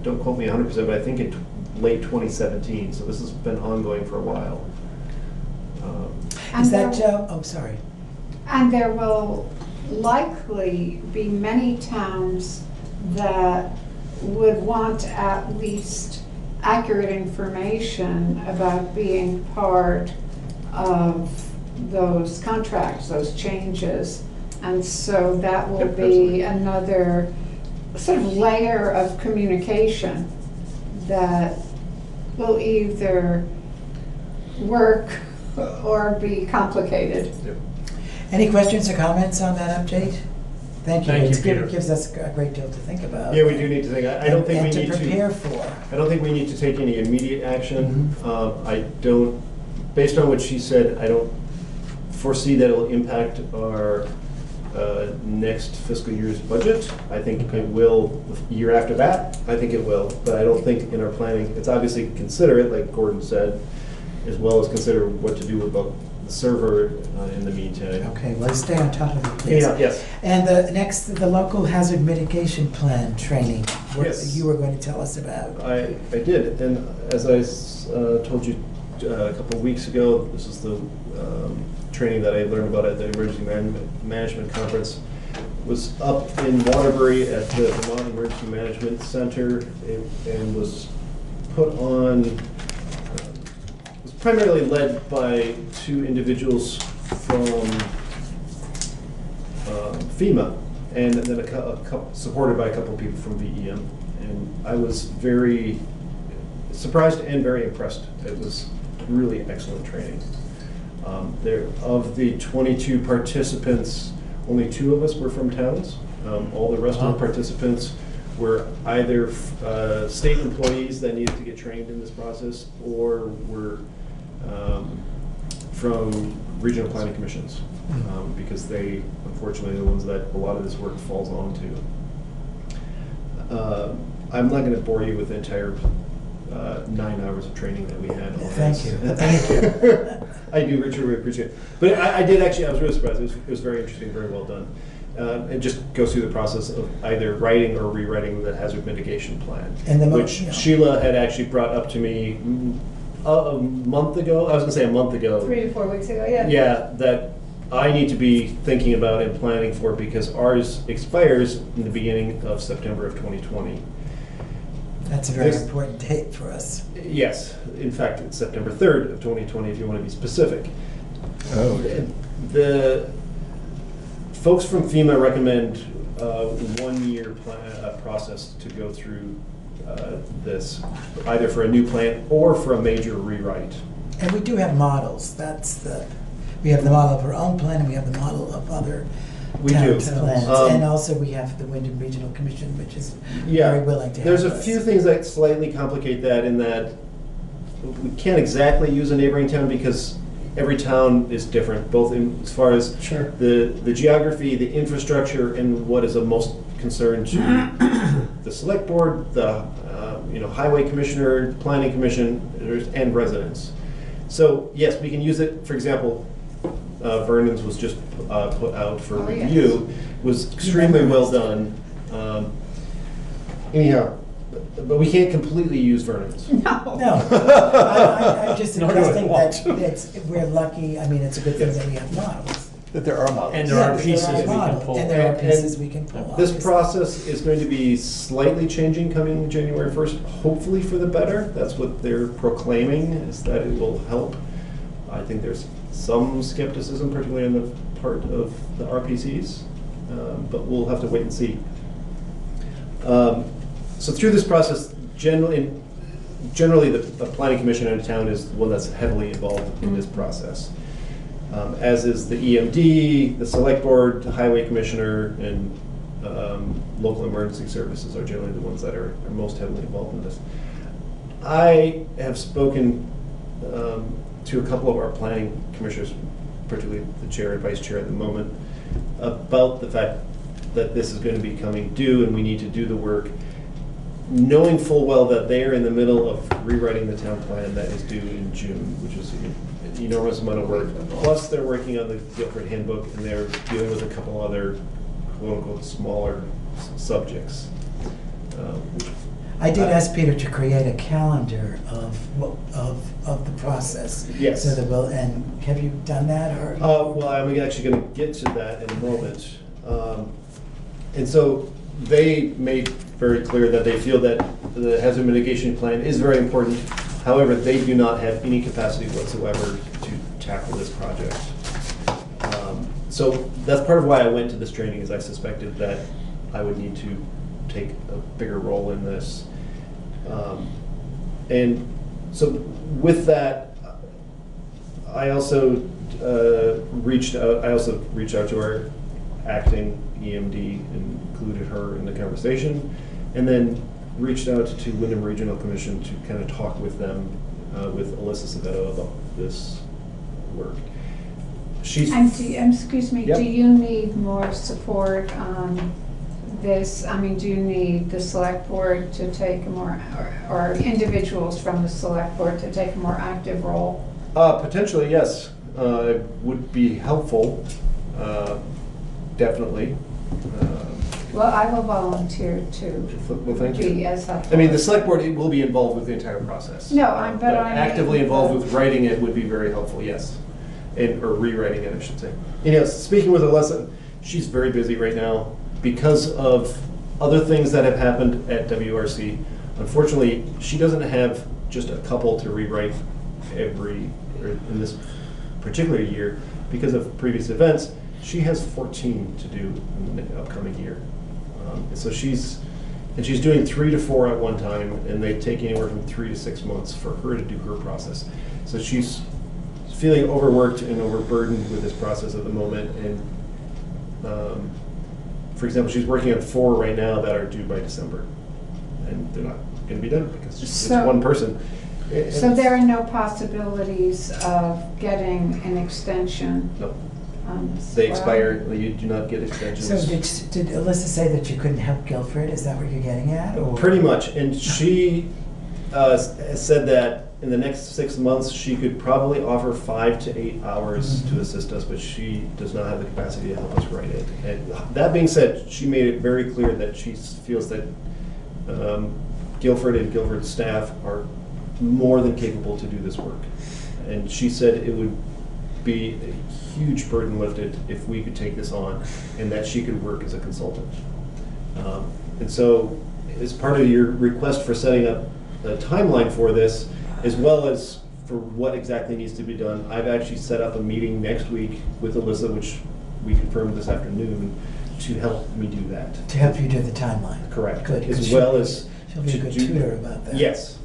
don't quote me 100%, but I think in late 2017. So this has been ongoing for a while. Is that Joe? Oh, sorry. And there will likely be many towns that would want at least accurate information about being part of those contracts, those changes. And so that will be another sort of layer of communication that will either work or be complicated. Any questions or comments on that update? Thank you. Thank you, It's Peter. It gives us a great deal to think about. Yeah, we do need to think. I don't think we need to prepare for. I don't think we need to take any immediate action. I don't, based on what she said, I don't foresee that it'll impact our next fiscal year's budget. I think it will the year after that. I think it will, but I don't think in our planning, it's obviously consider it, like Gordon said, as well as consider what to do about the server in the meantime. Okay, well, stay on top of it, please. Yeah, yes. And the local hazard mitigation plan training, what Yes. you were going to tell us about. I did, and as I told you a couple of weeks ago, this is the training that I learned about at the Emergency Management Conference. Was up in Waterbury at the Vermont Emergency Management Center and was put on, was primarily led by two individuals from FEMA and then a couple, supported by a couple of people from VEM. And I was very surprised and very impressed. It was really excellent training. Of the 22 participants, only 2 of us were from towns. All the rest of the participants were either state employees that needed to get trained in this process or were from regional planning commissions, because they, unfortunately, are the ones that a lot of this work falls onto. I'm not going to bore you with the entire 9 hours of training that we had on Thank this. you. Thank you. I do, Richard, we appreciate it. But I did actually, I was really surprised. It was very interesting, very well done. It just goes through the process of either writing or rewriting the hazard mitigation plan, which Sheila had actually brought up to me a month ago. I was going to say a month ago. 3 to 4 weeks ago, yeah. Yeah, that I need to be thinking about and planning for because ours expires in the beginning of September of 2020. That's a very important date for us. Yes, in fact, it's September 3rd of 2020 if you want to be specific. Oh, okay. The folks from FEMA recommend a 1-year process to go through this, either for a new plan or for a major rewrite. And we do have models. We have the model of our own plan and we have the model of other towns' plans. And also we have the Wyndham Regional Commission, which is very willing to help us. There's a few things that slightly complicate that in that we can't exactly use a neighboring town because every town is different, both in as far as the geography, the infrastructure, and what is of most concern to the select board, the highway commissioner, planning commission, and residents. So yes, we can use it. For example, Vernon's was just put out for review. Was extremely well done. Anyhow, but we can't completely use Vernon's. No, I'm just Nor do I suggesting want that we're lucky, I mean, it's a good thing that we have models. That there are models. And there are Yeah, pieces we can models, pull. And there are pieces And we can pull. This obviously. process is going to be slightly changing coming January 1st, hopefully for the better. That's what they're proclaiming, is that it will help. I think there's some skepticism, particularly on the part of the RPCs, but we'll have to wait and see. So through this process, generally the Planning Commission in a town is the one that's heavily involved in this process. As is the EMD, the Select Board, the Highway Commissioner, and local emergency services are generally the ones that are most heavily involved in this. I have spoken to a couple of our planning commissioners, particularly the chair and vice chair at the moment, about the fact that this is going to be coming due and we need to do the work, knowing full well that they are in the middle of rewriting the town plan that is due in June, which is an enormous amount of work. Plus, they're working on the Guilford handbook, and they're dealing with a couple other quote-unquote smaller subjects. I did ask Peter to create a calendar of the process. Yes. So that we'll, and have you done that, or? Well, I'm actually going to get to that in a moment. And so they made very clear that they feel that the hazard mitigation plan is very important. However, they do not have any capacity whatsoever to tackle this project. So that's part of why I went to this training, is I suspected that I would need to take a bigger role in this. And so with that, I also reached out to our acting EMD and included her in the conversation, and then reached out to Wyndham Regional Commission to kind of talk with them, with Alyssa Savetto, about this work. Excuse me, Yep. do you need more support on this? I mean, do you need the select board to take a more, or individuals from the select board to take a more active role? Potentially, yes. It would be helpful, definitely. Well, I will volunteer to Well, thank you. be as helpful. I mean, the select board will be involved with the entire process. No, I'm- but I mean- actively involved with writing it would be very helpful, yes. Or rewriting it, I should say. You know, speaking with Alyssa, she's very busy right now because of other things that have happened at WRC. Unfortunately, she doesn't have just a couple to rewrite in this particular year because of previous events. She has 14 to do in the upcoming year. So she's doing 3 to 4 at one time, and they take anywhere from 3 to 6 months for her to do her process. So she's feeling overworked and overburdened with this process at the moment. And for example, she's working on 4 right now that are due by December, and they're not going to be done because it's one person. So there are no possibilities of getting an extension? No. On this? They expire. You do not get extensions. So did Alyssa say that you couldn't help Guilford? Is that what you're getting at? Or? Pretty much, and she said that in the next 6 months she could probably offer 5 to 8 hours to assist us, but she does not have the capacity to help us write it. And that being said, she made it very clear that she feels that Guilford and Guilford's staff are more than capable to do this work. And she said it would be a huge burden lifted if we could take this on, and that she could work as a consultant. And so, as part of your request for setting up a timeline for this, as well as for what exactly needs to be done, I've actually set up a meeting next week with Alyssa, which we confirmed this afternoon, to help me do that. To help you do the timeline. Correct. Good. As well as she'll be a good tutor about that. Yes.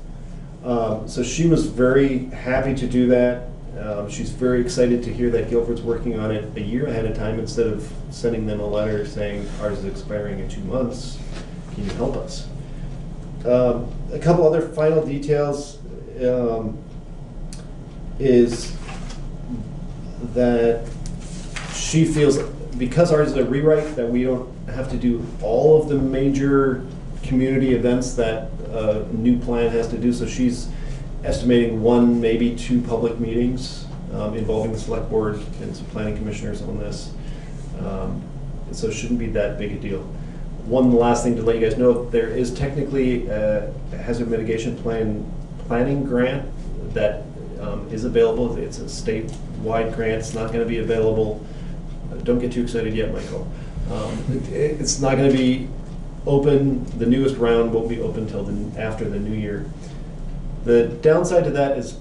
So she was very happy to do that. She's very excited to hear that Guilford's working on it a year ahead of time instead of sending them a letter saying ours is expiring in 2 months. Can you help us? A couple other final details is that she feels, because ours is a rewrite, that we don't have to do all of the major community events that a new plan has to do. So she's estimating 1, maybe 2 public meetings involving the select board and some planning commissioners on this. So it shouldn't be that big a deal. One last thing to let you guys know, there is technically a hazard mitigation planning grant that is available. It's a statewide grant. It's not going to be available. Don't get too excited yet, Michael. It's not going to be open. The newest round won't be open until after the new year. The downside to that is,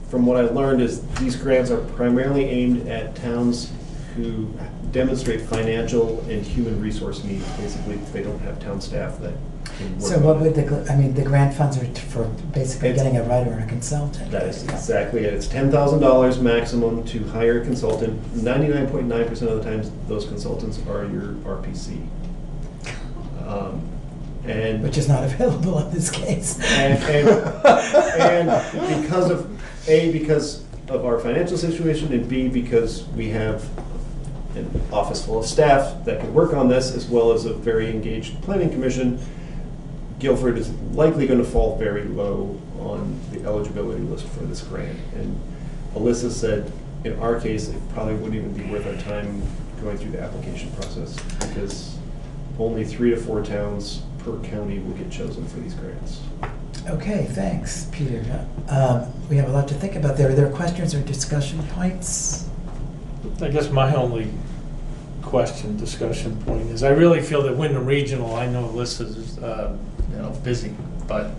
from what I learned, is these grants are primarily aimed at towns who demonstrate financial and human resource needs. Basically, they don't have town staff that can work. So what would the grant funds are for basically getting a writer and a consultant? That is exactly it. It's $10,000 maximum to hire a consultant. 99.9% of the times, those consultants are your RPC. And which is not available in this case. And because of because of our financial situation, and B, because we have an office full of staff that can work on this, as well as a very engaged planning commission, Guilford is likely going to fall very low on the eligibility list for this grant. And Alyssa said, in our case, it probably wouldn't even be worth our time going through the application process, because only 3 to 4 towns per county will get chosen for these grants. Okay, thanks, Peter. We have a lot to think about there. Are there questions or discussion points? I guess my only discussion point is I really feel that Wyndham Regional, I know Alyssa's busy, but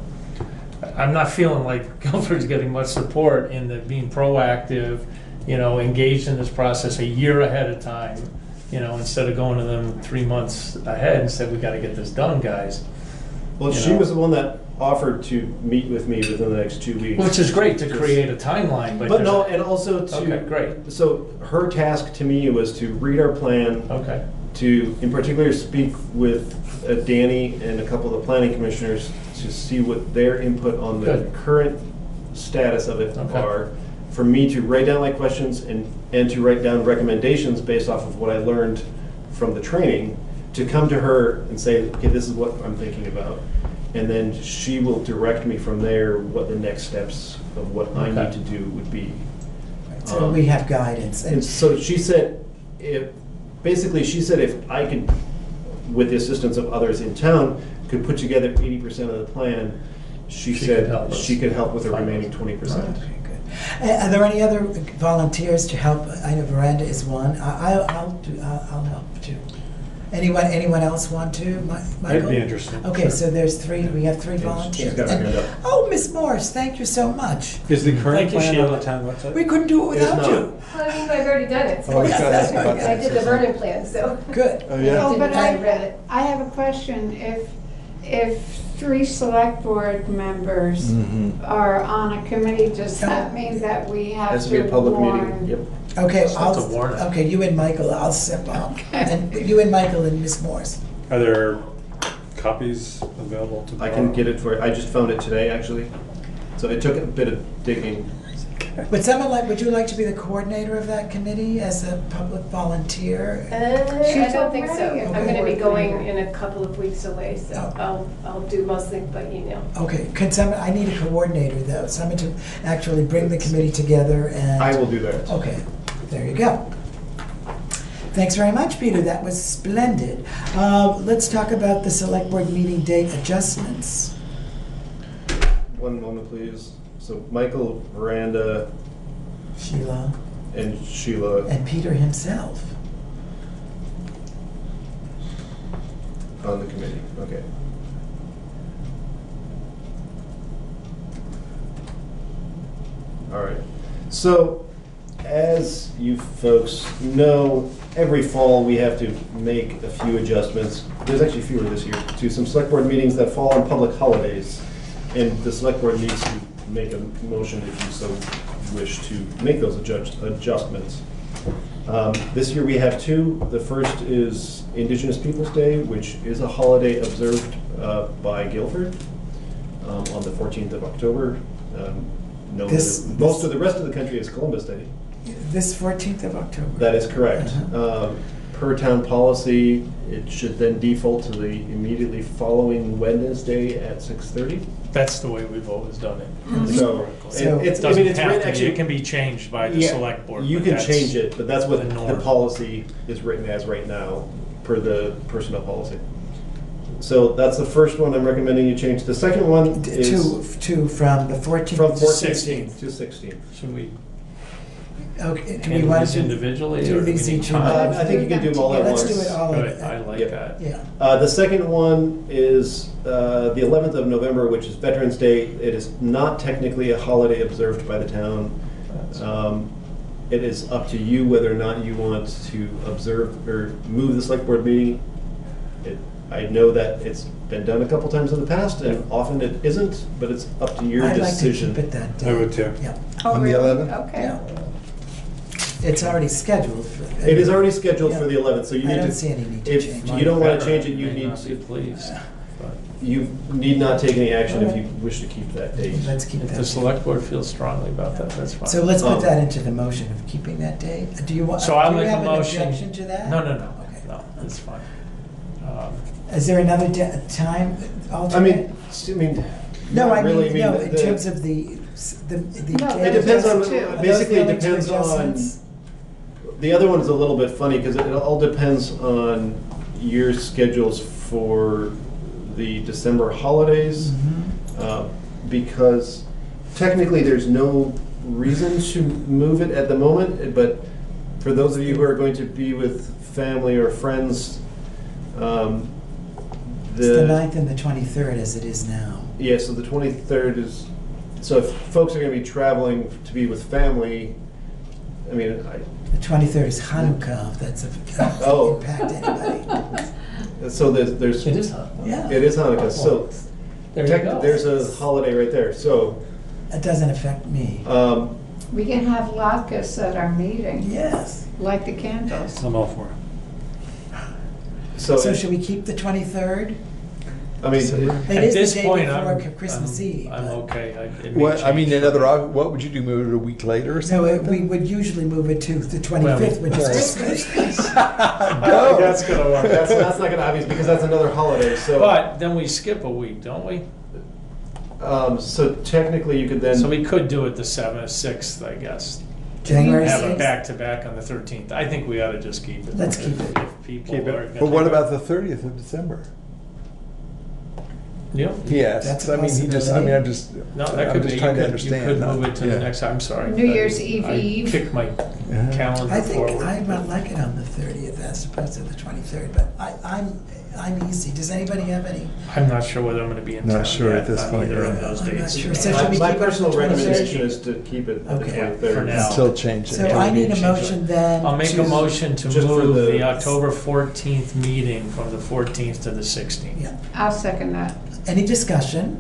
I'm not feeling like Guilford's getting much support in the being proactive, engaged in this process a year ahead of time, instead of going to them 3 months ahead and said, we got to get this done, guys. Well, she was the one that offered to meet with me within the next 2 weeks. Which is great to create a timeline, but no, and also to... Okay, great. So her task to me was to read our plan, to, in particular, speak with Danny and a couple of the planning commissioners to see what their input on the current status of it are, for me to write down my questions and to write down recommendations based off of what I learned from the training, to come to her and say, okay, this is what I'm thinking about. And then she will direct me from there what the next steps of what I need to do would be. So we have guidance. And so she said, if I could, with the assistance of others in town, could put together 80% of the plan, she said she could help with the remaining 20%. Are there any other volunteers to help? I know Veranda is one. I'll help too. Anyone else want to? Michael? I'd be interested. Okay, so there's 3. We have 3 volunteers. She's got her hand up. Oh, Miss Morris, thank you so much. Is the current plan on the town website? We couldn't do it without you. Well, I mean, I've already done it. So Oh, I was gonna ask about that. I did the Vernon plan, so. Good. Oh, yeah. Oh, but I read it. I have a question. If 3 select board members are on a committee, does that mean that we have Has to be a public warn? meeting. Yep. Okay, to warn it. okay, you and Michael, I'll step up. And you and Michael and Miss Morris. Are there copies available to borrow? I can get it for you. I just found it today, actually. So it took a bit of digging. Would you like to be the coordinator of that committee as a public volunteer? I don't think so. already a I'm going to be going coordinator. in a couple of weeks away, so I'll do most things by email. Okay, I need a coordinator though, someone to actually bring the committee together and... I will do that. Okay, there you go. Thanks very much, Peter, that was splendid. Let's talk about the select board meeting date adjustments. One moment, please. So Michael, Veranda, Sheila. and Sheila And Peter himself. on the committee. Okay. All right. So, as you folks know, every fall we have to make a few adjustments. There's actually fewer this year, to some select board meetings that fall on public holidays. And the select board needs to make a motion if you so wish to make those adjustments. This year we have 2. The first is Indigenous Peoples' Day, which is a holiday observed by Guilford on the 14th of October. Most of the rest of the country is Columbus Day. This 14th of October. That is correct. Per town policy, it should then default to the immediately following Wednesday at 6:30. That's the way we've always done it. So It doesn't have to be, it can be changed by the Yeah, select board. You but can that's change it, but that's what the the norm. policy is written as right now, per the personnel policy. So that's the first one I'm recommending you change. The second one is To from the 14th from to 14 16th. to 16. Should we Okay, do we handle want these to individually? do or do we these need each time? individually? I think you can do them all at Let's once. do it all. Good, I like Yeah. that. Yeah. The second one is the 11th of November, which is Veterans Day. It is not technically a holiday observed by the town. It is up to you whether or not you want to observe or move the select board meeting. I know that it's been done a couple times in the past, and often it isn't, but it's up to your I'd decision. like to keep it that day. I would too. Yeah. Oh, On the really? 11th? Okay. Yeah. It's already scheduled for. It is already scheduled Yeah. for the 11th, so you I need don't to. see any need to If change. you don't want to Better, change it, you may need not be pleased. but you need not take any action if All you right. wish to keep that date. Let's keep If that. the select board feels strongly about that, that's fine. So let's put Um, that into the motion of keeping that day. Do you want? So I'll do you make a have an motion. objection to that? No, Okay. no, it's fine. Is there another time alternate? I mean, No, not I really. mean, no, in terms of the. No, It depends on, Are those the basically it only two depends on, adjustments? the other one is a little bit funny because it all depends on your schedules for the December holidays. Mhm. Because technically there's no reason to move it at the moment, but for those of you who are going to be with family or friends, It's the 9th and the 23rd as it is now. yeah, so the 23rd is, so if folks are going to be traveling to be with family, I mean, The 23rd is Hanukkah, if that's of Oh. impact anybody. so there's. It is hot. Yeah. It is Hanukkah, so There you go. there's a holiday right there, so. It doesn't affect me. We can have latkes at our meeting, Yes. light the candles. I'm all for it. So, So should we keep the 23rd? I mean, It At is this the day point, before I'm Christmas Eve. I'm but- okay. It may What, I mean, change. what would you do, move it a week later or No, something? like we that? would usually move it to the 25th, which is Christmas. I don't think that's gonna work. That's not gonna obvious because that's another holiday. So, But then we skip a week, don't we? so technically you could then. So we could do it the 7th, 6th, I guess. January Have a 6th. back-to-back on the 13th. I think we ought to just keep it. Let's keep it. If people Keep it. are gonna But what do about the 30th of December? Yeah. Yes, That's a I mean, possibility. I'm just, No, that I'm could just be, trying to you understand. could not- move it to the yeah. next, I'm sorry. New Year's Eve I Eve. kicked my Yeah. calendar I think forward. I might like it on the 30th as opposed to the 23rd, but I'm easy. Does anybody have any? I'm not sure whether I'm gonna be in Not town sure yet at this on point, either of yeah. those I'm not dates. sure. So should we my keep it on personal the 23rd? recommendation is to keep it at the Okay. 23rd. For now. Until change it. So I need a motion then. I'll make a to- motion to Just for move the- the October 14th meeting from the 14th to the 16th. Yeah. I'll second that. Any discussion?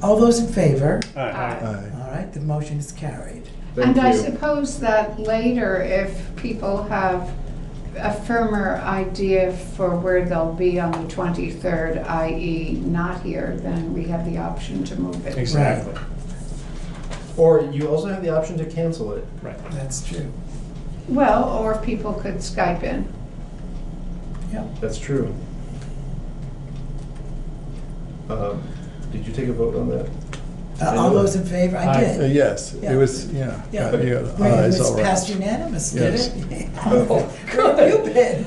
All those in favor? Aye. Aye. All right, the motion is carried. Thank And I you. suppose that later, if people have a firmer idea for where they'll be on the 23rd, i.e. not here, then we have the option to move it. Exactly. Or you also have the option to cancel it. Right. That's true. Well, or people could Skype in. That's true. Did you take a vote on that? All those in favor? I did. Yes, Yeah. it was, yeah. Yeah. yeah, It ayes, was all right. passed unanimous, Yes. did it? Where have you been?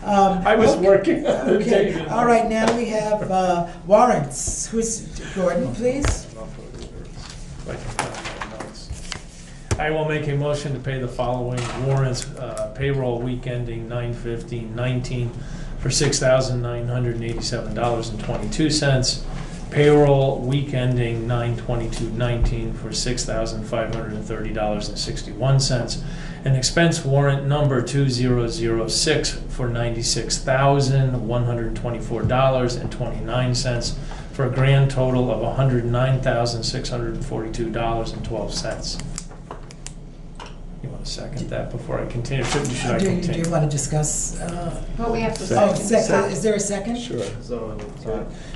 I was working on the Okay, date. all right, now we have warrants. Who's, Gordon, please? I will make a motion to pay the following warrants, payroll week ending 9/15/19 for $6,987.22. Payroll week ending 9/22/19 for $6,530.61. And expense warrant number 2006 for $96,124.29 for a grand total of $109,642.12. You want to second that before I continue? Should I Do continue? you want to discuss? Well, we have to Oh, second. second, is there a second? Sure.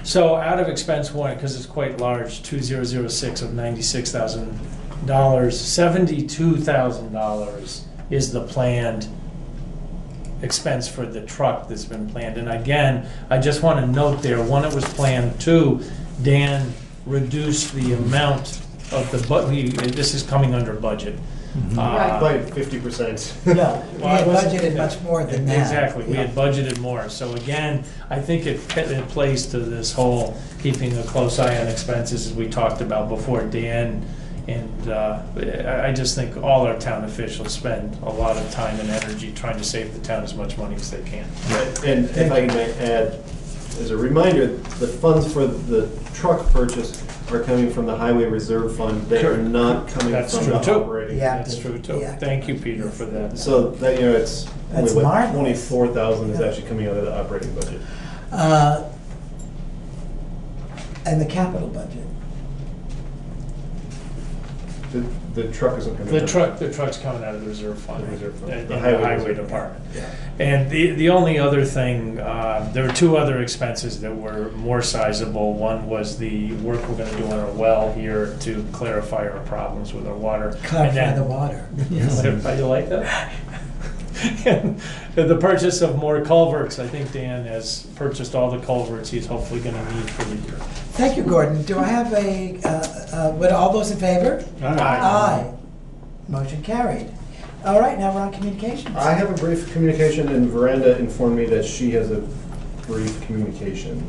So out of expense warrant, because it's quite large, 2006 of $96,000, $72,000 is the planned expense for the truck that's been planned. And again, I just want to note there, one, it was planned, two, Dan reduced the amount of the, this is coming under budget. By 50%. Yeah, we Well, had it wasn't- budgeted much more than that. Exactly, we Yeah. had budgeted more. So again, I think it plays to this whole keeping a close eye on expenses, as we talked about before, Dan. And I just think all our town officials spend a lot of time and energy trying to save the town as much money as they can. Right, and if I may add, as a reminder, the funds for the truck purchase are coming from the Highway Reserve Fund. They are not coming That's from true the too. operating. Yeah. That's true too. Yeah. Thank you, Peter, for that. So that, it's That's only, what, marvelous. 24,000 is Yeah. actually coming out of the operating budget. And the capital budget. The truck isn't coming The out. truck's coming out of the reserve fund. The reserve fund. In The the highway highway reserve. department. And the only other thing, there were two other expenses that were more sizable. One was the work we're gonna do on our well here to clarify our problems with our water. And Clarify then- the water. How you like that? And the purchase of more culverts. I think Dan has purchased all the culverts he's hopefully gonna need for the year. Thank you, Gordon. Do I have would all those in favor? Aye. Motion carried. All right, now we're on communications. I have a brief communication, and Veranda informed me that she has a brief communication.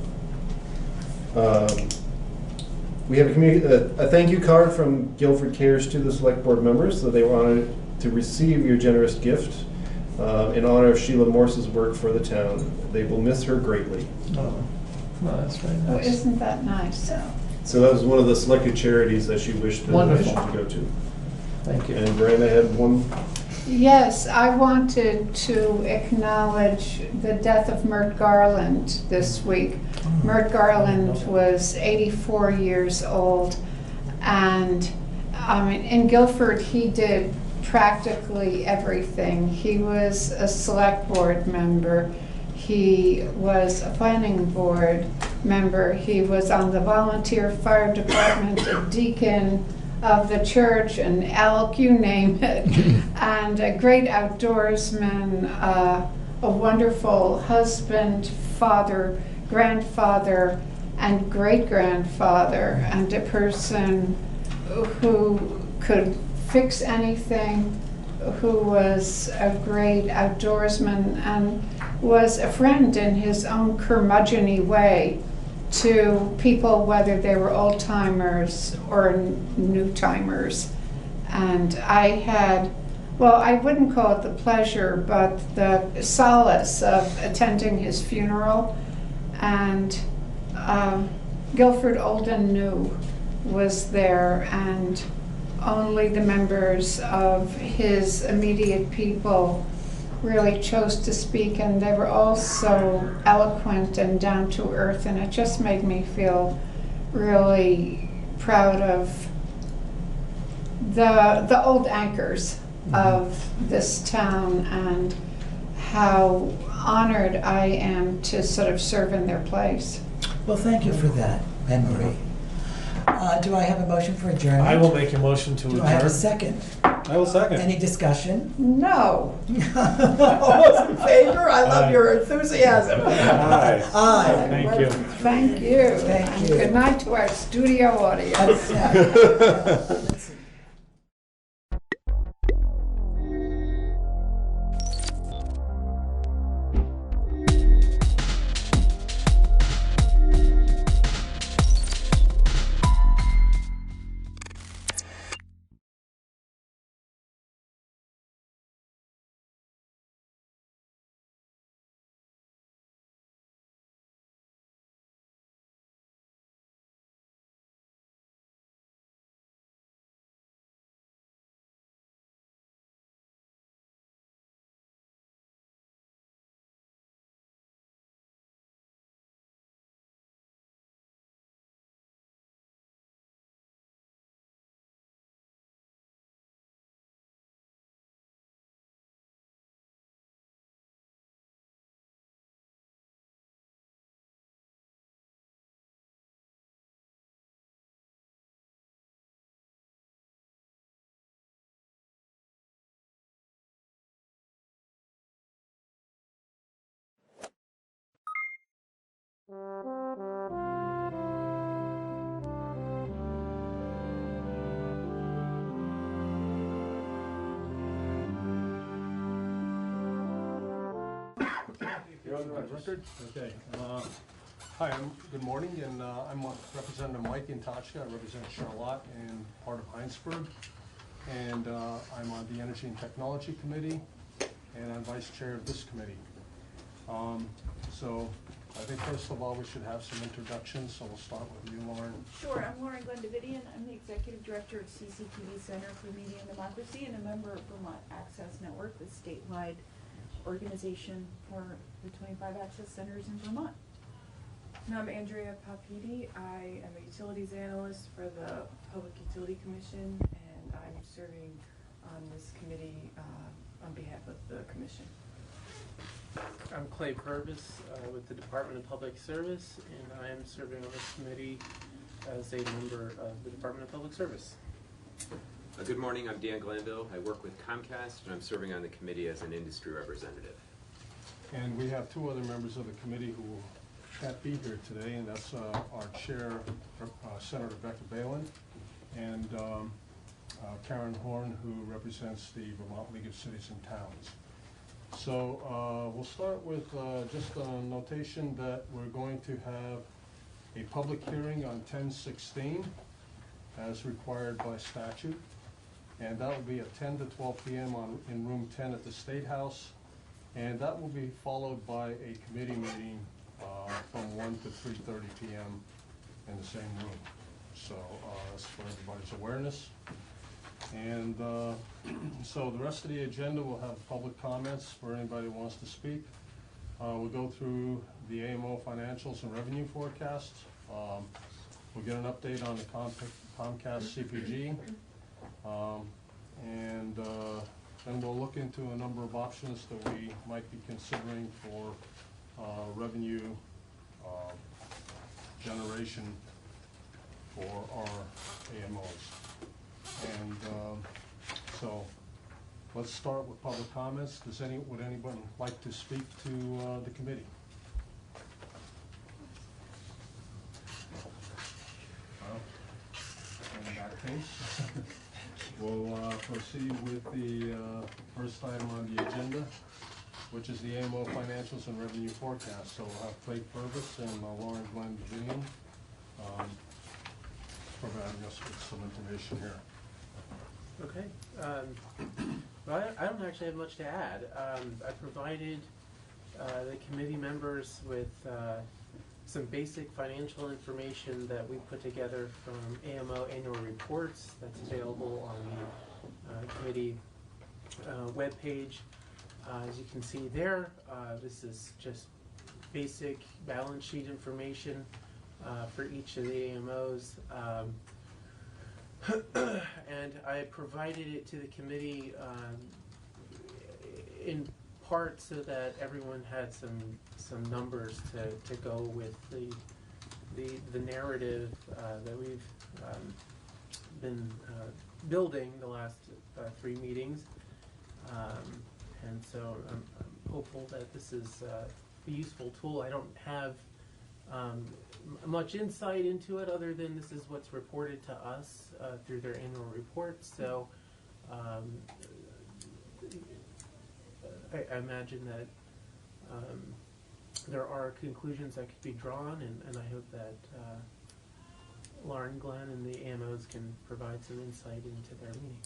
We have a thank you card from Guilford Cares to the select board members, so they wanted to receive your generous gift in honor of Sheila Morse's work for the town. They will miss her greatly. Oh, well, that's very Oh, nice. isn't that nice? So that was one of the selected charities that she wished the Wonderful. donation to go to. Thank you. And Veranda had one. Yes, I wanted to acknowledge the death of Mert Garland this week. Mert Garland was 84 years old, and in Guilford he did practically everything. He was a select board member, he was a planning board member, he was on the volunteer fire department, a deacon of the church, and elk, you name it, and a great outdoorsman, a wonderful husband, father, grandfather, and great-grandfather, and a person who could fix anything, who was a great outdoorsman, and was a friend in his own curmudgeon-y way to people, whether they were old-timers or new-timers. And I had, well, I wouldn't call it the pleasure, but the solace of attending his funeral. And Guilford Old and New was there, and only the members of his immediate people really chose to speak, and they were all so eloquent and down to earth, and it just made me feel really proud of the old anchors of this town, and how honored I am to sort of serve in their place. Well, thank you for that, Anne Marie. Do I have a motion for adjournment? I will make a motion to Do I have a adjourn. second? I will second. Any discussion? No. All those in favor? I love Aye. your enthusiasm. Aye. Aye. Thank you. Thank you. Thank And you. good night to our studio audience. That's- You're on the record? Okay. Hi, good morning, and I'm Representative Mike Intachka. I represent Charlotte and part of Heinsberg. And I'm on the Energy and Technology Committee, and I'm vice chair of this committee. So I think first of all, we should have some introductions, so we'll start with you, Lauren. Sure, I'm Lauren Glendavidian. I'm the Executive Director of CCTV Center for Media and Democracy and a member of Vermont Access Network, the statewide organization for the 25 access centers in Vermont. And I'm Andrea Papiti. I am a utilities analyst for the Public Utility Commission, and I'm serving on this committee on behalf of the commission. I'm Clay Purvis with the Department of Public Service, and I am serving on this committee as a member of the Department of Public Service. Good morning, I'm Dan Glanville. I work with Comcast, and I'm serving on the committee as an industry representative. And we have two other members of the committee who can't be here today, and that's our chair, Senator Rebecca Balin, and Karen Horn, who represents the Vermont League of Cities and Towns. So we'll start with just a notation that we're going to have a public hearing on 10/16 as required by statute, and that will be at 10 to 12 p.m. in room 10 at the State House, and that will be followed by a committee meeting from 1 to 3:30 p.m. in the same room. So that's for everybody's awareness. And so the rest of the agenda will have public comments for anybody who wants to speak. We'll go through the AMO financials and revenue forecasts. We'll get an update on the Comcast CPG. And then we'll look into a number of options that we might be considering for revenue generation for our AMOs. And so let's start with public comments. Would anyone like to speak to the committee? Well, in that case, we'll proceed with the first item on the agenda, which is the AMO financials and revenue forecast. So we'll have Clay Purvis and Lauren Glendavidian providing us with some information here. Okay. Well, I don't actually have much to add. I provided the committee members with some basic financial information that we put together from AMO annual reports that's available on the committee webpage. As you can see there, this is just basic balance sheet information for each of the AMOs. And I provided it to the committee in part so that everyone had some numbers to go with the narrative that we've been building the last 3 meetings. And so I'm hopeful that this is a useful tool. I don't have much insight into it other than this is what's reported to us through their annual reports. So I imagine that there are conclusions that could be drawn, and I hope that Lauren, Glenn, and the AMOs can provide some insight into their meeting.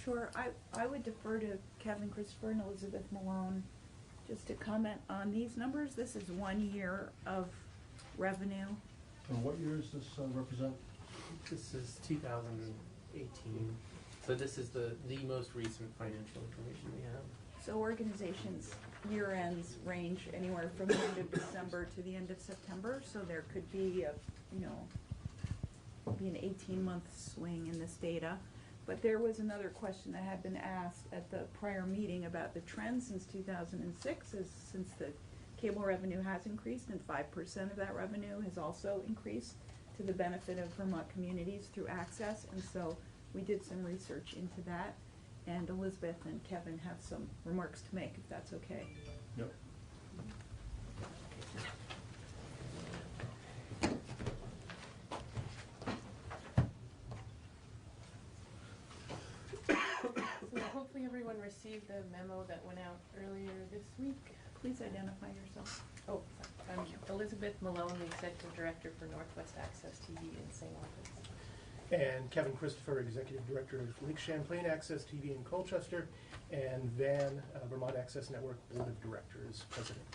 Sure, I would defer to Kevin Christopher and Elizabeth Malone just to comment on these numbers. This is 1 year of revenue. And what year does this represent? This is 2018. So this is the most recent financial information we have. So organizations' year ends range anywhere from the end of December to the end of September. So there could be an 18-month swing in this data. But there was another question that had been asked at the prior meeting about the trend since 2006, since the cable revenue has increased and 5% of that revenue has also increased to the benefit of Vermont communities through access. And so we did some research into that, and Elizabeth and Kevin have some remarks to make, if that's okay. Yep. So hopefully everyone received the memo that went out earlier this week. please identify yourself. Oh, I'm Elizabeth Malone, the Executive Director for Northwest Access TV in St. Albans. And Kevin Christopher, Executive Director of Lake Champlain Access TV in Colchester, and Van, Vermont Access Network Board of Directors President.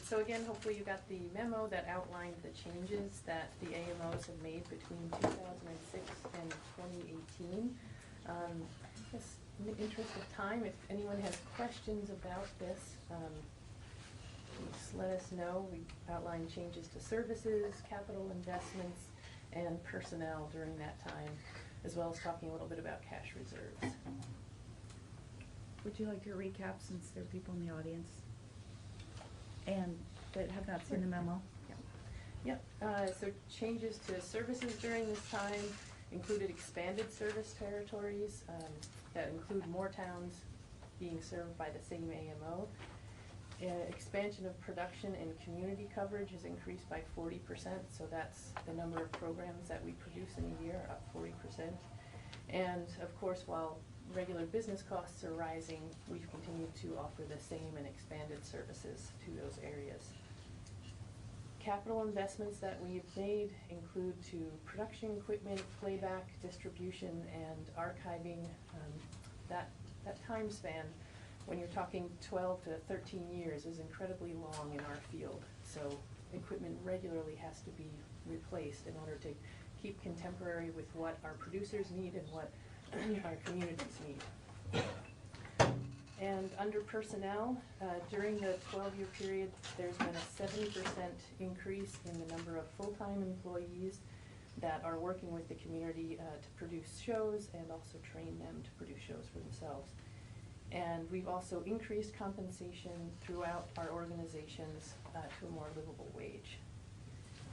So again, hopefully you got the memo that outlined the changes that the AMOs have made between 2006 and 2018. Just in the interest of time, if anyone has questions about this, just let us know. We outlined changes to services, capital investments, and personnel during that time, as well as talking a little bit about cash reserves. Would you like to recap, since there are people in the audience and that have not seen the memo? Yep. So changes to services during this time included expanded service territories that include more towns being served by the same AMO. Expansion of production and community coverage has increased by 40%, so that's the number of programs that we produce in a year, up 40%. And of course, while regular business costs are rising, we've continued to offer the same and expanded services to those areas. Capital investments that we've made include to production equipment, playback, distribution, and archiving. That time span, when you're talking 12 to 13 years, is incredibly long in our field. So equipment regularly has to be replaced in order to keep contemporary with what our producers need and what our communities need. And under personnel, during the 12-year period, there's been a 70% increase in the number of full-time employees that are working with the community to produce shows and also train them to produce shows for themselves. And we've also increased compensation throughout our organizations to a more livable wage.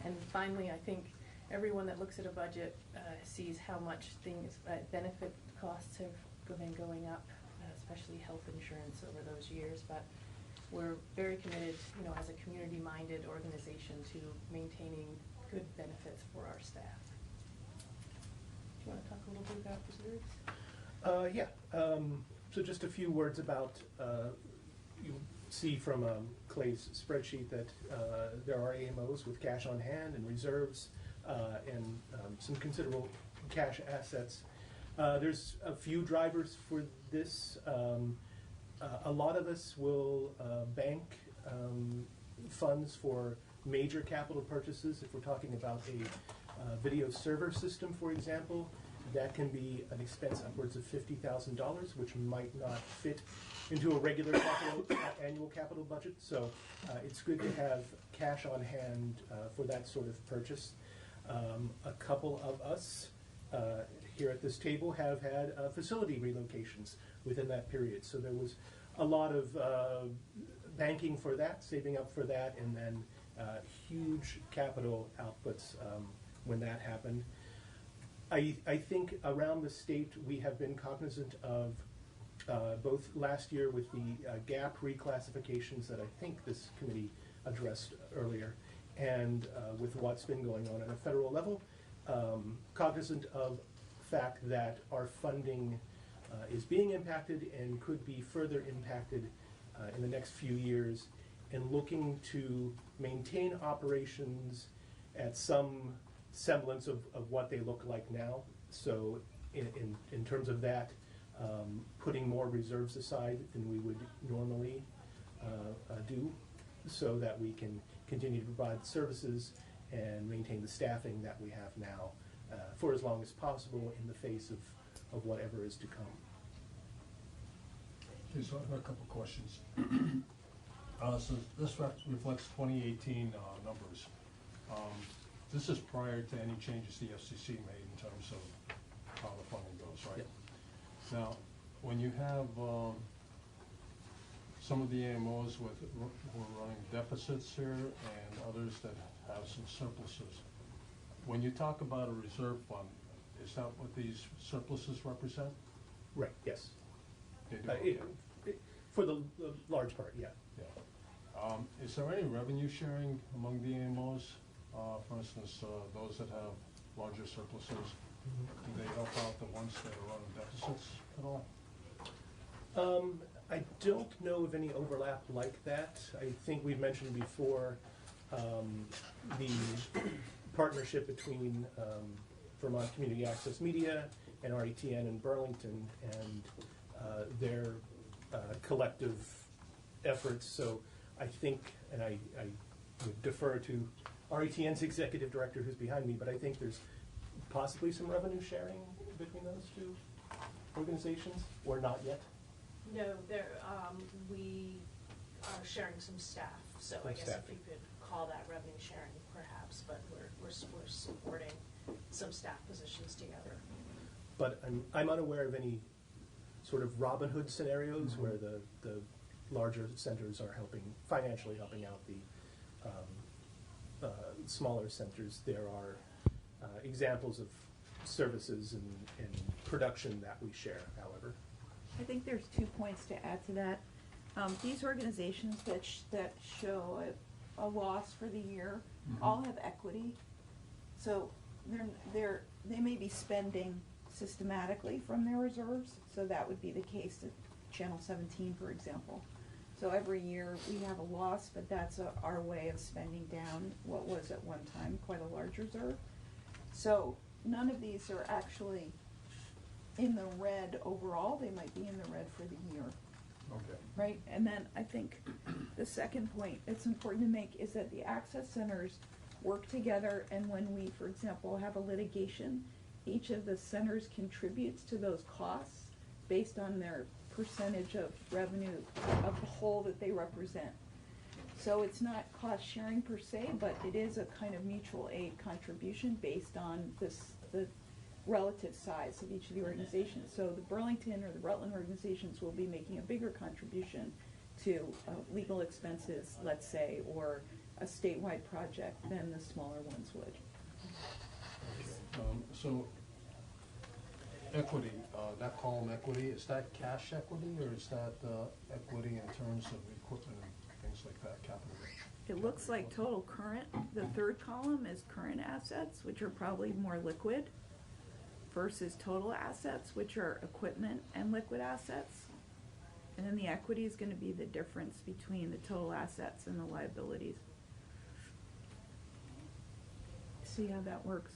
And finally, I think everyone that looks at a budget sees how much benefit costs have been going up, especially health insurance over those years. But we're very committed, as a community-minded organization, to maintaining good benefits for our staff. Do you want to talk a little bit about reserves? Yeah. So just a few words about, you see from Clay's spreadsheet that there are AMOs with cash on hand and reserves and some considerable cash assets. There's a few drivers for this. A lot of us will bank funds for major capital purchases. If we're talking about a video server system, for example, that can be an expense upwards of $50,000, which might not fit into a regular annual capital budget. So it's good to have cash on hand for that sort of purchase. A couple of us here at this table have had facility relocations within that period. So there was a lot of banking for that, saving up for that, and then huge capital outputs when that happened. I think around the state we have been cognizant of both last year with the gap reclassifications that I think this committee addressed earlier, and with what's been going on at a federal level, cognizant of the fact that our funding is being impacted and could be further impacted in the next few years, and looking to maintain operations at some semblance of what they look like now. So in terms of that, putting more reserves aside than we would normally do, so that we can continue to provide services and maintain the staffing that we have now for as long as possible in the face of whatever is to come. Okay, so I've got a couple questions. So this reflects 2018 numbers. This is prior to any changes the FCC made in terms of how the funding goes, right? Yep. Now, when you have some of the AMOs who are running deficits here and others that have some surpluses, when you talk about a reserve fund, is that what these surpluses represent? Right, yes. They do? For the large part, yeah. Yeah. Is there any revenue sharing among the AMOs? For instance, those that have larger surpluses, do they help out the ones that are running deficits at all? I don't know of any overlap like that. I think we've mentioned before the partnership between Vermont Community Access Media and RETN in Burlington and their collective efforts. So I think, and I would defer to RETN's executive director who's behind me, but I think there's possibly some revenue sharing between those two organizations, or not yet? No, we are sharing some staff, so I guess if you could call that revenue sharing perhaps, but we're supporting some staff positions together. But I'm unaware of any sort of Robin Hood scenarios where the larger centers are financially helping out the smaller centers. There are examples of services and production that we share, however. I think there's 2 points to add to that. These organizations that show a loss for the year all have equity, so they may be spending systematically from their reserves. So that would be the case at Channel 17, for example. So every year we have a loss, but that's our way of spending down what was at one time quite a large reserve. So none of these are actually in the red overall. They might be in the red for the year. Okay. Right? And then I think the second point it's important to make is that the access centers work together, and when we, for example, have a litigation, each of the centers contributes to those costs based on their percentage of revenue of the whole that they represent. So it's not cost sharing per se, but it is a kind of mutual aid contribution based on the relative size of each of the organizations. So the Burlington or the Rutland organizations will be making a bigger contribution to legal expenses, let's say, or a statewide project than the smaller ones would. So equity, that column equity, is that cash equity or is that equity in terms of equipment and things like that, capital? It looks like total current. The third column is current assets, which are probably more liquid, versus total assets, which are equipment and liquid assets. And then the equity is going to be the difference between the total assets and the liabilities. See how that works?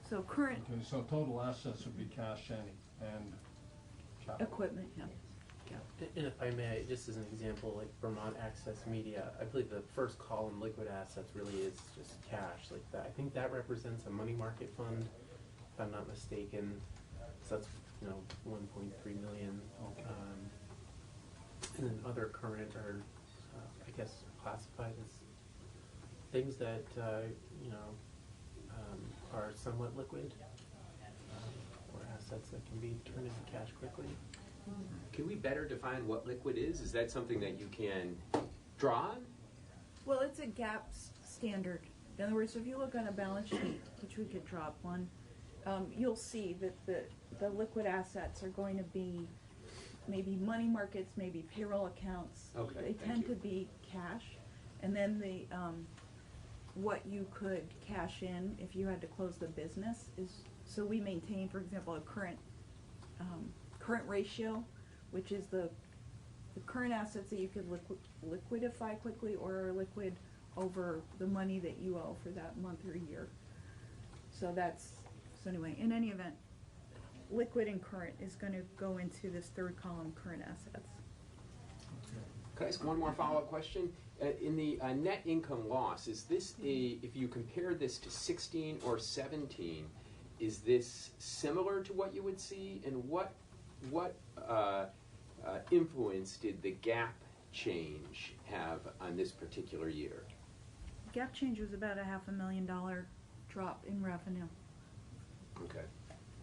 So current. Okay, so total assets would be cash and capital. Equipment, yeah. And if I may, just as an example, like Vermont Access Media, I believe the first column, liquid assets, really is just cash like that. I think that represents a money market fund, if I'm not mistaken. So that's, 1.3 million. Okay. And then other current are, I guess, classified as things that, are somewhat liquid, or assets that can be turned into cash quickly. Can we better define what liquid is? Is that something that you can draw on? Well, it's a GAAP standard. In other words, if you look on a balance sheet, which we could drop one, you'll see that the liquid assets are going to be maybe money markets, maybe payroll accounts. Okay, they tend to be cash. And then the what you could cash in if you had to close the business is, so we maintain, for example, a current ratio, which is the current assets that you could liquidify quickly or are liquid over the money that you owe for that month or year. So anyway, in any event, liquid and current is going to go into this third column, current assets. Can I ask one more follow-up question? In the net income loss, is this if you compare this to 16 or 17, is this similar to what you would see? And what influence did the gap change have on this particular year? Gap change was about a $500,000 drop in revenue. Okay.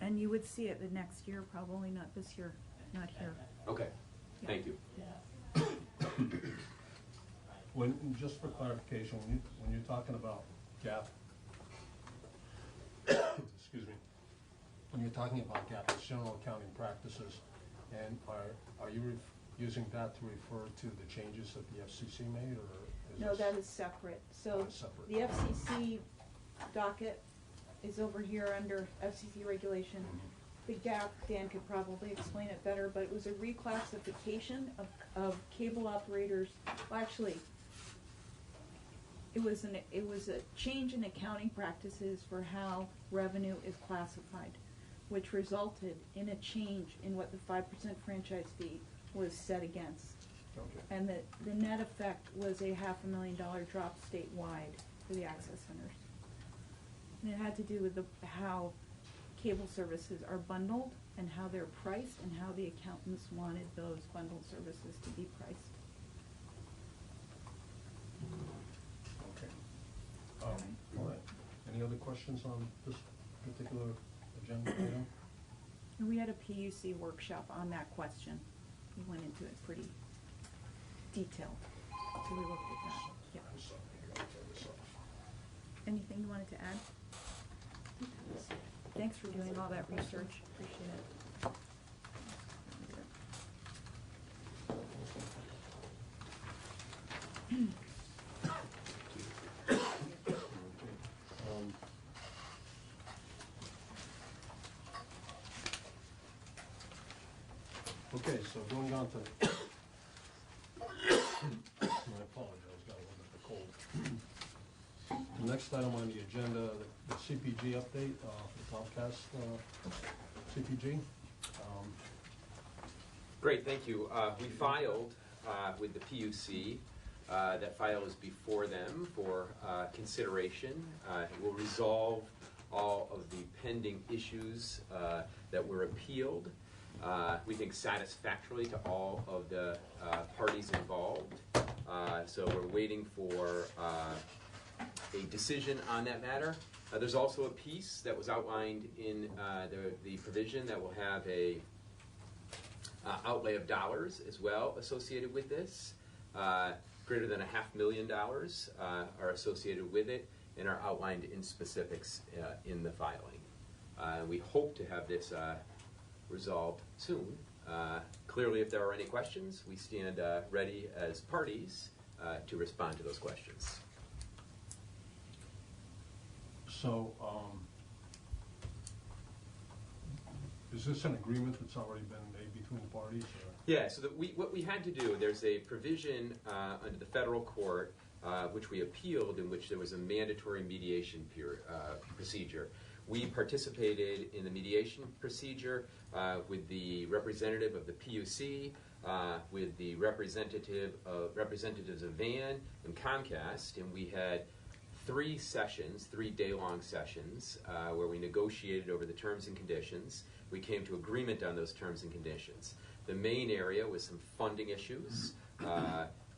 And you would see it the next year, probably not this year, not here. Okay. Yeah. Thank you. Just for clarification, when you're talking about GAAP, excuse me, when you're talking about GAAP, it's general accounting practices, and are you using that to refer to the changes that the FCC made, or is No, that is separate. So separate. the FCC docket is over here under FCC regulation. the gap, Dan could probably explain it better, but it was a reclassification of cable operators, well, actually, it was a change in accounting practices for how revenue is classified, which resulted in a change in what the 5% franchise fee was set against. Okay. And the net effect was a $500,000 drop statewide for the access centers. And it had to do with how cable services are bundled and how they're priced and how the accountants wanted those bundled services to be priced. Okay. All right. Any other questions on this particular agenda item? And we had a PUC workshop on that question. We went into it pretty detailed. So we looked at that. Yep. Anything you wanted to add? Thanks for doing all that research. Appreciate it. Okay, so going on to, I apologize, got a little bit of a cold. The next item on the agenda, the CPG update, for Comcast, CPG. Great, thank you. We filed with the PUC. That file is before them for consideration. It will resolve all of the pending issues that were appealed. We think satisfactorily to all of the parties involved. So we're waiting for a decision on that matter. There's also a piece that was outlined in the provision that will have a outlay of dollars as well associated with this. Greater than $500,000 are associated with it and are outlined in specifics in the filing. We hope to have this resolved soon. Clearly, if there are any questions, we stand ready as parties to respond to those questions. So, is this an agreement that's already been made between the parties? Or? Yeah, so what we had to do, there's a provision under the federal court which we appealed in which there was a mandatory mediation procedure. We participated in the mediation procedure with the representative of the PUC, with the representatives of VAN and Comcast, and we had 3 sessions, 3 day-long sessions, where we negotiated over the terms and conditions. We came to agreement on those terms and conditions. The main area was some funding issues,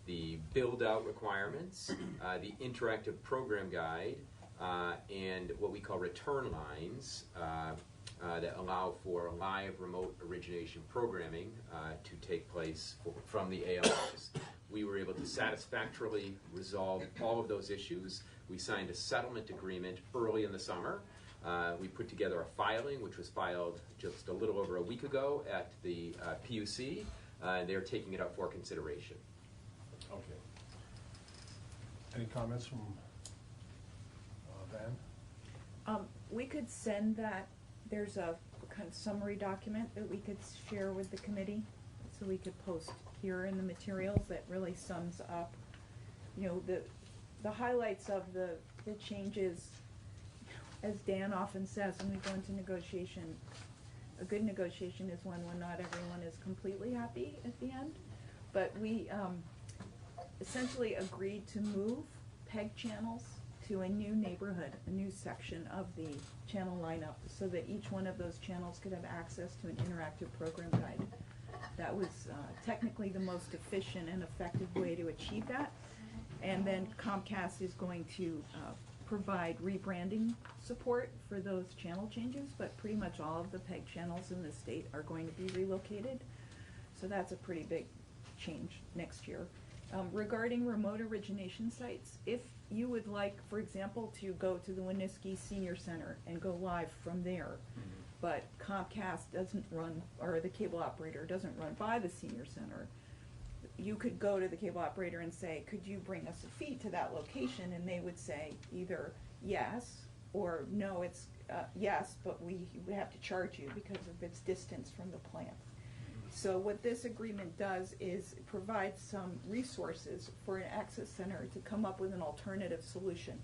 the build-out requirements, the interactive program guide, and what we call return lines that allow for live remote origination programming to take place from the ALOs. We were able to satisfactorily resolve all of those issues. We signed a settlement agreement early in the summer. We put together a filing, which was filed just a little over a week ago at the PUC. They're taking it up for consideration. Okay. Any comments from Van? We could send that. There's a kind of summary document that we could share with the committee, so we could post here in the materials that really sums up, you know, the highlights of the changes. As Dan often says, when we go into negotiation, a good negotiation is one when not everyone is completely happy at the end. But we essentially agreed to move PEG channels to a new neighborhood, a new section of the channel lineup, so that each one of those channels could have access to an interactive program guide. That was technically the most efficient and effective way to achieve that. And then Comcast is going to provide rebranding support for those channel changes, but pretty much all of the PEG channels in the state are going to be relocated. So that's a pretty big change next year. Regarding remote origination sites, if you would like, for example, to go to the Winooski Senior Center and go live from there, but Comcast doesn't run, or the cable operator doesn't run by the Senior Center, you could go to the cable operator and say, could you bring us a feed to that location? And they would say either yes or no, yes, but we would have to charge you because of its distance from the plant. So what this agreement does is it provides some resources for an access center to come up with an alternative solution,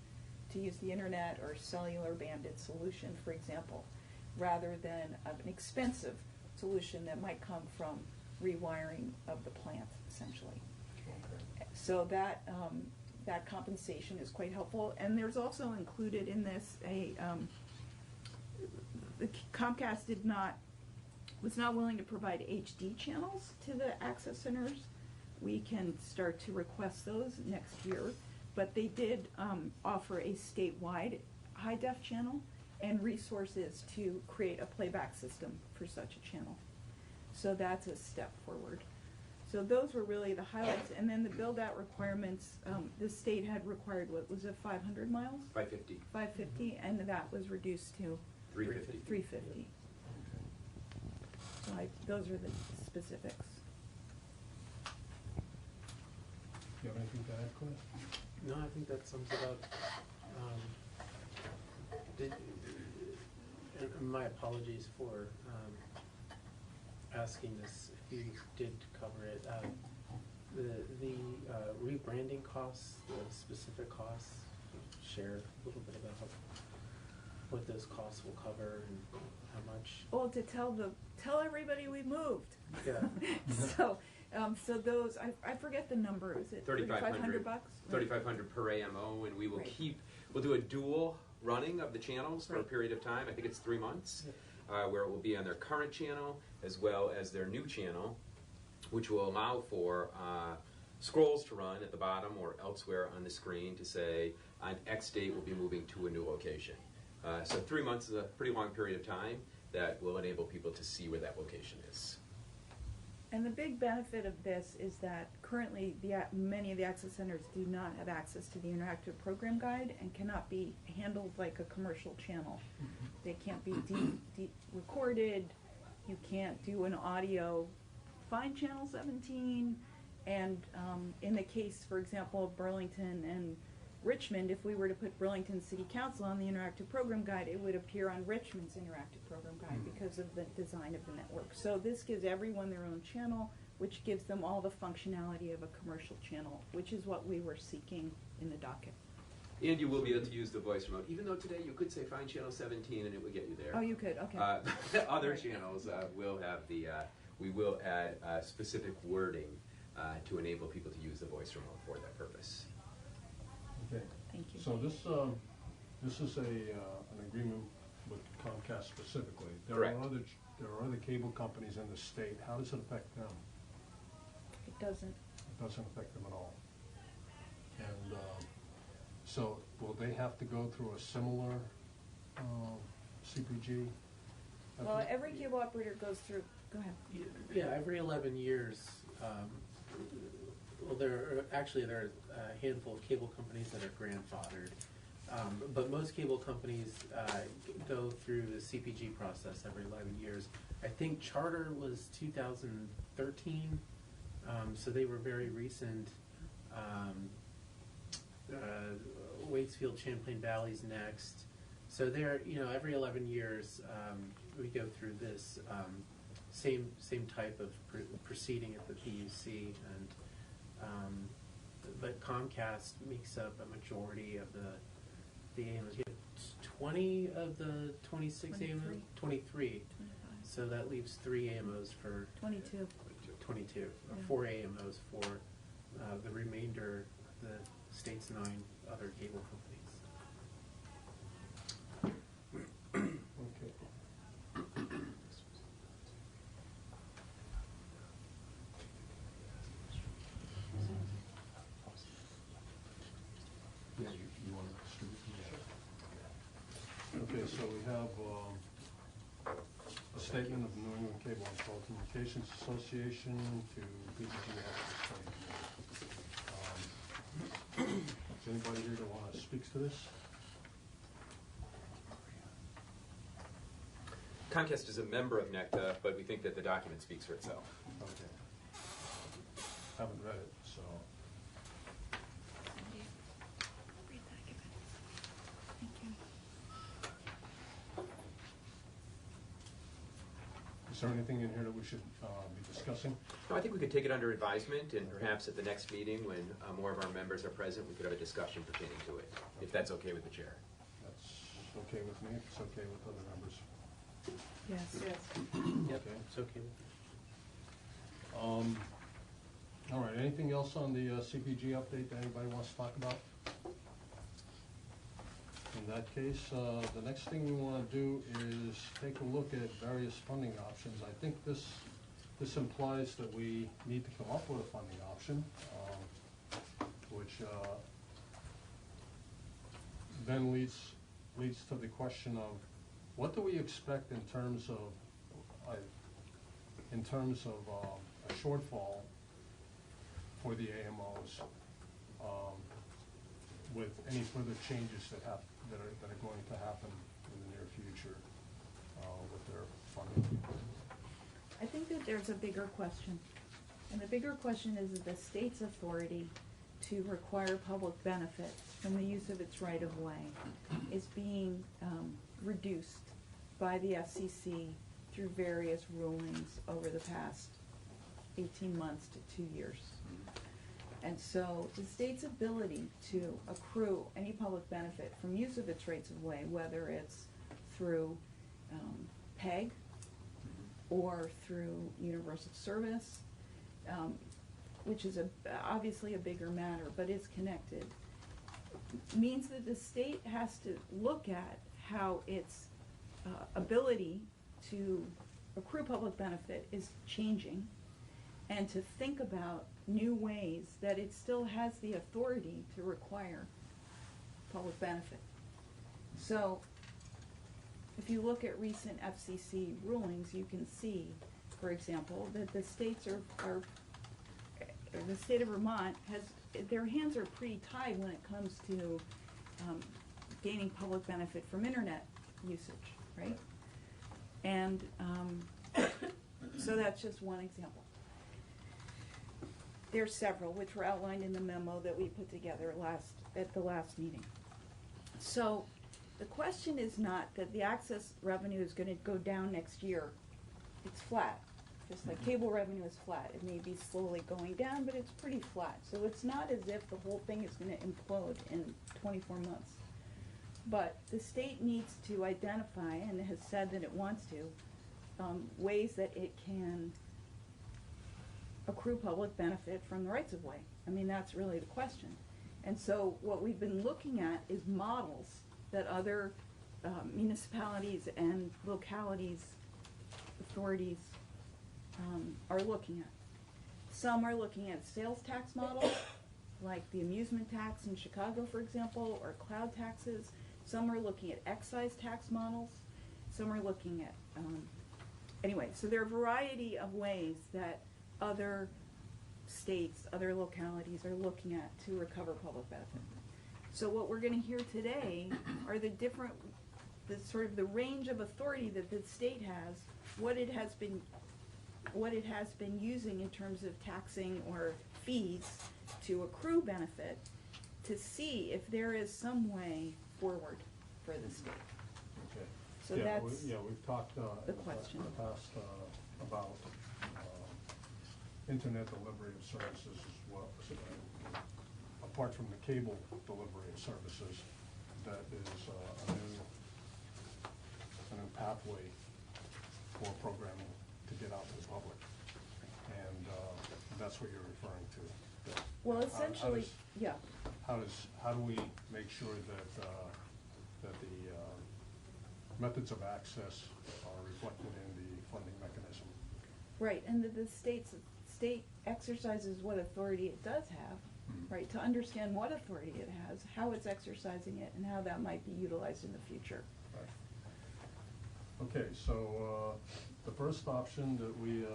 to use the internet or cellular banded solution, for example, rather than an expensive solution that might come from rewiring of the plant, essentially. So that that compensation is quite helpful, and there's also included in this Comcast was not willing to provide HD channels to the access centers. We can start to request those next year, but they did offer a statewide high def channel and resources to create a playback system for such a channel. So that's a step forward. So those were really the highlights. And then the build-out requirements, the state had required, what was it, 500 miles? 550. 550, and that was reduced to 350. 350. So those are the specifics. You have anything to add, Cliff? No, I think that sums it up. And my apologies for asking this. If you did cover it, the rebranding costs, the specific costs, share a little bit about what those costs will cover and how much. Well, to tell everybody we moved. Yeah. So those, I forget the number. Is it $3,500 bucks? $3,500 per AMO, and we will we'll do a dual running of the channels for a period of time. I think it's 3 months, where it will be on their current channel as well as their new channel, which will allow for scrolls to run at the bottom or elsewhere on the screen to say, on X date we'll be moving to a new location. So 3 months is a pretty long period of time that will enable people to see where that location is. And the big benefit of this is that currently many of the access centers do not have access to the interactive program guide and cannot be handled like a commercial channel. They can't be recorded. You can't do an audio. Find channel 17. And in the case, for example, of Burlington and Richmond, if we were to put Burlington City Council on the interactive program guide, it would appear on Richmond's interactive program guide because of the design of the network. So this gives everyone their own channel, which gives them all the functionality of a commercial channel, which is what we were seeking in the docket. And you will be able to use the voice remote, even though today you could say find channel 17 and it would get you there. Oh, you could, okay. Other channels will have we will add specific wording to enable people to use the voice remote for that purpose. Okay. Thank you. So this is an agreement with Comcast specifically. Correct. There are other cable companies in the state. How does it affect them? It doesn't. It doesn't affect them at all. And so will they have to go through a similar CPG? Well, every cable operator goes through. Go ahead. Yeah, every 11 years. Well, there are a handful of cable companies that are grandfathered, but most cable companies go through the CPG process every 11 years. I think Charter was 2013, so they were very recent. Waitsfield, Champlain Valley's next. So they're, every 11 years we go through this same type of proceeding at the PUC, and but Comcast makes up a majority of the AMOs. You have 20 of the 26 AMOs? 23. So that leaves 3 AMOs for 22. 22. Yeah. 4 AMOs for the remainder, the state's 9 other cable companies. Okay. Yeah, you want to distribute them? Okay, so we have a statement of the New England Cable and Telecommunications Association to PPG Access Committee. Is anybody here that want to speak to this? Comcast is a member of NECTA, but we think that the document speaks for itself. Okay. Haven't read it, so. Is there anything in here that we should be discussing? No, I think we could take it under advisement, and perhaps at the next meeting, when more of our members are present, we could have a discussion pertaining to it, if that's okay with the chair. That's okay with me, if it's okay with other members. Yes. Yep, Okay. it's okay. All right, anything else on the CPG update that anybody wants to talk about? In that case, the next thing we want to do is take a look at various funding options. I think this implies that we need to come up with a funding option, which then leads to the question of what do we expect in terms of a shortfall for the AMOs with any further changes that are going to happen in the near future with their funding. I think that there's a bigger question. And the bigger question is the state's authority to require public benefit from the use of its right-of-way is being reduced by the FCC through various rulings over the past 18 months to 2 years. And so the state's ability to accrue any public benefit from use of its rights-of-way, whether it's through PEG or through universal service, which is obviously a bigger matter, but is connected, means that the state has to look at how its ability to accrue public benefit is changing, and to think about new ways that it still has the authority to require public benefit. So if you look at recent FCC rulings, you can see, for example, that the states the state of Vermont their hands are pretty tied when it comes to gaining public benefit from internet usage, right? And so that's just one example. There's several, which were outlined in the memo that we put together at the last meeting. So the question is not that the access revenue is going to go down next year. It's flat, just like cable revenue is flat. It may be slowly going down, but it's pretty flat. So it's not as if the whole thing is going to implode in 24 months. But the state needs to identify, and has said that it wants to, ways that it can accrue public benefit from the rights of way. I mean, that's really the question. And so what we've been looking at is models that other municipalities and localities, authorities are looking at. Some are looking at sales tax models, like the amusement tax in Chicago, for example, or cloud taxes. Some are looking at excise tax models. Some are looking at, anyway, so there are a variety of ways that other states, other localities are looking at to recover public benefit. So what we're going to hear today are the sort of the range of authority that the state has, what it has been using in terms of taxing or fees to accrue benefit, to see if there is some way forward for the state. Okay. So yeah, that's we've talked the question. in the past about internet delivery of services as well, apart from the cable delivery of services. That is a new pathway for programming to get out to the public, and that's what you're referring to. Well, essentially, yeah. How do we make sure that that the methods of access are reflected in the funding mechanism? Right, and the state exercises what authority it does have, right, to understand what authority it has, how it's exercising it, and how that might be utilized in the future. Right. Okay, so the first option that we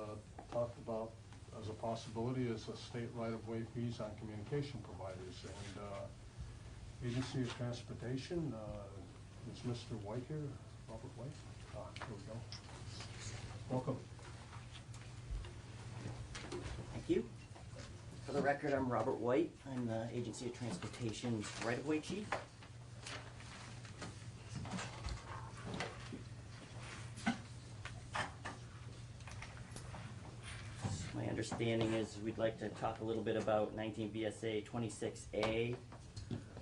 talked about as a possibility is a state right-of-way fees on communication providers. And Agency of Transportation, is Mr. White here? Robert White? Here we go. Welcome. Thank you. For the record, I'm Robert White. I'm the Agency of Transportation's right-of-way chief. understanding is we'd like to talk a little bit about 19 VSA 26A,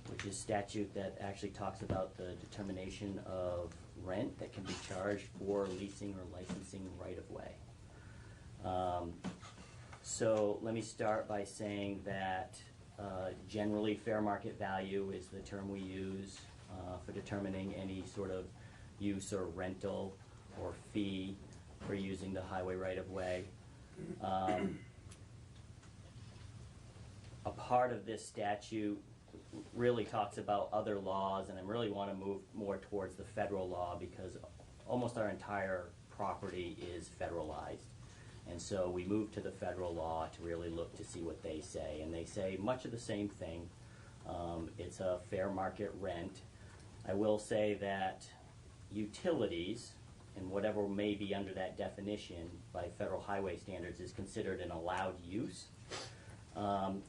which is statute that actually talks about the determination of rent that can be charged for leasing or licensing right-of-way. So let me start by saying that generally fair market value is the term we use for determining any sort of use or rental or fee for using the highway right-of-way. A part of this statute really talks about other laws, and I really want to move more towards the federal law because almost our entire property is federalized. And so we move to the federal law to really look to see what they say. And they say much of the same thing. It's a fair market rent. I will say that utilities, and whatever may be under that definition by federal highway standards, is considered an allowed use.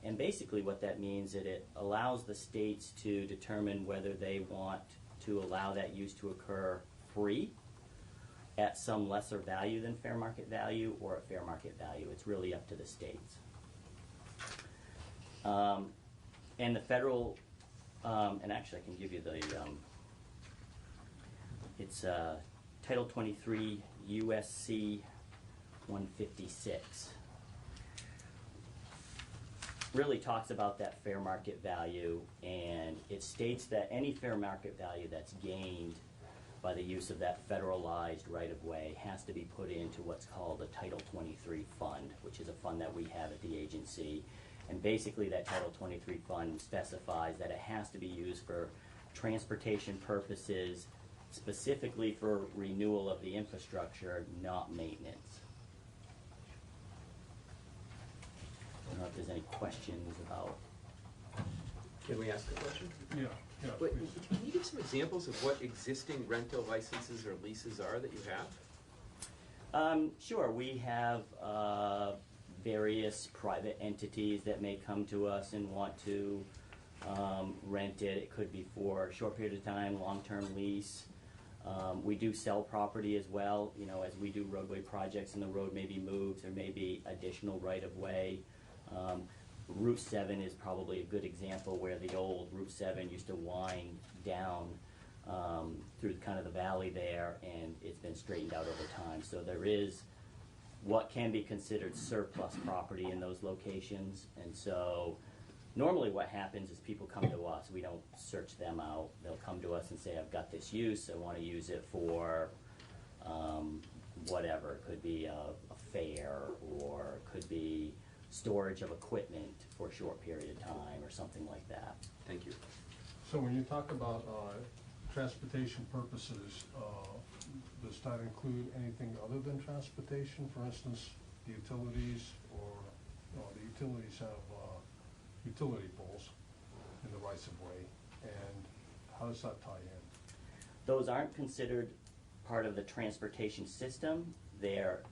And basically what that means is it allows the states to determine whether they want to allow that use to occur free at some lesser value than fair market value or at fair market value. It's really up to the states. And the federal, and actually I can give you the, it's Title 23 USC 156. Really talks about that fair market value, and it states that any fair market value that's gained by the use of that federalized right-of-way has to be put into what's called a Title 23 fund, which is a fund that we have at the agency. And basically that Title 23 fund specifies that it has to be used for transportation purposes, specifically for renewal of the infrastructure, not maintenance. I don't know if there's any questions about. Can we ask a question? Yeah, Wait, please. can you give some examples of what existing rental licenses or leases are that you have? Sure, we have various private entities that may come to us and want to rent it. It could be for a short period of time, long-term lease. We do sell property as well, you know, as we do roadway projects and the road may be moved, there may be additional right-of-way. Route 7 is probably a good example where the old Route 7 used to wind down through kind of the valley there, and it's been straightened out over time. So there is what can be considered surplus property in those locations, and so normally what happens is people come to us. We don't search them out. They'll come to us and say, I've got this use, I want to use it for whatever. It could be a fair, or it could be storage of equipment for a short period of time or something like that. Thank you. So when you talk about transportation purposes, does that include anything other than transportation? For instance, the utilities, or the utilities have utility poles in the rights of way, and how does that tie in? Those aren't considered part of the transportation system. They're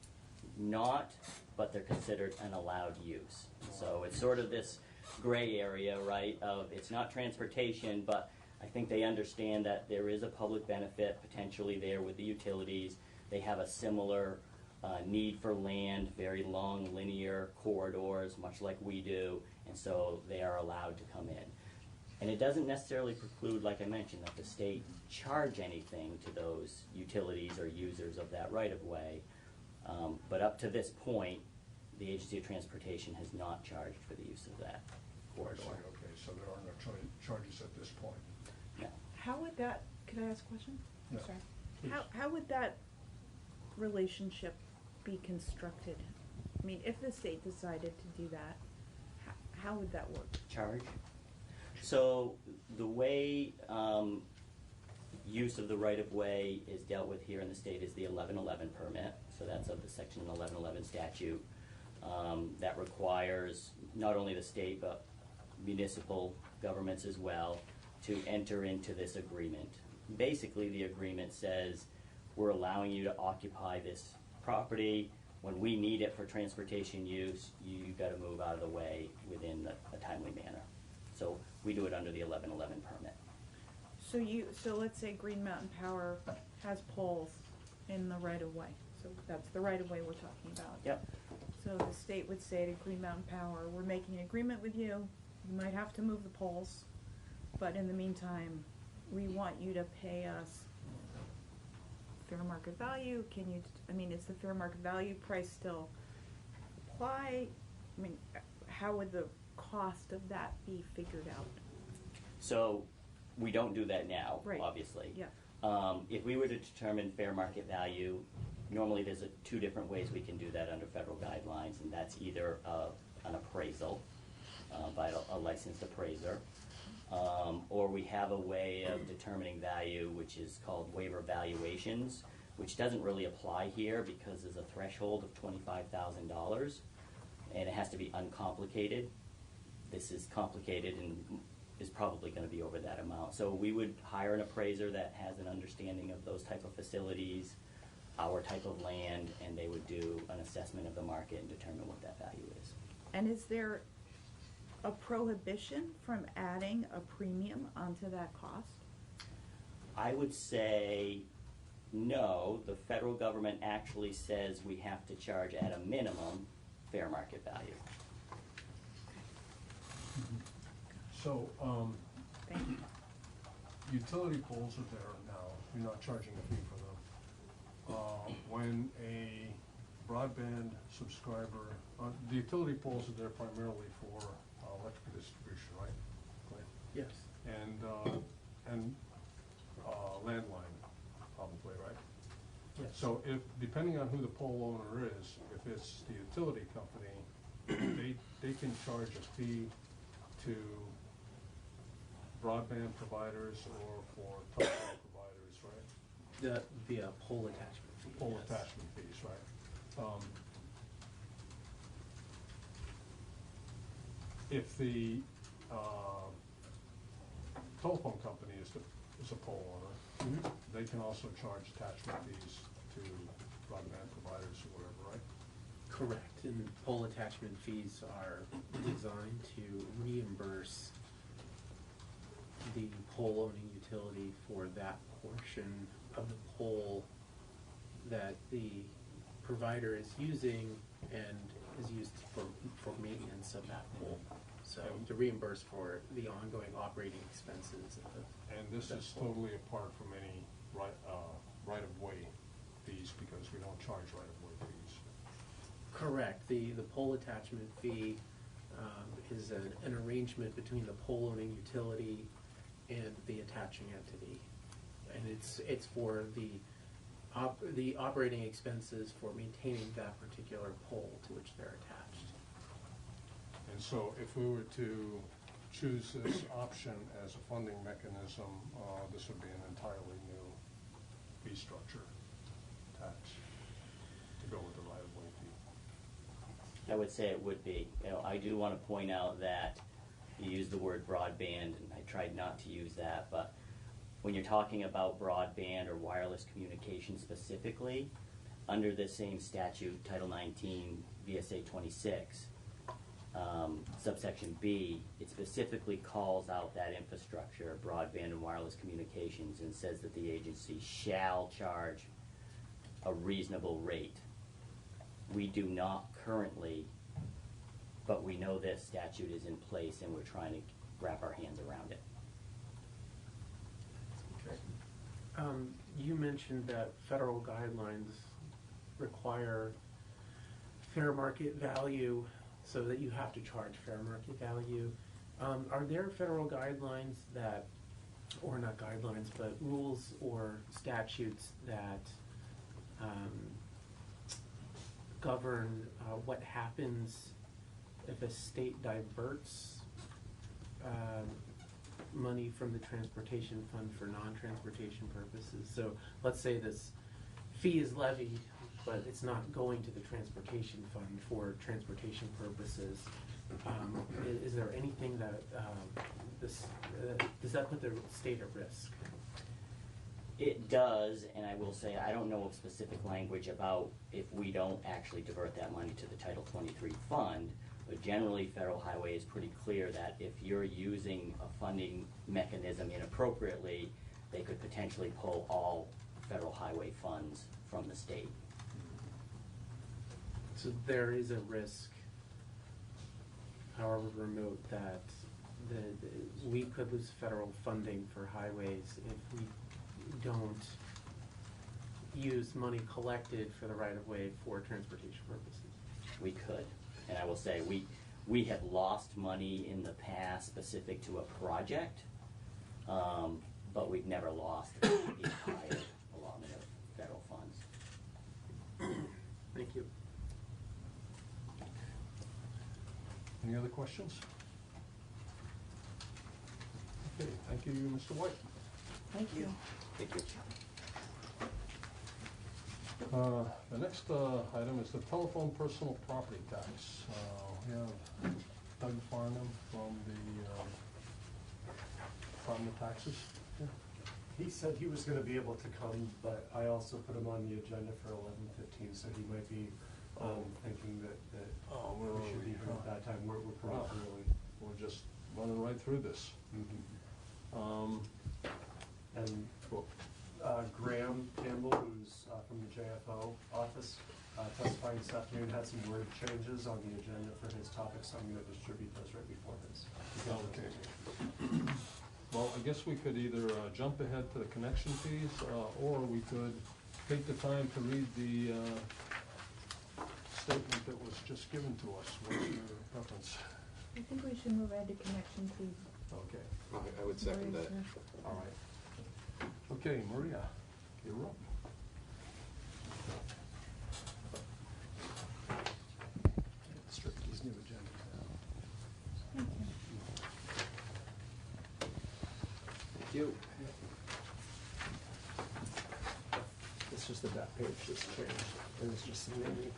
not, but they're considered an allowed use. So it's sort of this gray area, right, of it's not transportation, but I think they understand that there is a public benefit potentially there with the utilities. They have a similar need for land, very long linear corridors, much like we do, and so they are allowed to come in. And it doesn't necessarily preclude, like I mentioned, that the state charge anything to those utilities or users of that right-of-way. But up to this point, the Agency of Transportation has not charged for the use of that corridor. Okay, so there are no charges at this point. No. How would that, could I ask a question? Yeah, Sorry. please. How would that relationship be constructed? I mean, if the state decided to do that, how would that work? Charge? So the way use of the right-of-way is dealt with here in the state is the 1111 permit. So that's of the section 1111 statute that requires not only the state but municipal governments as well to enter into this agreement. Basically the agreement says we're allowing you to occupy this property. When we need it for transportation use, you've got to move out of the way within a timely manner. So we do it under the 1111 permit. So let's say Green Mountain Power has poles in the right of way. So that's the right of way we're talking about. Yep. So the state would say to Green Mountain Power, we're making an agreement with you, you might have to move the poles, but in the meantime, we want you to pay us fair market value. Can you, I mean, is the fair market value price still apply? I mean, how would the cost of that be figured out? So we don't do that now, Right. obviously. Yeah. If we were to determine fair market value, normally there's two different ways we can do that under federal guidelines, and that's either an appraisal by a licensed appraiser, or we have a way of determining value which is called waiver valuations, which doesn't really apply here because there's a threshold of $25,000, and it has to be uncomplicated. This is complicated and is probably going to be over that amount. So we would hire an appraiser that has an understanding of those type of facilities, our type of land, and they would do an assessment of the market and determine what that value is. And is there a prohibition from adding a premium onto that cost? I would say no. The federal government actually says we have to charge at a minimum fair market value. So, utility poles are there now, you're not charging a fee for them. When a broadband subscriber, the utility poles are there primarily for electrical distribution, right? Glenn? Yes. And landline, probably, right? Yes. So if, depending on who the pole owner is, if it's the utility company, they can charge a fee to broadband providers or for telephone providers, right? The pole attachment fee. Pole yes. attachment fees, right? If the telephone company is a pole owner, they can also charge attachment fees to broadband providers or whatever, right? Correct, and pole attachment fees are designed to reimburse the pole owning utility for that portion of the pole that the provider is using and is used for maintenance of that pole. So to reimburse for the ongoing operating expenses. And this is totally apart from any right-of-way fees, because we don't charge right-of-way fees. Correct. The pole attachment fee is an arrangement between the pole owning utility and the attaching entity, and it's for the operating expenses for maintaining that particular pole to which they're attached. And so if we were to choose this option as a funding mechanism, this would be an entirely new fee structure attached to go with the right-of-way fee. I would say it would be. You know, I do want to point out that you use the word broadband, and I tried not to use that, but when you're talking about broadband or wireless communication specifically, under the same statute, Title 19, VSA 26, subsection B, it specifically calls out that infrastructure, broadband and wireless communications, and says that the agency shall charge a reasonable rate. We do not currently, but we know this statute is in place and we're trying to wrap our hands around it. Okay. You mentioned that federal guidelines require fair market value, so that you have to charge fair market value. Are there federal guidelines that, or not guidelines, but rules or statutes that govern what happens if a state diverts money from the transportation fund for non-transportation purposes? So let's say this fee is levied, but it's not going to the transportation fund for transportation purposes. Is there anything that does that put the state at risk? It does, and I will say I don't know of specific language about if we don't actually divert that money to the Title 23 fund, but generally Federal Highway is pretty clear that if you're using a funding mechanism inappropriately, they could potentially pull all Federal Highway funds from the state. So there is a risk, however remote, that we could lose federal funding for highways if we don't use money collected for the right-of-way for transportation purposes. We could, and I will say, we have lost money in the past specific to a project, but we've never lost the entire allotment of federal funds. Thank you. Any other questions? Okay, thank you, Mr. White. Thank you. Thank you. The next item is the telephone personal property tax. We have Doug Farnham from the Department of Taxes. He said he was gonna be able to come, but I also put him on the agenda for 11:15, so he might be thinking that we should be here at that time. We're pretty early. We're just running right through this. And Graham Campbell, who's from the JFO office, testifying this afternoon, had some word changes on the agenda for his topic, so I'm gonna distribute those right before his. Okay. Well, I guess we could either jump ahead to the connection fees, or we could take the time to read the statement that was just given to us. What's your preference? I think we should move ahead to connection fees. Okay. I would second that. All right. Okay, Maria, you're up. Strip these new agendas now. Thank you. Thank you. It's just that that page just changed. It was just some naming.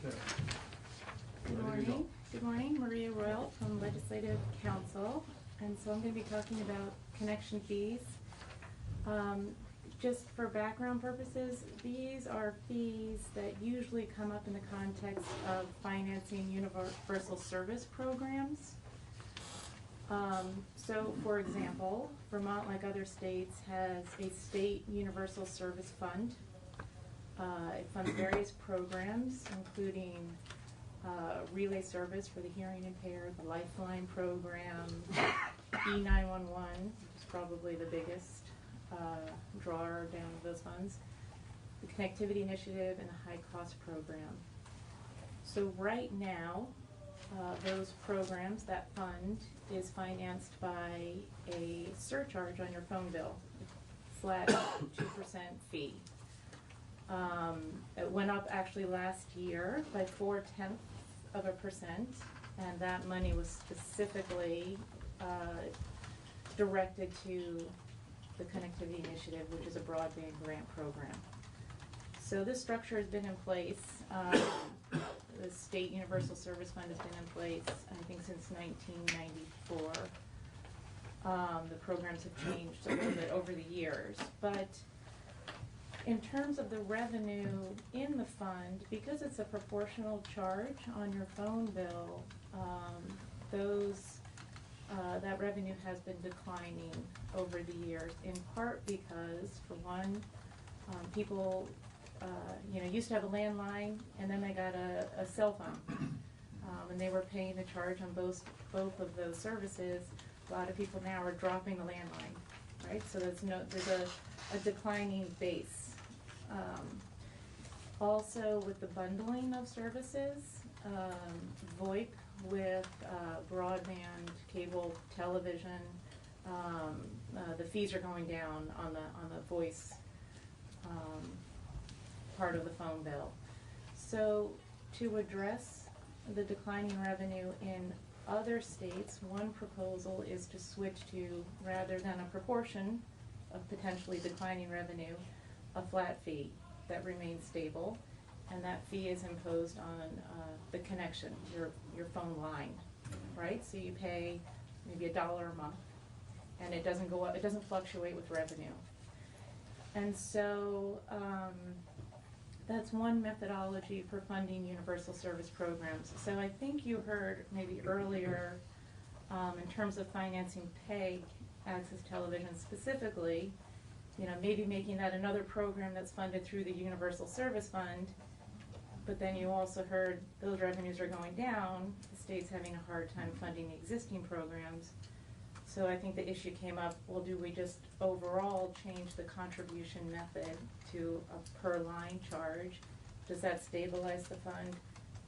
Okay. Good morning. Good morning, Maria Royal from Legislative Council. And so I'm going to be talking about connection fees. Just for background purposes, these are fees that usually come up in the context of financing universal service programs. So, for example, Vermont, like other states, has a state universal service fund. It funds various programs, including relay service for the hearing impaired, the Lifeline program, E911, which is probably the biggest drawer down of those funds, the Connectivity Initiative, and the High Cost Program. So right now, those programs, that fund, is financed by a surcharge on your phone bill, flat 2% fee. It went up actually last year by 0.4%, and that money was specifically directed to the Connectivity Initiative, which is a broadband grant program. So this structure has been in place. The State Universal Service Fund has been in place, I think, since 1994. The programs have changed a little bit over the years, but in terms of the revenue in the fund, because it's a proportional charge on your phone bill, that revenue has been declining over the years, in part because, for one, people used to have a landline, and then they got a cell phone, and they were paying a charge on both of those services. A lot of people now are dropping the landline, right? So there's a declining base. Also, with the bundling of services, VoIP with broadband, cable, television, the fees are going down on the voice part of the phone bill. So to address the declining revenue in other states, one proposal is to switch to, rather than a proportion of potentially declining revenue, a flat fee that remains stable, and that fee is imposed on the connection, your phone line, right? So you pay maybe $1 a month, and it doesn't go up, it doesn't fluctuate with revenue. And so that's one methodology for funding universal service programs. So I think you heard maybe earlier In terms of financing PEG access television specifically, maybe making that another program that's funded through the Universal Service Fund, but then you also heard those revenues are going down, the state's having a hard time funding the existing programs. So I think the issue came up, well, do we just overall change the contribution method to a per line charge? Does that stabilize the fund?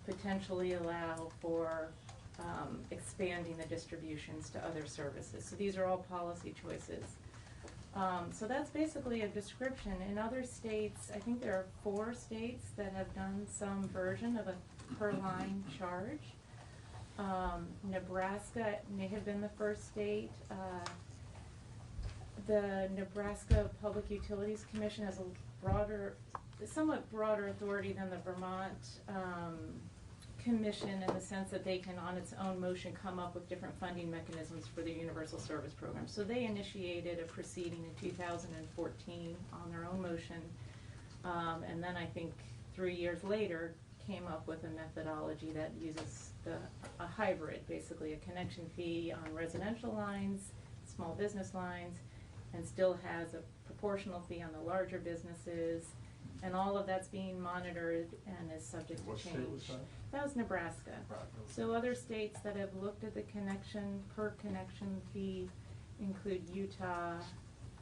Potentially allow for expanding the distributions to other services. So these are all policy choices. So that's basically a description. In other states, I think there are 4 states that have done some version of a per line charge. Nebraska may have been the first state. The Nebraska Public Utilities Commission has a somewhat broader authority than the Vermont Commission, in the sense that they can, on its own motion, come up with different funding mechanisms for the Universal Service Program. So they initiated a proceeding in 2014 on their own motion, and then I think 3 years later came up with a methodology that uses a hybrid, basically a connection fee on residential lines, small business lines, and still has a proportional fee on the larger businesses. And all of that's being monitored and is subject to change. What state was that? That was Nebraska. So other states that have looked at the per connection fee include Utah,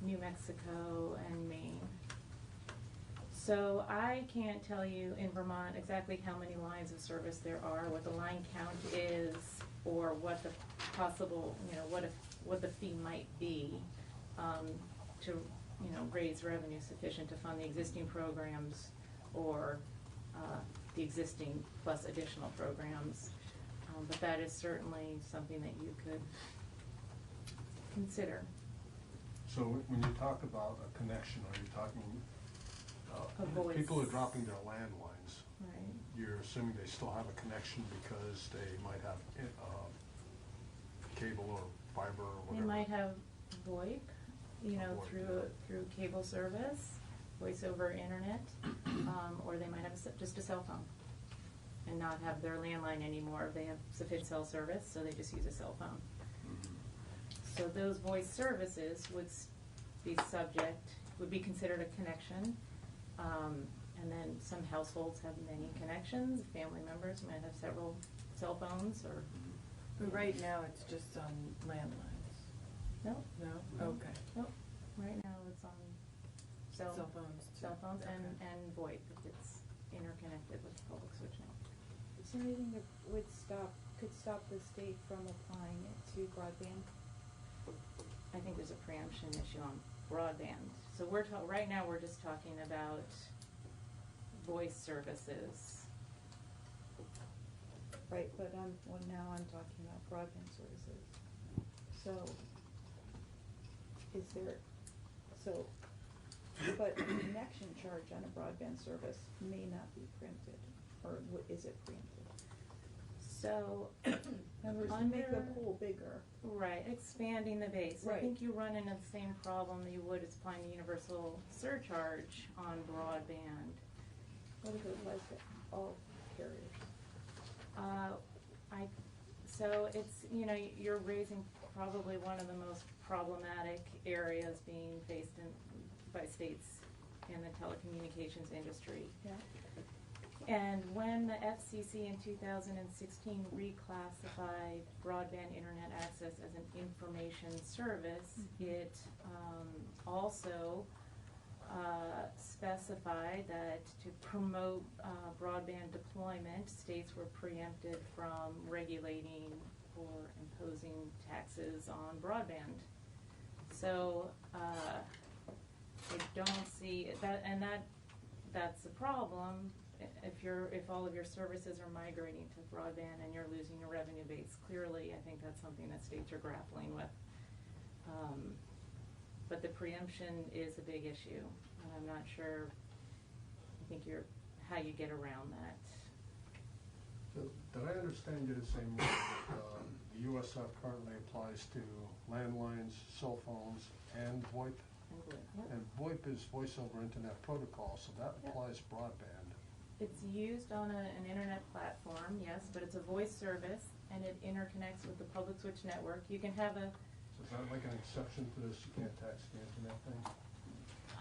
New Mexico, and Maine. So I can't tell you in Vermont exactly how many lines of service there are, what the line count is, or what the possible, what the fee might be to raise revenue sufficient to fund the existing programs or the existing plus additional programs. But that is certainly something that you could consider. So when you talk about a connection, are you talking, people are dropping their landlines? Right. You're assuming they still have a connection because they might have cable or fiber or whatever? They might have VoIP, through cable service, voice over internet, or they might have just a cell phone and not have their landline anymore. They have sufficient cell service, so they just use a cell phone. So those voice services would be considered a connection. And then some households have many connections. Family members might have several cell phones or. But right now, it's just on landlines. No. No? Okay. Nope. Right now, it's on cell phones. Cell phones and VoIP if it's interconnected with the public switch network. Is there anything that could stop the state from applying it to broadband? I think there's a preemption issue on broadband. So right now we're just talking about voice services. Right, but now I'm talking about broadband services. So, but a connection charge on a broadband service may not be preempted, or is it preempted? So, make the pool bigger. Right, expanding the base. Right. I think you run into the same problem that you would as applying the universal surcharge on broadband. What if it was all carriers? So it's, you're raising probably one of the most problematic areas being faced by states in the telecommunications industry. Yeah. And when the FCC in 2016 reclassified broadband internet access as an information service, it also specified that to promote broadband deployment, states were preempted from regulating or imposing taxes on broadband. So I don't see that, and that's a problem. If all of your services are migrating to broadband and you're losing your revenue base, clearly I think that's something that states are grappling with. But the preemption is a big issue, and I'm not sure. I think how you get around that. So, did I understand you to say that the USF currently applies to landlines, cell phones, and VoIP? And VoIP is voice over internet protocol, so that applies broadband. It's used on an internet platform, yes, but it's a voice service, and it interconnects with the public switch network. You can have a, So is that like an exception to this, you can't tax the internet thing?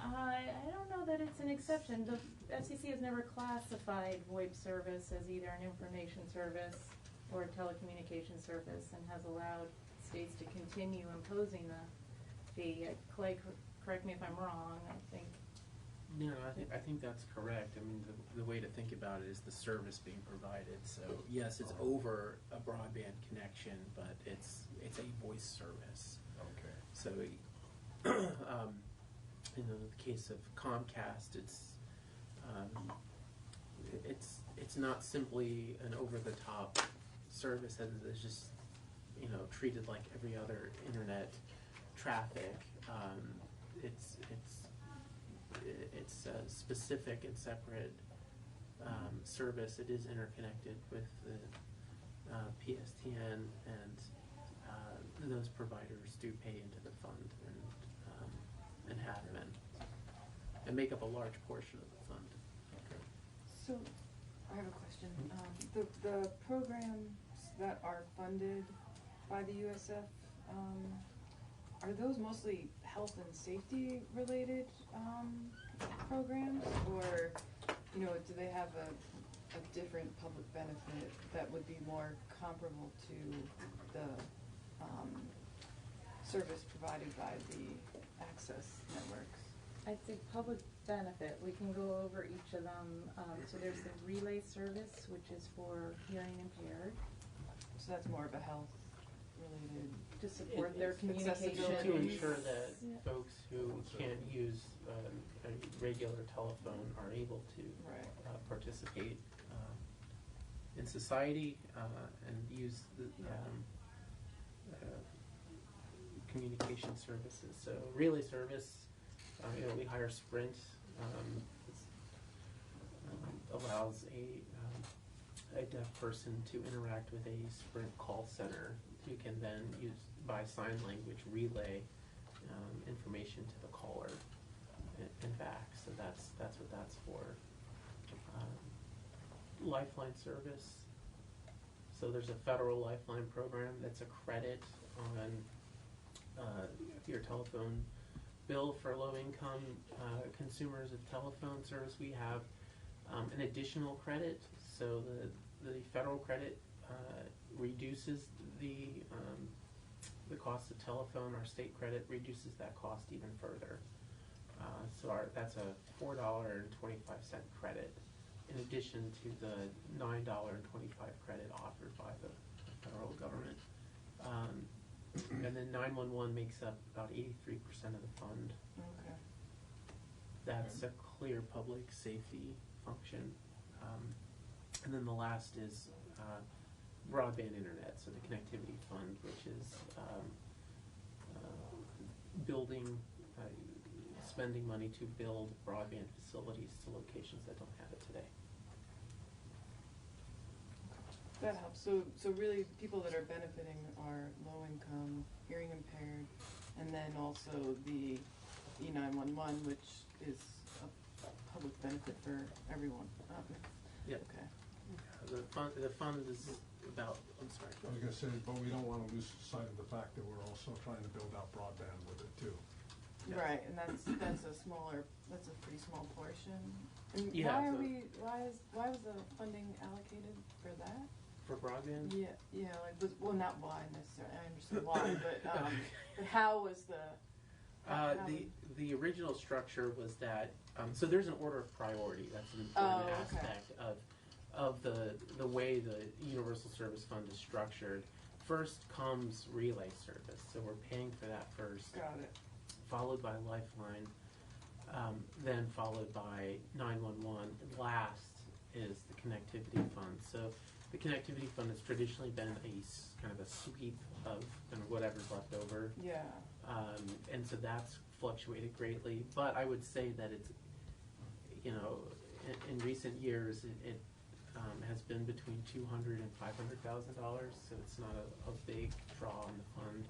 I don't know that it's an exception. The FCC has never classified VoIP service as either an information service or a telecommunications service, and has allowed states to continue imposing the fee. Clay, correct me if I'm wrong, I think. No, I think that's correct. I mean, the way to think about it is the service being provided. So yes, it's over a broadband connection, but it's a voice service. Okay. So, in the case of Comcast, it's not simply an over-the-top service that is just treated like every other internet traffic. It's a specific and separate service. It is interconnected with the PSTN, and those providers do pay into the fund and have been, and make up a large portion of the fund. So, I have a question. The programs that are funded by the USF, are those mostly health and safety related programs, or do they have a different public benefit that would be more comparable to the service provided by the access networks? I think public benefit, we can go over each of them. So there's the relay service, which is for hearing impaired. So that's more of a health related, to support their It's communication. to ensure that folks who can't use a regular telephone are able to participate in society and use the communication services. So relay service, we hire Sprint. Allows a deaf person to interact with a Sprint call center, who can then use by sign language relay information to the caller and back. So that's what that's for. Lifeline service. So there's a federal Lifeline program that's a credit on your telephone bill for low-income consumers of telephone service. We have an additional credit. So the federal credit reduces the cost of telephone. Our state credit reduces that cost even further. So that's a $4.25 credit, in addition to the $9.25 credit offered by the federal government. And then 911 makes up about 83% of the fund. Okay. That's a clear public safety function. And then the last is broadband internet, so the connectivity fund, which is spending money to build broadband facilities to locations that don't have it today. That helps. So really, people that are benefiting are low income, hearing impaired, and then also the E911, which is a public benefit for everyone. Yeah. Okay. The fund is about. I'm sorry. I was going to say, but we don't want to lose sight of the fact that we're also trying to build out broadband with it too. Yeah. Right, and that's a pretty small portion. And Yeah, why was the funding allocated for that? For broadband? Yeah, not why necessarily, I understand why, but how was the original structure was that, so there's an order of priority. That's an important aspect of the way the Universal Service Fund is structured. First comes relay service, so we're paying for that first. Got it. Followed by Lifeline, then followed by 911, and last is the connectivity fund. So the connectivity fund has traditionally been kind of a sweep of kind of whatever's left over. Yeah. And so that's fluctuated greatly. But I would say that it's, in recent years, it has been between $200,000 and $500,000. So it's not a big draw on the fund.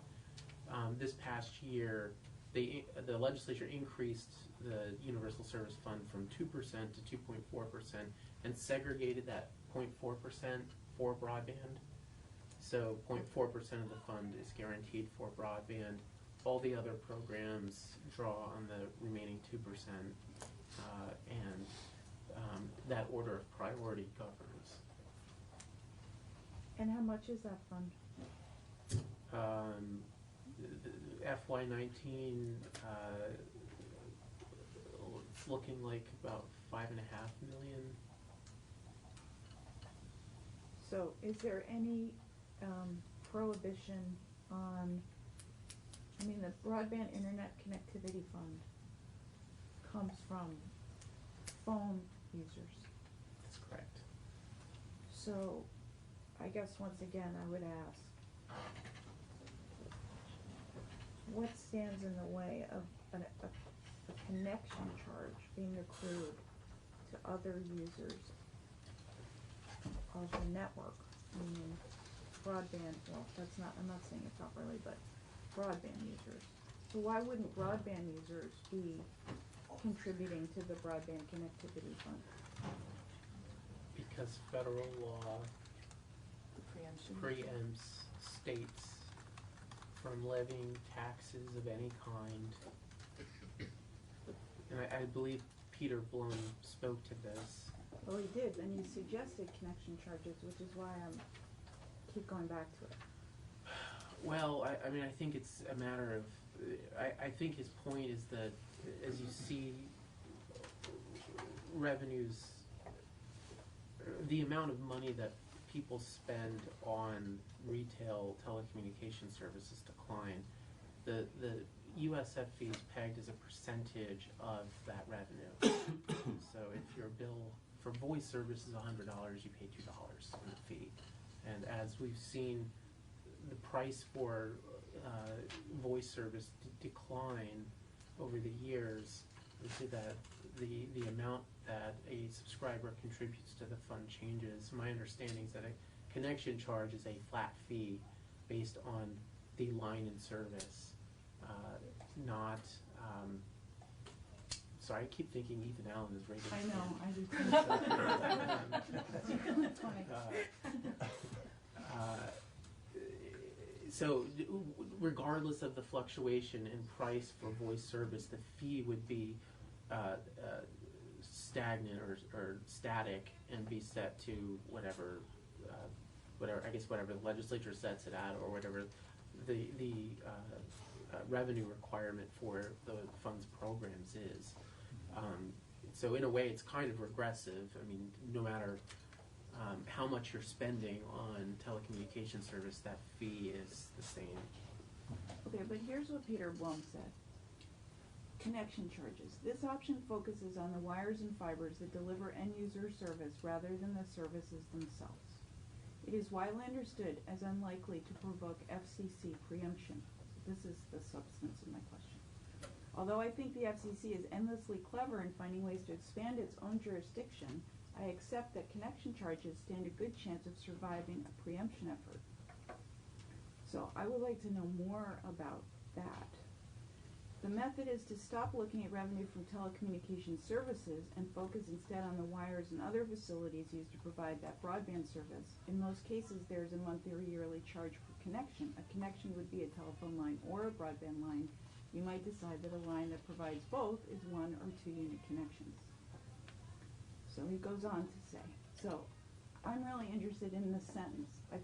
This past year, the legislature increased the Universal Service Fund from 2% to 2.4% and segregated that 0.4% for broadband. So 0.4% of the fund is guaranteed for broadband. All the other programs draw on the remaining 2%, and that order of priority governs. And how much is that fund? FY19, it's looking like about $5.5 million. So is there any prohibition on, I mean, the broadband internet connectivity fund comes from phone users. That's correct. So I guess once again, I would ask, what stands in the way of a connection charge being accrued to other users of the network, meaning broadband, well, that's not, I'm not saying it properly, but broadband users. So why wouldn't broadband users be contributing to the broadband connectivity fund? Because federal law Preemption. preempts states from levying taxes of any kind. And I believe Peter Blum spoke to this. Well, he did, and he suggested connection charges, which is why I'm keep going back to it. Well, I mean, I think it's a matter of, I think his point is that as you see revenues, the amount of money that people spend on retail telecommunication services decline, the USF fee is pegged as a percentage of that revenue. So if your bill for voice service is $100, you pay $2 in the fee. And as we've seen the price for voice service decline over the years, we see that the amount that a subscriber contributes to the fund changes. My understanding is that a connection charge is a flat fee based on the line in service, not. Sorry, I keep thinking Ethan Allen is rated. I know, I do too. That's really funny. So regardless of the fluctuation in price for voice service, the fee would be stagnant or static and be set to whatever the legislature sets it at, or whatever the revenue requirement for the fund's programs is. So in a way, it's kind of regressive. I mean, no matter how much you're spending on telecommunication service, that fee is the same. Okay, but here's what Peter Blum said. Connection charges. This option focuses on the wires and fibers that deliver end-user service rather than the services themselves. It is widely understood as unlikely to provoke FCC preemption. This is the substance of my question. Although I think the FCC is endlessly clever in finding ways to expand its own jurisdiction, I accept that connection charges stand a good chance of surviving a preemption effort. So I would like to know more about that. The method is to stop looking at revenue from telecommunication services and focus instead on the wires and other facilities used to provide that broadband service. In most cases, there is a monthly or yearly charge per connection. A connection would be a telephone line or a broadband line. You might decide that a line that provides both is 1 or 2 unit connections. So he goes on to say, so I'm really interested in this sentence. But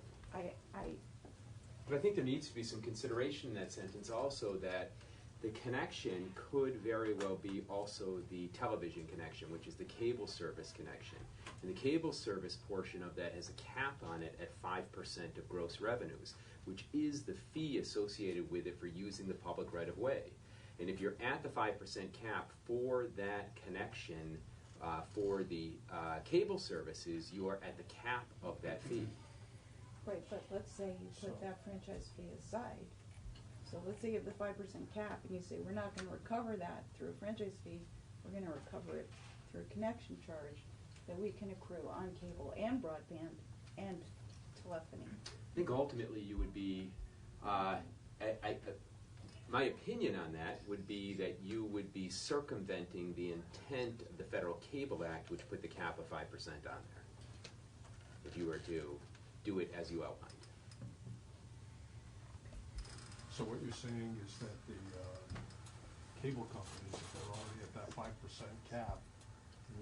I think there needs to be some consideration in that sentence also, that the connection could very well be also the television connection, which is the cable service connection. And the cable service portion of that has a cap on it at 5% of gross revenues, which is the fee associated with it for using the public right-of-way. And if you're at the 5% cap for that connection, for the cable services, you are at the cap of that fee. Right, but let's say you put that franchise fee aside. So let's say you have the 5% cap and you say, we're not going to recover that through a franchise fee, we're going to recover it through a connection charge that we can accrue on cable and broadband and telephony. I think ultimately you would be, my opinion on that would be that you would be circumventing the intent of the Federal Cable Act, which put the cap of 5% on there, if you were to do it as you outlined. So what you're saying is that the cable companies, if they're already at that 5% cap,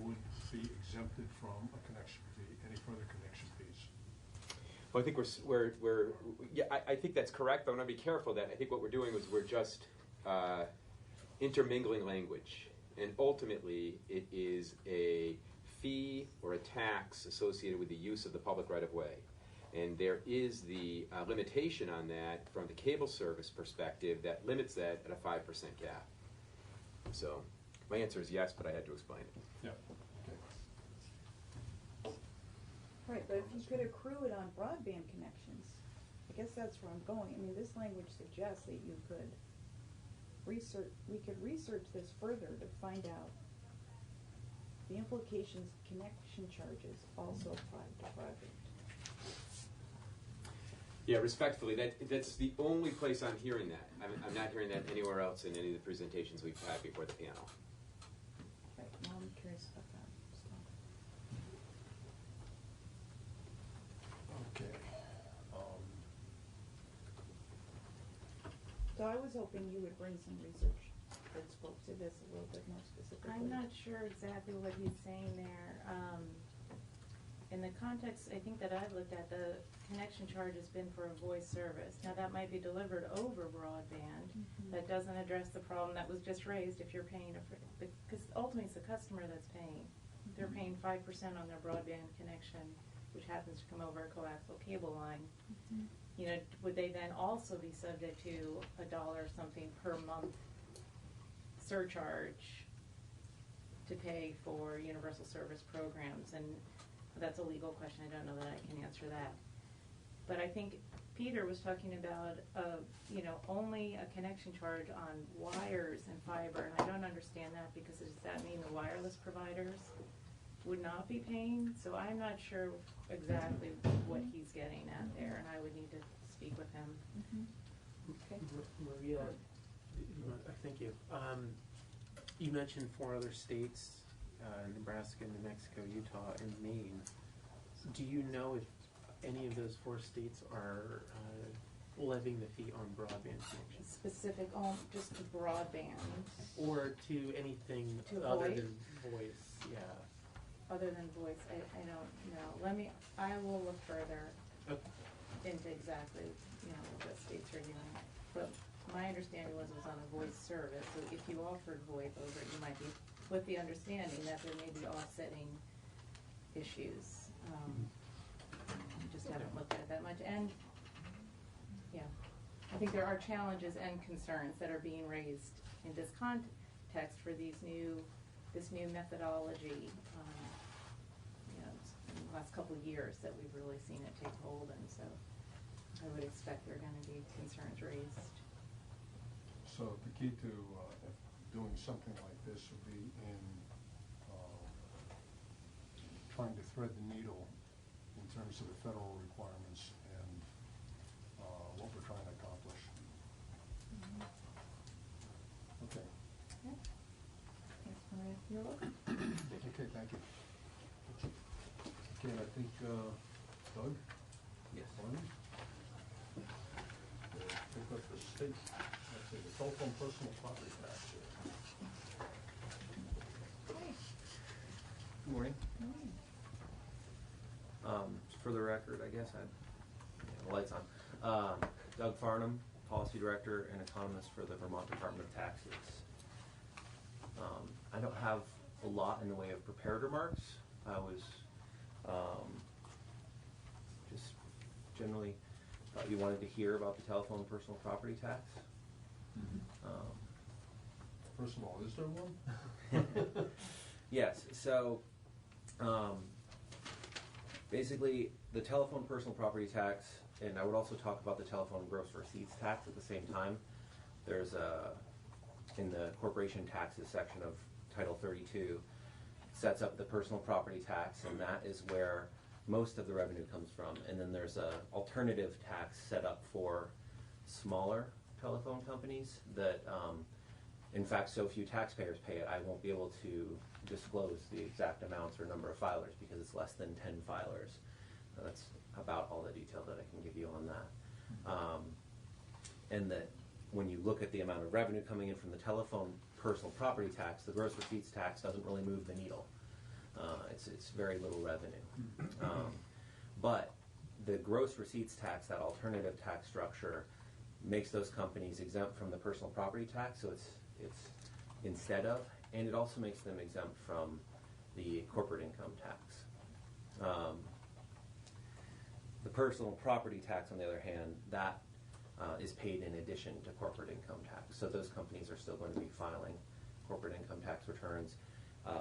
would be exempted from a connection fee, any further connection fees? Well, I think I think that's correct, but I want to be careful that I think what we're doing is we're just intermingling language. And ultimately, it is a fee or a tax associated with the use of the public right-of-way. And there is the limitation on that from the cable service perspective that limits that at a 5% cap. So my answer is yes, but I had to explain it. Yeah. Right, but if you could accrue it on broadband connections, I guess that's where I'm going. I mean, this language suggests that you could we could research this further to find out the implications of connection charges also apply to broadband. Yeah, respectfully, that's the only place I'm hearing that. I'm not hearing that anywhere else in any of the presentations we've had before the panel. Right, well, I'm curious about that. Okay. So I was hoping you would bring some research that spoke to this a little bit more specifically. I'm not sure exactly what he's saying there. In the context, I think that I've looked at, the connection charge has been for a voice service. Now that might be delivered over broadband. That doesn't address the problem that was just raised if you're paying, because ultimately it's the customer that's paying. They're paying 5% on their broadband connection, which happens to come over a coaxial cable line. You know, would they then also be subject to $1 or something per month surcharge to pay for universal service programs? And that's a legal question. I don't know that I can answer that. But I think Peter was talking about, you know, only a connection charge on wires and fiber, and I don't understand that, because does that mean the wireless providers would not be paying? So I'm not sure exactly what he's getting at there, and I would need to speak with him. Okay. Maria, thank you. You mentioned 4 other states, Nebraska, New Mexico, Utah, and Maine. Do you know if any of those 4 states are levying the fee on broadband connections? Specific, just to broadband. Or to anything other than voice, yeah. Other than voice, I don't know. I will look further into exactly, you know, what states are doing. But my understanding was it was on a voice service, so if you offered VoIP over it, you might be with the understanding that there may be offsetting issues. I just haven't looked at it that much. And, yeah, I think there are challenges and concerns that are being raised in this context for this new methodology. You know, in the last couple of years that we've really seen it take hold, and so I would expect there are going to be concerns raised. So the key to doing something like this would be in trying to thread the needle in terms of the federal requirements and what we're trying to accomplish. Okay. Yeah. Thanks, Maria. You're welcome. Okay, thank you. Okay, I think Doug? Yes. Barney? Pick up the state, let's say the telephone personal property tax here. Good morning. For the record, I guess the light's on. Doug Farnham, Policy Director and Economist for the Vermont Department of Taxes. I don't have a lot in the way of prepared remarks. I was just generally thought you wanted to hear about the telephone personal property tax. First of all, is there one? Yes, so basically the telephone personal property tax, and I would also talk about the telephone gross receipts tax at the same time. There's in the corporation taxes section of Title 32, sets up the personal property tax, and that is where most of the revenue comes from. And then there's a alternative tax set up for smaller telephone companies that in fact, so few taxpayers pay it, I won't be able to disclose the exact amounts or number of filers because it's less than 10 filers. That's about all the detail that I can give you on that. And when you look at the amount of revenue coming in from the telephone personal property tax, the gross receipts tax doesn't really move the needle. It's very little revenue. But the gross receipts tax, that alternative tax structure, makes those companies exempt from the personal property tax, so it's instead of, and it also makes them exempt from the corporate income tax. The personal property tax, on the other hand, that is paid in addition to corporate income tax. So those companies are still going to be filing corporate income tax returns,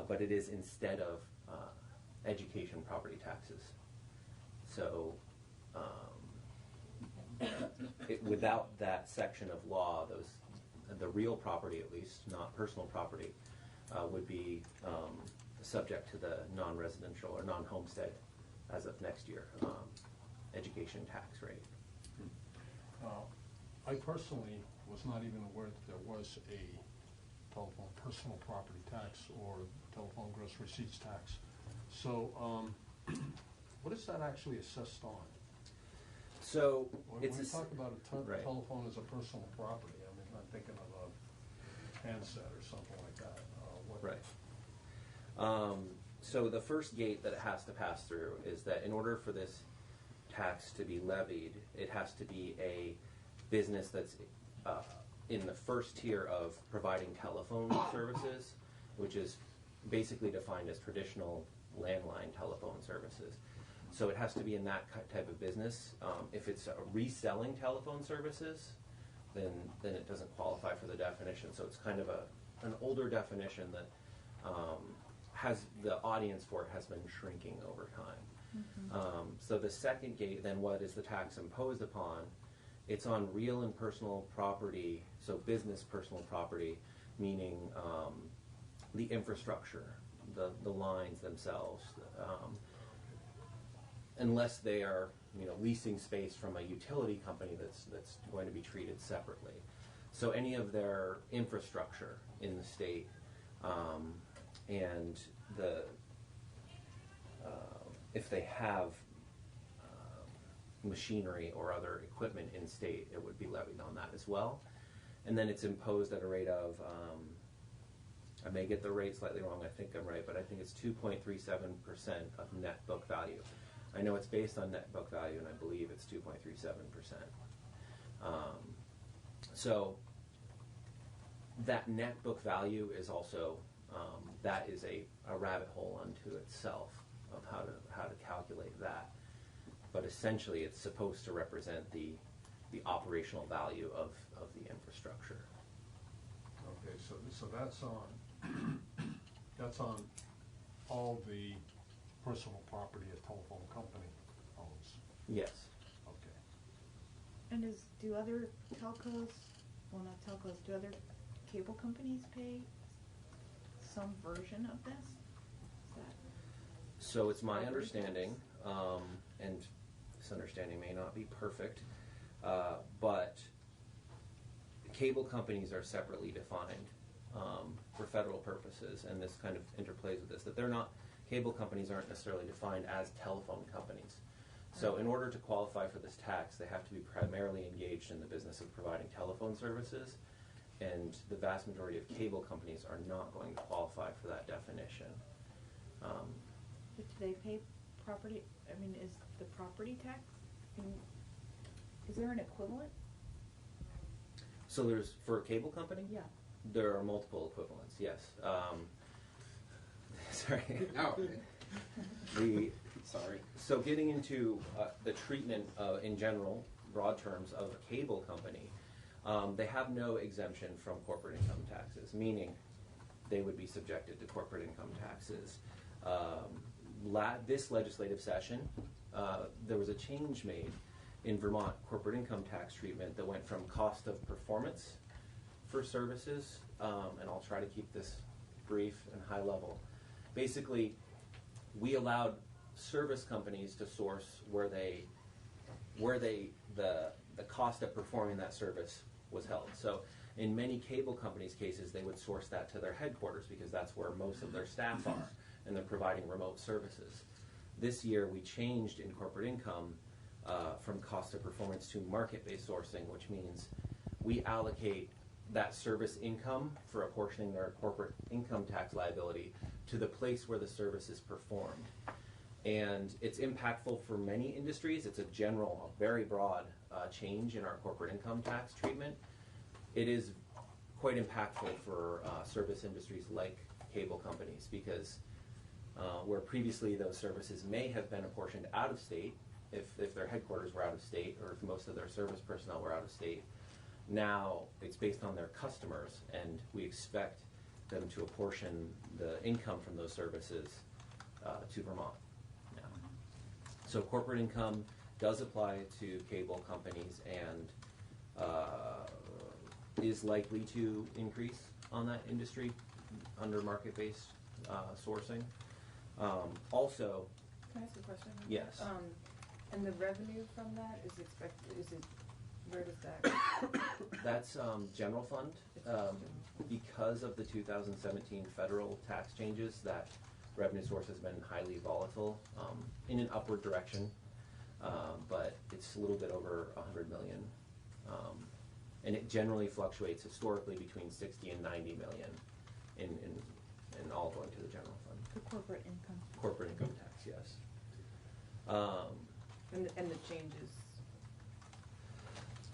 but it is instead of education property taxes. So without that section of law, the real property, at least, not personal property, would be subject to the non-residential or non-homestead, as of next year, education tax rate. I personally was not even aware that there was a telephone personal property tax or telephone gross receipts tax. So what is that actually assessed on? So when it's we talk about a right. telephone as a personal property, I mean, I'm thinking of a handset or something like that. Right. So the first gate that it has to pass through is that in order for this tax to be levied, it has to be a business that's in the first tier of providing telephone services, which is basically defined as traditional landline telephone services. So it has to be in that type of business. If it's reselling telephone services, then it doesn't qualify for the definition. So it's kind of an older definition that has the audience for it has been shrinking over time. Mm-hmm. So the second gate, then, what is the tax imposed upon? It's on real and personal property, so business personal property, meaning the infrastructure, the lines themselves, unless they are leasing space from a utility company that's going to be treated separately. So any of their infrastructure in the state and if they have machinery or other equipment in state, it would be levied on that as well. And then it's imposed at a rate of, I may get the rate slightly wrong, I think I'm right, but I think it's 2.37% of net book value. I know it's based on net book value, and I believe it's 2.37%. So that net book value is also, that is a rabbit hole unto itself of how to calculate that. But essentially, it's supposed to represent the operational value of the infrastructure. Okay, so that's on all the personal property a telephone company owns. Yes. Okay. And do other telcos, well, not telcos, do other cable companies pay some version of this? So it's my understanding, and this understanding may not be perfect, but cable companies are separately defined for federal purposes, and this kind of interplays with this, that they're not, cable companies aren't necessarily defined as telephone companies. So in order to qualify for this tax, they have to be primarily engaged in the business of providing telephone services, and the vast majority of cable companies are not going to qualify for that definition. But do they pay property, I mean, is the property tax, is there an equivalent? So there's, for a cable company? Yeah. There are multiple equivalents, yes. Sorry. No. Sorry. So getting into the treatment in general, broad terms, of a cable company, they have no exemption from corporate income taxes, meaning they would be subjected to corporate income taxes. This legislative session, there was a change made in Vermont corporate income tax treatment that went from cost of performance for services, and I'll try to keep this brief and high level. Basically, we allowed service companies to source where the cost of performing that service was held. So in many cable companies' cases, they would source that to their headquarters because that's where most of their staff are, and they're providing remote services. This year, we changed in corporate income from cost of performance to market-based sourcing, which means we allocate that service income for apportioning their corporate income tax liability to the place where the service is performed. And it's impactful for many industries. It's a general, a very broad change in our corporate income tax treatment. It is quite impactful for service industries like cable companies, because where previously those services may have been apportioned out of state, if their headquarters were out of state, or if most of their service personnel were out of state, now it's based on their customers, and we expect them to apportion the income from those services to Vermont now. So corporate income does apply to cable companies, and is likely to increase on that industry under market-based sourcing. Also, can I ask a question? Yes. And the revenue from that is expected, where does that go? That's general fund. Because of the 2017 federal tax changes, that revenue source has been highly volatile in an upward direction, but it's a little bit over 100 million. And it generally fluctuates historically between 60 and 90 million in all going to the general fund. The corporate income. Corporate income tax, yes. And the changes?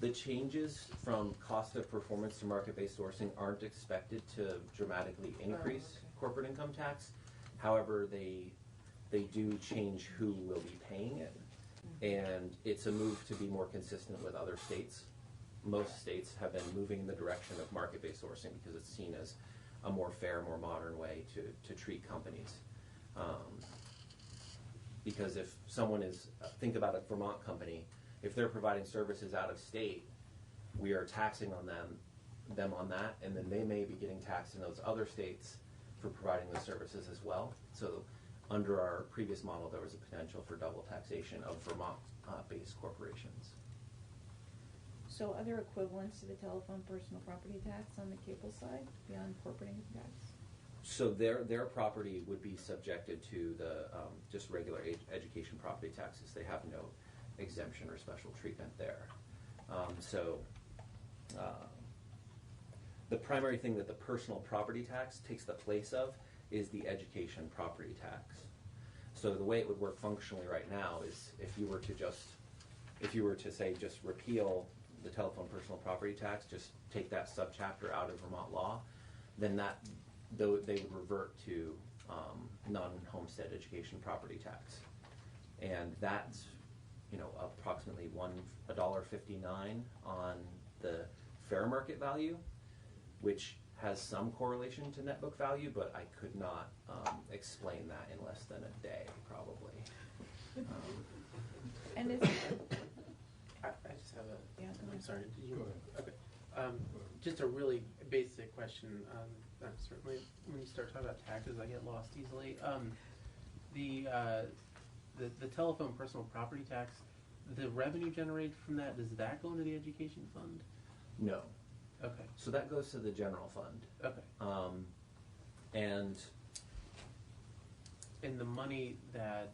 The changes from cost of performance to market-based sourcing aren't expected to dramatically increase corporate income tax. However, they do change who will be paying it, and it's a move to be more consistent with other states. Most states have been moving in the direction of market-based sourcing because it's seen as a more fair, more modern way to treat companies. Because if someone is, think about a Vermont company, if they're providing services out of state, we are taxing on them on that, and then they may be getting taxed in those other states for providing those services as well. So under our previous model, there was a potential for double taxation of Vermont-based corporations. So other equivalents to the telephone personal property tax on the cable side beyond corporate income tax? So their property would be subjected to the just regular education property taxes. They have no exemption or special treatment there. The primary thing that the personal property tax takes the place of is the education property tax. So the way it would work functionally right now is if you were to say just repeal the telephone personal property tax, just take that subchapter out of Vermont law, then they would revert to non-homestead education property tax, and that's approximately $1.59 on the fair market value, which has some correlation to net book value, but I could not explain that in less than a day, probably. And is I just have a. Yeah, go I'm ahead. sorry. Did you? Go ahead. Okay. Just a really basic question. Certainly, when you start talking about taxes, I get lost easily. The telephone personal property tax, the revenue generated from that, does that go into the education fund? No. Okay. So that goes to the general fund. Okay. And the money that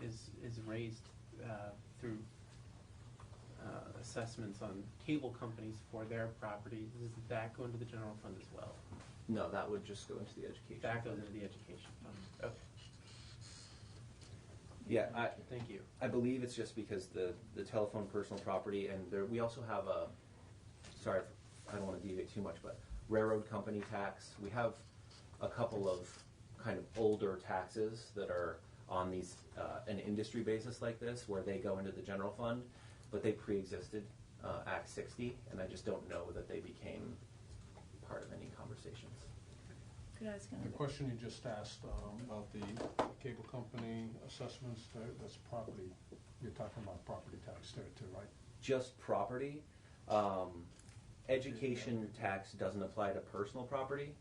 is raised through assessments on cable companies for their properties, does that go into the general fund as well? no, that would just go into the education That goes fund. into the education fund. Okay. Yeah, Thank you. I believe it's just because the telephone personal property, and we also have sorry, I don't want to deviate too much, but railroad company tax. We have a couple of kind of older taxes that are on these an industry basis like this, where they go into the general fund, but they pre-existed Act 60, and I just don't know that they became part of any conversations. Could I ask The another? question you just asked about the cable company assessments, that's property, you're talking about property tax there too, right? Just property. Education tax doesn't apply to personal property.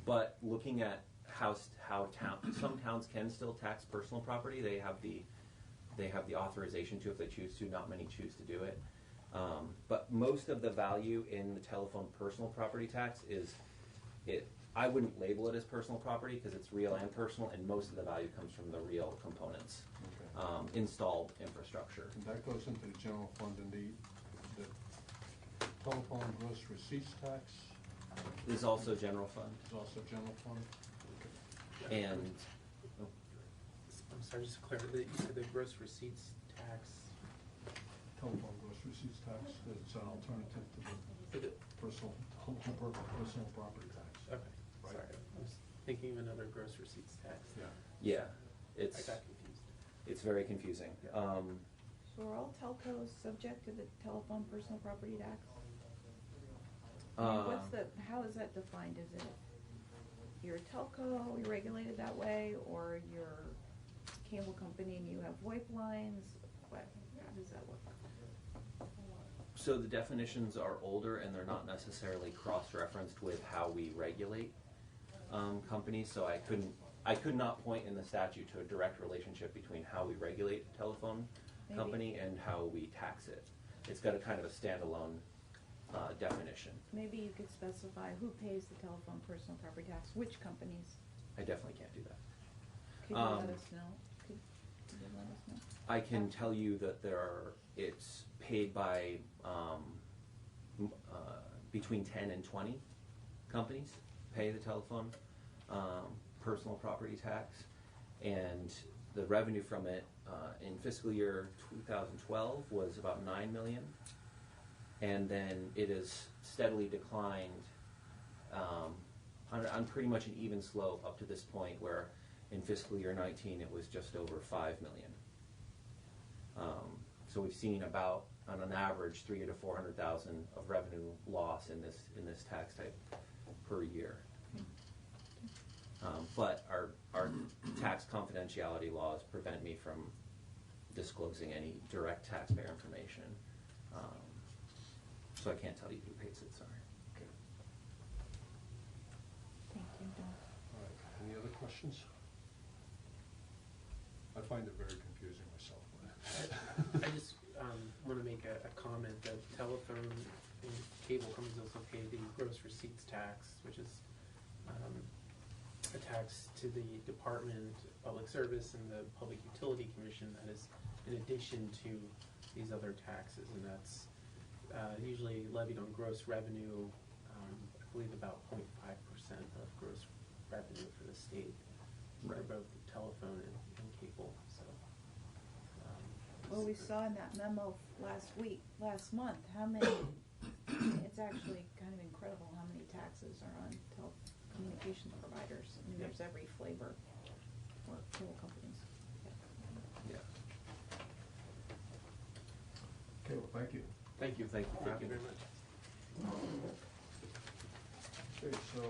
But looking at how some towns can still tax personal property, they have the authorization to if they choose to. Not many choose to do it. But most of the value in the telephone personal property tax I wouldn't label it as personal property because it's real and personal, and most of the value comes from the real components. Okay. installed infrastructure. And that goes into the general fund, and the telephone gross receipts tax Is also general fund. is also general fund? And, I'm sorry, just to clarify, you said the gross receipts tax. Telephone gross receipts tax, it's an alternative to the personal property tax. Okay, sorry, I was thinking of another gross receipts tax. yeah, I it's, got confused. it's very confusing. So are all telcos subject to the telephone personal property tax? How is that defined? Is it you're a telco, you're regulated that way, or you're a cable company and you have VoIP lines? How does that work? So the definitions are older and they're not necessarily cross-referenced with how we regulate companies, so I could not point in the statute to a direct relationship between how we regulate a telephone company and how we tax it. It's got a kind of a standalone definition. Maybe you could specify who pays the telephone personal property tax, which companies? I definitely can't do that. Could you let us know? Could you let us know? I can tell you that it's paid by between 10 and 20 companies pay the telephone personal property tax, and the revenue from it in fiscal year 2012 was about $9 million, and then it has steadily declined on pretty much an even slope up to this point, where in fiscal year 19 it was just over $5 million. So we've seen about, on an average, $300,000 to $400,000 of revenue loss in this tax type per year. But our tax confidentiality laws prevent me from disclosing any direct taxpayer information. So I can't tell you who pays it, sorry. Okay. Thank you, Don. All right, any other questions? I find it very confusing myself. I just want to make a comment that telephone and cable companies also pay the gross receipts tax, which is a tax to the Department of Public Service and the Public Utility Commission that is in addition to these other taxes, and that's usually levied on gross revenue, I believe about 0.5% of gross revenue for the state, for both the telephone and cable. So, Well, we saw in that memo last month, how many, it's actually kind of incredible how many taxes are on telecommunications providers. I mean, there's every flavor for cable companies. Yeah. Okay, well, thank you. Thank you. thank you very much. Okay, so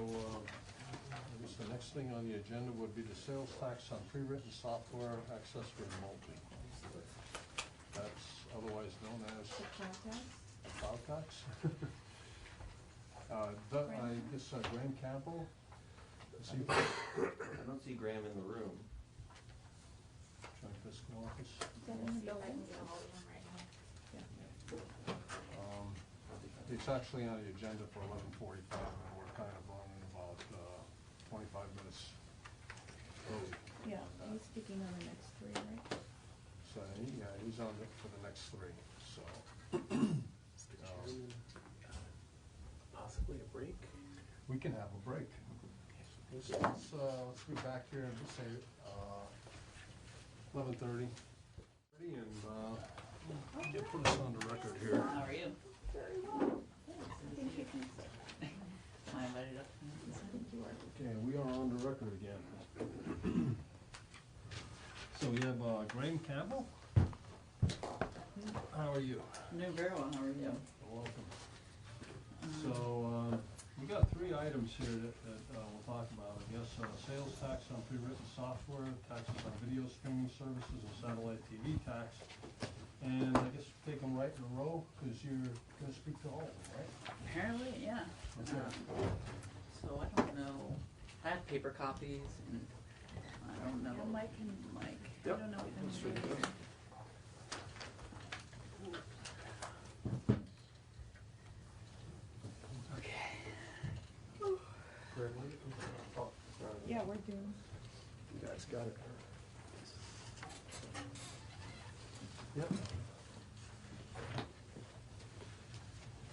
I guess the next thing on the agenda would be the sales tax on pre-written software accessed remotely. That's otherwise known as The cloud tax? a cloud tax. I guess Graham Campbell. I don't see Graham in the room. Joint fiscal office. Is that in the building? It's actually on the agenda for 11:45, and we're kind of running about 25 minutes early. Yeah, he's speaking on the next three, right? So, yeah, he's on for the next three, so. Mr. Chairman, possibly a break? We can have a break. Thank you. Let's be back here and say 11:30. And get put us on the record here. How are you? Very well. Am I invited up? Okay, we are on the record again. So we have Graham Campbell. How are you? I'm doing very well. How are you? Welcome. So we got three items here that we'll talk about. I guess sales tax on pre-written software, taxes on video streaming services, and satellite TV tax. And I guess take them right in a row because you're going to speak to all of them, right? Apparently, yeah. Okay. So I don't know. I have paper copies, and I don't know. Yeah, Mike and Mike. Yep. I don't know if That's anybody right. here. Oh, Yeah, we're doing. you guys got it. Yep.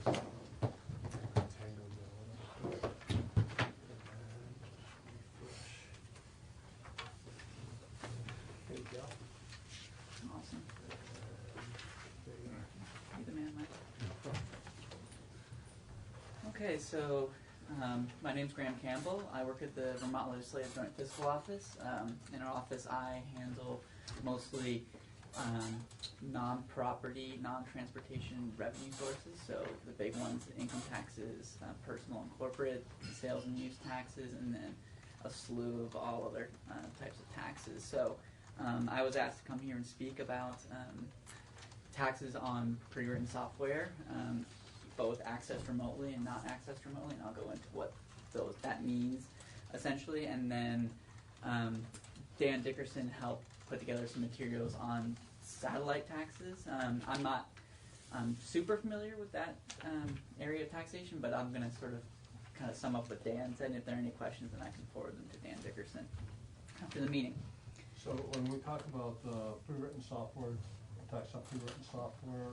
There you go. Awesome. You're the man, Mike. Okay, so my name's Graham Campbell. I work at the Vermont Legislative Joint Fiscal Office. In our office, I handle mostly non-property, non-transportation revenue sources. So the big ones, income taxes, personal and corporate, sales and use taxes, and then a slew of all other types of taxes. So I was asked to come here and speak about taxes on pre-written software, both accessed remotely and not accessed remotely, and I'll go into what that means essentially. And then Dan Dickerson helped put together some materials on satellite taxes. I'm not super familiar with that area of taxation, but I'm going to sort of kind of sum up what Dan said, and if there are any questions, then I can forward them to Dan Dickerson after the meeting. So when we talk about pre-written software, tax on pre-written software,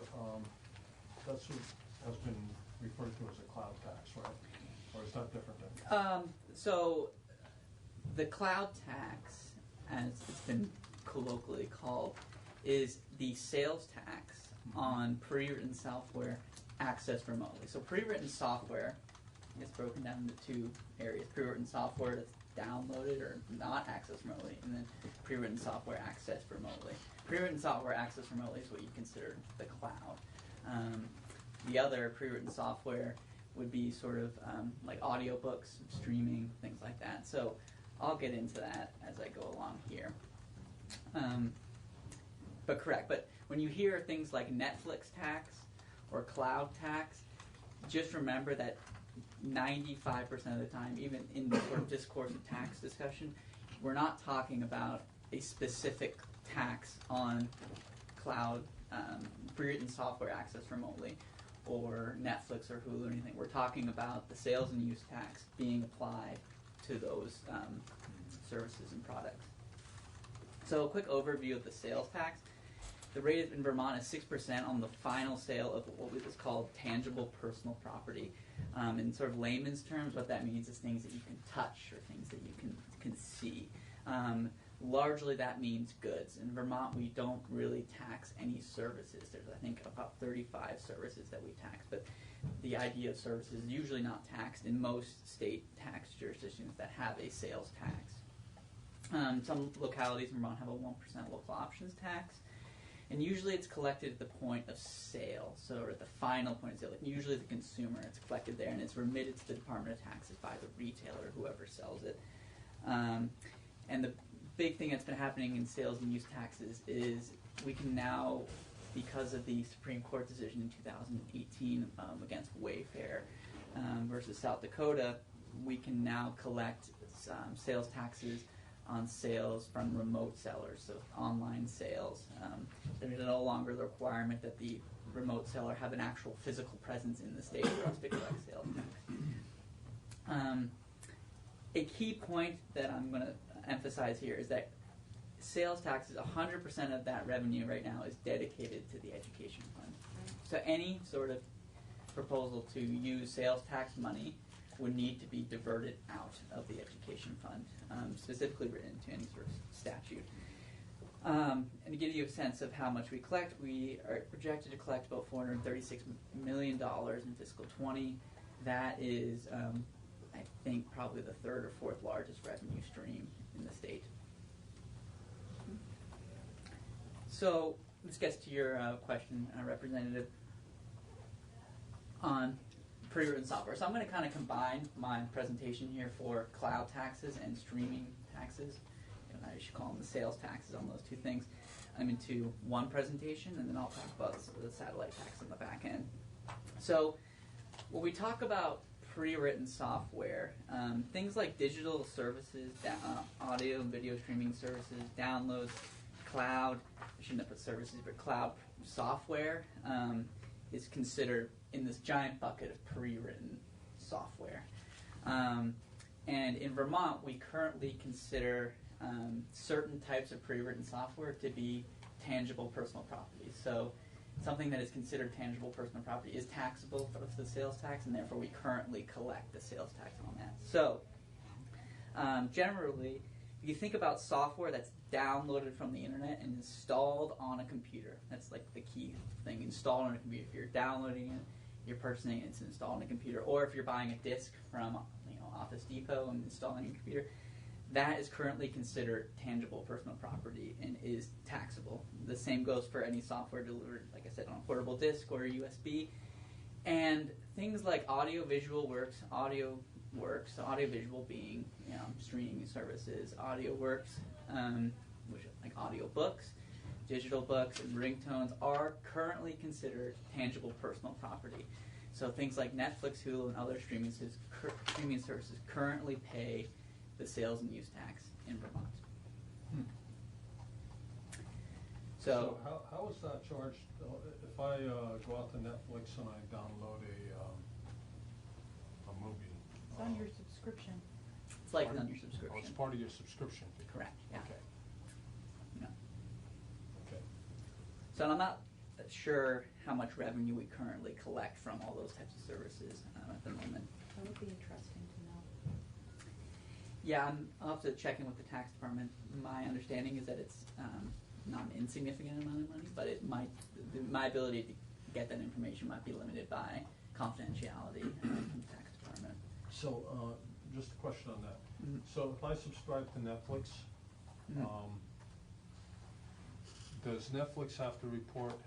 that's what has been referred to as a cloud tax, right? Or is that different than? So the cloud tax, as it's been colloquially called, is the sales tax on pre-written software accessed remotely. So pre-written software is broken down into two areas: pre-written software that's downloaded or not accessed remotely, and then pre-written software accessed remotely. Pre-written software accessed remotely is what you consider the cloud. The other pre-written software would be sort of like audiobooks, streaming, things like that. So I'll get into that as I go along here. But correct. But when you hear things like Netflix tax or cloud tax, just remember that 95% of the time, even in the sort of discourse of tax discussion, we're not talking about a specific tax on cloud pre-written software accessed remotely, or Netflix or Hulu or anything. We're talking about the sales and use tax being applied to those services and products. So a quick overview of the sales tax. The rate in Vermont is 6% on the final sale of what is called tangible personal property. In sort of layman's terms, what that means is things that you can touch or things that you can see. Largely that means goods. In Vermont, we don't really tax any services. There's, I think, about 35 services that we tax, but the idea of services is usually not taxed in most state tax jurisdictions that have a sales tax. Some localities in Vermont have a 1% local options tax, and usually it's collected at the point of sale, so at the final point of sale. Like usually the consumer, it's collected there, and it's remitted to the Department of Taxes by the retailer, whoever sells it. And the big thing that's been happening in sales and use taxes is we can now, because of the Supreme Court decision in 2018 against Wayfair versus South Dakota, we can now collect sales taxes on sales from remote sellers, so online sales. There's no longer the requirement that the remote seller have an actual physical presence in the state for us to collect sales tax. A key point that I'm going to emphasize here is that sales taxes, 100% of that revenue right now is dedicated to the education fund. So any sort of proposal to use sales tax money would need to be diverted out of the education fund, specifically written into any sort of statute. And to give you a sense of how much we collect, we are projected to collect about $436 million in fiscal 20. That is, I think, probably the third or fourth largest revenue stream in the state. So this gets to your question, Representative, on pre-written software. So I'm going to kind of combine my presentation here for cloud taxes and streaming taxes. I should call them the sales taxes on those two things. I'm into one presentation, and then I'll talk about the satellite tax on the back end. So when we talk about pre-written software, things like digital services, audio and video streaming services, downloads, cloud, I shouldn't have put services, but cloud software is considered in this giant bucket of pre-written software. And in Vermont, we currently consider certain types of pre-written software to be tangible personal property. So something that is considered tangible personal property is taxable for the sales tax, and therefore we currently collect the sales tax on that. So generally, if you think about software that's downloaded from the internet and installed on a computer, that's like the key thing, installed on a computer. If you're downloading it, you're purchasing it, it's installed on a computer, or if you're buying a disk from Office Depot and installing a computer, that is currently considered tangible personal property and is taxable. The same goes for any software delivered, like I said, on a portable disk or a USB. And things like audio-visual works, audio-visual being streaming services, audio works, which like audio books, digital books, and ringtones are currently considered tangible personal property. So things like Netflix, Hulu, and other streaming services currently pay the sales and use tax in Vermont. So how is that charged? If I go out to Netflix and I download a movie? It's on your subscription. It's like on your subscription. Oh, it's part of your subscription fee? Correct, yeah. Okay. Yeah. Okay. So I'm not sure how much revenue we currently collect from all those types of services at the moment. That would be interesting to know. Yeah, I'll have to check in with the tax department. My understanding is that it's not an insignificant amount of money, but it might, my ability to get that information might be limited by confidentiality from the tax department. So, just a question on that. Mm-hmm. So if I subscribe to Netflix, does Netflix have to report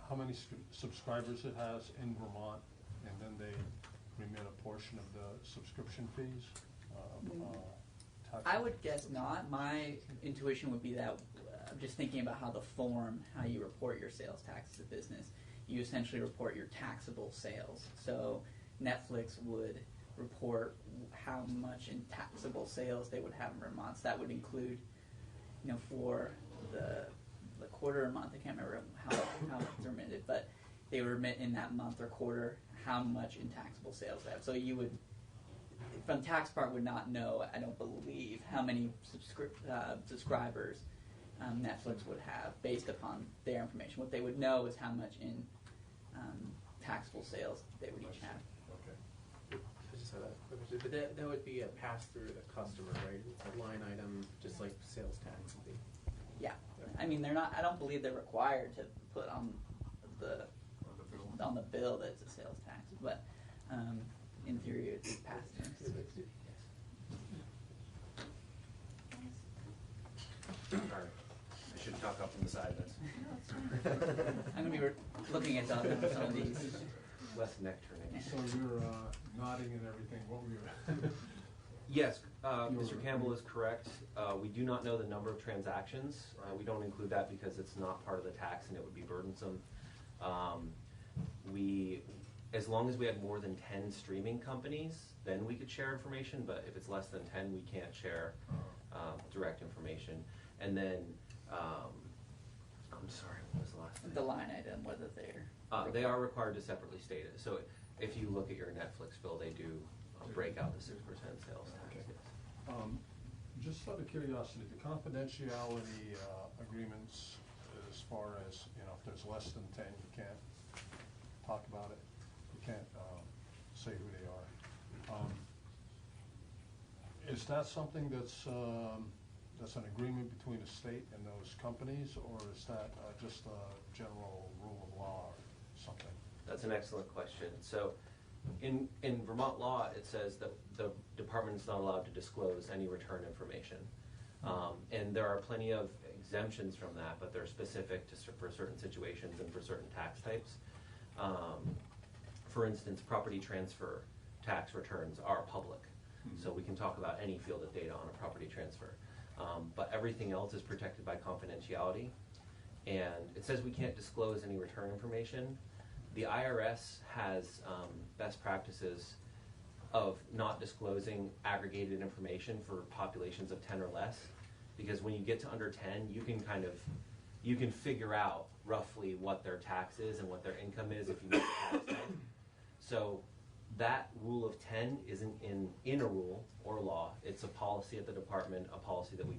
how many subscribers it has in Vermont, and then they remit a portion of the subscription fees? I would guess not. My intuition would be that I'm just thinking about how you report your sales tax as a business. You essentially report your taxable sales. So Netflix would report how much in taxable sales they would have in Vermont. So that would include, for the quarter or month, I can't remember how it's remitted, but they would remit in that month or quarter how much in taxable sales they have. So you would, from tax part, would not know, I don't believe, how many subscribers Netflix would have based upon their information. What they would know is how much in taxable sales they would each have. I just had a question, but that would be a pass through to the customer, right? It's a line item, just like sales tax would be. Yeah, I mean I don't believe they're required to put on the bill that it's a sales tax, but in theory it's passed through. Sorry, I should talk up from the side. I'm going to be looking at some of these. Less neck turning. So you're nodding and everything. What were you? Yes, Mr. Campbell is correct. We do not know the number of transactions. We don't include that because it's not part of the tax and it would be burdensome. As long as we had more than 10 streaming companies, then we could share information, but if it's less than 10, we can't share direct information. And then, I'm sorry, what was the last thing? The line item, whether they're... They are required to separately state it. So if you look at your Netflix bill, they do break out the 6% sales tax. Okay. Just out of curiosity, the confidentiality agreements, as far as, if there's less than 10, you can't talk about it. You can't say who they are. Is that something that's an agreement between the state and those companies, or is that just a general rule of law or something? That's an excellent question. So in Vermont law, it says that the department is not allowed to disclose any return information. And there are plenty of exemptions from that, but they're specific for certain situations and for certain tax types. For instance, property transfer tax returns are public. So we can talk about any field of data on a property transfer. But everything else is protected by confidentiality. And it says we can't disclose any return information. The IRS has best practices of not disclosing aggregated information for populations of 10 or less, because when you get to under 10, you can figure out roughly what their tax is and what their income is if you know the tax type. So that rule of 10 isn't in a rule or law. It's a policy at the department, a policy that we